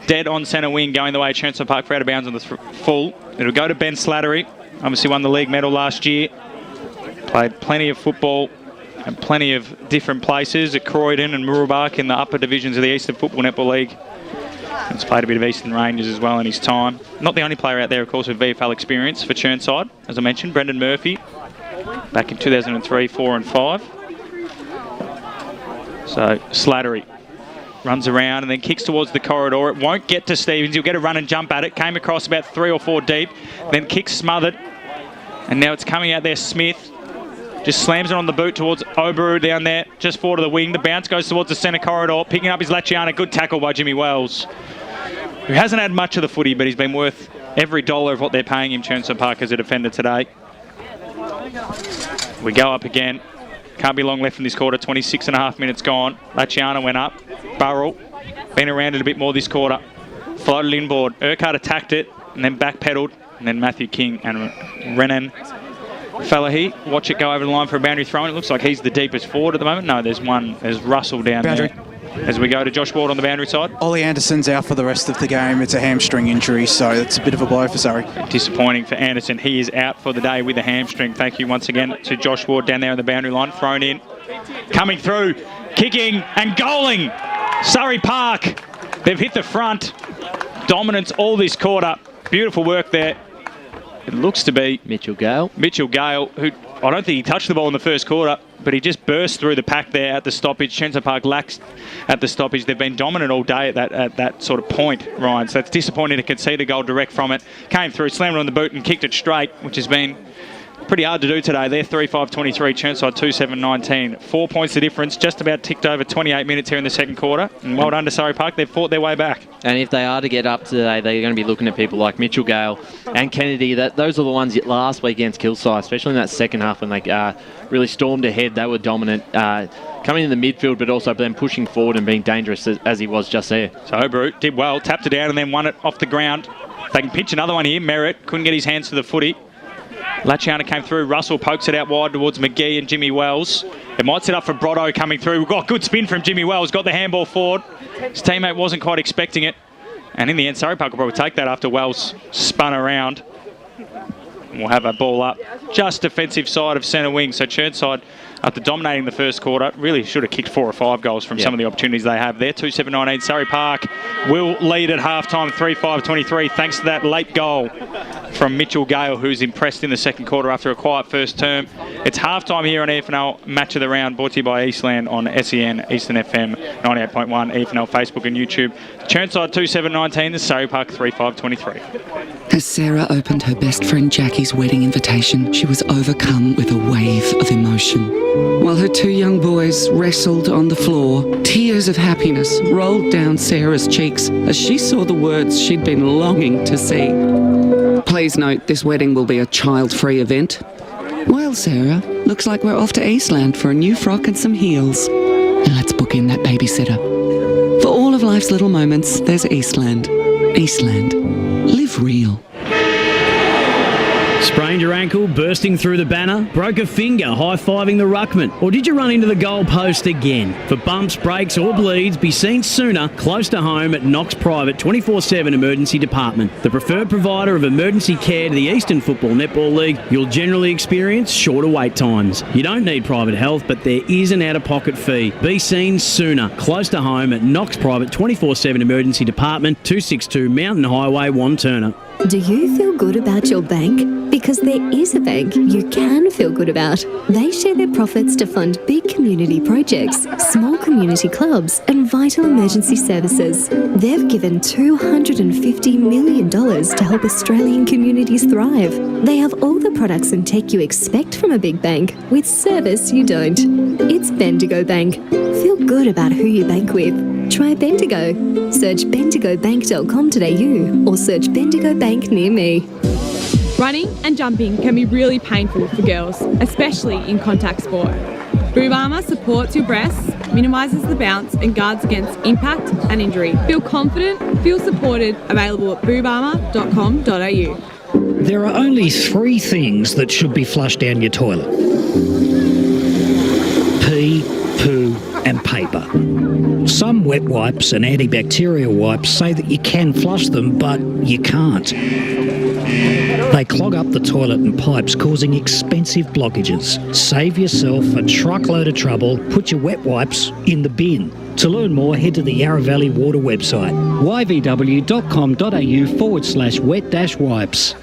Dead on centre wing, going the way of Chirnside Park for out of bounds on the full. It'll go to Ben Slattery. Obviously won the league medal last year. Played plenty of football and plenty of different places at Croydon and Mooroolbark in the upper divisions of the Eastern Football Netball League. He's played a bit of Eastern Rangers as well in his time. Not the only player out there, of course, with VFL experience for Chirnside. As I mentioned, Brendan Murphy, back in 2003, 4 and 5. So Slattery runs around and then kicks towards the corridor. It won't get to Stevens. He'll get a run and jump at it. Came across about 3 or 4 deep. Then kicks smothered. And now it's coming out there. Smith just slams it on the boot towards Oberu down there, just forward of the wing. The bounce goes towards the centre corridor. Picking up his Lachiana. Good tackle by Jimmy Wells, who hasn't had much of the footy, but he's been worth every dollar of what they're paying him, Chirnside Park, as a defender today. We go up again. Can't be long left in this quarter. 26 and a half minutes gone. Lachiana went up. Burrell been around it a bit more this quarter. Floated inboard. Urquhart attacked it and then backpedaled. And then Matthew King and Renan Fallahy watch it go over the line for a boundary throw. And it looks like he's the deepest forward at the moment. No, there's one. There's Russell down there. As we go to Josh Ward on the boundary side. Ollie Anderson's out for the rest of the game. It's a hamstring injury, so it's a bit of a blow for Surrey. Disappointing for Anderson. He is out for the day with a hamstring. Thank you once again to Josh Ward down there on the boundary line. Thrown in. Coming through. Kicking and goaling. Surrey Park. They've hit the front. Dominance all this quarter. Beautiful work there. It looks to be Mitchell Gale, who I don't think he touched the ball in the first quarter, but he just burst through the pack there at the stoppage. Chirnside Park lacks at the stoppage. They've been dominant all day at that sort of point, Ryan. So that's disappointing to concede a goal direct from it. Came through, slammed it on the boot and kicked it straight, which has been pretty hard to do today. They're 3-5-23, Chirnside 2-7-19. 4 points the difference, just about ticked over 28 minutes here in the second quarter. And well done to Surrey Park, they've fought their way back. And if they are to get up today, they're going to be looking at people like Mitchell Gale and Kennedy. Those are the ones last week against Kilsyth, especially in that second half when they really stormed ahead. They were dominant, coming in the midfield, but also then pushing forward and being dangerous as he was just there. So Oberu did well, tapped it down and then won it off the ground. They can pitch another one here. Merritt couldn't get his hands to the footy. Lachiana came through. Russell pokes it out wide towards McGee and Jimmy Wells. It might set up for Brotto coming through. We've got good spin from Jimmy Wells. Got the handball forward. His teammate wasn't quite expecting it. And in the end, Surrey Park will probably take that after Wells spun around. And we'll have a ball up just defensive side of centre wing. So Chirnside, after dominating the first quarter, really should have kicked 4 or 5 goals from some of the opportunities they have there. 2-7-19, Surrey Park will lead at half-time 3-5-23 thanks to that late goal from Mitchell Gale, who's impressed in the second quarter after a quiet first term. It's half-time here on EFNL Match of the Round, brought to you by Eastland on SEN EasternFM 98.1, EFNL Facebook and YouTube. Chirnside 2-7-19, the Surrey Park 3-5-23. As Sarah opened her best friend Jackie's wedding invitation, she was overcome with a wave of emotion. While her 2 young boys wrestled on the floor, tears of happiness rolled down Sarah's cheeks as she saw the words she'd been longing to see. Please note, this wedding will be a child-free event. Well, Sarah, looks like we're off to Eastland for a new frock and some heels. And let's book in that babysitter. For all of life's little moments, there's Eastland. Eastland. Live real. Sprained your ankle, bursting through the banner? Broke a finger, high-fiving the ruckman? Or did you run into the goal post again? For bumps, breaks or bleeds, be seen sooner, close to home at Knox Private 24/7 Emergency Department. The preferred provider of emergency care to the Eastern Football Netball League, you'll generally experience shorter wait times. You don't need private health, but there is an out-of-pocket fee. Be seen sooner, close to home at Knox Private 24/7 Emergency Department, 262 Mountain Highway, Wantirna. Do you feel good about your bank? Because there is a bank you can feel good about. They share their profits to fund big community projects, small community clubs and vital emergency services. They've given $250 million to help Australian communities thrive. They have all the products and tech you expect from a big bank, with service you don't. It's Bendigo Bank. Feel good about who you bank with. Try Bendigo. Search bendigobank.com.au or search Bendigo Bank near me. Running and jumping can be really painful for girls, especially in contact sport. Boob Armour supports your breasts, minimises the bounce and guards against impact and injury. Feel confident, feel supported, available at boobarmour.com.au. There are only 3 things that should be flushed down your toilet. Pee, poo and paper. Some wet wipes and antibacterial wipes say that you can flush them, but you can't. They clog up the toilet and pipes, causing expensive blockages. Save yourself a truckload of trouble. Put your wet wipes in the bin. To learn more, head to the Yarra Valley Water website, yvw.com.au/wet-wipes.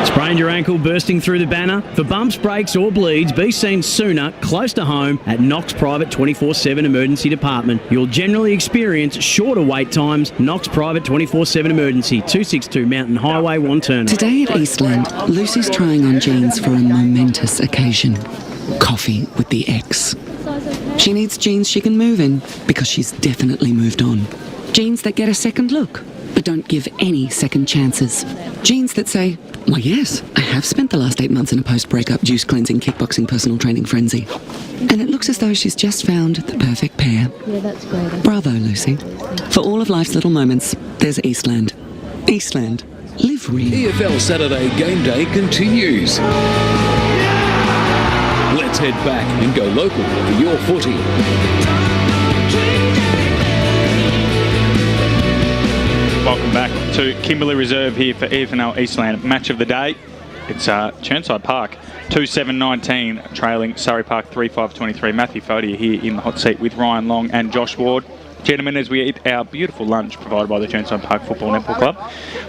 Sprained your ankle, bursting through the banner? For bumps, breaks or bleeds, be seen sooner, close to home at Knox Private 24/7 Emergency Department. You'll generally experience shorter wait times. Knox Private 24/7 Emergency, 262 Mountain Highway, Wantirna. Today at Eastland, Lucy's trying on jeans for a momentous occasion. Coffee with the ex. She needs jeans she can move in because she's definitely moved on. Jeans that get a second look, but don't give any second chances. Jeans that say, well, yes, I have spent the last 8 months in a post-breakup juice cleansing, kickboxing, personal training frenzy. And it looks as though she's just found the perfect pair. Yeah, that's great. Bravo, Lucy. For all of life's little moments, there's Eastland. Eastland. Live real. EFL Saturday Game Day continues. Let's head back and go local for your footy. Welcome back to Kimberley Reserve here for EFNL Eastland Match of the Day. It's Chirnside Park, 2-7-19, trailing Surrey Park 3-5-23. Matthew Fodia here in the hot seat with Ryan Long and Josh Ward. Gentlemen, as we eat our beautiful lunch provided by the Chirnside Park Football Netball Club,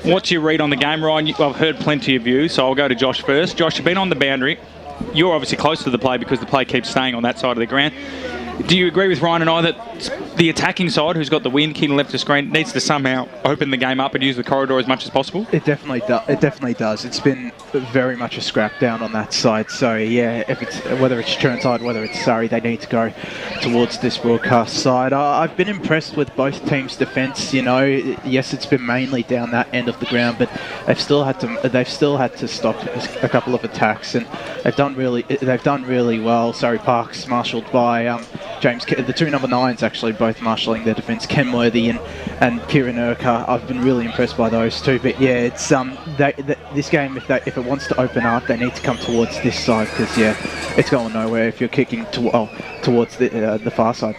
what's your read on the game, Ryan? I've heard plenty of you, so I'll go to Josh first. Josh, you've been on the boundary. You're obviously close to the play because the play keeps staying on that side of the ground. Do you agree with Ryan and I that the attacking side, who's got the win, key left of screen, needs to somehow open the game up and use the corridor as much as possible? It definitely does. It's been very much a scrap down on that side. So yeah, whether it's Chirnside, whether it's Surrey, they need to go towards this broadcast side. I've been impressed with both teams' defence. You know, yes, it's been mainly down that end of the ground, but they've still had to stop a couple of attacks, and they've done really well. Surrey Park's marshalled by James, the 2 number 9s actually both marshalling their defence, Ken Worthy and Kieran Urquhart. I've been really impressed by those two. But yeah, it's this game, if it wants to open up, they need to come towards this side, because yeah, it's going nowhere if you're kicking towards the far side.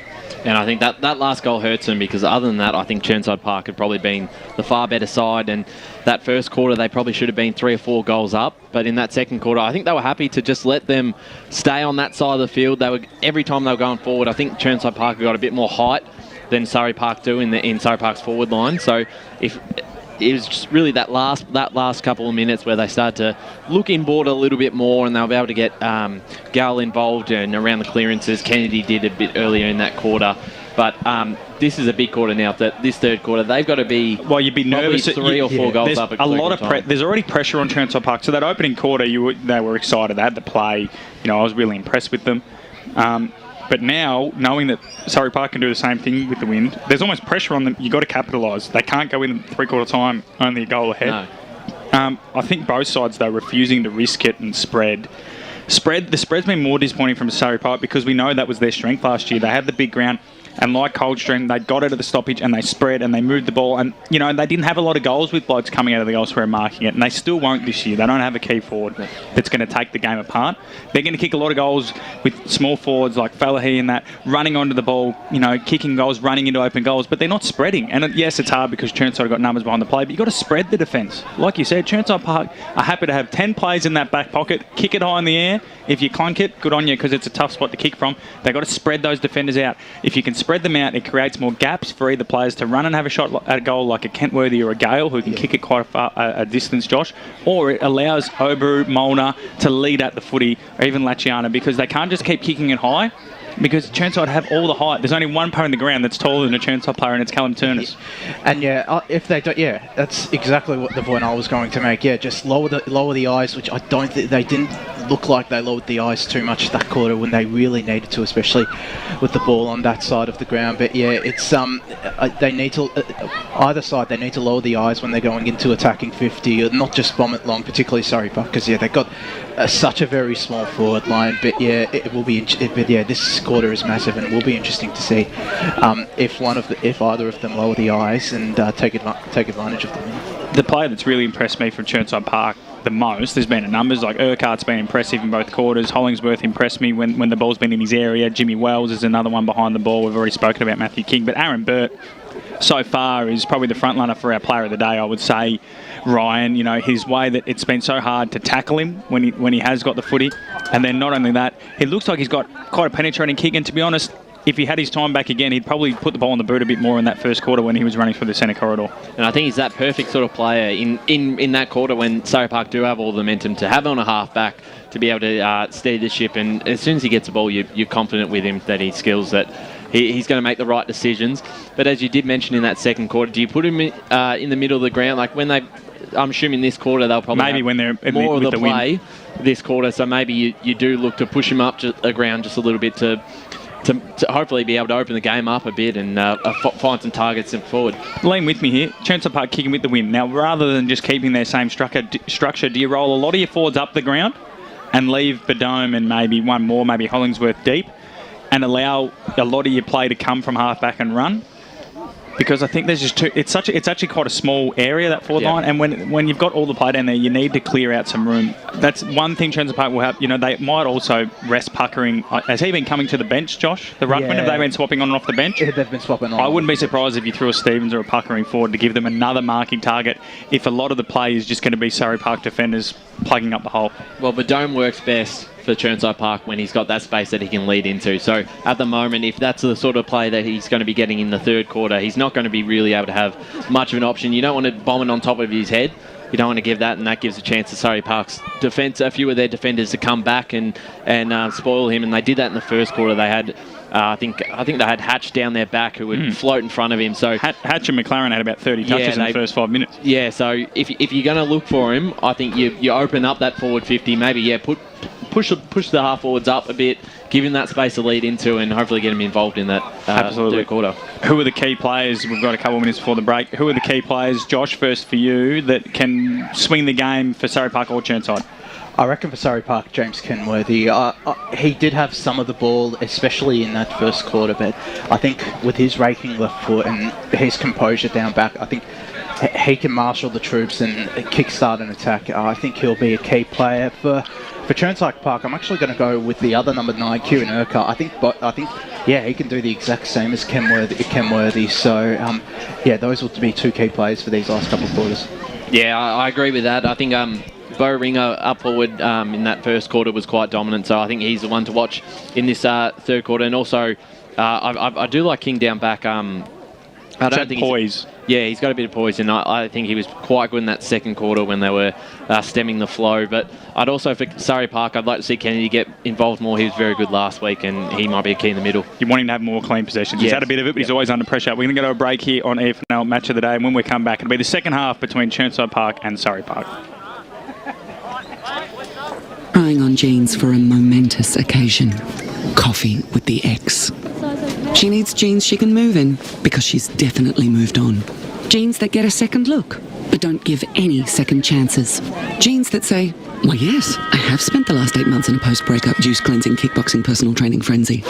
And I think that last goal hurts them, because other than that, I think Chirnside Park had probably been the far better side. And that first quarter, they probably should have been 3 or 4 goals up. But in that second quarter, I think they were happy to just let them stay on that side of the field. Every time they were going forward, I think Chirnside Park got a bit more height than Surrey Park do in Surrey Park's forward line. So if it was just really that last couple of minutes where they started to look inboard a little bit more, and they'll be able to get Gal involved and around the clearances. Kennedy did a bit earlier in that quarter. But this is a big quarter now. This third quarter, they've got to be you'd be nervous. 3 or 4 goals up. There's already pressure on Chirnside Park. So that opening quarter, they were excited. They had the play. I was really impressed with them. But now, knowing that Surrey Park can do the same thing with the wind, there's almost pressure on them. You've got to capitalise. They can't go in 3/4 time only a goal ahead. No. I think both sides, though, refusing to risk it and spread. The spread's been more disappointing from Surrey Park, because we know that was their strength last year. They had the big ground. And like Coldstream, they got out of the stoppage and they spread and they moved the ball. And, they didn't have a lot of goals with blokes coming out of the goal square marking it. And they still won't this year. They don't have a key forward that's going to take the game apart. They're going to kick a lot of goals with small forwards like Fallahy and that, running onto the ball, kicking goals, running into open goals. But they're not spreading. And yes, it's hard because Chirnside got numbers behind the play. But you've got to spread the defence. Like you said, Chirnside Park are happy to have 10 players in that back pocket, kick it high in the air. If you clunk it, good on you, because it's a tough spot to kick from. They've got to spread those defenders out. If you can spread them out, it creates more gaps for either players to run and have a shot at a goal like a Kentworthy or a Gale, who can kick it quite a distance, Josh. Or it allows Oberu, Molnar to lead at the footy, or even Lachiana, because they can't just keep kicking it high. Because Chirnside have all the height. There's only one player in the ground that's taller than a Chirnside player, and it's Callum Turners. And if they don't, that's exactly what the point I was going to make. Just lower the eyes, which I don't think they didn't look like they lowered the eyes too much that quarter when they really needed to, especially with the ball on that side of the ground. But it's they need to either side. They need to lower the eyes when they're going into attacking 50, or not just bomb it long, particularly Surrey Park, because they've got such a very small forward line. But it will be. This quarter is massive, and it will be interesting to see if either of them lower the eyes and take advantage of them. The player that's really impressed me from Chirnside Park the most, there's been a numbers, like Urquhart's been impressive in both quarters. Hollingsworth impressed me when the ball's been in his area. Jimmy Wells is another one behind the ball. We've already spoken about Matthew King, but Aaron Burt so far is probably the front runner for our player of the day, I would say. Ryan, his way that it's been so hard to tackle him when he has got the footy. And then not only that, it looks like he's got quite a penetrating kick, and to be honest, if he had his time back again, he'd probably put the ball on the boot a bit more in that first quarter when he was running through the centre corridor. And I think he's that perfect sort of player in that quarter when Surrey Park do have all the momentum to have on a half-back to be able to steady the ship. And as soon as he gets the ball, you're confident with him that he skills that he's going to make the right decisions. But as you did mention in that second quarter, do you put him in the middle of the ground? Like when I'm assuming this quarter they'll probably maybe when they're more with of the play this quarter. So maybe you do look to push him up the ground just a little bit to hopefully be able to open the game up a bit and find some targets forward. Lean with me here. Chirnside Park kicking with the wind. Now, rather than just keeping their same structure, do you roll a lot of your forwards up the ground and leave Bedome and maybe one more, maybe Hollingsworth deep, and allow a lot of your play to come from half-back and run? Because I think there's just it's actually quite a small area, that forward line, and when you've got all the play down there, you need to clear out some room. That's one thing Chirnside Park will have. They might also rest Puckering. Has he been coming to the bench, Josh? The ruckman, have they been swapping on and off the bench? Yeah, they've been swapping on. I wouldn't be surprised if you threw a Stevens or a Puckering forward to give them another marking target if a lot of the play is just going to be Surrey Park defenders plugging up the hole. Well, the dome works best for Chirnside Park when he's got that space that he can lead into. So at the moment, if that's the sort of play that he's going to be getting in the third quarter, he's not going to be really able to have much of an option. You don't want to bomb it on top of his head. You don't want to give that, and that gives a chance to Surrey Park's defence, a few of their defenders, to come back and spoil him. And they did that in the first quarter. They had, I think they had Hatch down their back who would float in front of him. So Hatch and McLaren had about 30 touches in the first 5 minutes. Yeah, so if you're going to look for him, I think you open up that forward 50, maybe push the half forwards up a bit, give him that space to lead into, and hopefully get him involved in that third quarter. Who are the key players? We've got a couple of minutes before the break. Who are the key players, Josh, first for you, that can swing the game for Surrey Park or Chirnside? I reckon for Surrey Park, James Kenworthy. He did have some of the ball, especially in that first quarter, but I think with his raking left foot and his composure down back, I think he can marshal the troops and kickstart an attack. I think he'll be a key player for For Chirnside Park, I'm actually going to go with the other number 9, Kieran Urquhart. I think, yeah, he can do the exact same as Ken Worthy. So, yeah, those will be 2 key players for these last couple of quarters. Yeah, I agree with that. I think Bo Ringer up forward in that first quarter was quite dominant, so I think he's the one to watch in this third quarter. And also, I do like King down back. I don't think poise. He's got a bit of poise, and I think he was quite good in that second quarter when they were stemming the flow. But I'd also, for Surrey Park, I'd like to see Kennedy get involved more. He was very good last week, and he might be a key in the middle. You want him to have more clean possessions. He's had a bit of it, but he's always under pressure. We're going to go to a break here on EFNL Match of the Day, and when we come back, it'll be the second half between Chirnside Park and Surrey Park. Trying on jeans for a momentous occasion. Coffee with the ex. She needs jeans she can move in because she's definitely moved on. Jeans that get a second look, but don't give any second chances. Jeans that say, why yes, I have spent the last 8 months in a post-breakup juice cleansing kickboxing personal training frenzy.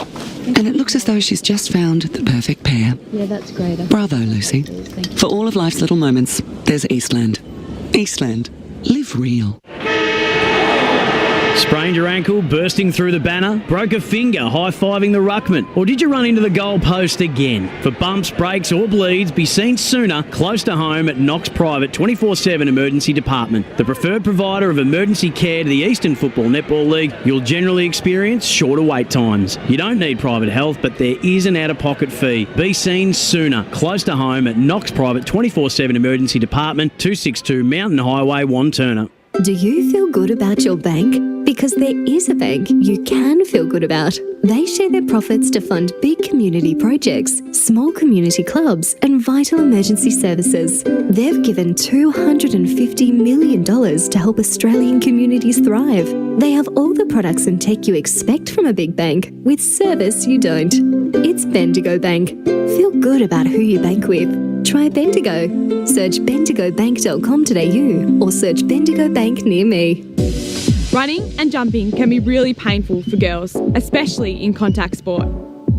And it looks as though she's just found the perfect pair. Yeah, that's great. Bravo, Lucy. For all of life's little moments, there's Eastland. Eastland. Live real. Sprained your ankle, bursting through the banner? Broke a finger, high-fiving the ruckman? Or did you run into the goal post again? For bumps, breaks or bleeds, be seen sooner, close to home at Knox Private 24/7 Emergency Department. The preferred provider of emergency care to the Eastern Football Netball League, you'll generally experience shorter wait times. You don't need private health, but there is an out-of-pocket fee. Be seen sooner, close to home at Knox Private 24/7 Emergency Department, 262 Mountain Highway, Wanturna. Do you feel good about your bank? Because there is a bank you can feel good about. They share their profits to fund big community projects, small community clubs, and vital emergency services. They've given $250 million to help Australian communities thrive. They have all the products and tech you expect from a big bank, with service you don't. It's Bendigo Bank. Feel good about who you bank with. Try Bendigo. Search bendigobank.com.au or search Bendigo Bank near me. Running and jumping can be really painful for girls, especially in contact sport.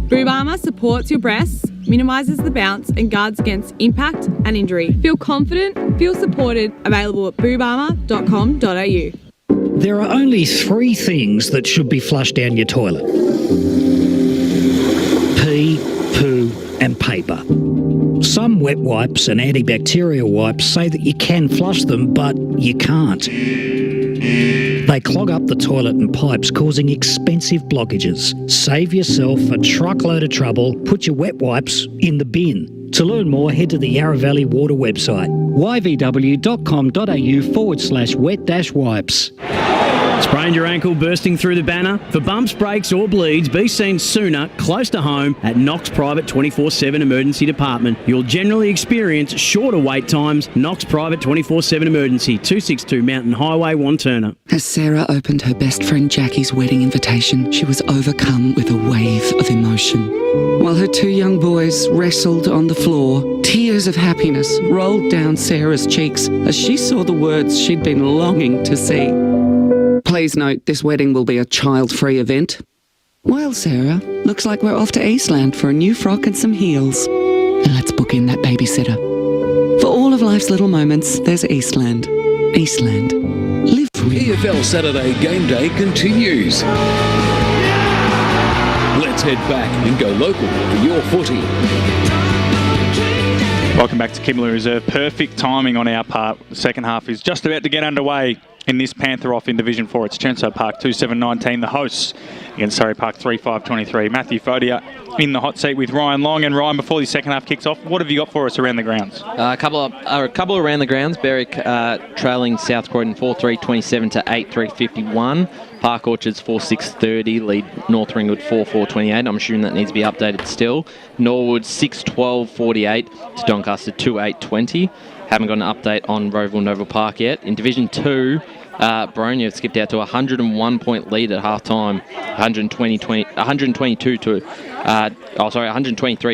Boob armour supports your breasts, minimises the bounce and guards against impact and injury. Feel confident, feel supported, available at boobarmour.com.au. There are only 3 things that should be flushed down your toilet. Pee, poo and paper. Some wet wipes and antibacterial wipes say that you can flush them, but you can't. They clog up the toilet and pipes, causing expensive blockages. Save yourself a truckload of trouble. Put your wet wipes in the bin. To learn more, head to the Yarra Valley Water website, yvw.com.au/wet-wipes. Sprained your ankle, bursting through the banner? For bumps, breaks or bleeds, be seen sooner, close to home at Knox Private 24/7 Emergency Department. You'll generally experience shorter wait times. Knox Private 24/7 Emergency, 262 Mountain Highway, Wanturna. As Sarah opened her best friend Jackie's wedding invitation, she was overcome with a wave of emotion. While her 2 young boys wrestled on the floor, tears of happiness rolled down Sarah's cheeks as she saw the words she'd been longing to see. Please note, this wedding will be a child-free event. Well, Sarah, looks like we're off to Eastland for a new frock and some heels. And let's book in that babysitter. For all of life's little moments, there's Eastland. Eastland. Live real. EFL Saturday Game Day continues. Let's head back and go local for your footy. Welcome back to Kimberley Reserve. Perfect timing on our part. The second half is just about to get underway in this Panther off in Division 4. It's Chirnside Park 2-7-19, the hosts against Surrey Park 3-5-23. Matthew Fodia in the hot seat with Ryan Long. And Ryan, before the second half kicks off, what have you got for us around the grounds? A couple around the grounds. Berwick trailing South Croydon 4-3-27 to 8-3-51. Park Orchards 4-6-30, lead North Ringwood 4-4-28. I'm assuming that needs to be updated still. Norwood 6-12-48 to Doncaster 2-8-20. Haven't got an update on Roval Noble Park yet. In Division 2, Bronya have skipped out to a 101-point lead at half-time, 123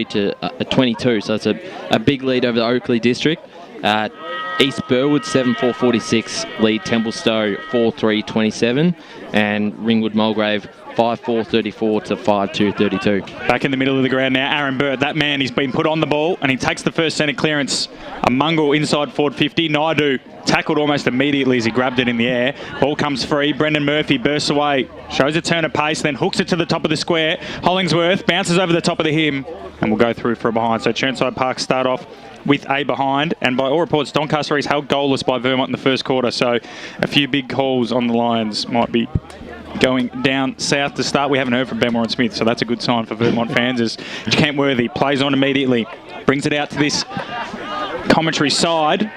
to 22. So it's a big lead over the Oakley district. East Burwood 7-4-46 lead Templestowe 4-3-27. and Ringwood Mulgrave 5-4-34 to 5-2-32. Back in the middle of the ground now, Aaron Burt. That man, he's been put on the ball and he takes the first centre clearance. A Mungle inside forward 50. Naidu tackled almost immediately as he grabbed it in the air. Ball comes free. Brendan Murphy bursts away, shows a turn of pace, then hooks it to the top of the square. Hollingsworth bounces over the top of the him and will go through for a behind. So Chirnside Park start off with a behind, and by all reports, Doncaster is held goalless by Vermont in the first quarter, so a few big calls on the Lions might be going down south to start. We haven't heard from Ben Warren Smith, so that's a good sign for Vermont fans as Kentworthy plays on immediately, brings it out to this commentary side.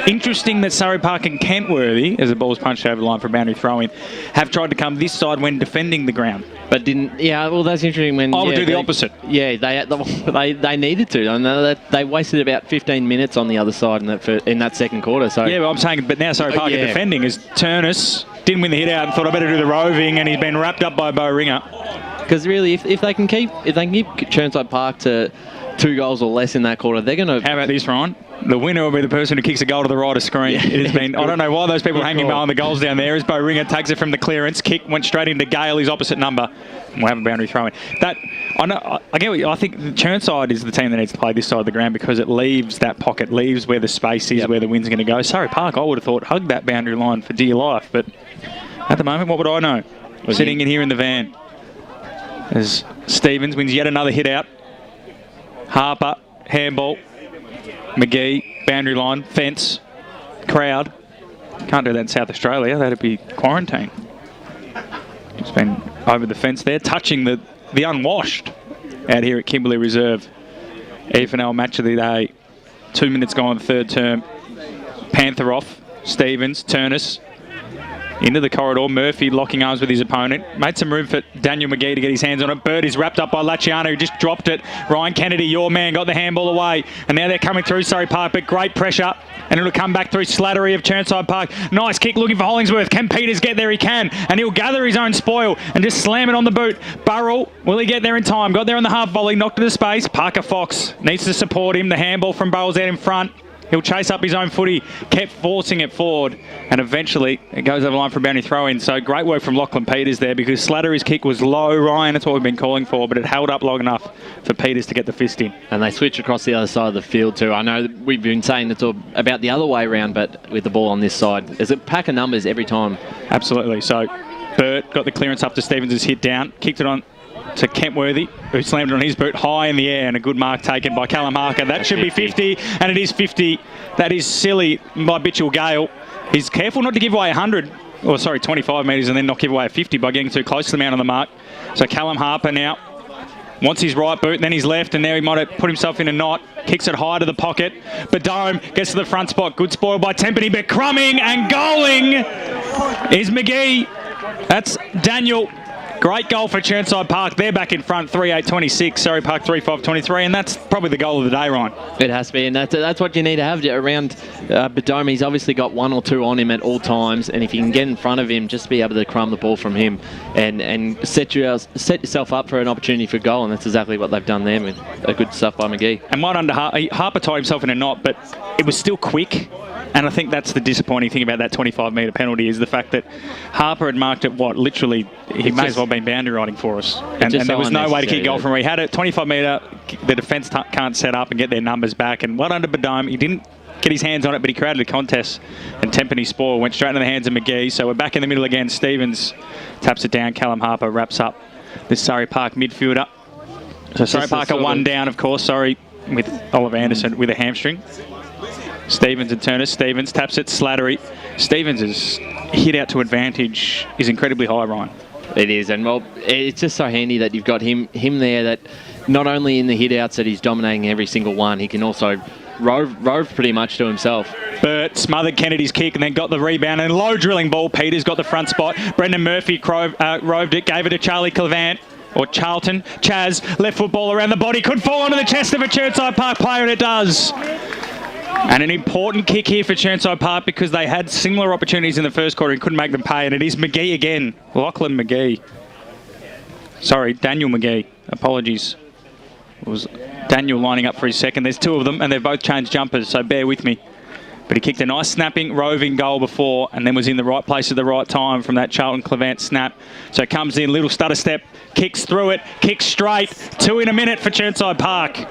Interesting that Surrey Park and Kentworthy, as the ball was punched over the line for a boundary throw-in, have tried to come this side when defending the ground. But didn't, yeah, well, that's interesting when... I would do the opposite. Yeah, they needed to. I know that they wasted about 15 minutes on the other side in that second quarter. So yeah, well, I'm saying, but now Surrey Park are defending as Turnus didn't win the hit out and thought I better do the roving, and he's been wrapped up by Bo Ringer. Because really, if they can keep Chirnside Park to 2 goals or less in that quarter, they're going to... How about this, Ryan? The winner will be the person who kicks a goal to the right of screen. Yeah. It has been. I don't know why those people are hanging behind the goals down there. As Bo Ringer takes it from the clearance, kick went straight into Gale, his opposite number. And we'll have a boundary throw in. That I know. I get what I think. Chirnside is the team that needs to play this side of the ground because it leaves that pocket, leaves where the space is, where the wind's going to go. Surrey Park, I would have thought, hug that boundary line for dear life, but at the moment, what would I know? Sitting in here in the van, as Stevens wins yet another hit out. Harper, handball. McGee, boundary line, fence, crowd. Can't do that in South Australia. That'd be quarantine. It's been over the fence there, touching the unwashed out here at Kimberley Reserve. EFNL match of the day. 2 minutes gone, third term. Panther off. Stevens, Turnus. Into the corridor. Murphy locking arms with his opponent. Made some room for Daniel McGee to get his hands on it. Bird is wrapped up by Laciano, who just dropped it. Ryan Kennedy, your man, got the handball away. And now they're coming through Surrey Park, but great pressure. And it'll come back through Slattery of Chirnside Park. Nice kick looking for Hollingsworth. Can Peters get there? He can. And he'll gather his own spoil and just slam it on the boot. Burrell, will he get there in time? Got there on the half volley, knocked into space. Parker Fox needs to support him. The handball from Burrell's out in front. He'll chase up his own footy, kept forcing it forward, and eventually it goes over the line for a boundary throw-in. So great work from Lachlan Peters there because Slattery's kick was low, Ryan, that's what we've been calling for, but it held up long enough for Peters to get the fist in. And they switch across the other side of the field too. I know we've been saying it's all about the other way around, but with the ball on this side, there's a pack of numbers every time. Absolutely. So Burt got the clearance up to Stevens' hit down, kicked it on to Kentworthy, who slammed it on his boot high in the air, and a good mark taken by Callum Harker. That should be 50, and it is 50. That is silly by Mitchell Gale. He's careful not to give away 25 metres and then not give away a 50 by getting too close to the man on the mark. So Callum Harper now wants his right boot, then his left, and there he might have put himself in a knot. Kicks it high to the pocket. Badome gets to the front spot. Good spoil by Tempany, but crumbing and goaling is McGee. That's Daniel. Great goal for Chirnside Park. They're back in front, 3-8-26. Surrey Park 3-5-23, and that's probably the goal of the day, Ryan. It has to be, and that's what you need to have around Badome. He's obviously got 1 or 2 on him at all times, and if you can get in front of him, just be able to crumb the ball from him and set yourself up for an opportunity for goal, and that's exactly what they've done there with a good stuff by McGee. And right under Harper tied himself in a knot, but it was still quick. And I think that's the disappointing thing about that 25-metre penalty is the fact that Harper had marked it, literally, he may as well have been boundary riding for us. And there was no way to kick goal from where he had it. 25-metre, the defence can't set up and get their numbers back. And well under Badome, he didn't get his hands on it, but he created a contest. And Tempany spoil went straight into the hands of McGee. So we're back in the middle again. Stevens taps it down. Callum Harper wraps up the Surrey Park midfielder. So Surrey Park are 1 down, of course, with Oliver Anderson with a hamstring. Stevens and Turnus. Stevens taps it. Slattery. Stevens' hit out to advantage is incredibly high, Ryan. It is, and well, it's just so handy that you've got him there. That not only in the hit outs that he's dominating every single one, he can also rove pretty much to himself. Burt smothered Kennedy's kick and then got the rebound and low drilling ball. Peters got the front spot. Brendan Murphy roved it, gave it to Charlie Clevant. Or Charlton. Chaz, left foot ball around the body, could fall onto the chest of a Chirnside Park player, and it does. And an important kick here for Chirnside Park because they had similar opportunities in the first quarter and couldn't make them pay. And it is McGee again. Lachlan McGee. Sorry, Daniel McGee. Apologies. It was Daniel lining up for his second. There's 2 of them and they've both changed jumpers, so bear with me. But he kicked a nice snapping, roving goal before and then was in the right place at the right time from that Charlton Clevant snap. So comes in, little stutter step, kicks through it, kicks straight. 2 in a minute for Chirnside Park.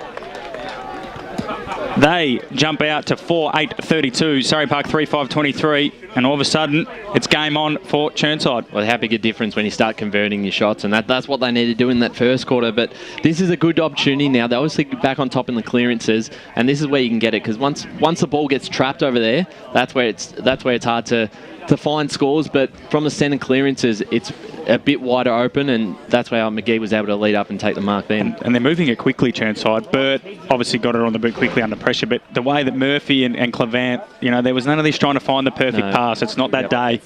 They jump out to 4-8-32. Surrey Park 3-5-23. And all of a sudden, it's game on for Chirnside. Well, how big a difference when you start converting your shots, and that's what they need to do in that first quarter. But this is a good opportunity now. They're obviously back on top in the clearances, and this is where you can get it, because once the ball gets trapped over there, that's where it's hard to find scores. But from the centre clearances, it's a bit wider open, and that's where McGee was able to lead up and take the mark then. And they're moving it quickly, Chirnside. Burt obviously got it on the boot quickly under pressure, but the way that Murphy and Clevant, there was none of this trying to find the perfect pass. It's not that day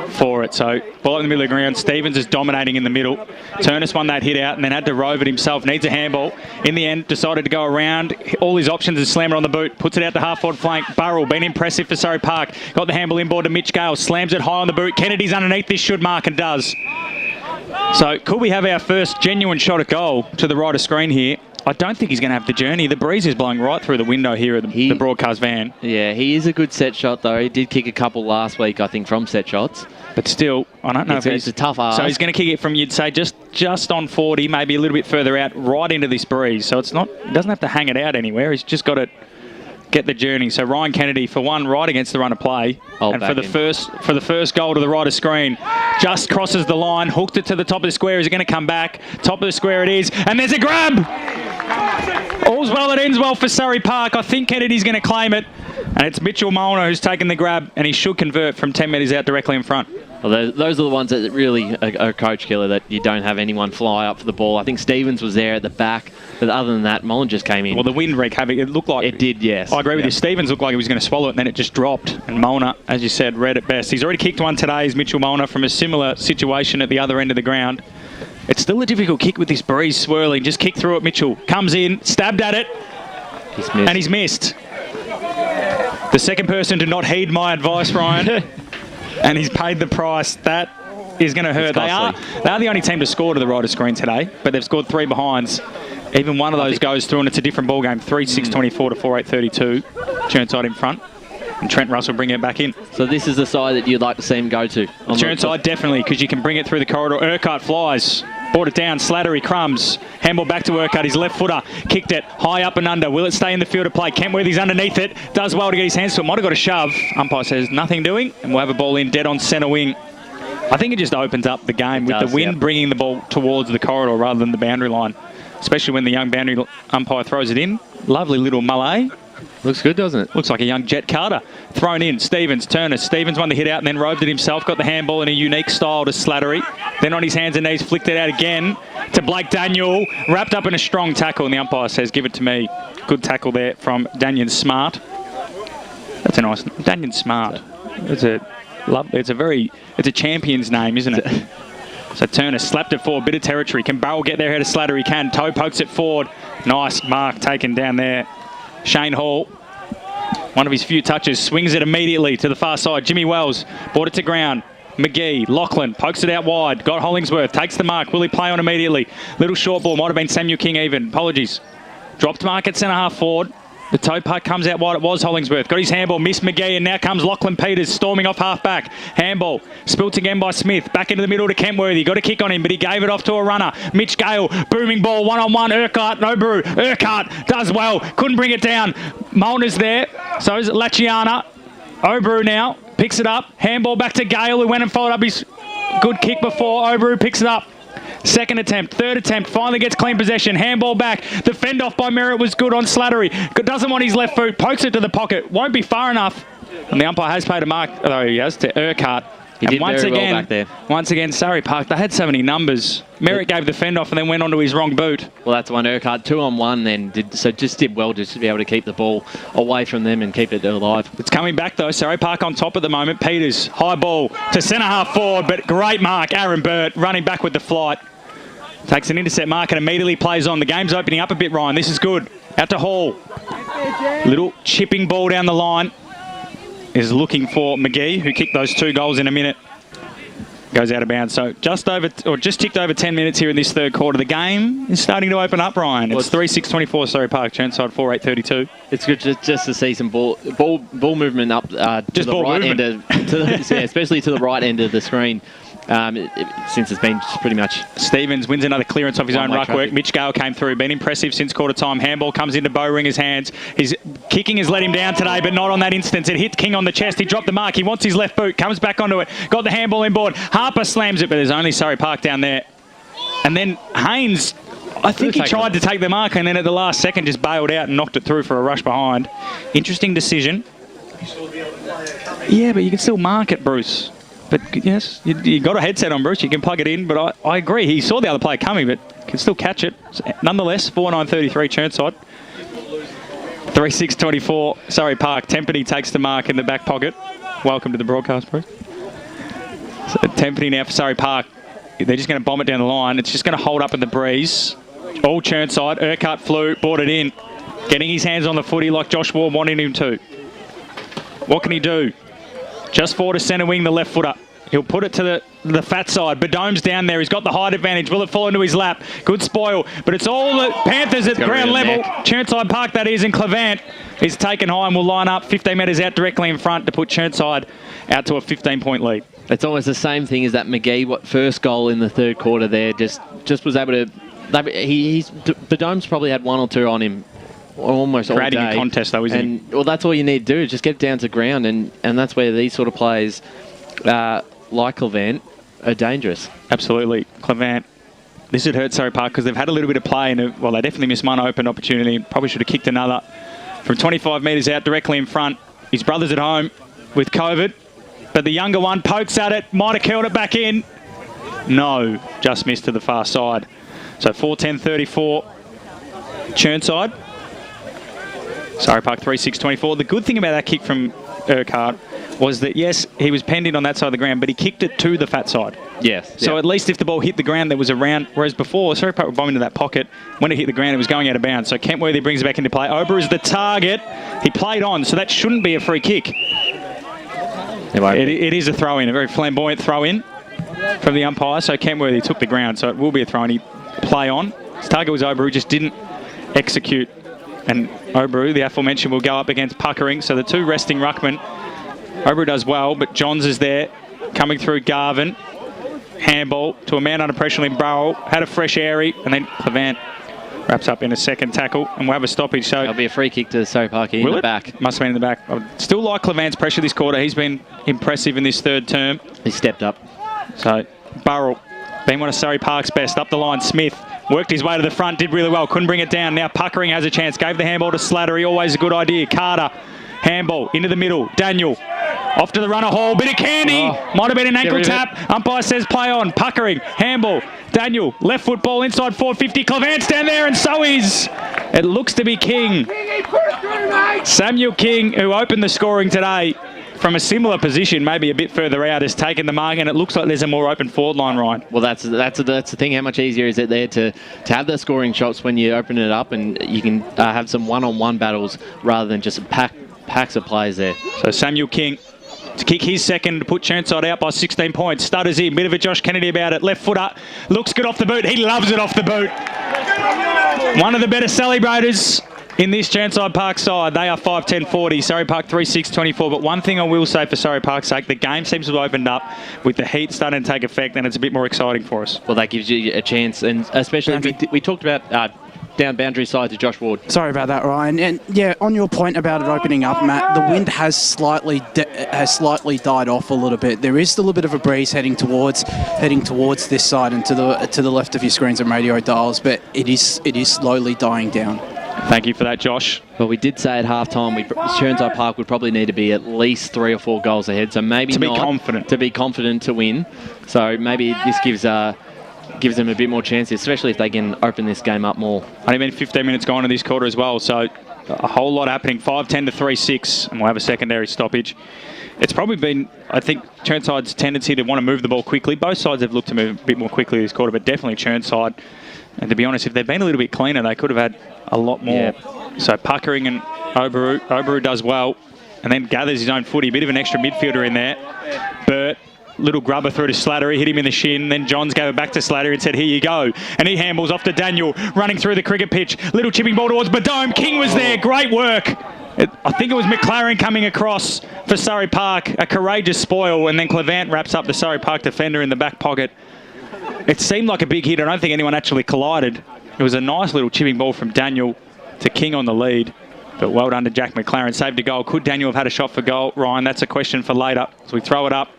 for it. So ball in the middle of the ground. Stevens is dominating in the middle. Turnus won that hit out and then had to rove it himself. Needs a handball. In the end, decided to go around. All his options is slammer on the boot. Puts it out to half-forward flank. Burrell, been impressive for Surrey Park. Got the handball inboard to Mitch Gale. Slams it high on the boot. Kennedy's underneath this, should mark, and does. So could we have our first genuine shot at goal to the right of screen here? I don't think he's going to have the journey. The breeze is blowing right through the window here of the broadcast van. Yeah, he is a good set shot, though. He did kick a couple last week, I think, from set shots. But still, I don't know if it's a tough ask. So he's going to kick it from, you'd say, just on 40, maybe a little bit further out, right into this breeze. So he doesn't have to hang it out anywhere. He's just got to get the journey. So Ryan Kennedy, for one, right against the run of play. And for the first goal to the right of screen, just crosses the line, hooked it to the top of the square. Is it going to come back? Top of the square it is. And there's a grab! All's well that ends well for Surrey Park. I think Kennedy's going to claim it. And it's Mitchell Molnar who's taken the grab, and he should convert from 10 metres out directly in front. Well, those are the ones that really are coach killer, that you don't have anyone fly up for the ball. I think Stevens was there at the back, but other than that, Mullen just came in. Well, the wind wreaked havoc. It looked like... It did, yes. I agree with you. Stevens looked like he was going to swallow it, and then it just dropped. And Molnar, as you said, read it best. He's already kicked one today, is Mitchell Molnar, from a similar situation at the other end of the ground. It's still a difficult kick with this breeze swirling. Just kick through it, Mitchell. Comes in, stabbed at it, and he's missed. The second person to not heed my advice, Ryan, and he's paid the price. That is going to hurt. They are the only team to score to the right of screen today, but they've scored 3 behinds. Even one of those goes through, and it's a different ball game. 3-6-24 to 4-8-32. Chirnside in front. And Trent Russell bring it back in. So this is the side that you'd like to see him go to? Chirnside, definitely, because you can bring it through the corridor. Urquhart flies. Brought it down. Slattery crumbs. Handball back to Urquhart. His left footer. Kicked it. High up and under. Will it stay in the field of play? Kentworthy's underneath it. Does well to get his hands to it. Might have got a shove. Umpire says nothing doing. And we'll have a ball in dead on centre wing. I think it just opens up the game with the wind bringing the ball towards the corridor rather than the boundary line. Especially when the young boundary umpire throws it in. Lovely little Malay. Looks good, doesn't it? Looks like a young Jet Carter. Thrown in. Stevens, Turnus. Stevens won the hit out and then roved it himself. Got the handball in a unique style to Slattery. Then on his hands and knees, flicked it out again to Blake Daniel. Wrapped up in a strong tackle, and the umpire says, give it to me. Good tackle there from Daniel Smart. That's a nice... Daniel Smart. It's a champion's name, isn't it? So Turner slapped it forward, bit of territory. Can Burrell get there ahead of Slattery? Can. Toe pokes it forward. Nice mark taken down there. Shane Hall, one of his few touches, swings it immediately to the far side. Jimmy Wells brought it to ground. McGee, Lachlan pokes it out wide. Got Hollingsworth, takes the mark. Will he play on immediately? Little short ball, might have been Samuel King even. Apologies. Dropped mark at centre half forward. The toe puck comes out wide. It was Hollingsworth. Got his handball. Missed McGee. And now comes Lachlan Peters storming off half back. Handball. Spilt again by Smith. Back into the middle to Kentworthy. Got a kick on him, but he gave it off to a runner. Mitch Gale. Booming ball. One-on-one. Urquhart. No brew. Urquhart does well. Couldn't bring it down. Molnar's there. So is Lachiana. Obrew now. Picks it up. Handball back to Gale, who went and followed up his good kick before. Obrew picks it up. Second attempt, third attempt, finally gets clean possession. Handball back. The fend off by Merritt was good on Slattery. Doesn't want his left foot. Pokes it to the pocket. Won't be far enough. And the umpire has paid a mark, although he has, to Urquhart. He did very well back there. Once again, Surrey Park, they had so many numbers. Merritt gave the fend off and then went onto his wrong boot. Well, that's one. Urquhart 2-on-1 then. Just did well just to be able to keep the ball away from them and keep it alive. It's coming back though. Surrey Park on top at the moment. Peters, high ball to centre half forward, but great mark. Aaron Burt running back with the flight. Takes an intercept mark and immediately plays on. The game's opening up a bit, Ryan. This is good. Out to Hall. Little chipping ball down the line. Is looking for McGee, who kicked those 2 goals in a minute. goes out of bounds. So just ticked over 10 minutes here in this third quarter. The game is starting to open up, Ryan. It's 3-6-24 Surrey Park, Chirnside 4-8-32. It's good just to see some ball movement up to just the right movement. end, especially to the right end of the screen. Since it's been pretty much... Stevens wins another clearance off his own ruck work. traffic. Mitch Gale came through. Been impressive since quarter time. Handball comes into Bo Ringer's hands. His kicking has let him down today, but not on that instance. It hit King on the chest. He dropped the mark. He wants his left boot. Comes back onto it. Got the handball inboard. Harper slams it, but there's only Surrey Park down there. And then Haynes, I think he tried to take the mark and then at the last second just bailed out and knocked it through for a rush behind. Interesting decision. Yeah, but you can still mark it, Bruce. But yes, you got a headset on, Bruce. You can plug it in. But I agree. He saw the other player coming, but can still catch it. So, nonetheless, 4-9-33 Chirnside. 3-6-24 Surrey Park. Tempany takes the mark in the back pocket. Welcome to the broadcast, Bruce. So Tempany now for Surrey Park. They're just going to bomb it down the line. It's just going to hold up in the breeze. All Chirnside. Urquhart flew, brought it in. Getting his hands on the footy like Josh Ward wanted him to. What can he do? Just forward to centre wing, the left footer. He'll put it to the fat side. Badome's down there. He's got the height advantage. Will it fall into his lap? Good spoil. But it's all the Panthers at ground level. Chirnside Park, that is, and Clevant is taken high and will line up 15 metres out directly in front to put Chirnside out to a 15-point lead. It's almost the same thing as that McGee first goal in the third quarter there. Just was able to... Badome's probably had one or two on him almost all day. Creating a contest, though, isn't he? Well, that's all you need to do. Just get it down to ground, and that's where these sort of players, like Clevant, are dangerous. Absolutely. Clevant. This would hurt Surrey Park because they've had a little bit of play, and they definitely missed one open opportunity. Probably should have kicked another from 25 metres out directly in front. His brother's at home with COVID, but the younger one pokes at it, might have curled it back in. No, just missed to the far side. So 4-10-34 Chirnside. Surrey Park 3-6-24. The good thing about that kick from Urquhart was that, yes, he was penned in on that side of the ground, but he kicked it to the fat side. Yes. So at least if the ball hit the ground, there was a round, whereas before, Surrey Park were bombing into that pocket. When it hit the ground, it was going out of bounds. So Kentworthy brings it back into play. Ober is the target. He played on, so that shouldn't be a free kick. It is a throw-in, a very flamboyant throw-in from the umpire. So Kentworthy took the ground, so it will be a throw-in. He play on. His target was Ober, who just didn't execute. And Oberu, the aforementioned, will go up against Puckering. So the two resting ruckmen. Oberu does well, but Johns is there. Coming through Garvin. Handball to a man under pressure in Burrell. Had a fresh airy. And then Clevant wraps up in a second tackle. And we'll have a stoppage. So there'll be a free kick to Surrey Park in the back. Must have been in the back. I still like Clevant's pressure this quarter. He's been impressive in this third term. He stepped up. So Burrell, being one of Surrey Park's best. Up the line, Smith. Worked his way to the front, did really well, couldn't bring it down. Now Puckering has a chance, gave the handball to Slattery, always a good idea. Carter, handball, into the middle. Daniel, off to the runner hall, bit of candy. Might have been an ankle tap. Umpire says play on. Puckering, handball. Daniel, left foot ball inside 450. Clevant's down there, and so is. It looks to be King. Samuel King, who opened the scoring today from a similar position, maybe a bit further out, has taken the mark, and it looks like there's a more open forward line, Ryan. Well, that's the thing. How much easier is it there to have the scoring shots when you open it up, and you can have some one-on-one battles rather than just packs of players there. So Samuel King to kick his second to put Chirnside out by 16 points. Stutters in, bit of a Josh Kennedy about it. Left footer, looks good off the boot. He loves it off the boot. One of the better celebrators in this Chirnside Park side. They are 5-10-40. Surrey Park 3-6-24. But one thing I will say for Surrey Park's sake, the game seems to have opened up with the heat starting to take effect, and it's a bit more exciting for us. Well, that gives you a chance, and especially we talked about down boundary side to Josh Ward. Sorry about that, Ryan. And yeah, on your point about it opening up, Matt, the wind has slightly died off a little bit. There is still a bit of a breeze heading towards this side and to the left of your screens and radio dials, but it is slowly dying down. Thank you for that, Josh. Well, we did say at halftime Chirnside Park would probably need to be at least 3 or 4 goals ahead, so maybe to be confident to win. So maybe this gives them a bit more chance, especially if they can open this game up more. Only been 15 minutes gone in this quarter as well, so a whole lot happening. 5-10 to 3-6, and we'll have a secondary stoppage. It's probably been, I think, Chirnside's tendency to want to move the ball quickly. Both sides have looked to move a bit more quickly this quarter, but definitely Chirnside. And to be honest, if they'd been a little bit cleaner, they could have had a lot more. Yeah. So Puckering and Oberu does well, and then gathers his own footy. A bit of an extra midfielder in there. Burt Little grubber through to Slattery, hit him in the shin. Then Johns gave it back to Slattery and said, here you go. And he handballs off to Daniel, running through the cricket pitch. Little chipping ball towards Badome. King was there. Great work. I think it was McLaren coming across for Surrey Park. A courageous spoil. And then Clevant wraps up the Surrey Park defender in the back pocket. It seemed like a big hit. I don't think anyone actually collided. It was a nice little chipping ball from Daniel to King on the lead. But well done to Jack McLaren. Saved a goal. Could Daniel have had a shot for goal? Ryan, that's a question for later. So we throw it up.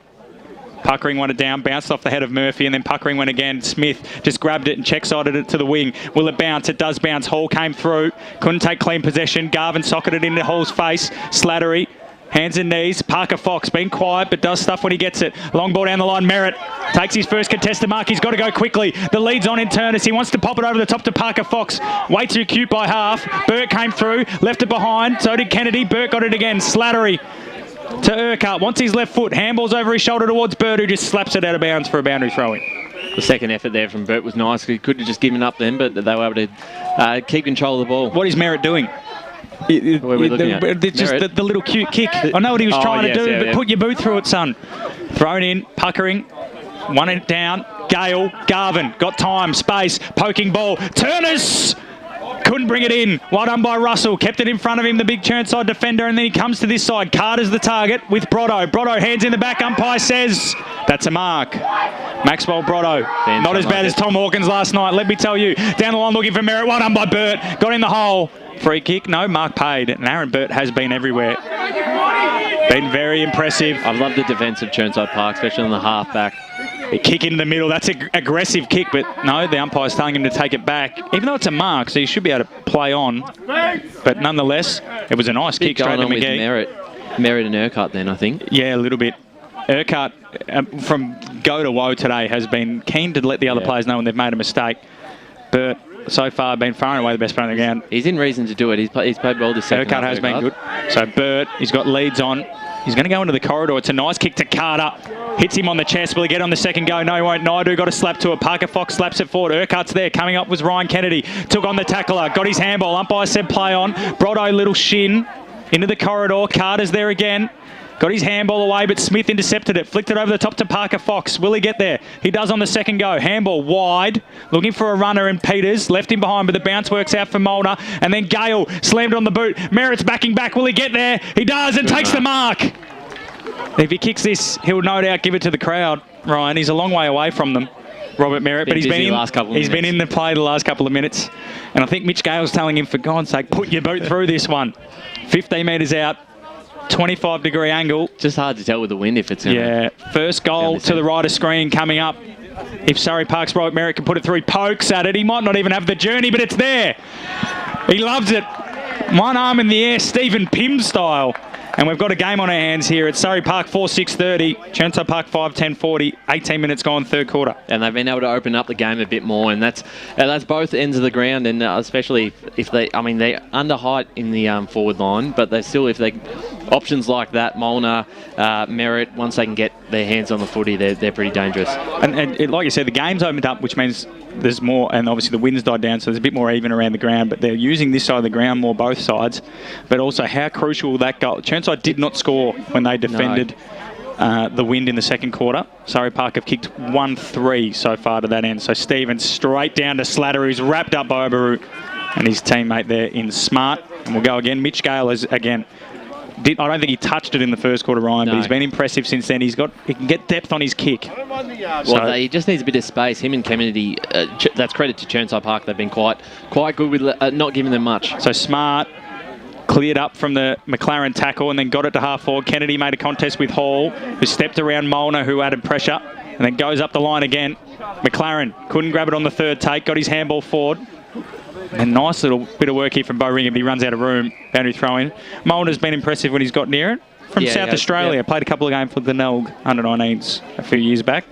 Puckering won it down, bounced off the head of Murphy, and then Puckering went again. Smith just grabbed it and check-sided it to the wing. Will it bounce? It does bounce. Hall came through. Couldn't take clean possession. Garvin socketed into Hall's face. Slattery, hands and knees. Parker Fox, being quiet, but does stuff when he gets it. Long ball down the line. Merritt takes his first contested mark. He's got to go quickly. The lead's on in Turners. He wants to pop it over the top to Parker Fox. Way too cute by half. Burt came through, left it behind. So did Kennedy. Burt got it again. Slattery to Urquhart, wants his left foot, handballs over his shoulder towards Bird, who just slaps it out of bounds for a boundary throw-in. The second effort there from Burt was nice. He could have just given up then, but they were able to keep control of the ball. What is Merritt doing? Where are we looking at? Just the little cute kick. I know what he was trying to do, but put your boot through it, son. Thrown in, Puckering, won it down. Gale, Garvin, got time, space, poking ball. Turners! Couldn't bring it in. Well done by Russell. Kept it in front of him, the big Chirnside defender, and then he comes to this side. Carter's the target with Brotto. Brotto, hands in the back. Umpire says that's a mark. Maxwell Brotto. Not as bad as Tom Hawkins last night, let me tell you. Down the line looking for Merritt. Well done by Burt. Got in the hole. Free kick. No, mark paid. And Aaron Burt has been everywhere. Been very impressive. I love the defence of Chirnside Park, especially on the half-back. A kick in the middle. That's an aggressive kick, but no, the umpire's telling him to take it back. Even though it's a mark, so you should be able to play on. But nonetheless, it was a nice kick straight to McGee. Merritt and Urquhart then, I think. Yeah, a little bit. Urquhart, from go to woe today, has been keen to let the other players know when they've made a mistake. Burt, so far, been far and away the best player on the ground. He's in reason to do it. He's played well this second. Urquhart has been good. So Burt, he's got leads on. He's going to go into the corridor. It's a nice kick to Carter. Hits him on the chest. Will he get on the second go? No, he won't. Naidu got a slap to it. Parker Fox slaps it forward. Urquhart's there. Coming up was Ryan Kennedy. Took on the tackler. Got his handball. Umpire said play on. Brotto, little shin. Into the corridor. Carter's there again. Got his handball away, but Smith intercepted it. Flicked it over the top to Parker Fox. Will he get there? He does on the second go. Handball wide. Looking for a runner in Peters. Left him behind, but the bounce works out for Mulder. And then Gale slammed on the boot. Merritt's backing back. Will he get there? He does and takes the mark. If he kicks this, he'll no doubt give it to the crowd, Ryan. He's a long way away from them, Robert Merritt, but he's been in the play the last couple of minutes. And I think Mitch Gale's telling him, for God's sake, put your boot through this one. 15 metres out, 25-degree angle. Just hard to tell with the wind if it's... First goal to the right of screen coming up. If Surrey Park's Robert Merritt can put it through, pokes at it. He might not even have the journey, but it's there. He loves it. One arm in the air, Stephen Pym style. And we've got a game on our hands here at Surrey Park 4-6-30, Chirnside Park 5-10-40, 18 minutes gone, third quarter. And they've been able to open up the game a bit more, and that's both ends of the ground, and especially if they're under height in the forward line, but they still, if they options like that, Molnar, Merritt, once they can get their hands on the footy, they're pretty dangerous. And like you said, the game's opened up, which means there's more, and obviously the wind's died down, so there's a bit more even around the ground, but they're using this side of the ground more, both sides. But also, how crucial that goal. Chirnside did not score when they defended the wind in the second quarter. Surrey Park have kicked 1-3 so far to that end. So Stevens straight down to Slattery, who's wrapped up by Oberu and his teammate there in Smart. And we'll go again. Mitch Gale is again. I don't think he touched it in the first quarter, Ryan, but he's been impressive since then. He can get depth on his kick. Well, he just needs a bit of space. Him and Kennedy, that's credit to Chirnside Park. They've been quite good with not giving them much. So Smart cleared up from the McLaren tackle and then got it to half forward. Kennedy made a contest with Hall, who stepped around Molnar, who added pressure, and then goes up the line again. McLaren couldn't grab it on the third take, got his handball forward. And nice little bit of work here from Bo Ringer, but he runs out of room. Boundary throw-in. Molnar's been impressive when he's got near it. From South Australia, played a couple of games for the Nelg under-19s a few years back.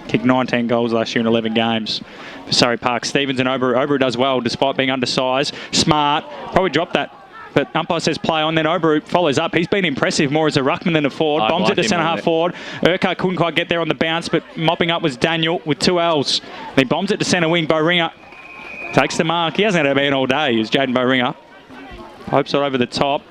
Kicked 19 goals last year in 11 games for Surrey Park. Stevens and Oberu. Oberu does well despite being undersized. Smart. Probably dropped that. But umpire says play on, then Oberu follows up. He's been impressive more as a ruckman than a forward. Bombs it to centre-half forward. Urquhart couldn't quite get there on the bounce, but mopping up was Daniel with 2 L's. And he bombs it to centre wing. Bo Ringer takes the mark. He hasn't had a man all day. It's Jaden Bo Ringer. Hopes it over the top.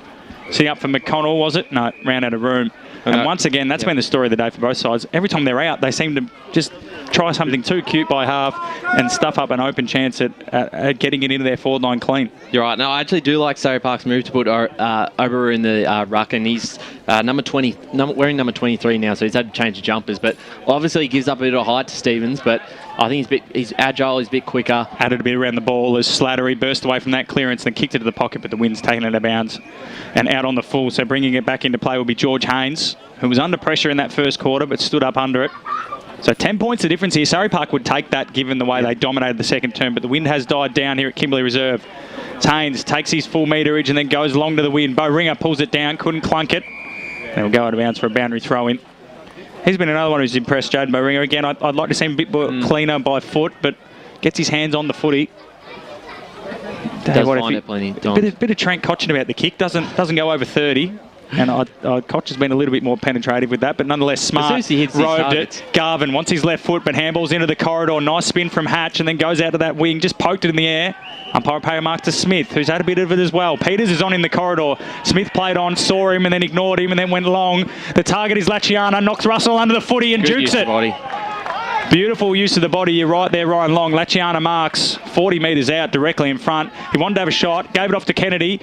Sitting up for McConnell, was it? No, ran out of room. And once again, that's been the story of the day for both sides. Every time they're out, they seem to just try something too cute by half and stuff up an open chance at getting it into their forward line clean. You're right. No, I actually do like Surrey Park's move to put Oberu in the ruck, and he's wearing number 23 now, so he's had to change the jumpers. But obviously, he gives up a bit of height to Stevens, but I think he's agile, he's a bit quicker. Added a bit around the ball as Slattery burst away from that clearance and kicked it to the pocket, but the wind's taken it out of bounds and out on the full. So bringing it back into play will be George Haynes, who was under pressure in that first quarter but stood up under it. So 10 points the difference here. Surrey Park would take that given the way they dominated the second term, but the wind has died down here at Kimberley Reserve. Haynes takes his full meterage and then goes long to the wind. Bo Ringer pulls it down, couldn't clunk it. And it'll go out of bounds for a boundary throw in. He's been another one who's impressed Jaden Bo Ringer. Again, I'd like to see him a bit more cleaner by foot, but gets his hands on the footy. Does find it plenty. Bit of Trent Cochin about the kick. Doesn't go over 30. And Koch has been a little bit more penetrative with that, but nonetheless smart. He hits roved it. Garvin wants his left foot, but handballs into the corridor. Nice spin from Hatch, and then goes out to that wing. Just poked it in the air. Umpire pay a mark to Smith, who's had a bit of it as well. Peters is on in the corridor. Smith played on, saw him, and then ignored him, and then went long. The target is Lachiana, knocks Russell under the footy and jukes it. Beautiful use of the body. You're right there, Ryan Long. Lachiana marks 40 metres out, directly in front. He wanted to have a shot, gave it off to Kennedy,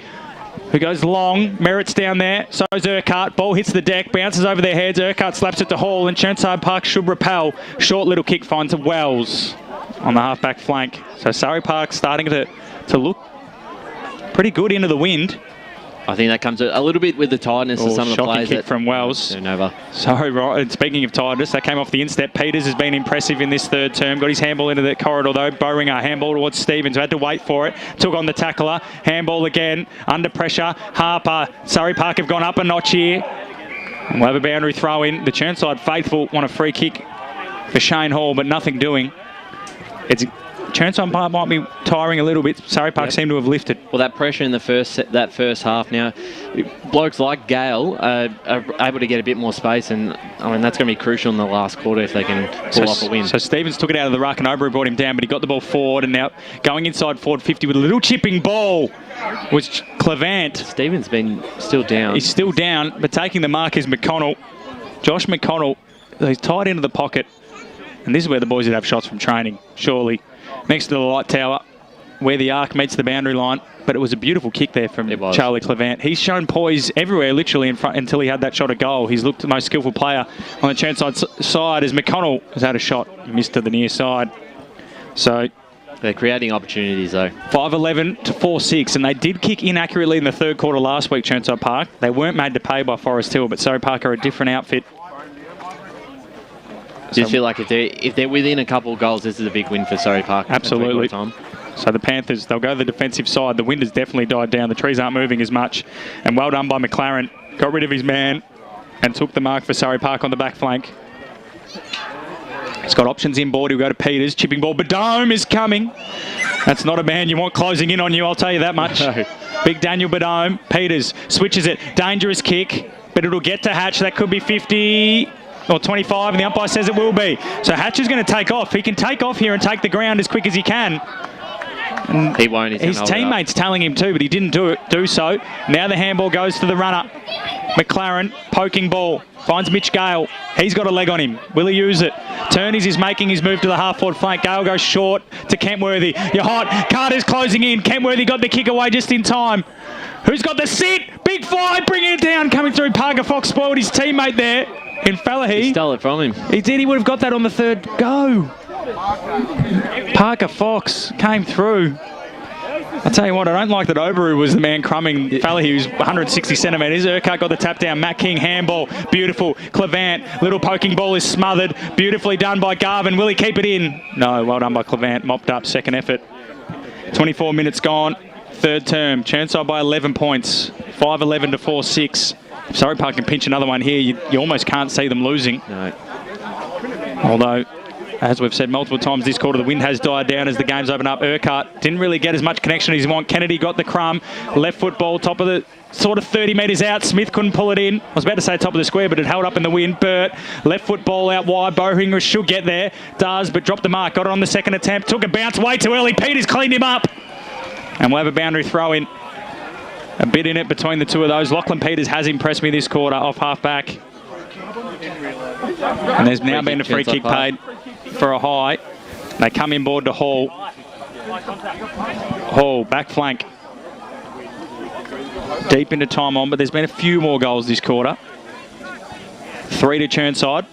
who goes long. Merritt's down there. So is Urquhart. Ball hits the deck, bounces over their heads. Urquhart slaps it to Hall, and Chirnside Park should repel. Short little kick finds Wells on the half-back flank. So Surrey Park starting to look pretty good into the wind. I think that comes a little bit with the tiredness of some of the players. Kick from Wells. So, right, speaking of tiredness, that came off the instep. Peters has been impressive in this third term. Got his handball into the corridor, though. Bowringer, handball towards Stevens, who had to wait for it. Took on the tackler. Handball again, under pressure. Harper. Surrey Park have gone up a notch here. And we'll have a boundary throw in. The Chirnside faithful want a free kick for Shane Hall, but nothing doing. Chirnside Park might be tiring a little bit. Surrey Park seem to have lifted. Well, that pressure in the that first half now, blokes like Gale are able to get a bit more space, and I mean that's going to be crucial in the last quarter if they can pull off a win. So Stevens took it out of the ruck and Obery brought him down, but he got the ball forward, and now going inside forward 50 with a little chipping ball was Clevant. Stevens been still down. He's still down, but taking the mark is McConnell. Josh McConnell, he's tied into the pocket, and this is where the boys would have shots from training, surely. Next to the light tower, where the arc meets the boundary line. But it was a beautiful kick there from Charlie Clevant. He's shown poise everywhere, literally, in front until he had that shot at goal. He's looked the most skillful player on the Chirnside side as McConnell has had a shot, missed to the near side. So they're creating opportunities, though. 5-11 to 4-6, and they did kick inaccurately in the third quarter last week, Chirnside Park. They weren't made to pay by Forest Hill, but Surrey Park are a different outfit. Do you feel like if they're within a couple of goals, this is a big win for Surrey Park? Absolutely. So the Panthers, they'll go to the defensive side. The wind has definitely died down. The trees aren't moving as much. And well done by McLaren. Got rid of his man and took the mark for Surrey Park on the back flank. He's got options inboard. He'll go to Peters. Chipping ball. Badome is coming. That's not a man you want closing in on you, I'll tell you that much. No. Big Daniel Badome. Peters switches it. Dangerous kick, but it'll get to Hatch. That could be 50... or 25, and the umpire says it will be. So Hatch is going to take off. He can take off here and take the ground as quick as he can. And he won't. His teammates telling him to, but he didn't do so. Now the handball goes to the runner. McLaren, poking ball. Finds Mitch Gale. He's got a leg on him. Will he use it? Turney's is making his move to the half-forward flank. Gale goes short to Kentworthy. You're hot. Carter's closing in. Kentworthy got the kick away just in time. Who's got the sit? Big fly, bringing it down. Coming through. Parker Fox spoiled his teammate there. In Fallahy. He stole it from him. He did. He would have got that on the third go. Parker Fox came through. I'll tell you what, I don't like that Oberu was the man crumbing Fallahy, who's 160 centimetres. Urquhart got the tap down. Matt King, handball. Beautiful. Clevant, little poking ball is smothered. Beautifully done by Garvin. Will he keep it in? No, well done by Clevant. Mopped up, second effort. 24 minutes gone. Third term. Chirnside by 11 points. 5-11 to 4-6. If Surrey Park can pinch another one here, you almost can't see them losing. No. Although, as we've said multiple times this quarter, the wind has died down as the game's open up. Urquhart didn't really get as much connection as he wanted. Kennedy got the crumb. Left foot ball, top of the sort of 30 metres out. Smith couldn't pull it in. I was about to say top of the square, but it held up in the wind. Burt, left foot ball out wide. Bohinger should get there. Does, but dropped the mark. Got it on the second attempt. Took a bounce way too early. Peters cleaned him up. And we'll have a boundary throw in. A bit in it between the two of those. Lachlan Peters has impressed me this quarter off half-back. And there's now been a free kick paid for a high. They come inboard to Hall. Hall, back flank. Deep into time on, but there's been a few more goals this quarter. 3 to Chirnside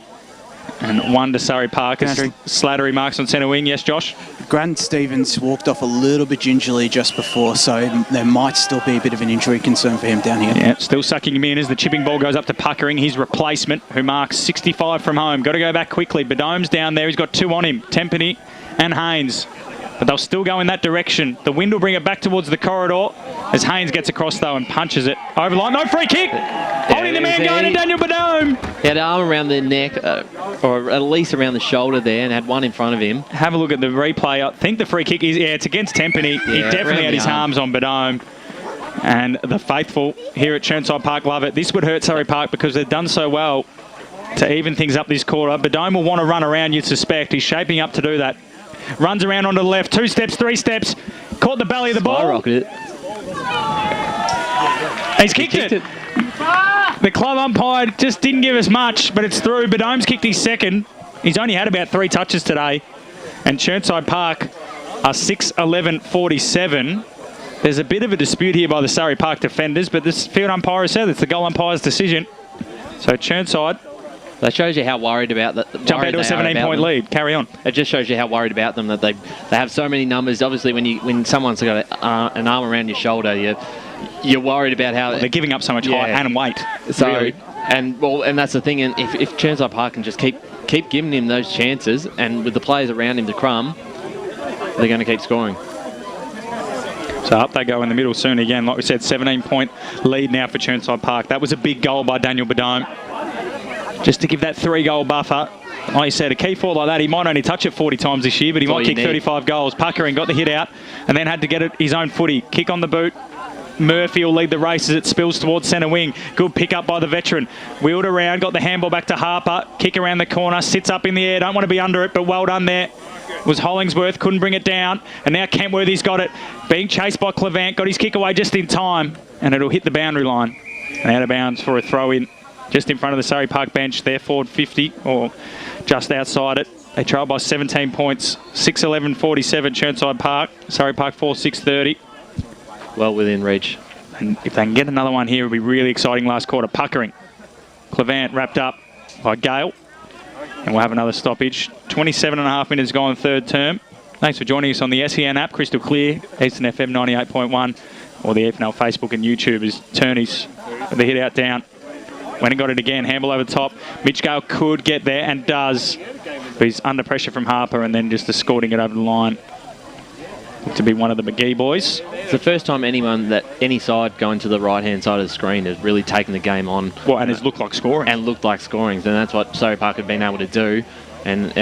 and 1 to Surrey Park. Slattery marks on centre wing. Yes, Josh? Grant Stevens walked off a little bit gingerly just before, so there might still be a bit of an injury concern for him down here. Yeah, still sucking him in as the chipping ball goes up to Puckering, his replacement, who marks 65 from home. Got to go back quickly. Bedome's down there. He's got 2 on him, Tempany and Haynes. But they'll still go in that direction. The wind will bring it back towards the corridor as Haynes gets across, though, and punches it over line. No free kick! Holding the man going to Daniel Bedome. He had an arm around the neck, or at least around the shoulder there, and had one in front of him. Have a look at the replay. I think the free kick is, it's against Tempany. He definitely had his arms on Bedome. And the faithful here at Chirnside Park love it. This would hurt Surrey Park because they've done so well to even things up this quarter. Bedome will want to run around, you'd suspect. He's shaping up to do that. Runs around onto the left, 2 steps, 3 steps. Caught the belly of the ball. He's kicked it. The club umpire just didn't give us much, but it's through. Bedome's kicked his second. He's only had about 3 touches today. And Chirnside Park are 6-11-47. There's a bit of a dispute here by the Surrey Park defenders, but this field umpire has said it's the goal umpire's decision. So Chirnside... That shows you how worried about that. Jump out to a 17-point lead. Carry on. It just shows you how worried about them that they have so many numbers. Obviously, when someone's got an arm around your shoulder, you're worried about how they're giving up so much height and weight. So really. and that's the thing. And if Chirnside Park can just keep giving him those chances, and with the players around him to crumb, they're going to keep scoring. So up they go in the middle soon again. Like we said, 17-point lead now for Chirnside Park. That was a big goal by Daniel Bedome. Just to give that 3-goal buffer. Like you said, a key forward like that, he might only touch it 40 times this year, but he might kick 35 goals. Puckering got the hit out and then had to get it his own footy. Kick on the boot. Murphy will lead the race as it spills towards centre wing. Good pick up by the veteran. Wheeled around, got the handball back to Harper. Kick around the corner, sits up in the air. Don't want to be under it, but well done there. Was Hollingsworth, couldn't bring it down. And now Kentworthy's got it. Being chased by Clevant, got his kick away just in time. And it'll hit the boundary line. And out of bounds for a throw-in. Just in front of the Surrey Park bench, they're forward 50, or just outside it. They trail by 17 points, 6-11-47 Chirnside Park. Surrey Park 4-6-30. Well within reach. And if they can get another one here, it'll be really exciting last quarter. Puckering. Clevant wrapped up by Gale. And we'll have another stoppage. 27.5 minutes gone third term. Thanks for joining us on the SEN app, crystal clear, Eastern FM 98.1, or the EFNL Facebook and YouTube as Turney's the hit out down. Went and got it again, handball over the top. Mitch Gale could get there and does. But he's under pressure from Harper and then just escorting it over the line. To be one of the McGee boys. It's the first time any side going to the right-hand side of the screen has really taken the game on. Well, and it's looked like scoring. And looked like scoring. And that's what Surrey Park have been able to do. And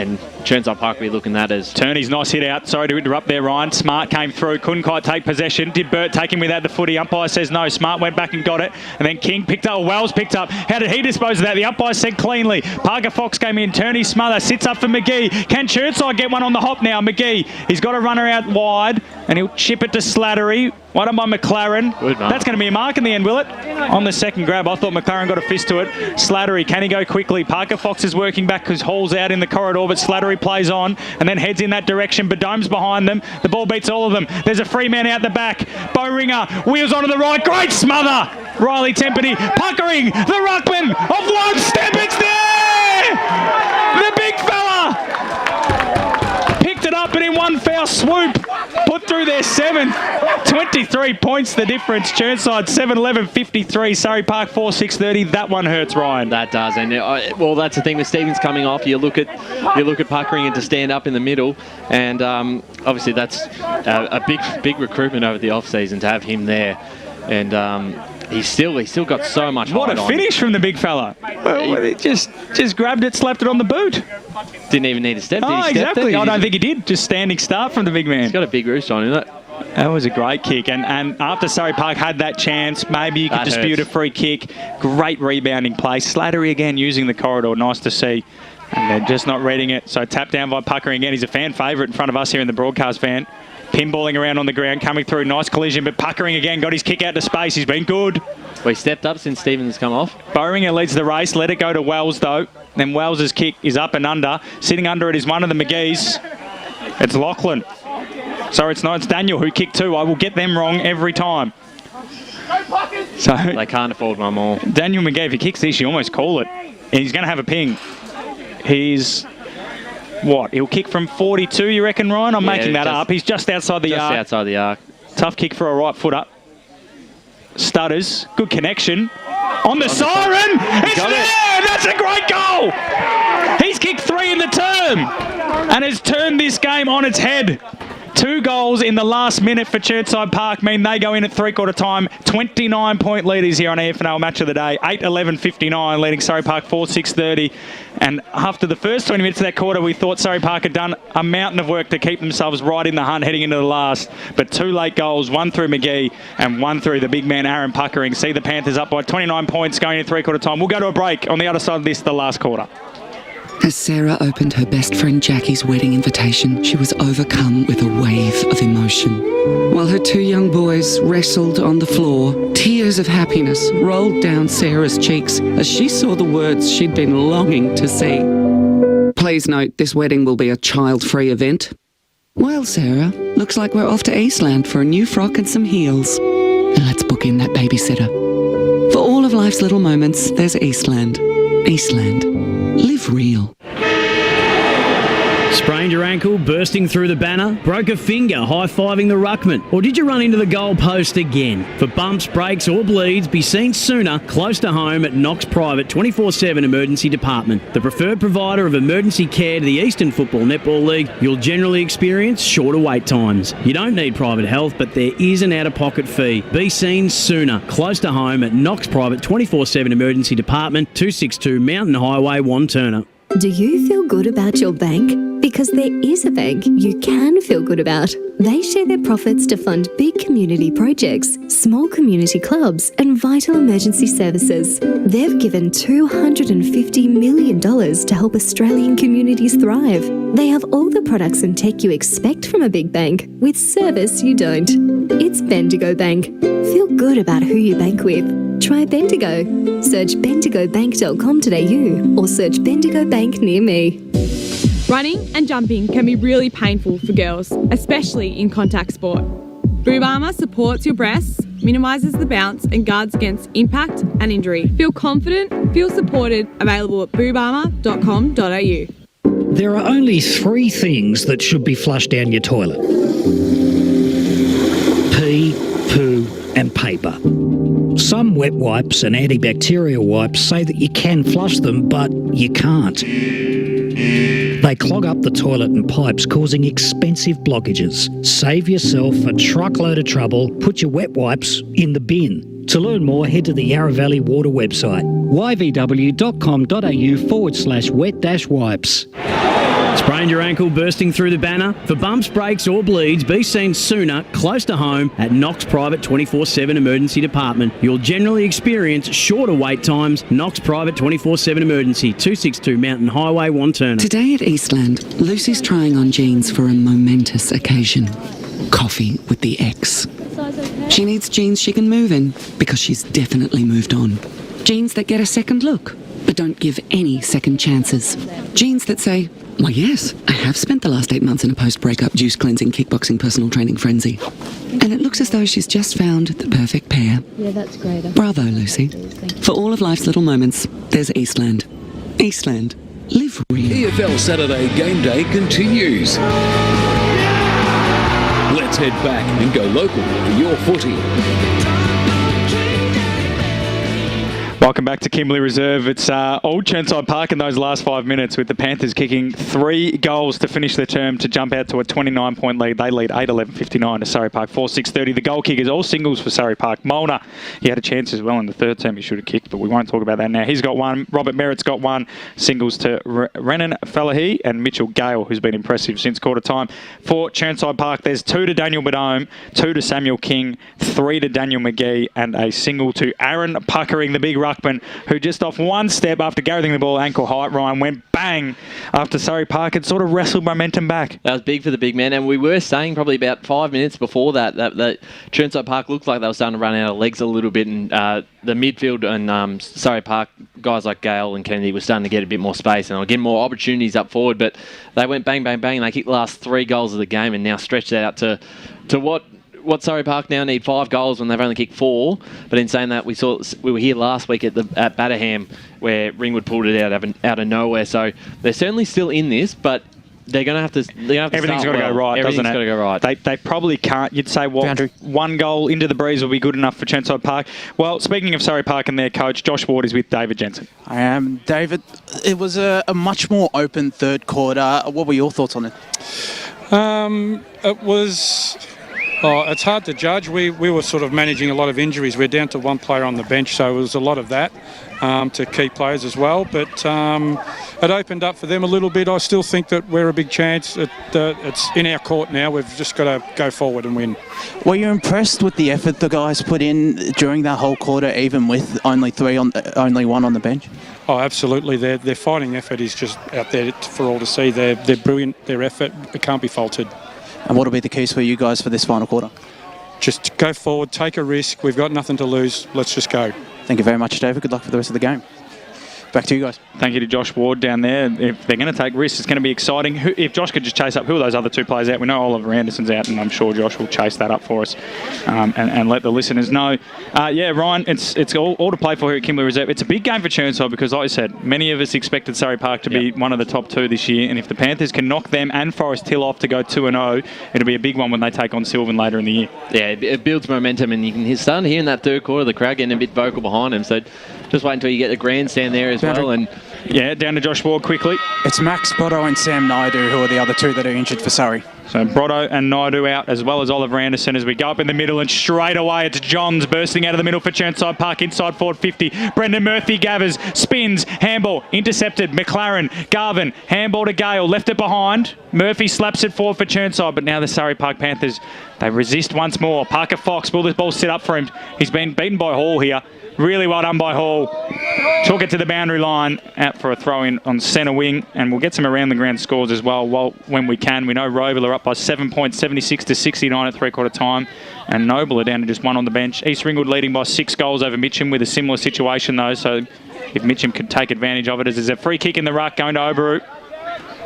Chirnside Park will be looking at as... Turney's nice hit out. Sorry to interrupt there, Ryan. Smart came through. Couldn't quite take possession. Did Burt take him without the footy? Umpire says no. Smart went back and got it. And then King picked up. Wells picked up. How did he dispose of that? The umpire said cleanly. Parker Fox came in. Turney smother. Sits up for McGee. Can Chirnside get one on the hop now? McGee. He's got a runner out wide. And he'll chip it to Slattery. One on by McLaren. Good mark. That's going to be a mark in the end, will it? On the second grab. I thought McLaren got a fist to it. Slattery. Can he go quickly? Parker Fox is working back because Hall's out in the corridor, but Slattery plays on and then heads in that direction. Bedome's behind them. The ball beats all of them. There's a free man out the back. Ringer wheels onto the right. Great smother. Riley Tempany. Puckering. The ruckman of one step. It's there! The big fella! Picked it up and in one foul swoop put through their seventh. 23 points the difference. Chirnside 7-11-53. Surrey Park 4-6-30. That one hurts, Ryan. That does. And well, that's the thing with Stevens coming off. You look at Puckering and to stand up in the middle, and obviously that's a big recruitment over the off season to have him there. And he's still got so much height on. What a finish from the big fella. Well, he just grabbed it, slapped it on the boot. Didn't even need a step. Oh, exactly. I don't think he did. Just standing start from the big man. He's got a big roost on him. That was a great kick. And after Surrey Park had that chance, maybe you could dispute a free kick. Great rebounding play. Slattery again using the corridor. Nice to see. And they're just not reading it. So tap down by Puckering again. He's a fan favourite in front of us here in the broadcast van. pinballing around on the ground, coming through. Nice collision, but puckering again. Got his kick out to space. He's been good. We stepped up since Stevens come off. Bowringer leads the race. Let it go to Wells, though. Then Wells's kick is up and under. Sitting under it is one of the McGees. It's Lachlan. Sorry, it's not. It's Daniel who kicked two. I will get them wrong every time. So they can't afford one more. Daniel McGee, if he kicks this, you almost call it. And he's going to have a ping. He's... What? He'll kick from 42, you reckon, Ryan? I'm making that up. He's just outside the arc. Just outside the arc. Tough kick for a right footer. Stutters. Good connection. On the siren! It's there! That's a great goal! He's kicked 3 in the term and has turned this game on its head. 2 goals in the last minute for Chirnside Park mean they go in at three-quarter time. 29-point leaders here on EFNL Match of the Day. 8-11-59, leading Surrey Park 4-6-30. And after the first 20 minutes of that quarter, we thought Surrey Park had done a mountain of work to keep themselves right in the hunt heading into the last. But 2 late goals, one through McGee and one through the big man Aaron Puckering. See the Panthers up by 29 points going in three-quarter time. We'll go to a break on the other side of this, the last quarter. As Sarah opened her best friend Jackie's wedding invitation, she was overcome with a wave of emotion. While her 2 young boys wrestled on the floor, tears of happiness rolled down Sarah's cheeks as she saw the words she'd been longing to see. Please note, this wedding will be a child-free event. Well, Sarah, looks like we're off to Eastland for a new frock and some heels. And let's book in that babysitter. For all of life's little moments, there's Eastland. Eastland. Live real. Sprained your ankle, bursting through the banner? Broke a finger, high-fiving the ruckman? Or did you run into the goal post again? For bumps, breaks or bleeds, be seen sooner, close to home at Knox Private 24/7 Emergency Department. The preferred provider of emergency care to the Eastern Football Netball League, you'll generally experience shorter wait times. You don't need private health, but there is an out-of-pocket fee. Be seen sooner, close to home at Knox Private 24/7 Emergency Department, 262 Mountain Highway, Wanturna. Do you feel good about your bank? Because there is a bank you can feel good about. They share their profits to fund big community projects, small community clubs and vital emergency services. They've given $250 million to help Australian communities thrive. They have all the products and tech you expect from a big bank, with service you don't. It's Bendigo Bank. Feel good about who you bank with. Try Bendigo. Search bendigobank.com.au or search Bendigo Bank near me. Running and jumping can be really painful for girls, especially in contact sport. Boob armour supports your breasts, minimises the bounce and guards against impact and injury. Feel confident, feel supported, available at boobarmour.com.au. There are only 3 things that should be flushed down your toilet. Pee, poo and paper. Some wet wipes and antibacterial wipes say that you can flush them, but you can't. They clog up the toilet and pipes, causing expensive blockages. Save yourself a truckload of trouble. Put your wet wipes in the bin. To learn more, head to the Yarra Valley Water website, yvw.com.au/wet-wipes. Sprained your ankle, bursting through the banner? For bumps, breaks or bleeds, be seen sooner, close to home at Knox Private 24/7 Emergency Department. You'll generally experience shorter wait times. Knox Private 24/7 Emergency, 262 Mountain Highway, Wanturna. Today at Eastland, Lucy's trying on jeans for a momentous occasion. Coffee with the ex. She needs jeans she can move in because she's definitely moved on. Jeans that get a second look but don't give any second chances. Jeans that say, "Why yes, I have spent the last 8 months in a post-breakup juice cleansing, kickboxing, personal training frenzy." And it looks as though she's just found the perfect pair. Yeah, that's great. Bravo, Lucy. For all of life's little moments, there's Eastland. Eastland. Live real. EFL Saturday Game Day continues. Let's head back and go local for your footy. Welcome back to Kimberley Reserve. It's Old Chirnside Park in those last 5 minutes, with the Panthers kicking 3 goals to finish their term to jump out to a 29-point lead. They lead 8-11-59 to Surrey Park 4-6-30. The goal kickers, all singles for Surrey Park. Molnar, he had a chance as well in the third term. He should have kicked, but we won't talk about that now. He's got 1. Robert Merritt's got 1. Singles to Renan Falahi and Mitchell Gale, who's been impressive since quarter time. For Chirnside Park, there's 2 to Daniel Badome, 2 to Samuel King, 3 to Daniel McGee, and a single to Aaron Puckering, the big ruck. ruckman, who just off one step after gathering the ball ankle height, Ryan, went bang after Surrey Park had sort of wrestled momentum back. That was big for the big man, and we were saying probably about 5 minutes before that Chirnside Park looked like they were starting to run out of legs a little bit, and the midfield and Surrey Park, guys like Gale and Kennedy were starting to get a bit more space and getting more opportunities up forward, but they went bang, bang, bang, and they kicked the last 3 goals of the game and now stretched that out to what Surrey Park now need 5 goals when they've only kicked 4. But in saying that, we were here last week at Batterham where Ringwood pulled it out of nowhere. So they're certainly still in this, but they're going to have to. Everything's got to go right, doesn't it? Everything's got to go right. They probably can't. You'd say Boundary. 1 goal into the breeze will be good enough for Chirnside Park. Well, speaking of Surrey Park and their coach, Josh Ward is with David Jensen. I am. David, it was a much more open third quarter. What were your thoughts on it? It was... Oh, it's hard to judge. We were sort of managing a lot of injuries. We're down to 1 player on the bench, so it was a lot of that to key players as well. But it opened up for them a little bit. I still think that we're a big chance. It's in our court now. We've just got to go forward and win. Were you impressed with the effort the guys put in during that whole quarter, even with only 1 on the bench? Oh, absolutely. Their fighting effort is just out there for all to see. They're brilliant. Their effort, it can't be faulted. And what will be the keys for you guys for this final quarter? Just go forward, take a risk. We've got nothing to lose. Let's just go. Thank you very much, David. Good luck for the rest of the game. Back to you guys. Thank you to Josh Ward down there. If they're going to take risks, it's going to be exciting. If Josh could just chase up, who are those other 2 players out? We know Oliver Anderson's out, and I'm sure Josh will chase that up for us and let the listeners know. Ryan, it's all to play for here at Kimberley Reserve. It's a big game for Chirnside because, like I said, many of us expected Surrey Park to be one of the top 2 this year, and if the Panthers can knock them and Forest Hill off to go 2-0, it'll be a big one when they take on Sylvan later in the year. Yeah, it builds momentum, and you can start to hear in that third quarter the crowd getting a bit vocal behind them, so just wait until you get the grandstand there as well. And yeah, down to Josh Ward quickly. It's Max Brotto and Sam Naidu who are the other 2 that are injured for Surrey. So Brotto and Naidu out, as well as Oliver Anderson, as we go up in the middle, and straight away it's Johns bursting out of the middle for Chirnside Park, inside forward 50. Brendan Murphy gathers, spins, handball, intercepted, McLaren, Garvin, handball to Gale, left it behind. Murphy slaps it forward for Chirnside, but now the Surrey Park Panthers, they resist once more. Parker Fox, will this ball sit up for him? He's been beaten by Hall here. Really well done by Hall. Took it to the boundary line, out for a throw-in on centre wing, and we'll get some around-the-ground scores as well when we can. We know Roval are up by 7 points, 76 to 69 at three-quarter time, and Noble are down to just 1 on the bench. East Ringwood leading by 6 goals over Mitcham with a similar situation, though, so if Mitcham could take advantage of it, as there's a free kick in the ruck going to Oberu.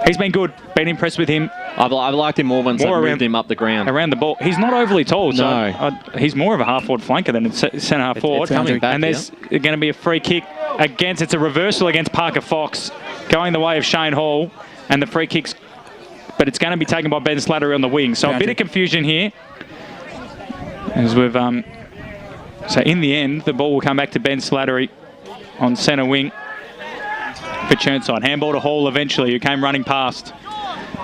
He's been good. Been impressed with him. I've liked him more once I moved him up the ground. Around the ball. He's not overly tall, so he's more of a half-forward flanker than a centre-half forward. It's coming back, and there's going to be a free kick against, it's a reversal against Parker Fox, going the way of Shane Hall, and the free kicks, but it's going to be taken by Ben Slattery on the wing. So a bit of confusion here. As we've, so in the end, the ball will come back to Ben Slattery on centre wing for Chirnside. Handball to Hall eventually, who came running past.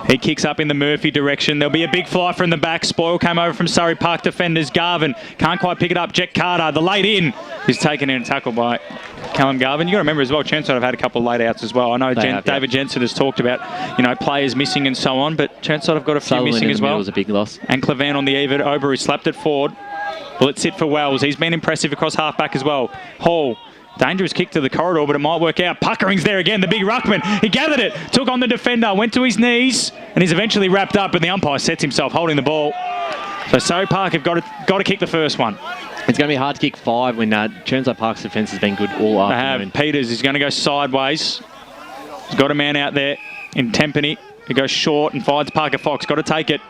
He kicks up in the Murphy direction. There'll be a big fly from the back. Spoil came over from Surrey Park defenders. Garvin can't quite pick it up. Jack Carter, the late in, is taken in and tackled by Callum Garvin. You've got to remember as well, Chirnside have had a couple of late outs as well. I know David Jensen has talked about, players missing and so on, but Chirnside have got a few missing as well. Was a big loss. And Clavan on the eve. Obery slapped it forward. Will it sit for Wells? He's been impressive across half-back as well. Hall. Dangerous kick to the corridor, but it might work out. Puckering's there again, the big ruckman. He gathered it, took on the defender, went to his knees, and he's eventually wrapped up, and the umpire sets himself holding the ball. So Surrey Park have got to kick the first one. It's going to be hard to kick 5 when Chirnside Park's defence has been good all afternoon. They have. Peters is going to go sideways. He's got a man out there in Tempany. He goes short and finds Parker Fox. Got to take it.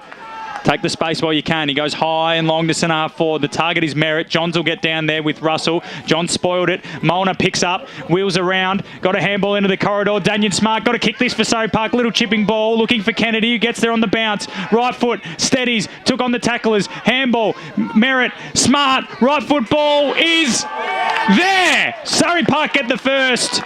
Take the space while you can. He goes high and long to centre-half forward. The target is Merritt. Johns will get down there with Russell. John spoiled it. Molnar picks up, wheels around, got a handball into the corridor. Daniel Smart got to kick this for Surrey Park. Little chipping ball, looking for Kennedy, who gets there on the bounce. Right foot, steadies, took on the tacklers. Handball, Merritt, Smart, right foot ball is there. Surrey Park get the first.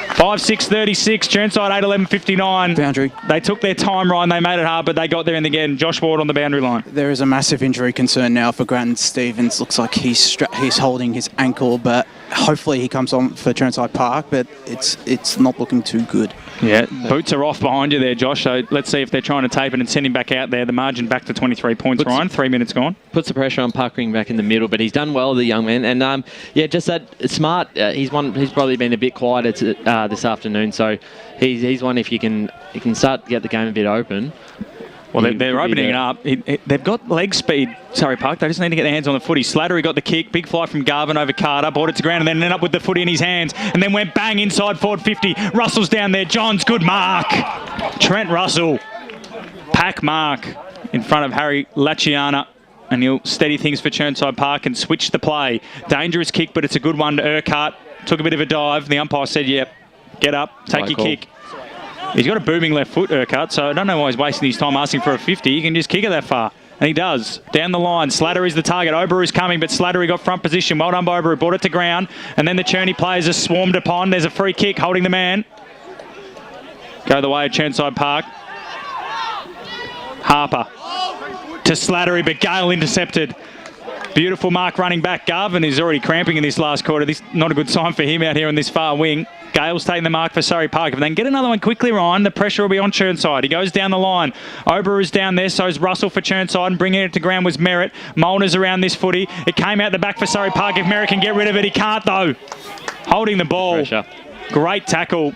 5-6-36, Chirnside 8-11-59. Boundary. They took their time, Ryan. They made it hard, but they got there in the end. Josh Ward on the boundary line. There is a massive injury concern now for Grant Stevens. Looks like he's holding his ankle, but hopefully he comes on for Chirnside Park, but it's not looking too good. Yeah, boots are off behind you there, Josh. So let's see if they're trying to tape it and send him back out there. The margin back to 23 points, Ryan. 3 minutes gone. Puts the pressure on Puckering back in the middle, but he's done well, the young man. And just that smart. He's probably been a bit quieter this afternoon. So he's one if you can start to get the game a bit open. Well, they're opening it up. They've got leg speed, Surrey Park. They just need to get their hands on the footy. Slattery got the kick. Big fly from Garvin over Carter. Brought it to ground and then ended up with the footy in his hands. And then went bang inside forward 50. Russell's down there. Johns, good mark. Trent Russell. Pack mark in front of Harry Laciana. And he'll steady things for Chirnside Park and switch the play. Dangerous kick, but it's a good one to Urquhart. Took a bit of a dive. The umpire said, yep, get up, take your kick. He's got a booming left foot, Urquhart, so I don't know why he's wasting his time asking for a 50. He can just kick it that far. And he does. Down the line, Slattery's the target. Oberou's coming, but Slattery got front position. Well done by Oberou. Brought it to ground. And then the Churney players are swarmed upon. There's a free kick holding the man. Go the way of Chirnside Park. Harper to Slattery, but Gale intercepted. Beautiful mark running back. Garvin is already cramping in this last quarter. This not a good sign for him out here in this far wing. Gale's taking the mark for Surrey Park. If they can get another one quickly, Ryan, the pressure will be on Chirnside. He goes down the line. Oberou's down there, so is Russell for Chirnside, and bringing it to ground was Merritt. Molnar's around this footy. It came out the back for Surrey Park. If Merritt can get rid of it, he can't though. Holding the ball. Pressure. Great tackle.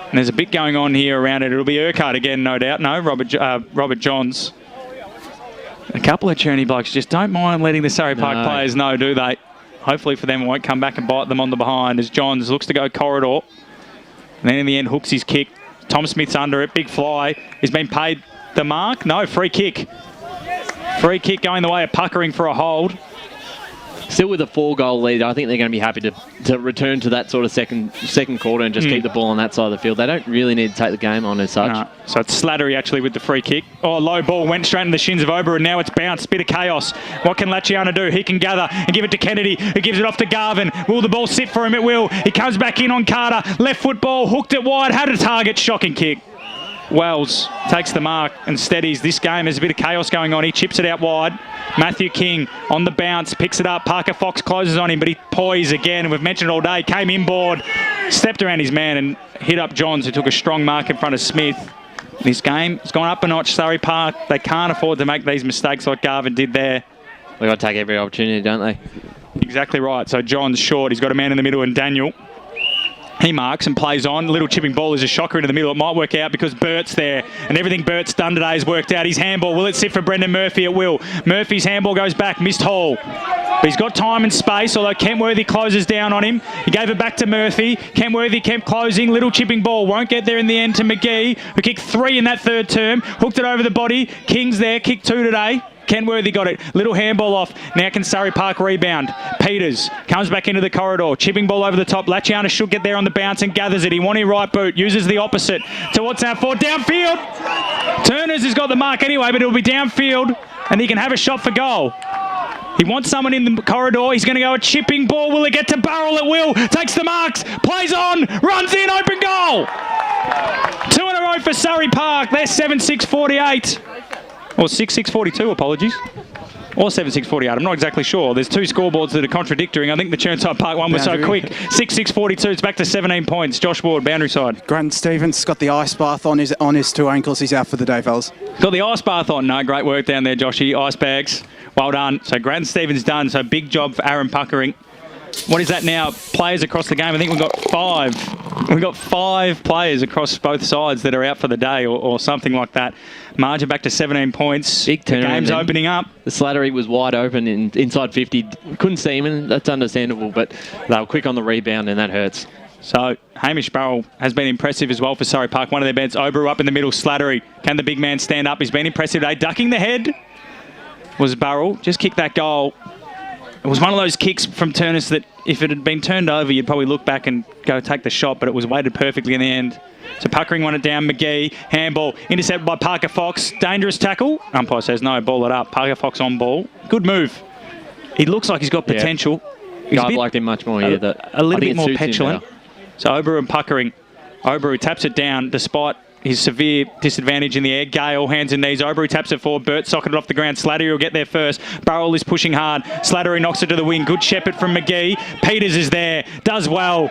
And there's a bit going on here around it. It'll be Urquhart again, no doubt. No, Robert Johns. A couple of Churney blokes just don't mind letting the Surrey Park players know, do they? Hopefully for them, it won't come back and bite them on the behind as Johns looks to go corridor. And then in the end, hooks his kick. Tom Smith's under it. Big fly. He's been paid the mark. No, free kick. Free kick going the way of Puckering for a hold. Still with a 4-goal lead, I think they're going to be happy to return to that sort of second quarter and just keep the ball on that side of the field. They don't really need to take the game on as such. No. So it's Slattery actually with the free kick. Oh, low ball went straight in the shins of Oberou, and now it's bounced. Bit of chaos. What can Laciana do? He can gather and give it to Kennedy, who gives it off to Garvin. Will the ball sit for him? It will. He comes back in on Carter. Left foot ball, hooked it wide, had a target, shocking kick. Wells takes the mark and steadies. This game has a bit of chaos going on. He chips it out wide. Matthew King on the bounce, picks it up. Parker Fox closes on him, but he poised again. And we've mentioned all day, came inboard, stepped around his man and hit up Johns, who took a strong mark in front of Smith. This game has gone up a notch. Surrey Park, they can't afford to make these mistakes like Garvin did there. They've got to take every opportunity, don't they? Exactly right. So John's short. He's got a man in the middle and Daniel. He marks and plays on. Little chipping ball is a shocker into the middle. It might work out because Bert's there. And everything Bert's done today has worked out. His handball, will it sit for Brendan Murphy? It will. Murphy's handball goes back. Missed hole. But he's got time and space, although Kentworthy closes down on him. He gave it back to Murphy. Kentworthy kept closing. Little chipping ball. Won't get there in the end to McGee, who kicked 3 in that third term. Hooked it over the body. King's there. Kicked 2 today. Kenworthy got it. Little handball off. Now can Surrey Park rebound. Peters comes back into the corridor. Chipping ball over the top. Laciana should get there on the bounce and gathers it. He wanted right boot. Uses the opposite. To what's that for? Downfield. Turners has got the mark anyway, but it'll be downfield and he can have a shot for goal. He wants someone in the corridor. He's going to go a chipping ball. Will it get to Burrell? It will. Takes the marks. Plays on. Runs in. Open goal. 2 in a row for Surrey Park. They're 7-6-48. Or 6-6-42, apologies. Or 7-6-48, I'm not exactly sure. There's 2 scoreboards that are contradictory. I think the Chirnside Park one was so quick. 6-6-42, it's back to 17 points. Josh Ward, boundary side. Grant Stevens got the ice bath on his 2 ankles. He's out for the day, fellas. Got the ice bath on. No, great work down there, Joshy. Ice bags. Well done. So Grant Stevens done. So big job for Aaron Puckering. What is that now? Players across the game. I think we've got 5. We've got 5 players across both sides that are out for the day or something like that. Margin back to 17 points. Big turn. The game's opening up. The Slattery was wide open inside 50. Couldn't see him, and that's understandable, but they were quick on the rebound, and that hurts. So Hamish Burrell has been impressive as well for Surrey Park. One of their bets. Oberou up in the middle. Slattery. Can the big man stand up? He's been impressive today. Ducking the head was Burrell. Just kicked that goal. It was one of those kicks from Turnus that if it had been turned over, you'd probably look back and go take the shot, but it was weighted perfectly in the end. So Puckering won it down. McGee, handball, intercepted by Parker Fox. Dangerous tackle. Umpire says no, ball it up. Parker Fox on ball. Good move. He looks like he's got potential. Yeah. I've liked him much more here. A little bit more petulant. So Oberou and Puckering. Oberou taps it down despite his severe disadvantage in the air. Gale, hands and knees. Obery taps it forward. Burt socketed off the ground. Slattery will get there first. Burrell is pushing hard. Slattery knocks it to the wing. Good shepherd from McGee. Peters is there. Does well.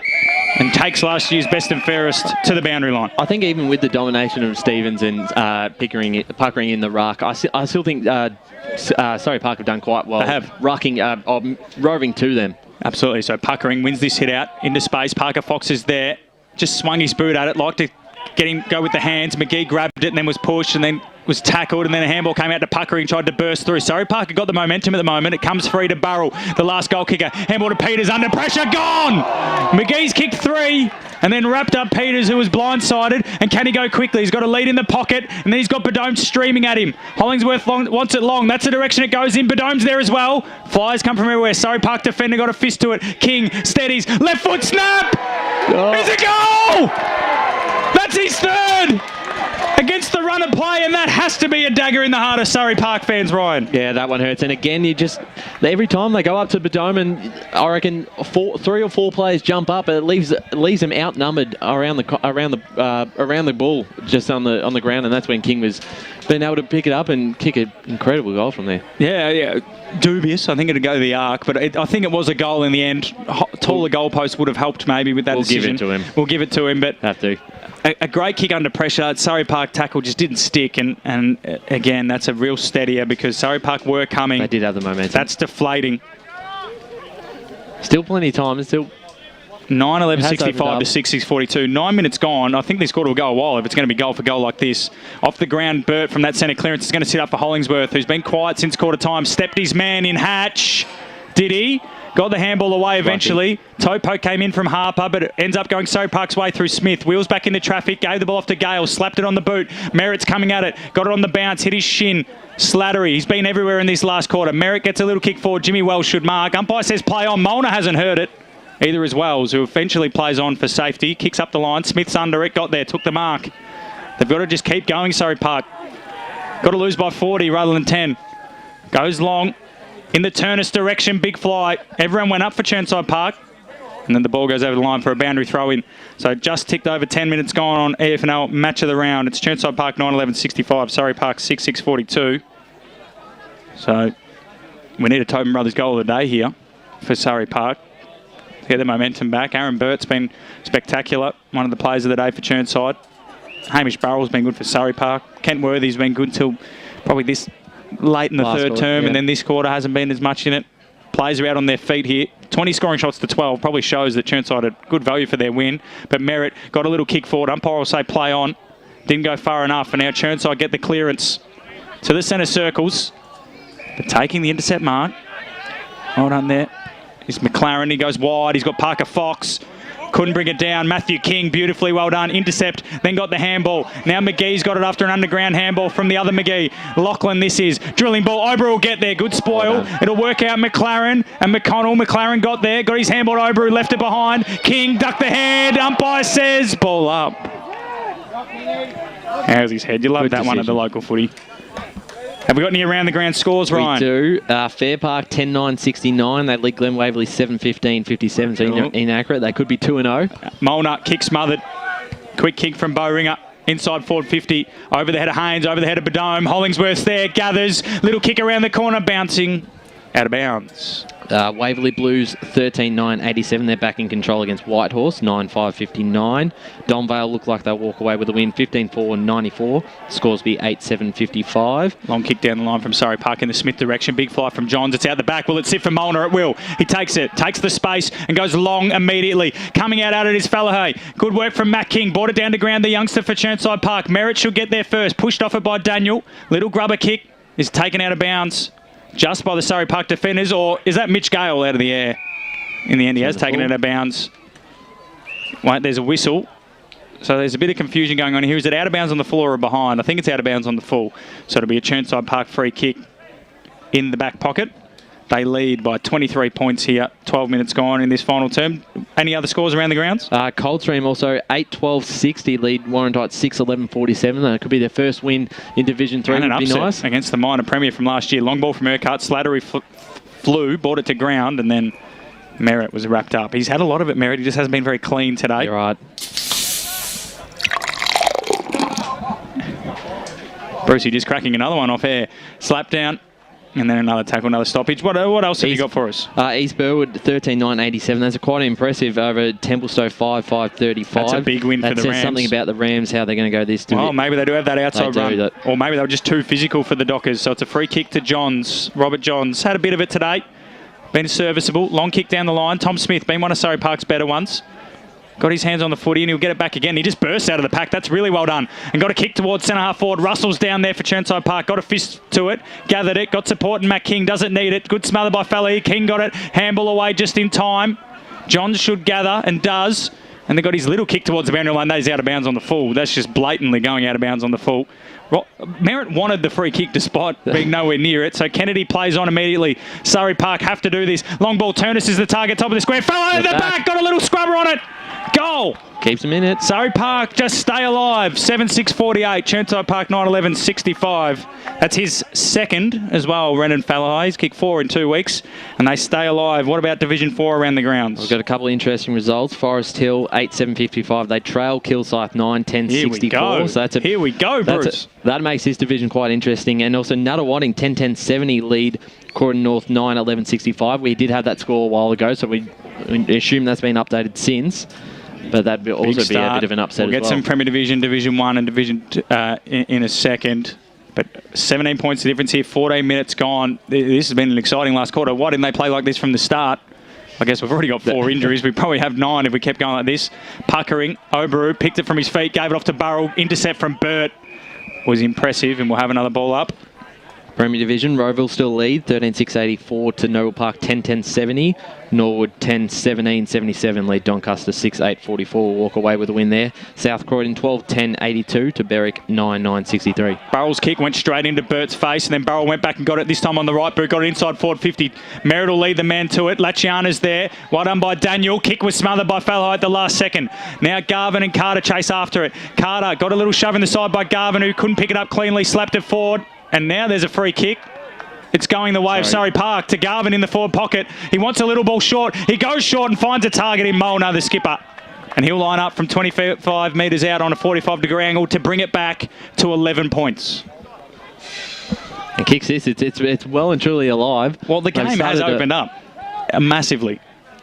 And takes last year's best and fairest to the boundary line. I think even with the domination of Stevens and puckering in the ruck, I still think Surrey Park have done quite well. They have. Roving to them. Absolutely. So Puckering wins this hit out into space. Parker Fox is there. Just swung his boot at it. Liked to get him go with the hands. McGee grabbed it and then was pushed and then was tackled, and then a handball came out to Puckering, tried to burst through. Surrey Park got the momentum at the moment. It comes free to Burrell, the last goal kicker. Handball to Peters, under pressure, gone! McGee's kicked 3 and then wrapped up Peters, who was blindsided. And can he go quickly? He's got a lead in the pocket, and then he's got Bedome streaming at him. Hollingsworth wants it long. That's the direction it goes in. Bedome's there as well. Flyers come from everywhere. Surrey Park defender got a fist to it. King steadies. Left foot snap! Oh. It's a goal! That's his 3rd! Against the run of play, and that has to be a dagger in the heart of Surrey Park fans, Ryan. Yeah, that one hurts. And again, every time they go up to Bedome, and I reckon 3 or 4 players jump up, it leaves them outnumbered around the ball, just on the ground, and that's when King was being able to pick it up and kick an incredible goal from there. Yeah. Dubious. I think it'd go to the arc, but I think it was a goal in the end. Taller goalpost would have helped maybe with that decision. We'll give it to him. We'll give it to him, but have to. A great kick under pressure. Surrey Park tackle just didn't stick, and again, that's a real steadier because Surrey Park were coming. They did have the momentum. That's deflating. Still plenty of time. It's still 9-11, 65 to 6-6-42. 9 minutes gone. I think this quarter will go a while if it's going to be goal for goal like this. Off the ground, Burt from that centre clearance is going to sit up for Hollingsworth, who's been quiet since quarter time. Stepped his man in Hatch. Did he? Got the handball away eventually. Toe poke came in from Harper, but it ends up going Surrey Park's way through Smith. Wheels back into traffic, gave the ball off to Gale, slapped it on the boot. Merritt's coming at it, got it on the bounce, hit his shin. Slattery, he's been everywhere in this last quarter. Merritt gets a little kick forward. Jimmy Wells should mark. Umpire says play on. Molnar hasn't heard it. Either is Wells, who eventually plays on for safety. Kicks up the line. Smith's under it, got there, took the mark. They've got to just keep going, Surrey Park. Got to lose by 40 rather than 10. Goes long. In the Turnus direction, big fly. Everyone went up for Chirnside Park. And then the ball goes over the line for a boundary throw-in. So just ticked over 10 minutes gone on EFNL match of the round. It's Chirnside Park 9-11-65, Surrey Park 6-6-42. So we need a Tobin Brothers goal of the day here for Surrey Park to get the momentum back. Aaron Burt's been spectacular. One of the players of the day for Chirnside. Hamish Burrell's been good for Surrey Park. Kent Worthy's been good till probably this late in the third term, and then this quarter hasn't been as much in it. Players are out on their feet here. 20 scoring shots to 12 probably shows that Chirnside had good value for their win, but Merritt got a little kick forward. Umpire will say play on. Didn't go far enough, and now Chirnside get the clearance to the centre circles, but taking the intercept mark. Well done there. It's McLaren. He goes wide. He's got Parker Fox. Couldn't bring it down. Matthew King, beautifully well done. Intercept, then got the handball. Now McGee's got it after an underground handball from the other McGee. Lachlan, this is. Drilling ball. Obery will get there. Good spoil. It'll work out McLaren and McConnell. McLaren got there. Got his handball to Obery. Left it behind. King ducked the head. Umpire says ball up. How's his head? You love that one at the local footy. Have we got any around the ground scores, Ryan? We do. Fair Park 10-9-69. They lead Glen Waverley 7-15-57. So inaccurate. They could be 2-0. Molnar kick smothered. Quick kick from Bowringer. Inside forward 50. Over the head of Haynes. Over the head of Bedome. Hollingsworth there. Gathers. Little kick around the corner. Bouncing out of bounds. Waverley Blues 13-9-87. They're back in control against Whitehorse 9-5-59. Donvale look like they'll walk away with a win 15-4-94. Scoresby 8-7-55. Long kick down the line from Surrey Park in the Smith direction. Big fly from Johns. It's out the back. Will it sit for Molnar? It will. He takes it. Takes the space and goes long immediately. Coming out at it is Fallahay. Good work from Matt King. Brought it down to ground. The youngster for Chirnside Park. Merritt should get there first. Pushed off it by Daniel. Little grubber kick is taken out of bounds. Just by the Surrey Park defenders, or is that Mitch Gale out of the air? In the end, he has taken it out of bounds. Wait, there's a whistle. So there's a bit of confusion going on here. Is it out of bounds on the full or behind? I think it's out of bounds on the full. So it'll be a Chirnside Park free kick in the back pocket. They lead by 23 points here. 12 minutes gone in this final term. Any other scores around the grounds? Coldstream also 8-12-60 lead Warrandyte 6-11-47. That could be their first win in Division 3. And an would be upset nice against the minor premier from last year. Long ball from Urquhart. Slattery flew, brought it to ground, and then Merritt was wrapped up. He's had a lot of it, Merritt. He just hasn't been very clean today. You're right. Brucey just cracking another one off air. Slap down. And then another tackle, another stoppage. What else have you got for us? East Burwood 13-9-87. That's quite impressive over Templestowe 5-5-35. That's a big win for the Rams. That says something about the Rams, how they're going to go this division. Well, maybe they do have that outside run. Or maybe they were just too physical for the Dockers. So it's a free kick to Johns. Robert Johns had a bit of it today. Been serviceable. Long kick down the line. Tom Smith, been one of Surrey Park's better ones. Got his hands on the footy and he'll get it back again. He just bursts out of the pack. That's really well done. And got a kick towards centre half forward. Russell's down there for Chirnside Park. Got a fist to it. Gathered it. Got support and Matt King doesn't need it. Good smother by Falley. King got it. Handball away just in time. Johns should gather and does. And they got his little kick towards the boundary line. That is out of bounds on the full. That's just blatantly going out of bounds on the full. Merritt wanted the free kick despite being nowhere near it. So Kennedy plays on immediately. Surrey Park have to do this. Long ball. Turnus is the target. Top of the square. Fell over the back. Got a little scrubber on it. Goal. Keeps him in it. Surrey Park just stay alive. 7-6-48. Chirnside Park 9-11-65. That's his second as well, Renan Fallahai. He's kicked 4 in 2 weeks. And they stay alive. What about Division 4 around the grounds? We've got a couple of interesting results. Forest Hill 8-7-55. They trail Kilsyth 9-10-64. Here we go. So that's Here we go, Bruce. That makes this division quite interesting. And also Nuttawading 10-10-70 lead Croydon North 9-11-65. We did have that score a while ago, so we assume that's been updated since. But that'd also be a bit of an upset as well. We'll get some Premier Division, Division 1 and Division 2 in a second. But 17 points the difference here, 14 minutes gone. This has been an exciting last quarter. Why didn't they play like this from the start? I guess we've already got 4 injuries. We probably have 9 if we kept going like this. Puckering, Oberu picked it from his feet, gave it off to Burrell. Intercept from Burt was impressive, and we'll have another ball up. Premier Division, Rowville still lead, 13-6-84 to Noble Park 10-10-70. Norwood 10-17-77 lead Doncaster 6-8-44. Walk away with a win there. South Croydon 12-10-82 to Berwick 9-9-63. Burrell's kick went straight into Burt's face, and then Burrell went back and got it this time on the right boot. Got it inside forward 50. Merritt will lead the man to it. Lachiana's there. Well done by Daniel. Kick was smothered by Fallahai at the last second. Now Garvin and Carter chase after it. Carter got a little shove in the side by Garvin, who couldn't pick it up cleanly. Slapped it forward. And now there's a free kick. It's going the way of Surrey Park to Garvin in the forward pocket. He wants a little ball short. He goes short and finds a target in Molnar, the skipper. And he'll line up from 25 metres out on a 45-degree angle to bring it back to 11 points. And kicks this. It's well and truly alive. Well, the game has opened up massively.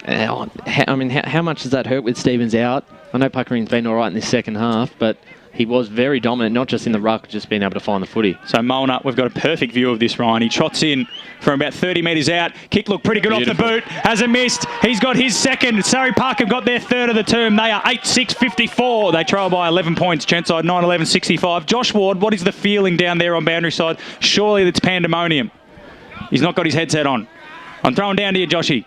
I mean, how much does that hurt with Stevens out? I know Puckering's been all right in this second half, but he was very dominant, not just in the ruck, just being able to find the footy. So Molnar, we've got a perfect view of this, Ryan. He trots in from about 30 metres out. Kick looked pretty good off the boot. Hasn't missed. He's got his second. Surrey Park have got their third of the term. They are 8-6-54. They trail by 11 points. Chirnside 9-11-65. Josh Ward, what is the feeling down there on boundary side? Surely it's pandemonium. He's not got his headset on. I'm throwing down to you, Joshy.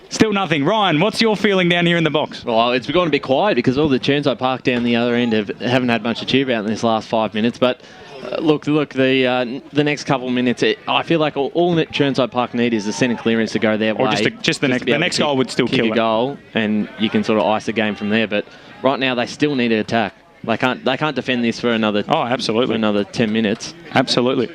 Still nothing. Ryan, what's your feeling down here in the box? Well, it's gone a bit quiet because all the Chirnside Park down the other end haven't had much to cheer about in this last 5 minutes. But look, the next couple of minutes, I feel like all that Chirnside Park need is the centre clearance to go their way. Or just the next goal would still kill a goal, and you can sort of ice the game from there. But right now, they still need to attack. They can't defend this for another. Oh, absolutely. For another 10 minutes. Absolutely.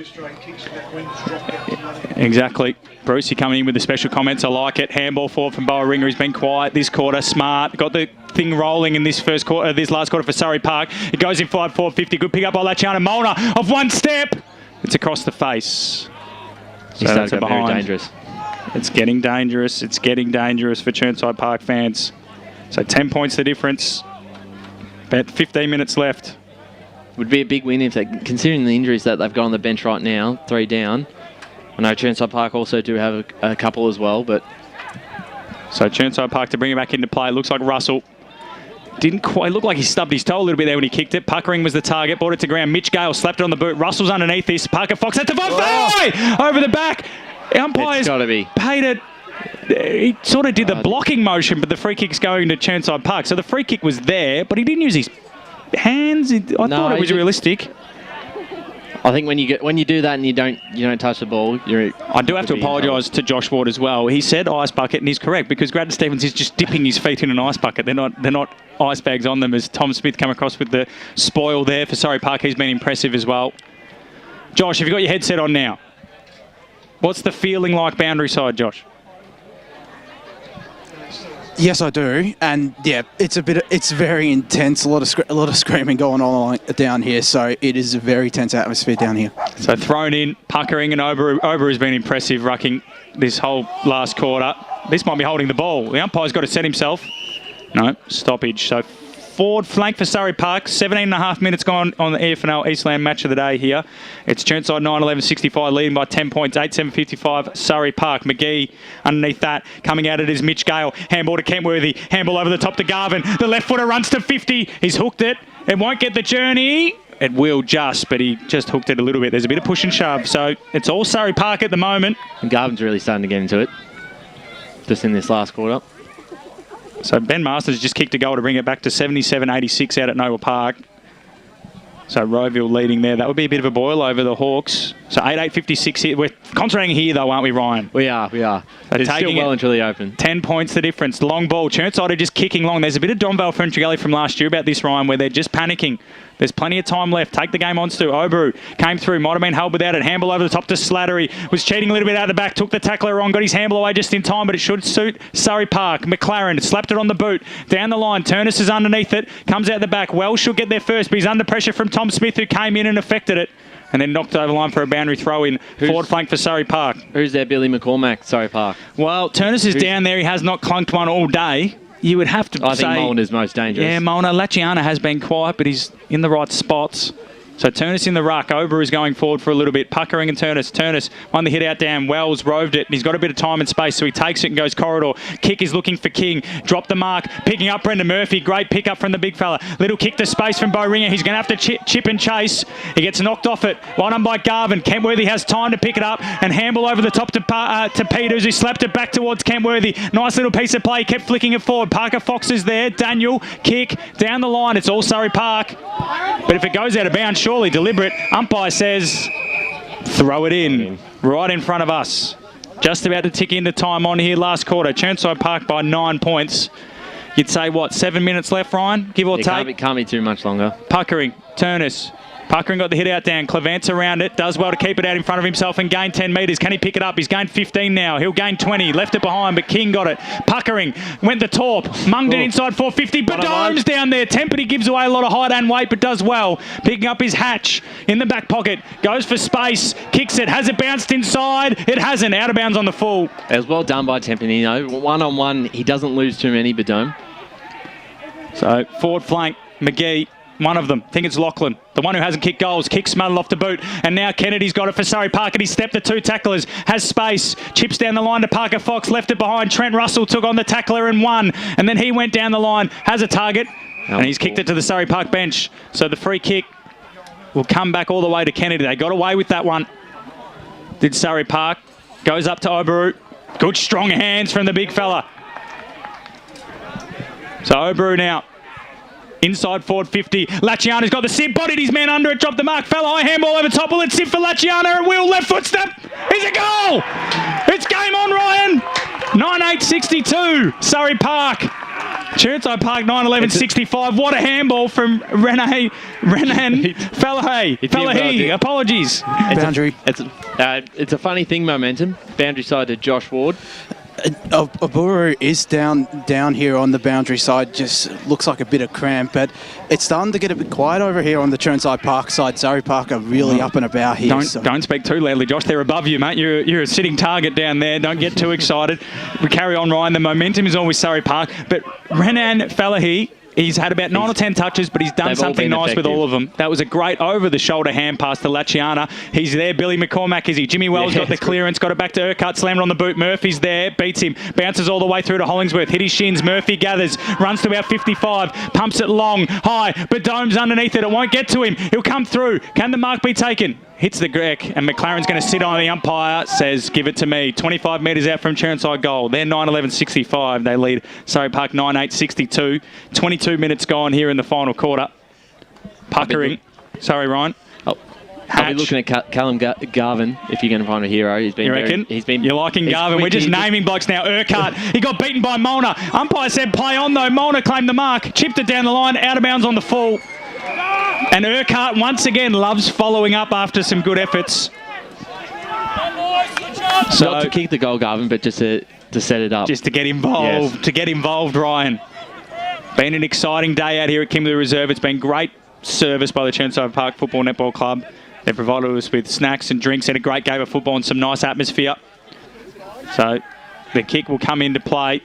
Exactly. Brucey coming in with the special comments. I like it. Handball forward from Boa Ringer. He's been quiet this quarter. Smart. Got the thing rolling in this last quarter for Surrey Park. It goes in 5-4-50. Good pick up by Lachiana. Molnar of one step. It's across the face. So that's very dangerous. It's getting dangerous. It's getting dangerous for Chirnside Park fans. So 10 points the difference. About 15 minutes left. Would be a big win if they, considering the injuries that they've got on the bench right now, 3 down. I know Chirnside Park also do have a couple as well, but... So Chirnside Park to bring it back into play. It looks like Russell didn't quite look like he stubbed his toe a little bit there when he kicked it. Puckering was the target, brought it to ground. Mitch Gale slapped it on the boot. Russell's underneath this. Parker Fox had to find over the back. Umpires paid it. He sort of did the blocking motion, but the free kick's going to Chirnside Park. So the free kick was there, but he didn't use his hands. I thought it was realistic. I think when you do that and you don't touch the ball, I do have to apologise to Josh Ward as well. He said ice bucket, and he's correct because Graydon Stevens is just dipping his feet in an ice bucket. They're not ice bags on them. As Tom Smith come across with the spoil there for Surrey Park, he's been impressive as well. Josh, have you got your headset on now? What's the feeling like boundary side, Josh? Yes, I do, and yeah, it's very intense. A lot of screaming going on down here, so it is a very tense atmosphere down here. So thrown in, puckering, and Oberu has been impressive rucking this whole last quarter. This might be holding the ball. The umpire's got to set himself. No, stoppage. So forward flank for Surrey Park. 17.5 minutes gone on the EFNL Eastland match of the day here. It's Chirnside 9-11-65 leading by 10 points. 8-7-55 Surrey Park. McGee underneath that. Coming at it is Mitch Gale. Handball to Kentworthy. Handball over the top to Garvin. The left footer runs to 50. He's hooked it. It won't get the journey. It will just, but he just hooked it a little bit. There's a bit of push and shove. So it's all Surrey Park at the moment. And Garvin's really starting to get into it. Just in this last quarter. So Ben Masters just kicked a goal to bring it back to 77-86 out at Noble Park. So Roeville leading there. That would be a bit of a boil over the Hawks. So 8-8-56 here. We're concentrating here though, aren't we, Ryan? We are. So it's still well and truly open. 10 points the difference. Long ball. Chirnside are just kicking long. There's a bit of Donvale Frenchigali from last year about this, Ryan, where they're just panicking. There's plenty of time left. Take the game on, Stu. Oberu came through. Might have been held without it. Handball over the top to Slattery. Was cheating a little bit out the back. Took the tackler on. Got his handball away just in time, but it should suit Surrey Park. McLaren slapped it on the boot. Down the line. Turnus is underneath it. Comes out the back. Wells should get there first, but he's under pressure from Tom Smith, who came in and affected it. And then knocked over the line for a boundary throw in. Forward flank for Surrey Park. Who's there? Billy McCormack, Surrey Park. Well, Turnus is down there. He has not clunked one all day. You would have to say... I think Molnar's most dangerous. Yeah, Molnar. Laciana has been quiet, but he's in the right spots. So Turnus in the ruck. Oberu is going forward for a little bit. Puckering and Turnus. Turnus won the hit out down. Wells roved it. He's got a bit of time and space, so he takes it and goes corridor. Kick is looking for King. Drop the mark. Picking up Brendan Murphy. Great pick up from the big fella. Little kick to space from Bo Ringer. He's going to have to chip and chase. He gets knocked off it. Well done by Garvin. Kentworthy has time to pick it up and handball over the top to Peters, who slapped it back towards Kentworthy. Nice little piece of play. Kept flicking it forward. Parker Fox is there. Daniel. Kick. Down the line. It's all Surrey Park. But if it goes out of bounds, surely deliberate. Umpire says, throw it in. Right in front of us. Just about to tick into time on here last quarter. Chirnside Park by 9 points. You'd say, what, 7 minutes left, Ryan? Give or take? It can't be too much longer. Puckering. Turnus. Puckering got the hit out down. Clevance around it. Does well to keep it out in front of himself and gain 10 metres. Can he pick it up? He's gained 15 now. He'll gain 20. Left it behind, but King got it. Puckering. Went the torp. Munged it inside 450. Bedome's down there. Tempered, he gives away a lot of height and weight, but does well. Picking up his hatch in the back pocket. Goes for space. Kicks it. Has it bounced inside? It hasn't. Out of bounds on the full. It was well done by Temperino. One-on-one, he doesn't lose too many, Bedome. So, forward flank. McGee. One of them. I think it's Lachlan. The one who hasn't kicked goals. Kick smothered off the boot. And now Kennedy's got it for Surrey Park. And he's stepped the two tacklers. Has space. Chips down the line to Parker Fox. Left it behind. Trent Russell took on the tackler and won. And then he went down the line. Has a target. And he's kicked it to the Surrey Park bench. So the free kick will come back all the way to Kennedy. They got away with that one. Did Surrey Park. Goes up to Oberu. Good strong hands from the big fella. So Oberu now. Inside forward 50. Laciana's got the sit, bodied his man under it, dropped the mark, fell high, handball over top. Will it sit for Laciana? It will. Left foot step. Is a goal. It's game on, Ryan. 9-8-62. Surrey Park. Chirnside Park 9-11-65. What a handball from Renan Falahi. Apologies. Boundary. It's a funny thing, momentum. Boundary side to Josh Ward. Oburu is down here on the boundary side. Just looks like a bit of cramp, but it's starting to get a bit quiet over here on the Chirnside Park side. Surrey Park are really up and about here. Don't speak too loudly, Josh. They're above you, mate. You're a sitting target down there. Don't get too excited. We carry on, Ryan. The momentum is always Surrey Park, but Renan Falahi. He's had about 9 or 10 touches, but he's done something nice with all of them. That was a great over-the-shoulder hand pass to Laciana. He's there. Billy McCormack, is he? Jimmy Wells got the clearance, got it back to Urquhart, slammed on the boot. Murphy's there, beats him, bounces all the way through to Hollingsworth, hit his shins. Murphy gathers, runs to about 55, pumps it long, high, but Dome's underneath it. It won't get to him. He'll come through. Can the mark be taken? Hits the Greg, and McLaren's going to sit on the umpire, says, give it to me. 25 metres out from Chirnside goal. They're 9-11-65. They lead Surrey Park 9-8-62. 22 minutes gone here in the final quarter. Puckering. Sorry, Ryan. I'll be looking at Callum Garvin, if you're going to find a hero. You reckon? You're liking Garvin. We're just naming blokes now. Urquhart, he got beaten by Molnar. Umpire said play on, though. Molnar claimed the mark. Chipped it down the line, out of bounds on the full. And Urquhart once again loves following up after some good efforts. So, not to kick the goal, Garvin, but just to to set it up. Just to get involved. Yes. To get involved, Ryan. Been an exciting day out here at Kimberley Reserve. It's been great service by the Chirnside Park Football Netball Club. They've provided us with snacks and drinks and a great game of football and some nice atmosphere. So the kick will come into play.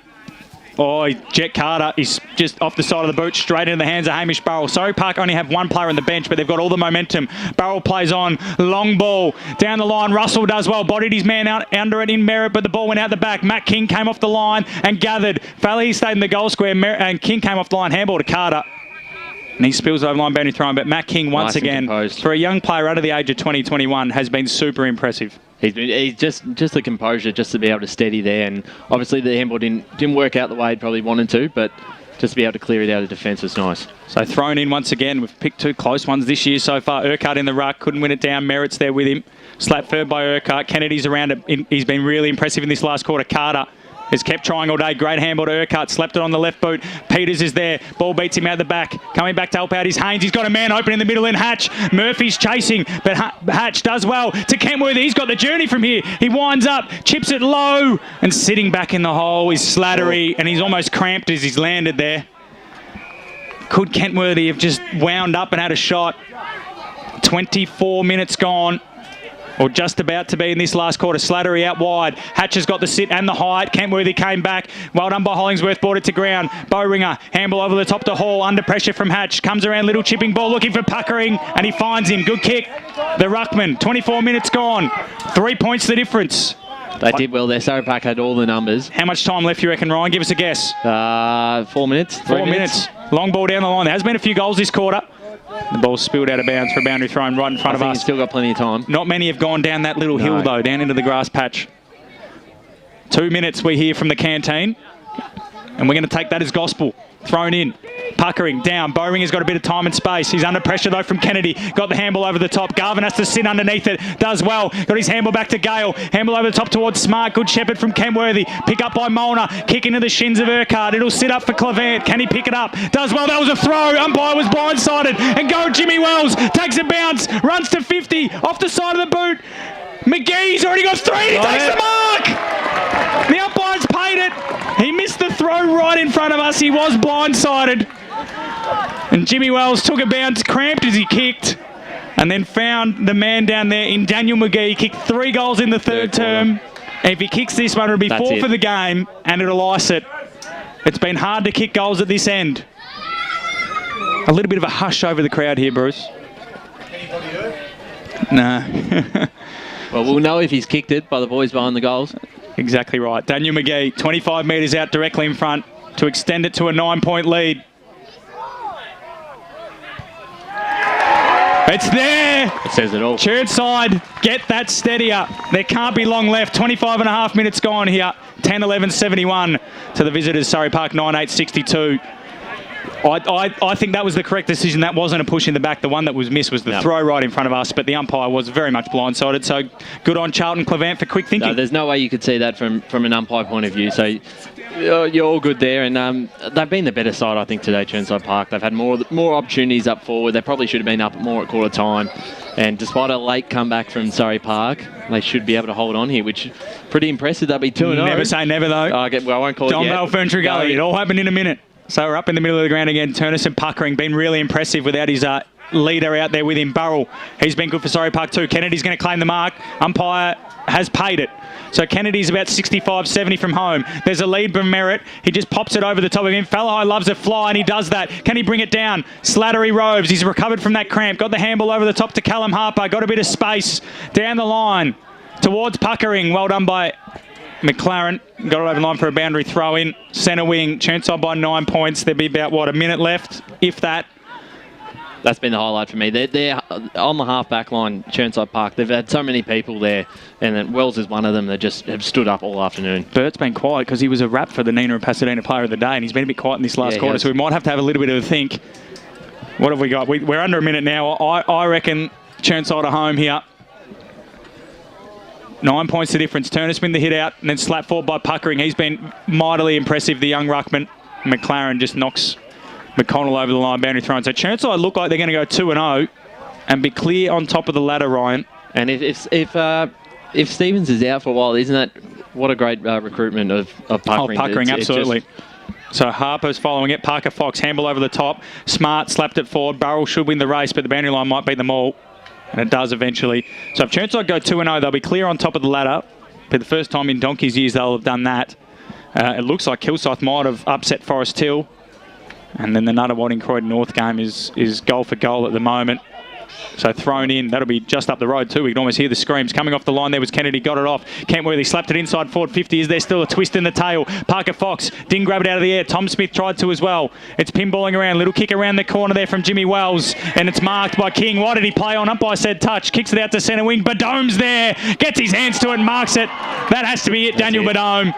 Oh, Jet Carter is just off the side of the boot, straight into the hands of Hamish Burrell. Surrey Park only have one player on the bench, but they've got all the momentum. Burrell plays on, long ball, down the line. Russell does well, bodied his man out under it in Merritt, but the ball went out the back. Matt King came off the line and gathered. Falley stayed in the goal square, and King came off the line, handball to Carter. And he spills over line boundary throw, but Matt King once again, for a young player under the age of 20, 21, has been super impressive. He's just the composure, just to be able to steady there, and obviously the handball didn't work out the way he probably wanted to, but just to be able to clear it out of defence was nice. So thrown in once again. We've picked two close ones this year so far. Urquhart in the ruck, couldn't win it down. Merritt's there with him. Slap third by Urquhart. Kennedy's around it. He's been really impressive in this last quarter. Carter has kept trying all day. Great handball to Urquhart. Slapped it on the left boot. Peters is there. Ball beats him out the back. Coming back to help out is Haynes. He's got a man open in the middle in Hatch. Murphy's chasing, but Hatch does well to Kentworthy. He's got the journey from here. He winds up, chips it low, and sitting back in the hole is Slattery, and he's almost cramped as he's landed there. Could Kentworthy have just wound up and had a shot? 24 minutes gone. Or just about to be in this last quarter. Slattery out wide. Hatch has got the sit and the height. Kentworthy came back. Well done by Hollingsworth. Brought it to ground. Bowringer. Handball over the top to Hall. Under pressure from Hatch. Comes around. Little chipping ball looking for Puckering. And he finds him. Good kick. The ruckman. 24 minutes gone. 3 points the difference. They did well there. Surrey Park had all the numbers. How much time left, you reckon, Ryan? Give us a guess. 4 minutes. 4 minutes. Long ball down the line. There has been a few goals this quarter. The ball's spilled out of bounds for a boundary thrown right in front of us. Still got plenty of time. Not many have gone down that little hill, though, down into the grass patch. 2 minutes we hear from the canteen. And we're going to take that as gospel. Thrown in. Puckering down. Bowringer's got a bit of time and space. He's under pressure, though, from Kennedy. Got the handball over the top. Garvin has to sit underneath it. Does well. Got his handball back to Gale. Handball over the top towards Smart. Good Shepherd from Kentworthy. Pick up by Molnar. Kick into the shins of Urquhart. It'll sit up for Clevant. Can he pick it up? Does well. That was a throw. Umpire was blindsided. And go Jimmy Wells. Takes a bounce. Runs to 50. Off the side of the boot. McGee's already got 3. He takes the mark. The umpire's paid it. He missed the throw right in front of us. He was blindsided. And Jimmy Wells took a bounce, cramped as he kicked, and then found the man down there in Daniel McGee. He kicked 3 goals in the third term. And if he kicks this one, it'll be 4 for the game, and it'll ice it. It's been hard to kick goals at this end. A little bit of a hush over the crowd here, Bruce. No. Well, we'll know if he's kicked it by the boys behind the goals. Exactly right. Daniel McGee, 25 metres out directly in front to extend it to a 9-point lead. It's there. It says it all. Chirnside, get that steadier. There can't be long left. 25 and a half minutes gone here. 10-11-71 to the visitors. Surrey Park 9-8-62. I think that was the correct decision. That wasn't a push in the back. The one that was missed was the throw right in front of us, but the umpire was very much blindsided. So good on Charlton Clevant for quick thinking. No, there's no way you could see that from an umpire point of view. So you're all good there. And they've been the better side, I think, today, Chirnside Park. They've had more opportunities up forward. They probably should have been up more at quarter time. And despite a late comeback from Surrey Park, they should be able to hold on here, which is pretty impressive. They'll be 2-0. Never say never, though. Well, I won't call John it yet. Bell, Ferntree Gully. It all happened in a minute. So we're up in the middle of the ground again. Turnison Puckering, been really impressive without his leader out there with him. Burrell, he's been good for Surrey Park too. Kennedy's going to claim the mark. Umpire has paid it. So Kennedy's about 65-70 from home. There's a lead from Merritt. He just pops it over the top of him. Fallahai loves a fly, and he does that. Can he bring it down? Slattery Robes. He's recovered from that cramp. Got the handball over the top to Callum Harper. Got a bit of space down the line towards Puckering. Well done by McLaren. Got it over the line for a boundary throw in. Centre wing. Chirnside by 9 points. There'll be about, a minute left, if that. That's been the highlight for me. They're on the half-back line, Chirnside Park. They've had so many people there, and then Wells is one of them that just have stood up all afternoon. Bert's been quiet because he was a wrap for the Nina and Pasadena Player of the Day, and he's been a bit quiet in this last quarter, so we might have to have a little bit of a think. What have we got? We're under a minute now. I reckon Chirnside are home here. 9 points the difference. Turner spin the hit out, and then slap forward by Puckering. He's been mightily impressive, the young ruckman. McLaren just knocks McConnell over the line, boundary thrown. So Chirnside look like they're going to go 2-0 and be clear on top of the ladder, Ryan. And if Stevens is out for a while, isn't that what a great recruitment of Puckering. Puckering, absolutely. So Harper's following it. Parker Fox, handball over the top. Smart slapped it forward. Burrell should win the race, but the boundary line might beat them all. And it does eventually. So if Chirnside go 2-0, they'll be clear on top of the ladder. For the first time in donkey's years, they'll have done that. It looks like Kilsyth might have upset Forest Hill. And then the Nunawading Croydon North game is goal for goal at the moment. So thrown in, that'll be just up the road too. We can almost hear the screams. Coming off the line there was Kennedy, got it off. Kentworthy slapped it inside forward 50. Is there still a twist in the tail? Parker Fox didn't grab it out of the air. Tom Smith tried to as well. It's pinballing around. Little kick around the corner there from Jimmy Wells. And it's marked by King. Why did he play on? Umpire said touch. Kicks it out to centre wing. Badome's there. Gets his hands to it and marks it. That has to be it, Daniel Badome.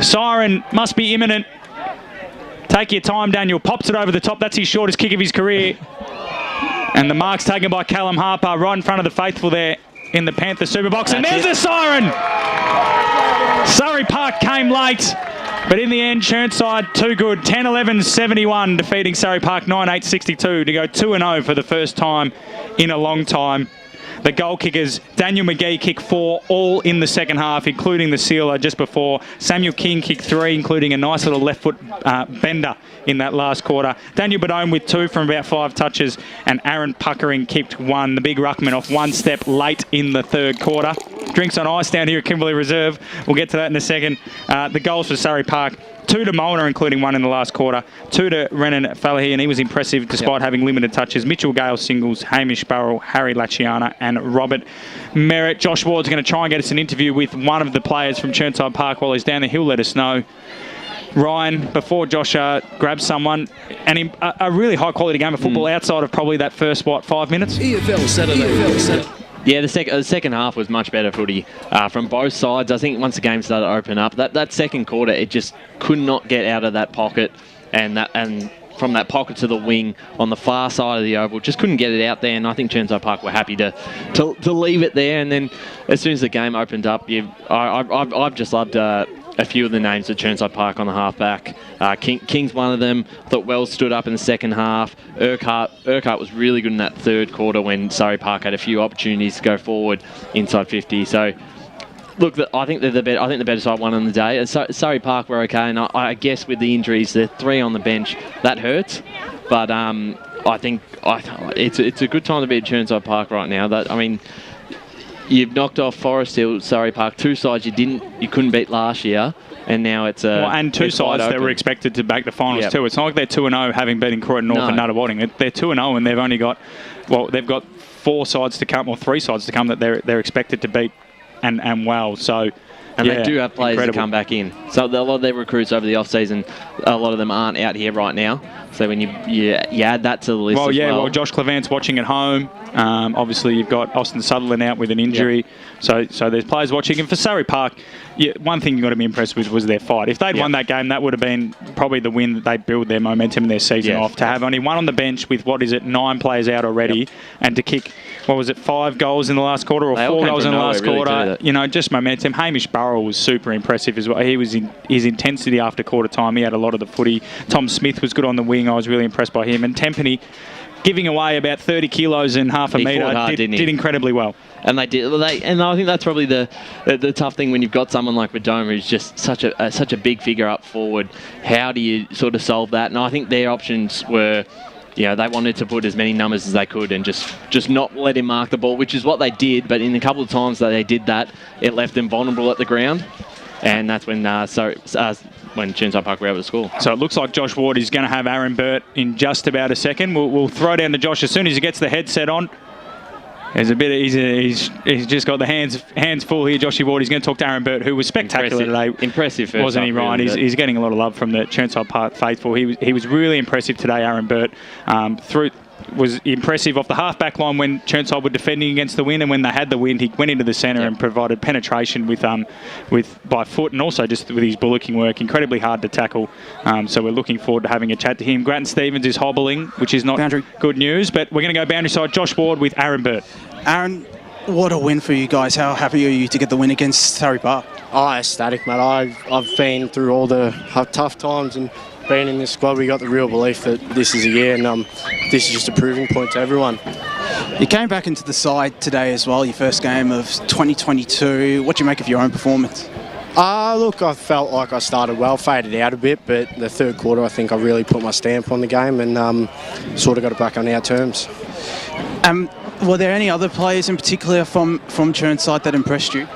Siren must be imminent. Take your time, Daniel. Pops it over the top. That's his shortest kick of his career. And the mark's taken by Callum Harper right in front of the faithful there in the Panther Super Box. And there's the siren! Surrey Park came late, but in the end, Chirnside too good. 10-11-71, defeating Surrey Park 9-8-62 to go 2-0 for the first time in a long time. The goal kickers, Daniel McGee kicked 4, all in the second half, including the sealer just before. Samuel King kicked 3, including a nice little left foot bender in that last quarter. Daniel Badome with 2 from about 5 touches, and Aaron Puckering kicked 1. The big ruckman off 1 step late in the third quarter. Drinks on ice down here at Kimberley Reserve. We'll get to that in a second. The goals for Surrey Park. 2 to Molnar, including 1 in the last quarter. 2 to Renan Fallahy, and he was impressive despite having limited touches. Mitchell Gale singles, Hamish Burrell, Harry Laciana, and Robert Merritt. Josh Ward's going to try and get us an interview with one of the players from Chirnside Park while he's down there. He'll let us know. Ryan, before Josh grabs someone, and a really high-quality game of football outside of probably that first, 5 minutes? EFL Saturday. Yeah, the second half was much better footy from both sides. I think once the game started to open up, that second quarter, it just could not get out of that pocket, and from that pocket to the wing on the far side of the oval, just couldn't get it out there. And I think Chirnside Park were happy to leave it there. And then as soon as the game opened up, I've just loved a few of the names at Chirnside Park on the halfback. King's one of them. I thought Wells stood up in the second half. Urquhart was really good in that third quarter when Surrey Park had a few opportunities to go forward inside 50. So, look, I think the better side won on the day. And Surrey Park were okay, and I guess with the injuries, they're 3 on the bench. That hurts, but I think it's a good time to be at Chirnside Park right now. You've knocked off Forest Hill, Surrey Park, 2 sides you couldn't beat last year, and now it's and 2 sides that were expected to make the finals too. It's not like they're 2-0 having beaten Croydon North and Nunawading. They're 2-0 and they've only got 4 sides to come, or 3 sides to come that they're expected to beat and well. So. And they do have players to come back in. So a lot of their recruits over the off-season, a lot of them aren't out here right now. So when you add that to the list well, Josh Clevant's watching at home. Obviously, you've got Austin Sutherland out with an injury. Yep. So there's players watching. And for Surrey Park, one thing you've got to be impressed with was their fight. If they'd won that game, that would have been probably the win that they build their momentum in their season off. To have only 1 on the bench with, 9 players out already, and to kick, 5 goals in the last quarter or 4 goals in the last quarter. Just momentum. Hamish Burrell was super impressive as well. He was his intensity after quarter time. He had a lot of the footy. Tom Smith was good on the wing. I was really impressed by him. And Tempany, giving away about 30 kilos and half a metre, did incredibly well. And they did. And I think that's probably the tough thing when you've got someone like Badome who's just such a big figure up forward. How do you sort of solve that? And I think their options were, they wanted to put as many numbers as they could and just not let him mark the ball, which is what they did. But in a couple of times that they did that, it left them vulnerable at the ground. And that's when Chirnside Park were able to score. So it looks like Josh Ward is going to have Aaron Burt in just about a second. We'll throw down to Josh as soon as he gets the headset on. There's a bit. He's just got the hands full here. Joshy Ward. He's going to talk to Aaron Burt, who was spectacular today. Impressive, first wasn't he, Ryan? Really, he's getting a lot of love from the Chirnside Park faithful. He was really impressive today, Aaron Burt. Was impressive off the half-back line when Chirnside were defending against the wind, and when they had the wind, he went into the centre and provided penetration with by foot, and also just with his bullocking work. Incredibly hard to tackle. So we're looking forward to having a chat to him. Grattan Stevens is hobbling, which is not good news, but we're going to go boundary side. Josh Ward with Aaron Burt. Aaron, what a win for you guys. How happy are you to get the win against Surrey Park? Ecstatic, mate. I've been through all the tough times, and being in this squad, we got the real belief that this is a year, and this is just a proving point to everyone. You came back into the side today as well, your first game of 2022. What do you make of your own performance? Look, I felt like I started well, faded out a bit, but the third quarter I think I really put my stamp on the game and sort of got it back on our terms. Were there any other players in particular from Chirnside that impressed you?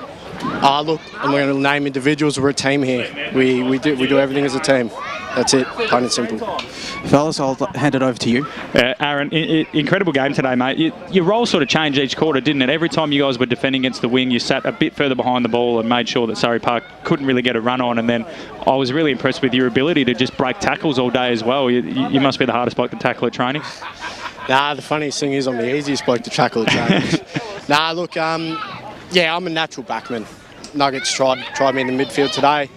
Look, I'm going to name individuals. We're a team here. We do everything as a team. That's it, plain and simple. Fellas, I'll hand it over to you. Aaron, incredible game today, mate. Your role sort of changed each quarter, didn't it? Every time you guys were defending against the wing, you sat a bit further behind the ball and made sure that Surrey Park couldn't really get a run on. And then I was really impressed with your ability to just break tackles all day as well. You must be the hardest bloke to tackle at training. Nah, the funniest thing is I'm the easiest bloke to tackle at training. Nah, look, yeah, I'm a natural backman. Nuggets tried me in the midfield today.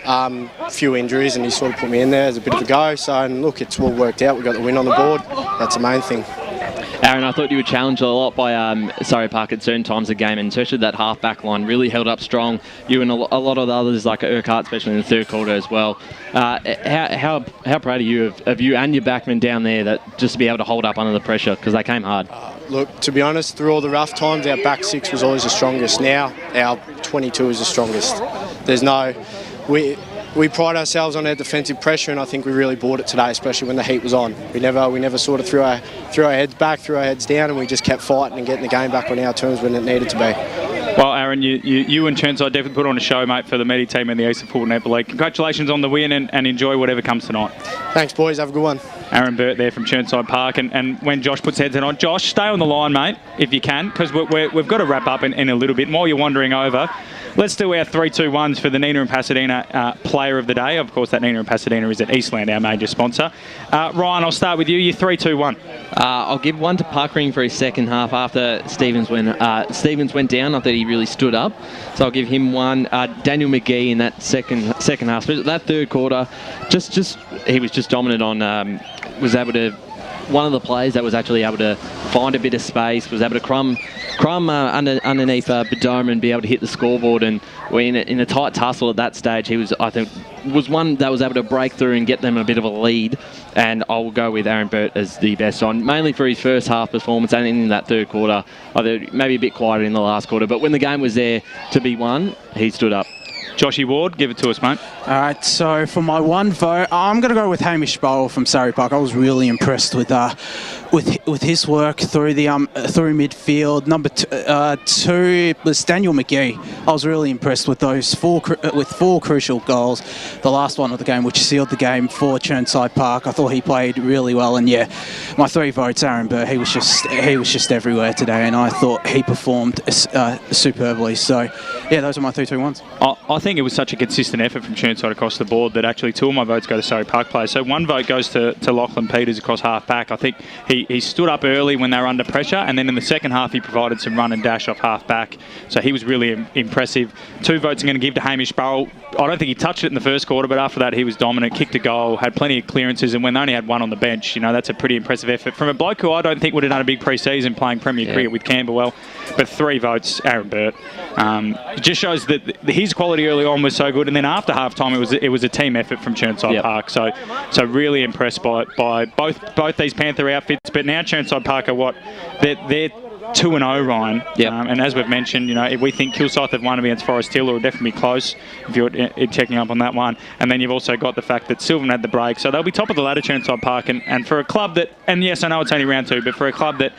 A few injuries and he sort of put me in there as a bit of a go. So, and look, it's all worked out. We got the win on the board. That's the main thing. Aaron, I thought you were challenged a lot by Surrey Park at certain times of the game, and especially that half-back line really held up strong. You and a lot of the others, like Urquhart, especially in the third quarter as well. How proud are you of you and your backmen down there that just to be able to hold up under the pressure, because they came hard? Look, to be honest, through all the rough times, our back six was always the strongest. Now, our 22 is the strongest. There's no... We pride ourselves on our defensive pressure, and I think we really bought it today, especially when the heat was on. We never sort of threw our heads back, threw our heads down, and we just kept fighting and getting the game back on our terms when it needed to be. Well, Aaron, you and Chirnside definitely put on a show, mate, for the media team in the Eastern Football Netball League. Congratulations on the win, and enjoy whatever comes tonight. Thanks, boys. Have a good one. Aaron Burt there from Chirnside Park, and when Josh puts heads on, Josh, stay on the line, mate, if you can, because we've got to wrap up in a little bit. And while you're wandering over, let's do our 3-2-1s for the Nina and Pasadena Player of the Day. Of course, that Nina and Pasadena is at Eastland, our major sponsor. Ryan, I'll start with you. Your 3-2-1. I'll give one to Puckering for his second half after Stevens went down. I thought he really stood up, so I'll give him one. Daniel McGee in that second half, that third quarter, he was just dominant on. Was able to, one of the players that was actually able to find a bit of space, was able to crumb underneath Bedoma and be able to hit the scoreboard. And in a tight tussle at that stage, he was one that was able to break through and get them a bit of a lead. And I will go with Aaron Burt as the best on, mainly for his first half performance and in that third quarter. Maybe a bit quieter in the last quarter, but when the game was there to be won, he stood up. Joshy Ward, give it to us, mate. All right, so for my one vote, I'm going to go with Hamish Sproul from Surrey Park. I was really impressed with his work through midfield. Number two was Daniel McGee. I was really impressed with those four crucial goals. The last one of the game, which sealed the game for Chirnside Park. I thought he played really well, and yeah, my 3 votes, Aaron Burr. He was just everywhere today, and I thought he performed superbly. So yeah, those are my 3-2-1s. I think it was such a consistent effort from Chirnside across the board that actually 2 of my votes go to Surrey Park players. So 1 vote goes to Lachlan Peters across half back. I think he stood up early when they were under pressure, and then in the second half he provided some run and dash off half back. So he was really impressive. 2 votes I'm going to give to Hamish Sproul. I don't think he touched it in the first quarter, but after that he was dominant, kicked a goal, had plenty of clearances, and when they only had 1 on the bench, that's a pretty impressive effort from a bloke who I don't think would have done a big pre-season playing Premier cricket with Camberwell. But 3 votes, Aaron Burt. It just shows that his quality early on was so good, and then after half time it was a team effort from Chirnside Park. So really impressed by both these Panther outfits. But now Chirnside Park are they're 2-0, Ryan. And as we've mentioned, if we think Kilsyth have won against Forest Hill, or definitely close if you're checking up on that one. And then you've also got the fact that Sylvan had the break, so they'll be top of the ladder, Chirnside Park. And for a club that, and yes, I know it's only round 2, but for a club that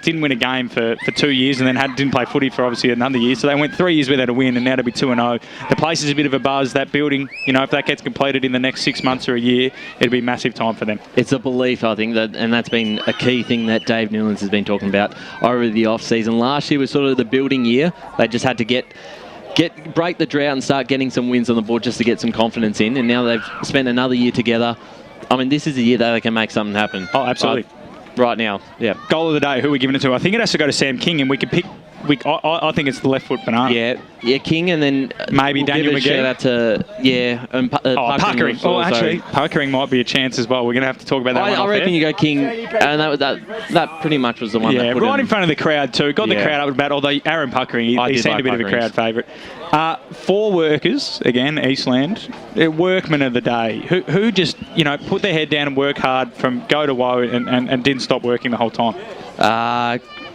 didn't win a game for 2 years, and then didn't play footy for obviously another year, so they went 3 years without a win, and now to be 2-0. The place is a bit of a buzz. That building, if that gets completed in the next 6 months or a year, it'll be massive time for them. It's a belief, I think, and that's been a key thing that Dave Newlands has been talking about over the off-season. Last year was sort of the building year. They just had to break the drought and start getting some wins on the board just to get some confidence in, and now they've spent another year together. I mean, this is a year that they can make something happen. Oh, absolutely. Right now, yeah. Goal of the day, who are we giving it to? I think it has to go to Sam King, and we could pick... I think it's the left foot banana. Yeah, King, and then maybe Daniel McGee. Shout out to Puckering. Actually, Puckering might be a chance as well. We're going to have to talk about that. I reckon you go King, and that pretty much was the one. Yeah, right in front of the crowd too. Got the crowd up about. Although Aaron Puckering, he seemed a bit of a crowd favourite. 4 workers again, Eastland, workmen of the day, who just put their head down and work hard from go to woe and didn't stop working the whole time.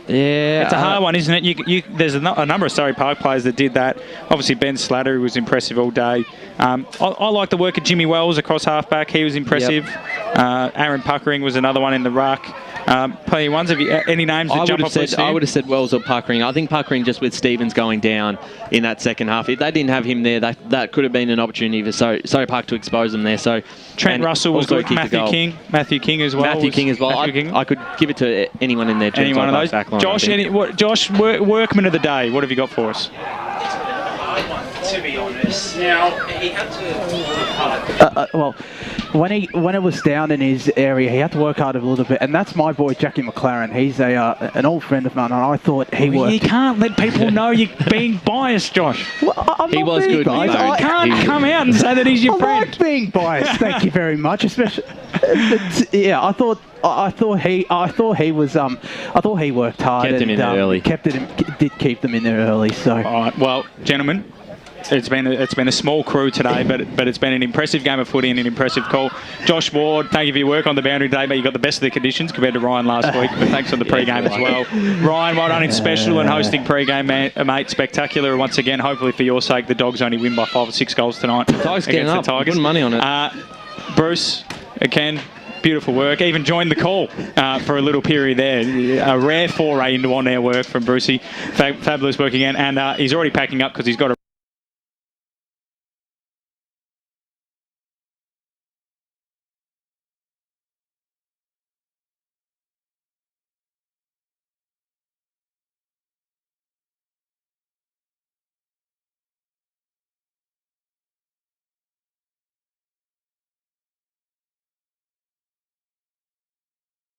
Yeah. It's a hard one, isn't it? There's a number of Surrey Park players that did that. Obviously, Ben Slattery was impressive all day. I like the work of Jimmy Wells across halfback. He was impressive. Aaron Puckering was another one in the ruck. Plenty of ones. Have you any names that jump off? I would have said Wells or Puckering. I think Puckering, just with Stevens going down in that second half, if they didn't have him there, that could have been an opportunity for Surrey Park to expose them there. So Trent Russell was good. Matthew King as well. I could give it to anyone in there. Any one of those. Josh, workman of the day. What have you got for us? To be honest, now he had to. Well, when it was down in his area, he had to work hard a little bit, and that's my boy Jackie McLaren. He's an old friend of mine, and I thought he worked. You can't let people know you're being biased, Josh. Well, he was good. You can't come out and say that he's your friend. I like being biased. Thank you very much. Especially, yeah, I thought he worked hard. Kept him in there early. Did keep them in there early. So. All right. Well, gentlemen. It's been a small crew today, but it's been an impressive game of footy and an impressive call. Josh Ward, thank you for your work on the boundary today, but you got the best of the conditions compared to Ryan last week. But thanks for the pre-game as well. Ryan, well done in special and hosting pre-game, mate. Spectacular once again. Hopefully for your sake, the Dogs only win by 5 or 6 goals tonight against the Tigers. Good money on it. Bruce, again. Beautiful work. Even joined the call for a little period there. A rare foray into on-air work from Brucey. Fabulous work again. And he's already packing up because he's got a